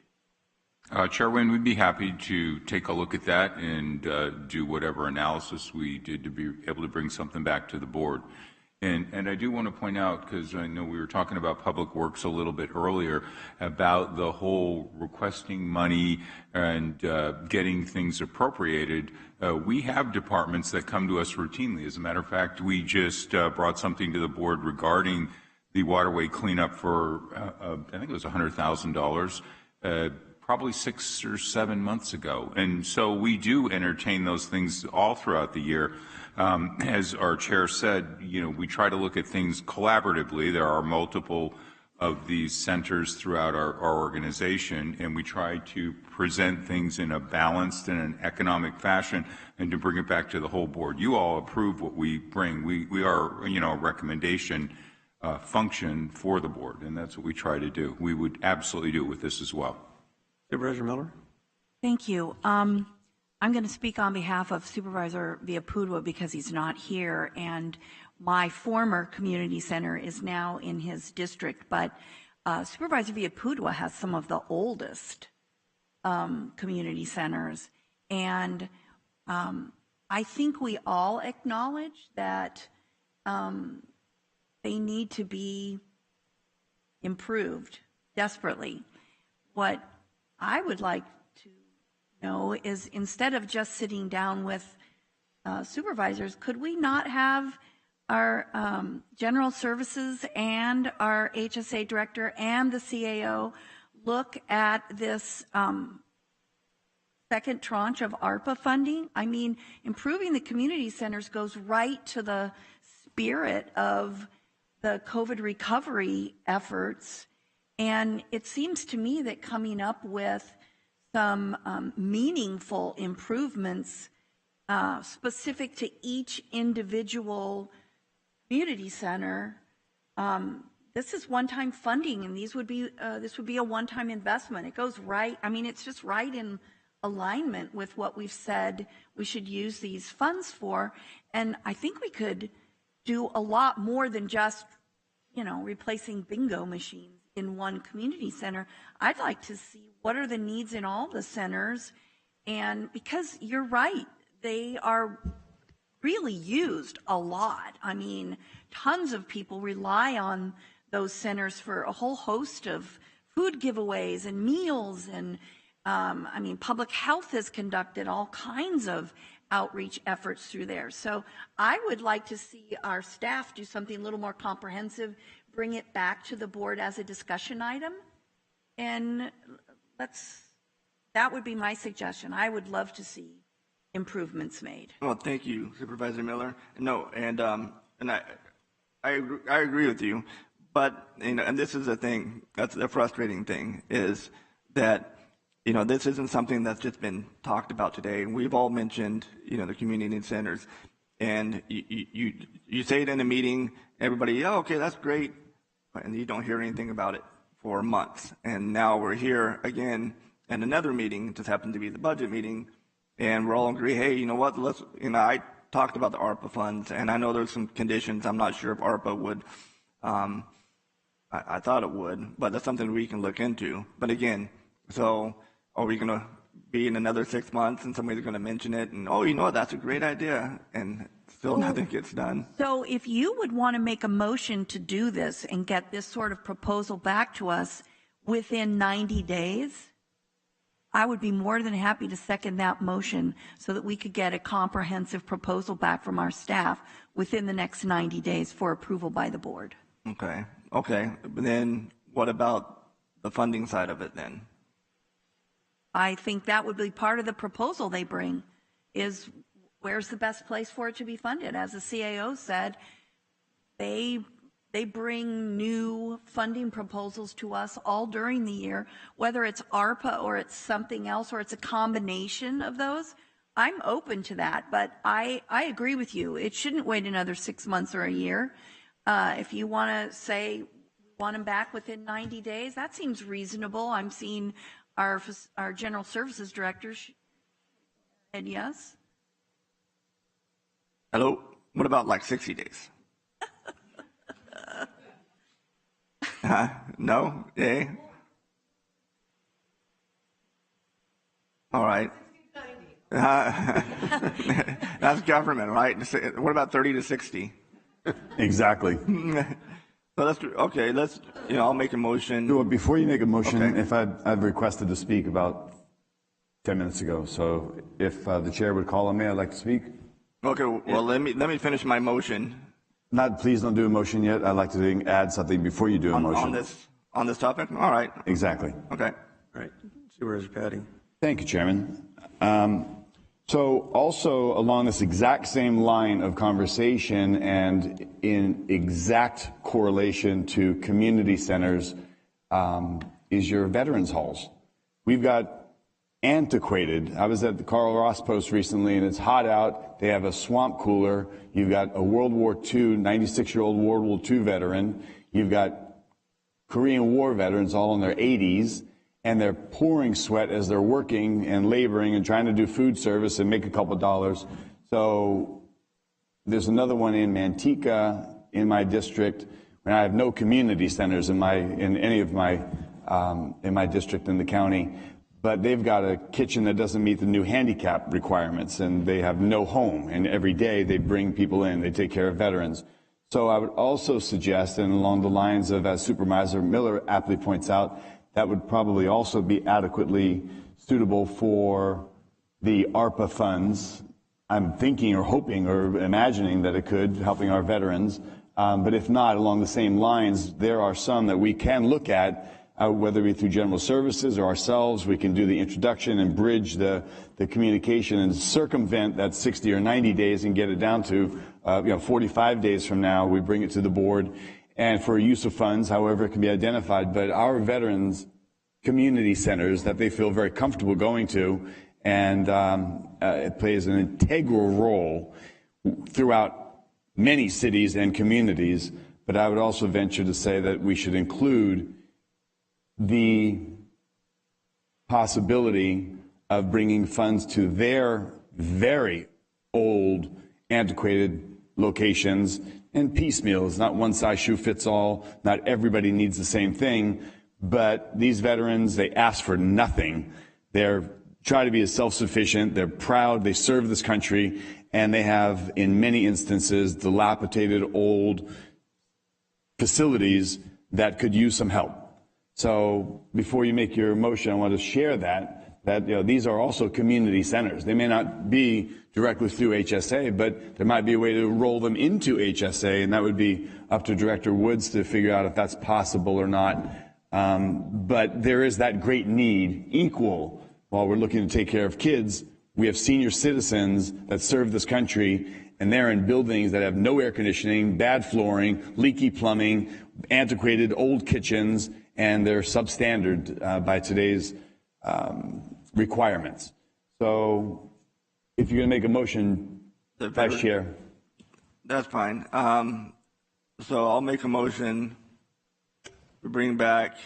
Chairman, we'd be happy to take a look at that and do whatever analysis we did to be able to bring something back to the board. And I do want to point out, because I know we were talking about Public Works a little bit earlier, about the whole requesting money and getting things appropriated. We have departments that come to us routinely. As a matter of fact, we just brought something to the board regarding the waterway cleanup for, I think it was $100,000. Probably 6 or 7 months ago. And so we do entertain those things all throughout the year. As our chair said, we try to look at things collaboratively. There are multiple of these centers throughout our organization, and we try to present things in a balanced and an economic fashion and to bring it back to the whole board. You all approve what we bring. We are, a recommendation function for the board, and that's what we try to do. We would absolutely do it with this as well. Supervisor Miller? Thank you. I'm going to speak on behalf of Supervisor Villaputua because he's not here, and my former community center is now in his district, but Supervisor Villaputua has some of the oldest community centers, and I think we all acknowledge that they need to be improved desperately. What I would like to know is, instead of just sitting down with supervisors, could we not have our general services and our HSA director and the CAO look at this second tranche of ARPA funding? I mean, improving the community centers goes right to the spirit of the COVID recovery efforts. And it seems to me that coming up with some meaningful improvements specific to each individual community center, this is one-time funding, and this would be a one-time investment. It goes right. I mean, it's just right in alignment with what we've said we should use these funds for. And I think we could do a lot more than just, replacing bingo machines in one community center. I'd like to see what are the needs in all the centers, and because you're right, they are really used a lot. I mean, tons of people rely on those centers for a whole host of food giveaways and meals, and public health has conducted all kinds of outreach efforts through there. So I would like to see our staff do something a little more comprehensive, bring it back to the board as a discussion item, and that would be my suggestion. I would love to see improvements made. Well, thank you, Supervisor Miller. No, and I agree with you, but and this is the thing, that's the frustrating thing, is that this isn't something that's just been talked about today. And we've all mentioned, the community centers, and you say it in a meeting, everybody, oh, okay, that's great, and you don't hear anything about it for months. And now we're here again at another meeting, it just happened to be the budget meeting, and we're all agree, hey, you know what, I talked about the ARPA funds, and I know there's some conditions. I'm not sure if ARPA would, I thought it would, but that's something we can look into. But again, so are we going to be in another 6 months and somebody's going to mention it and, oh, you know what, that's a great idea, and still nothing gets done. So if you would want to make a motion to do this and get this sort of proposal back to us within 90 days, I would be more than happy to second that motion so that we could get a comprehensive proposal back from our staff within the next 90 days for approval by the board. Okay. But then what about the funding side of it then? I think that would be part of the proposal they bring, is where's the best place for it to be funded? As the CAO said, they bring new funding proposals to us all during the year, whether it's ARPA or it's something else or it's a combination of those. I'm open to that, but I agree with you. It shouldn't wait another 6 months or a year. If you want to say want them back within 90 days, that seems reasonable. I'm seeing our general services director said yes. Hello? What about like 60 days? No? Yeah? All right. That's government, right? What about 30 to 60? Exactly. So I'll make a motion. Well, before you make a motion, Okay. if I've requested to speak about 10 minutes ago, so if the chair would call on me, I'd like to speak. Okay, well, let me finish my motion. Please don't do a motion yet. I'd like to add something before you do a motion. On this topic? All right. Exactly. Okay. All right. Supervisor Patty. Thank you, Chairman. So also along this exact same line of conversation and in exact correlation to community centers is your veterans halls. We've got antiquated. I was at the Carl Ross Post recently and it's hot out. They have a swamp cooler. You've got a World War II, 96-year-old World War II veteran. You've got Korean War veterans all in their 80s. And they're pouring sweat as they're working and laboring and trying to do food service and make a couple dollars. So there's another one in Manteca in my district, and I have no community centers in any of my in my district in the county. But they've got a kitchen that doesn't meet the new handicap requirements, and they have no home. And every day they bring people in, they take care of veterans. So I would also suggest, and along the lines of, as Supervisor Miller aptly points out, that would probably also be adequately suitable for the ARPA funds. I'm thinking or hoping or imagining that it could, helping our veterans. But if not, along the same lines, there are some that we can look at, whether it be through general services or ourselves. We can do the introduction and bridge the communication and circumvent that 60 or 90 days and get it down to 45 days from now. We bring it to the board. And for use of funds, however it can be identified. But our veterans community centers that they feel very comfortable going to, and it plays an integral role throughout many cities and communities. But I would also venture to say that we should include the possibility of bringing funds to their very old, antiquated locations and piecemeal. It's not one size shoe fits all. Not everybody needs the same thing. But these veterans, they ask for nothing. They're try to be as self-sufficient. They're proud. They serve this country. And they have, in many instances, dilapidated old facilities that could use some help. So before you make your motion, I want to share that these are also community centers. They may not be directly through HSA, but there might be a way to roll them into HSA, and that would be up to Director Woods to figure out if that's possible or not. But there is that great need, equal, while we're looking to take care of kids. We have senior citizens that serve this country, and they're in buildings that have no air conditioning, bad flooring, leaky plumbing, antiquated old kitchens, and they're substandard by today's requirements. So if you're going to make a motion, Vice Chair. That's fine. So I'll make a motion to bring back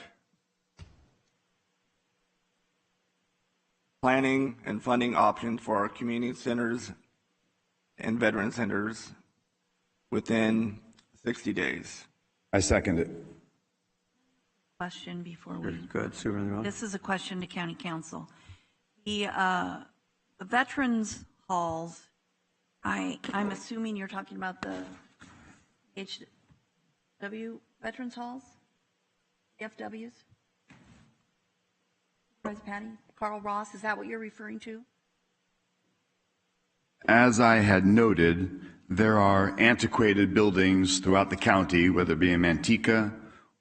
planning and funding options for our community centers and veteran centers within 60 days. I second it. Question before we. Go ahead, Supervisor. This is a question to County Council. The veterans halls, I'm assuming you're talking about the HW veterans halls? FWs? Supervisor Patty? Carl Ross, is that what you're referring to? As I had noted, there are antiquated buildings throughout the county, whether it be in Manteca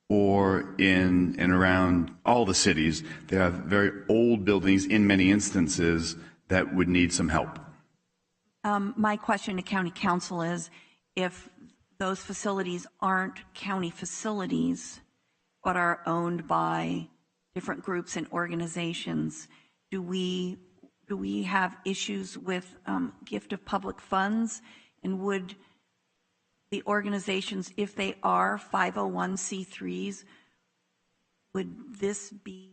or in and around all the cities. They have very old buildings in many instances that would need some help. My question to county council is, if those facilities aren't county facilities, but are owned by different groups and organizations, do we have issues with gift of public funds? And would the organizations, if they are 501c3s, would this be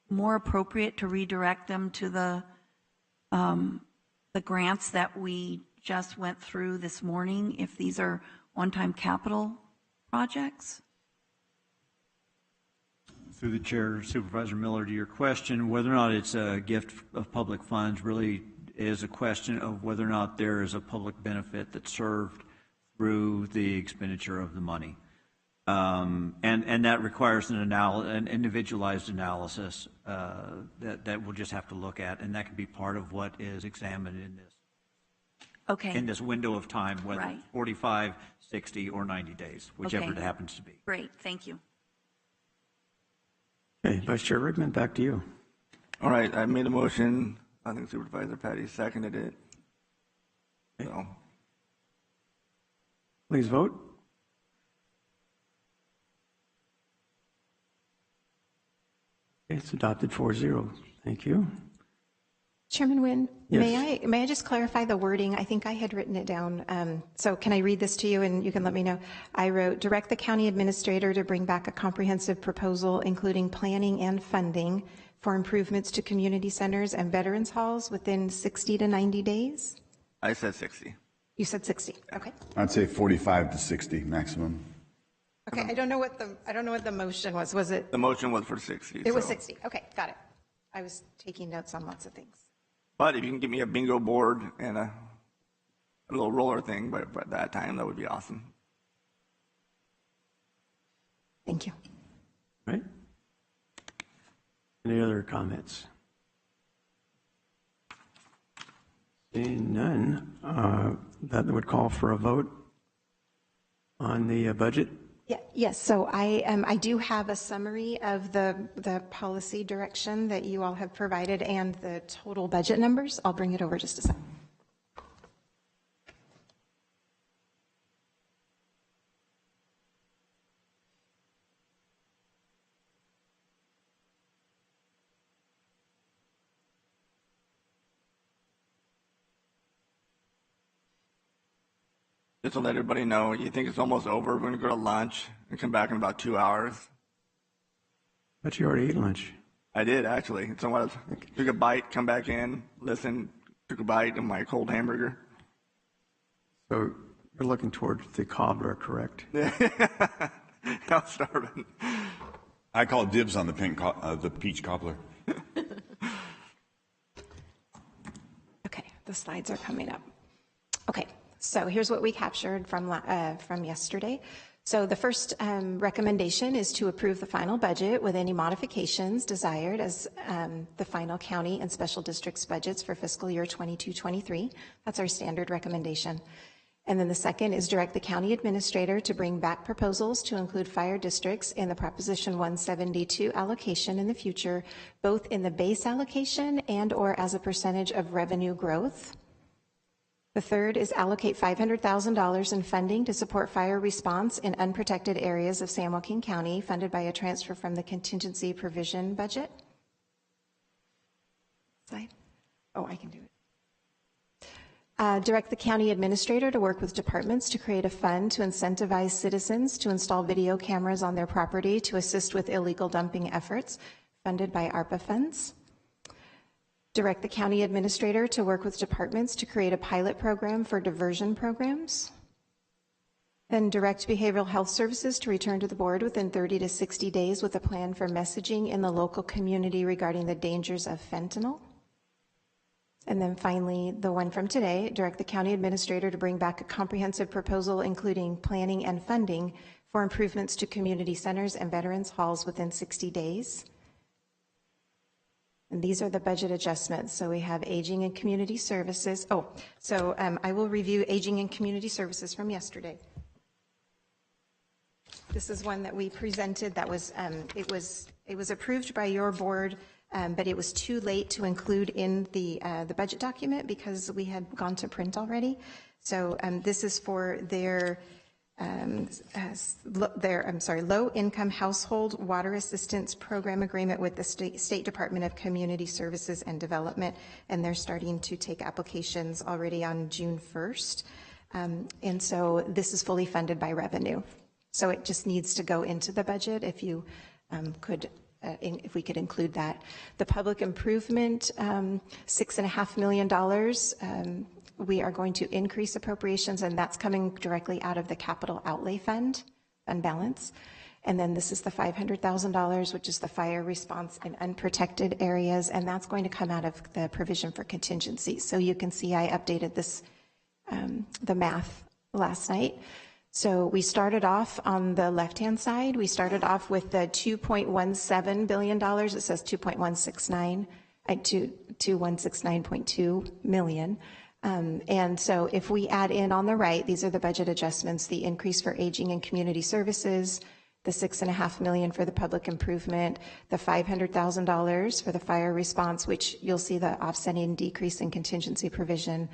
more appropriate to redirect them to the grants that we just went through this morning, if these are one-time capital projects? Through the chair, Supervisor Miller, to your question, whether or not it's a gift of public funds really is a question of whether or not there is a public benefit that's served through the expenditure of the money. And that requires an individualized analysis that we'll just have to look at, and that can be part of what is examined in this. Okay. In this window of time, whether Right. it's 45, 60, or 90 days, whichever Okay. it happens to be. Great, thank you. Okay, Vice Chair Rickman, back to you. All right, I made a motion. I think Supervisor Patty seconded it. So, Please vote. Okay, it's adopted 4-0. Thank you. Chairman Nguyen, Yes. may I just clarify the wording? I think I had written it down. So can I read this to you and you can let me know? I wrote, direct the county administrator to bring back a comprehensive proposal, including planning and funding for improvements to community centers and veterans halls within 60 to 90 days? I said 60. You said 60, okay. I'd say 45 to 60 maximum. Okay, I don't know what the motion was. Was it? The motion was for 60. It was so- 60, okay, got it. I was taking notes on lots of things. But if you can give me a bingo board and a little roller thing by that time, that would be awesome. Thank you. Right? Any other comments? Seeing none, that would call for a vote on the budget. Yeah, yes, so I do have a summary of the policy direction that you all have provided and the total budget numbers. I'll bring it over just a second. Just to let everybody know, you think it's almost over. We're going to go to lunch and come back in about 2 hours. But you already ate lunch. I did, actually. So I took a bite, come back in, listen, took a bite of my cold hamburger. So you're looking towards the cobbler, correct? I'm starving. I call dibs on the peach cobbler. Okay, the slides are coming up. Okay, so here's what we captured from yesterday. So the first recommendation is to approve the final budget with any modifications desired as the final county and special districts budgets for fiscal year 22-23. That's our standard recommendation. And then the second is direct the county administrator to bring back proposals to include fire districts in the Proposition 172 allocation in the future, both in the base allocation and or as a percentage of revenue growth. The third is allocate $500,000 in funding to support fire response in unprotected areas of San Joaquin County, funded by a transfer from the contingency provision budget. Slide. Oh, I can do it. Direct the county administrator to work with departments to create a fund to incentivize citizens to install video cameras on their property to assist with illegal dumping efforts, funded by ARPA funds. Direct the county administrator to work with departments to create a pilot program for diversion programs. Then direct behavioral health services to return to the board within 30 to 60 days with a plan for messaging in the local community regarding the dangers of fentanyl. And then finally, the one from today, direct the county administrator to bring back a comprehensive proposal including planning and funding for improvements to community centers and veterans halls within 60 days. And these are the budget adjustments. So we have aging and community services. I will review aging and community services from yesterday. This is one that we presented that was, it was approved by your board, but it was too late to include in the budget document because we had gone to print already. So this is for their low-income household water assistance program agreement with the State Department of Community Services and Development, and they're starting to take applications already on June 1st. And so this is fully funded by revenue. So it just needs to go into the budget if you if we could include that. The public improvement, $6.5 million. We are going to increase appropriations, and that's coming directly out of the capital outlay fund balance. And then this is the $500,000, which is the fire response in unprotected areas, and that's going to come out of the provision for contingency. So you can see I updated this, the math last night. So we started off on the left-hand side. We started off with the $2.17 billion. It says 2.169 to 169.2 million. And so if we add in on the right, these are the budget adjustments, the increase for aging and community services, the $6.5 million for the public improvement, the $500,000 for the fire response, which you'll see the offsetting decrease in contingency provision,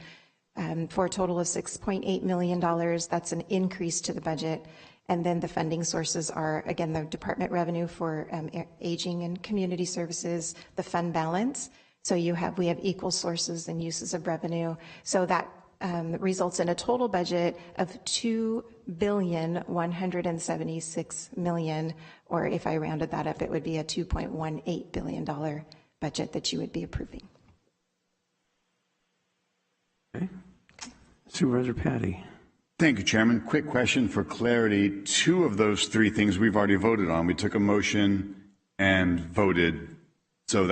for a total of $6.8 million. That's an increase to the budget. And then the funding sources are, again, the department revenue for aging and community services, the fund balance. So we have equal sources and uses of revenue. So that results in a total budget of $2,176 million, or if I rounded that up, it would be a $2.18 billion budget that you would be approving. Okay. Supervisor Patty. Thank you, Chairman. Quick question for clarity. Two of those three things we've already voted on. We took a motion and voted. So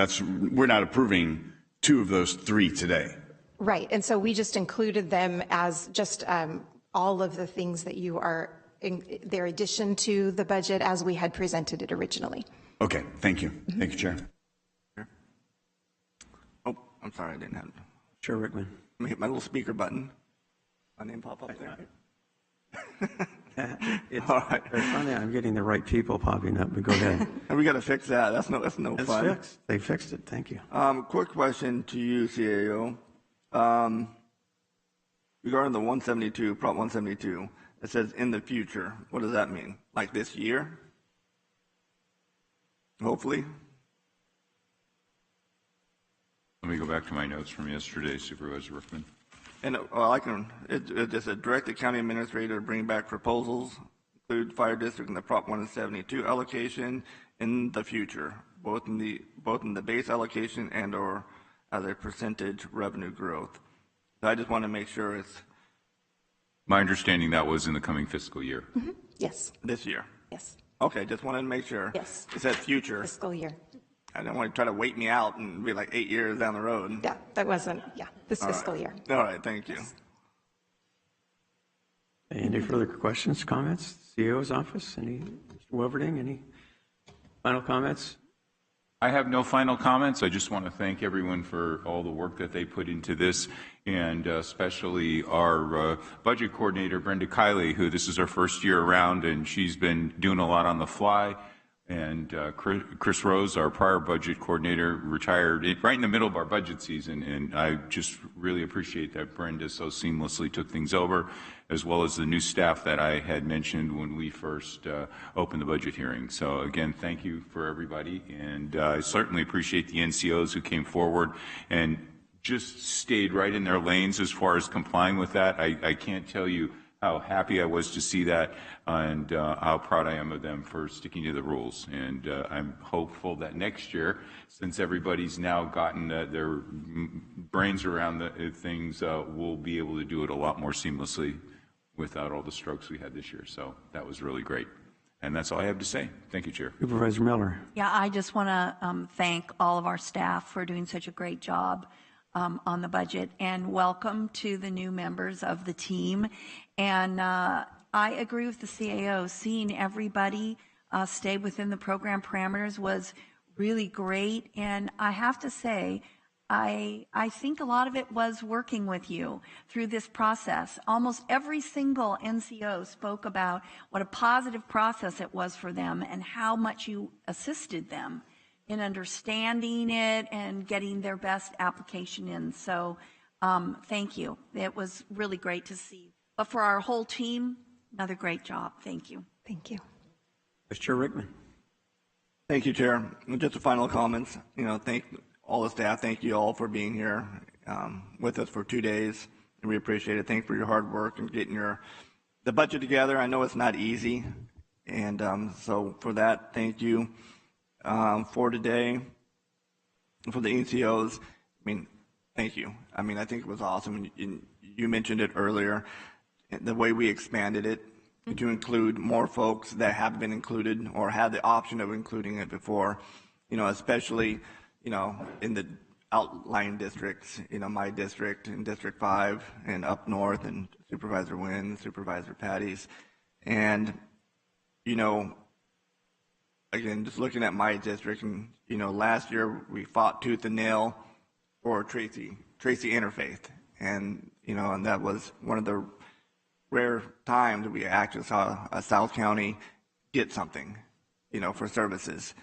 we're not approving two of those three today. Right. And so we just included them as just all of the things that you are in their addition to the budget as we had presented it originally. Okay. Thank you. Mm-hmm. Thank you, Chair. Oh, I'm sorry. I didn't have it. Chair Rickman. Let me hit my little speaker button. My name pop up there. It's all right. Funny, I'm getting the right people popping up, but go ahead. And we got to fix that. That's no fun. Fixed. They fixed it. Thank you. Quick question to you, CAO. Regarding the 172, Prop 172, it says in the future. What does that mean? Like this year? Hopefully. Let me go back to my notes from yesterday, Supervisor Rickman. And it just said direct the county administrator to bring back proposals, include fire district and the Prop 172 allocation in the future, both in the base allocation and or as a percentage revenue growth. So I just want to make sure it's. My understanding that was in the coming fiscal year. Mm-hmm. Yes. This year. Yes. Okay, just wanted to make sure. Yes. It said future. Fiscal year. I don't want to try to wait me out and be like 8 years down the road. Yeah, that wasn't, this fiscal year. All right, thank you. Any further questions, comments? CEO's office, Mr. Wolverding, any final comments? I have no final comments. I just want to thank everyone for all the work that they put into this, and especially our budget coordinator, Brenda Kiley, who this is her first year around, and she's been doing a lot on the fly. And Chris Rose, our prior budget coordinator, retired right in the middle of our budget season, and I just really appreciate that Brenda so seamlessly took things over, as well as the new staff that I had mentioned when we first opened the budget hearing. So again, thank you for everybody, and I certainly appreciate the NCOs who came forward and just stayed right in their lanes as far as complying with that. I can't tell you how happy I was to see that, and how proud I am of them for sticking to the rules. And I'm hopeful that next year, since everybody's now gotten their brains around things, we'll be able to do it a lot more seamlessly without all the strokes we had this year. So that was really great. And that's all I have to say. Thank you, Chair. Supervisor Miller. Yeah, I just want to thank all of our staff for doing such a great job. on the budget, and welcome to the new members of the team. And I agree with the CAO. Seeing everybody stay within the program parameters was really great. And I have to say, I think a lot of it was working with you through this process. Almost every single NCO spoke about what a positive process it was for them and how much you assisted them in understanding it and getting their best application in. So thank you. It was really great to see. But for our whole team, another great job. Thank you. Thank you. Vice Chair Rickman. Thank you, Chair. Just a final comments. Thank all the staff. Thank you all for being here with us for 2 days. We appreciate it. Thank you for your hard work and getting the budget together. I know it's not easy, and so for that, thank you. For today, for the NCOs, thank you. I think it was awesome. You mentioned it earlier, the way we expanded it to include more folks that have been included or had the option of including it before, especially, in the outlying districts, my district and District 5 and up north and Supervisor Wynn, Supervisor Patty's. And, again, just looking at my district, and, last year we fought tooth and nail for Tracy Interfaith. And, and that was one of the rare times we actually saw a South County get something, for services.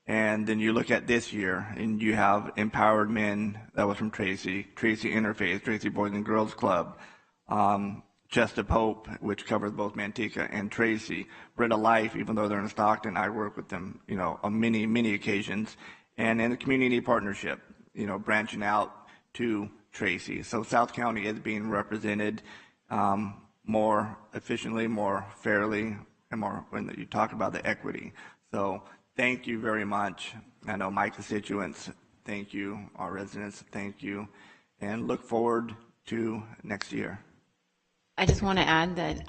And then you look at this year, and you have Empowered Men, that was from Tracy Interfaith, Tracy Boys and Girls Club, Chester Pope, which covers both Manteca and Tracy, Bread of Life, even though they're in Stockton, I work with them, on many occasions, and then the community partnership, branching out to Tracy. So South County is being represented more efficiently, more fairly, and more when you talk about the equity. So thank you very much. I know my constituents, thank you. Our residents, thank you. And look forward to next year. I just want to add that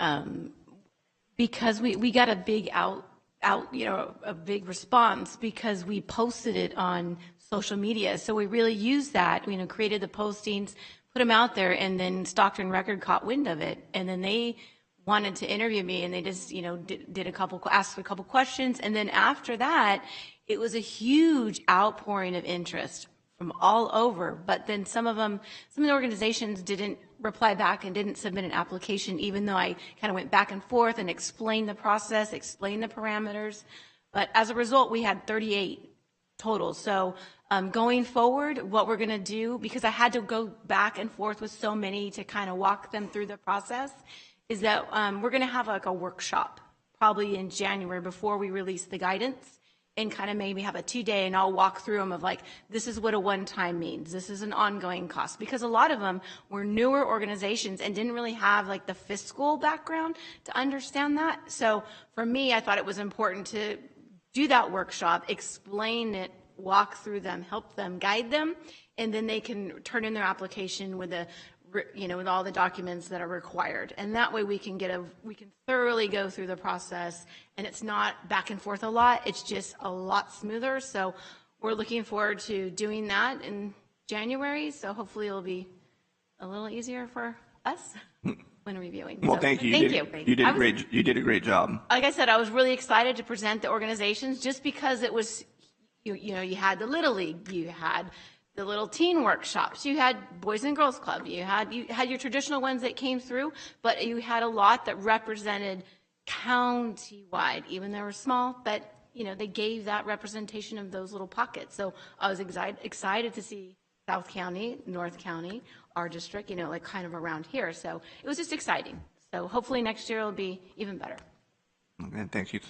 because we got a big a big response because we posted it on social media. So we really used that, created the postings, put them out there, and then Stockton Record caught wind of it. And then they wanted to interview me, and they just, asked a couple questions. And then after that, it was a huge outpouring of interest from all over. But then some of the organizations didn't reply back and didn't submit an application, even though I kind of went back and forth and explained the process, explained the parameters. But as a result, we had 38 total. So going forward, what we're going to do, because I had to go back and forth with so many to kind of walk them through the process, is that we're going to have like a workshop probably in January before we release the guidance, and kind of maybe have a 2-day, and I'll walk through them of like, this is what a one-time means. This is an ongoing cost, because a lot of them were newer organizations and didn't really have like the fiscal background to understand that. So for me, I thought it was important to do that workshop, explain it, walk through them, help them, guide them, and then they can turn in their application with with all the documents that are required. And that way we can thoroughly go through the process, and it's not back and forth a lot. It's just a lot smoother. So we're looking forward to doing that in January. So hopefully it'll be a little easier for us when reviewing. Well, so, thank you. Thank you. You did a great job. Like I said, I was really excited to present the organizations just because it was, you had the Little League, you had the little teen workshops, you had Boys and Girls Club, you had your traditional ones that came through, but you had a lot that represented county-wide, even though they were small, but they gave that representation of those little pockets. So I was excited to see South County, North County, our district, like kind of around here. So it was just exciting. So hopefully next year it'll be even better. Okay, thank you.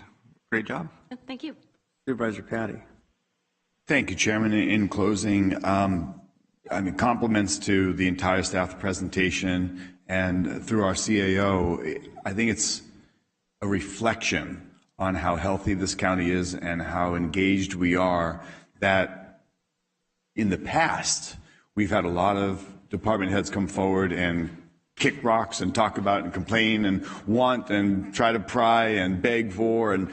Great job. Thank you. Supervisor Patty. Thank you, Chairman. In closing, compliments to the entire staff presentation, and through our CAO, I think it's a reflection on how healthy this county is and how engaged we are, that in the past, we've had a lot of department heads come forward and kick rocks and talk about and complain and want and try to pry and beg for and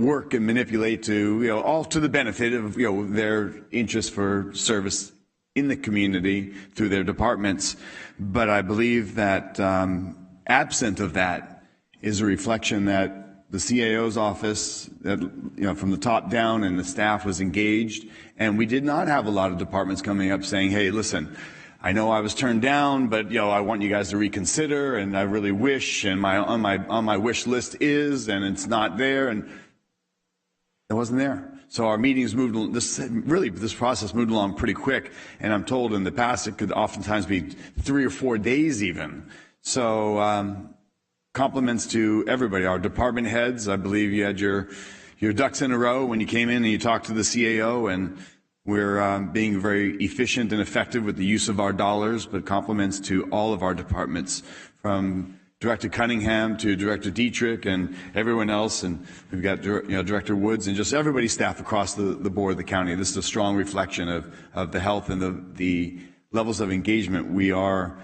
work and manipulate to all to the benefit of their interest for service in the community through their departments. But I believe that absent of that is a reflection that the CAO's office, that, from the top down, and the staff was engaged, and we did not have a lot of departments coming up saying, "Hey, listen, I know I was turned down, but I want you guys to reconsider, and I really wish, and on my wish list is, and it's not there," and it wasn't there. So our meetings moved. This process moved along pretty quick, and I'm told in the past it could oftentimes be 3 or 4 days even. So compliments to everybody, our department heads. I believe you had your ducks in a row when you came in and you talked to the CAO, and we're being very efficient and effective with the use of our dollars, but compliments to all of our departments, from Director Cunningham to Director Dietrich and everyone else. And we've got Director Woods and just everybody's staff across the board of the county. This is a strong reflection of the health and the levels of engagement we are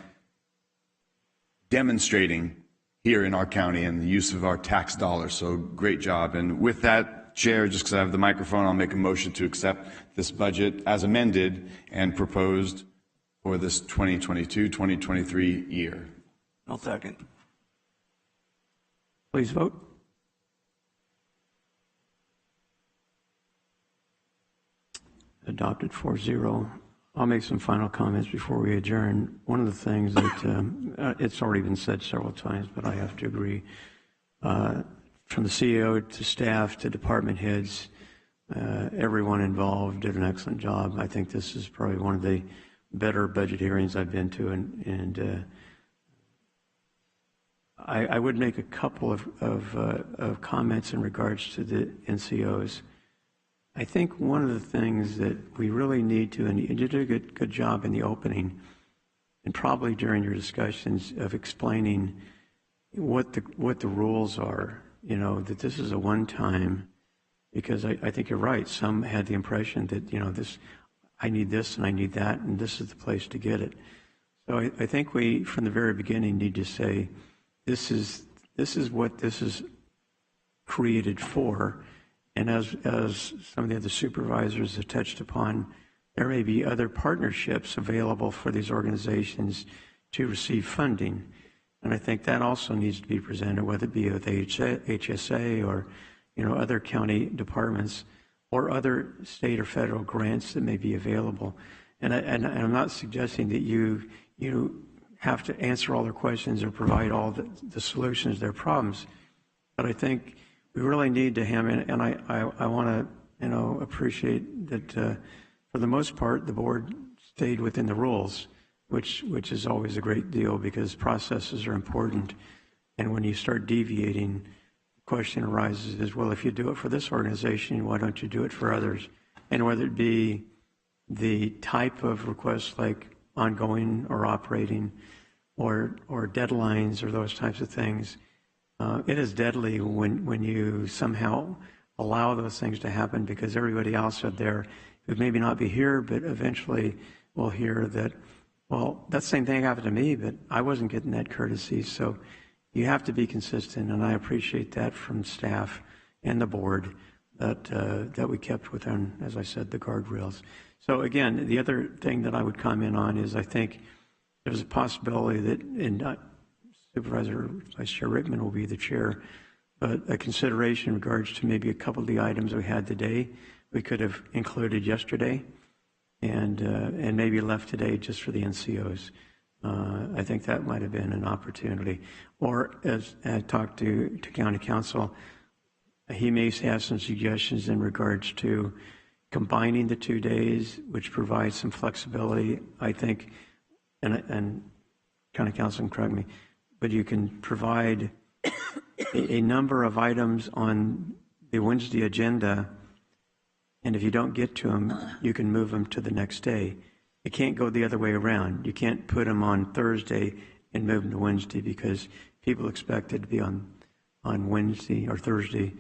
demonstrating here in our county and the use of our tax dollars. So great job. And with that, Chair, just because I have the microphone, I'll make a motion to accept this budget as amended and proposed for this 2022-2023 year. I'll second. Please vote. Adopted 4-0. I'll make some final comments before we adjourn. One of the things that it's already been said several times, but I have to agree. From the CEO to staff to department heads, everyone involved did an excellent job. I think this is probably one of the better budget hearings I've been to, and I would make a couple of comments in regards to the NCOs. I think one of the things that we really need to, and you did a good job in the opening, and probably during your discussions of explaining what the rules are, that this is a one-time, because I think you're right. Some had the impression that, I need this and I need that, and this is the place to get it. So I think we, from the very beginning, need to say, this is what this is created for. And as some of the other supervisors have touched upon, there may be other partnerships available for these organizations to receive funding. And I think that also needs to be presented, whether it be with HSA or, other county departments or other state or federal grants that may be available. And I'm not suggesting that you have to answer all their questions or provide all the solutions to their problems. But I think we really need to hammer in, and I want to, appreciate that for the most part, the board stayed within the rules, which is always a great deal because processes are important. And when you start deviating, the question arises is, well, if you do it for this organization, why don't you do it for others? And whether it be the type of requests like ongoing or operating or deadlines or those types of things, it is deadly when you somehow allow those things to happen, because everybody else out there who maybe not be here, but eventually will hear that, well, that same thing happened to me, but I wasn't getting that courtesy. So you have to be consistent, and I appreciate that from staff and the board that we kept within, as I said, the guardrails. So again, the other thing that I would comment on is I think there's a possibility that Supervisor Vice Chair Rickman will be the chair, but a consideration in regards to maybe a couple of the items we had today, we could have included yesterday and maybe left today just for the NCOs. I think that might have been an opportunity. Or as I talked to County Council, he may have some suggestions in regards to combining the 2 days, which provides some flexibility, I think, and County Council can correct me, but you can provide a number of items on the Wednesday agenda, and if you don't get to them, you can move them to the next day. It can't go the other way around. You can't put them on Thursday and move them to Wednesday, because people expect it to be on Wednesday or Thursday.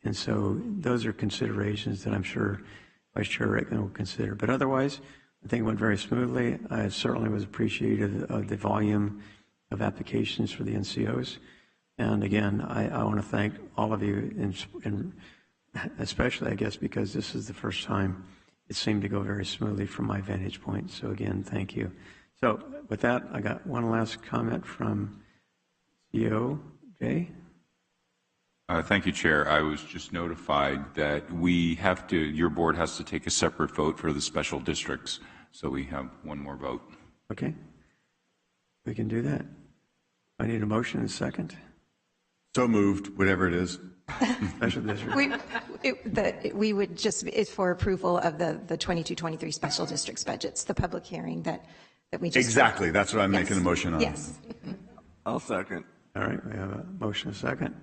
And so those are considerations that I'm sure Vice Chair Rickman will consider. But otherwise, I think it went very smoothly. I certainly was appreciative of the volume of applications for the NCOs. And again, I want to thank all of you, and especially, I guess, because this is the first time it seemed to go very smoothly from my vantage point. So again, thank you. So with that, I got one last comment from CEO Jay. Thank you, Chair. I was just notified that your board has to take a separate vote for the special districts, so we have one more vote. Okay, we can do that. I need a motion and a second. So moved, whatever it is. Special district. We would just, it's for approval of the 22-23 special districts budgets, the public hearing that we just. Exactly, that's what I'm Yes. making a motion on. Yes. I'll second. All right, we have a motion and a second.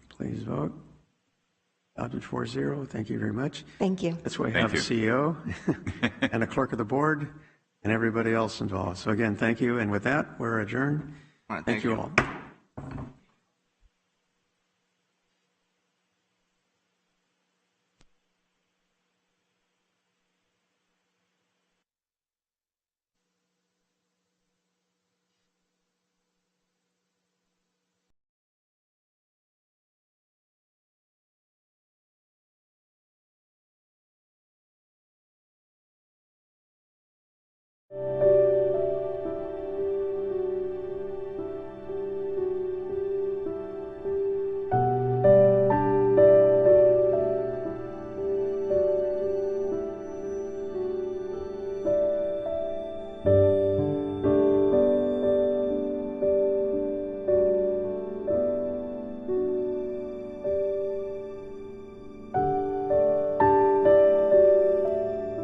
Please vote. Adopted 4-0. Thank you very much. Thank you. That's why we have a CEO and a clerk of the board and everybody else involved. So again, thank you. And with that, we're adjourned. All right, Thank you all. you.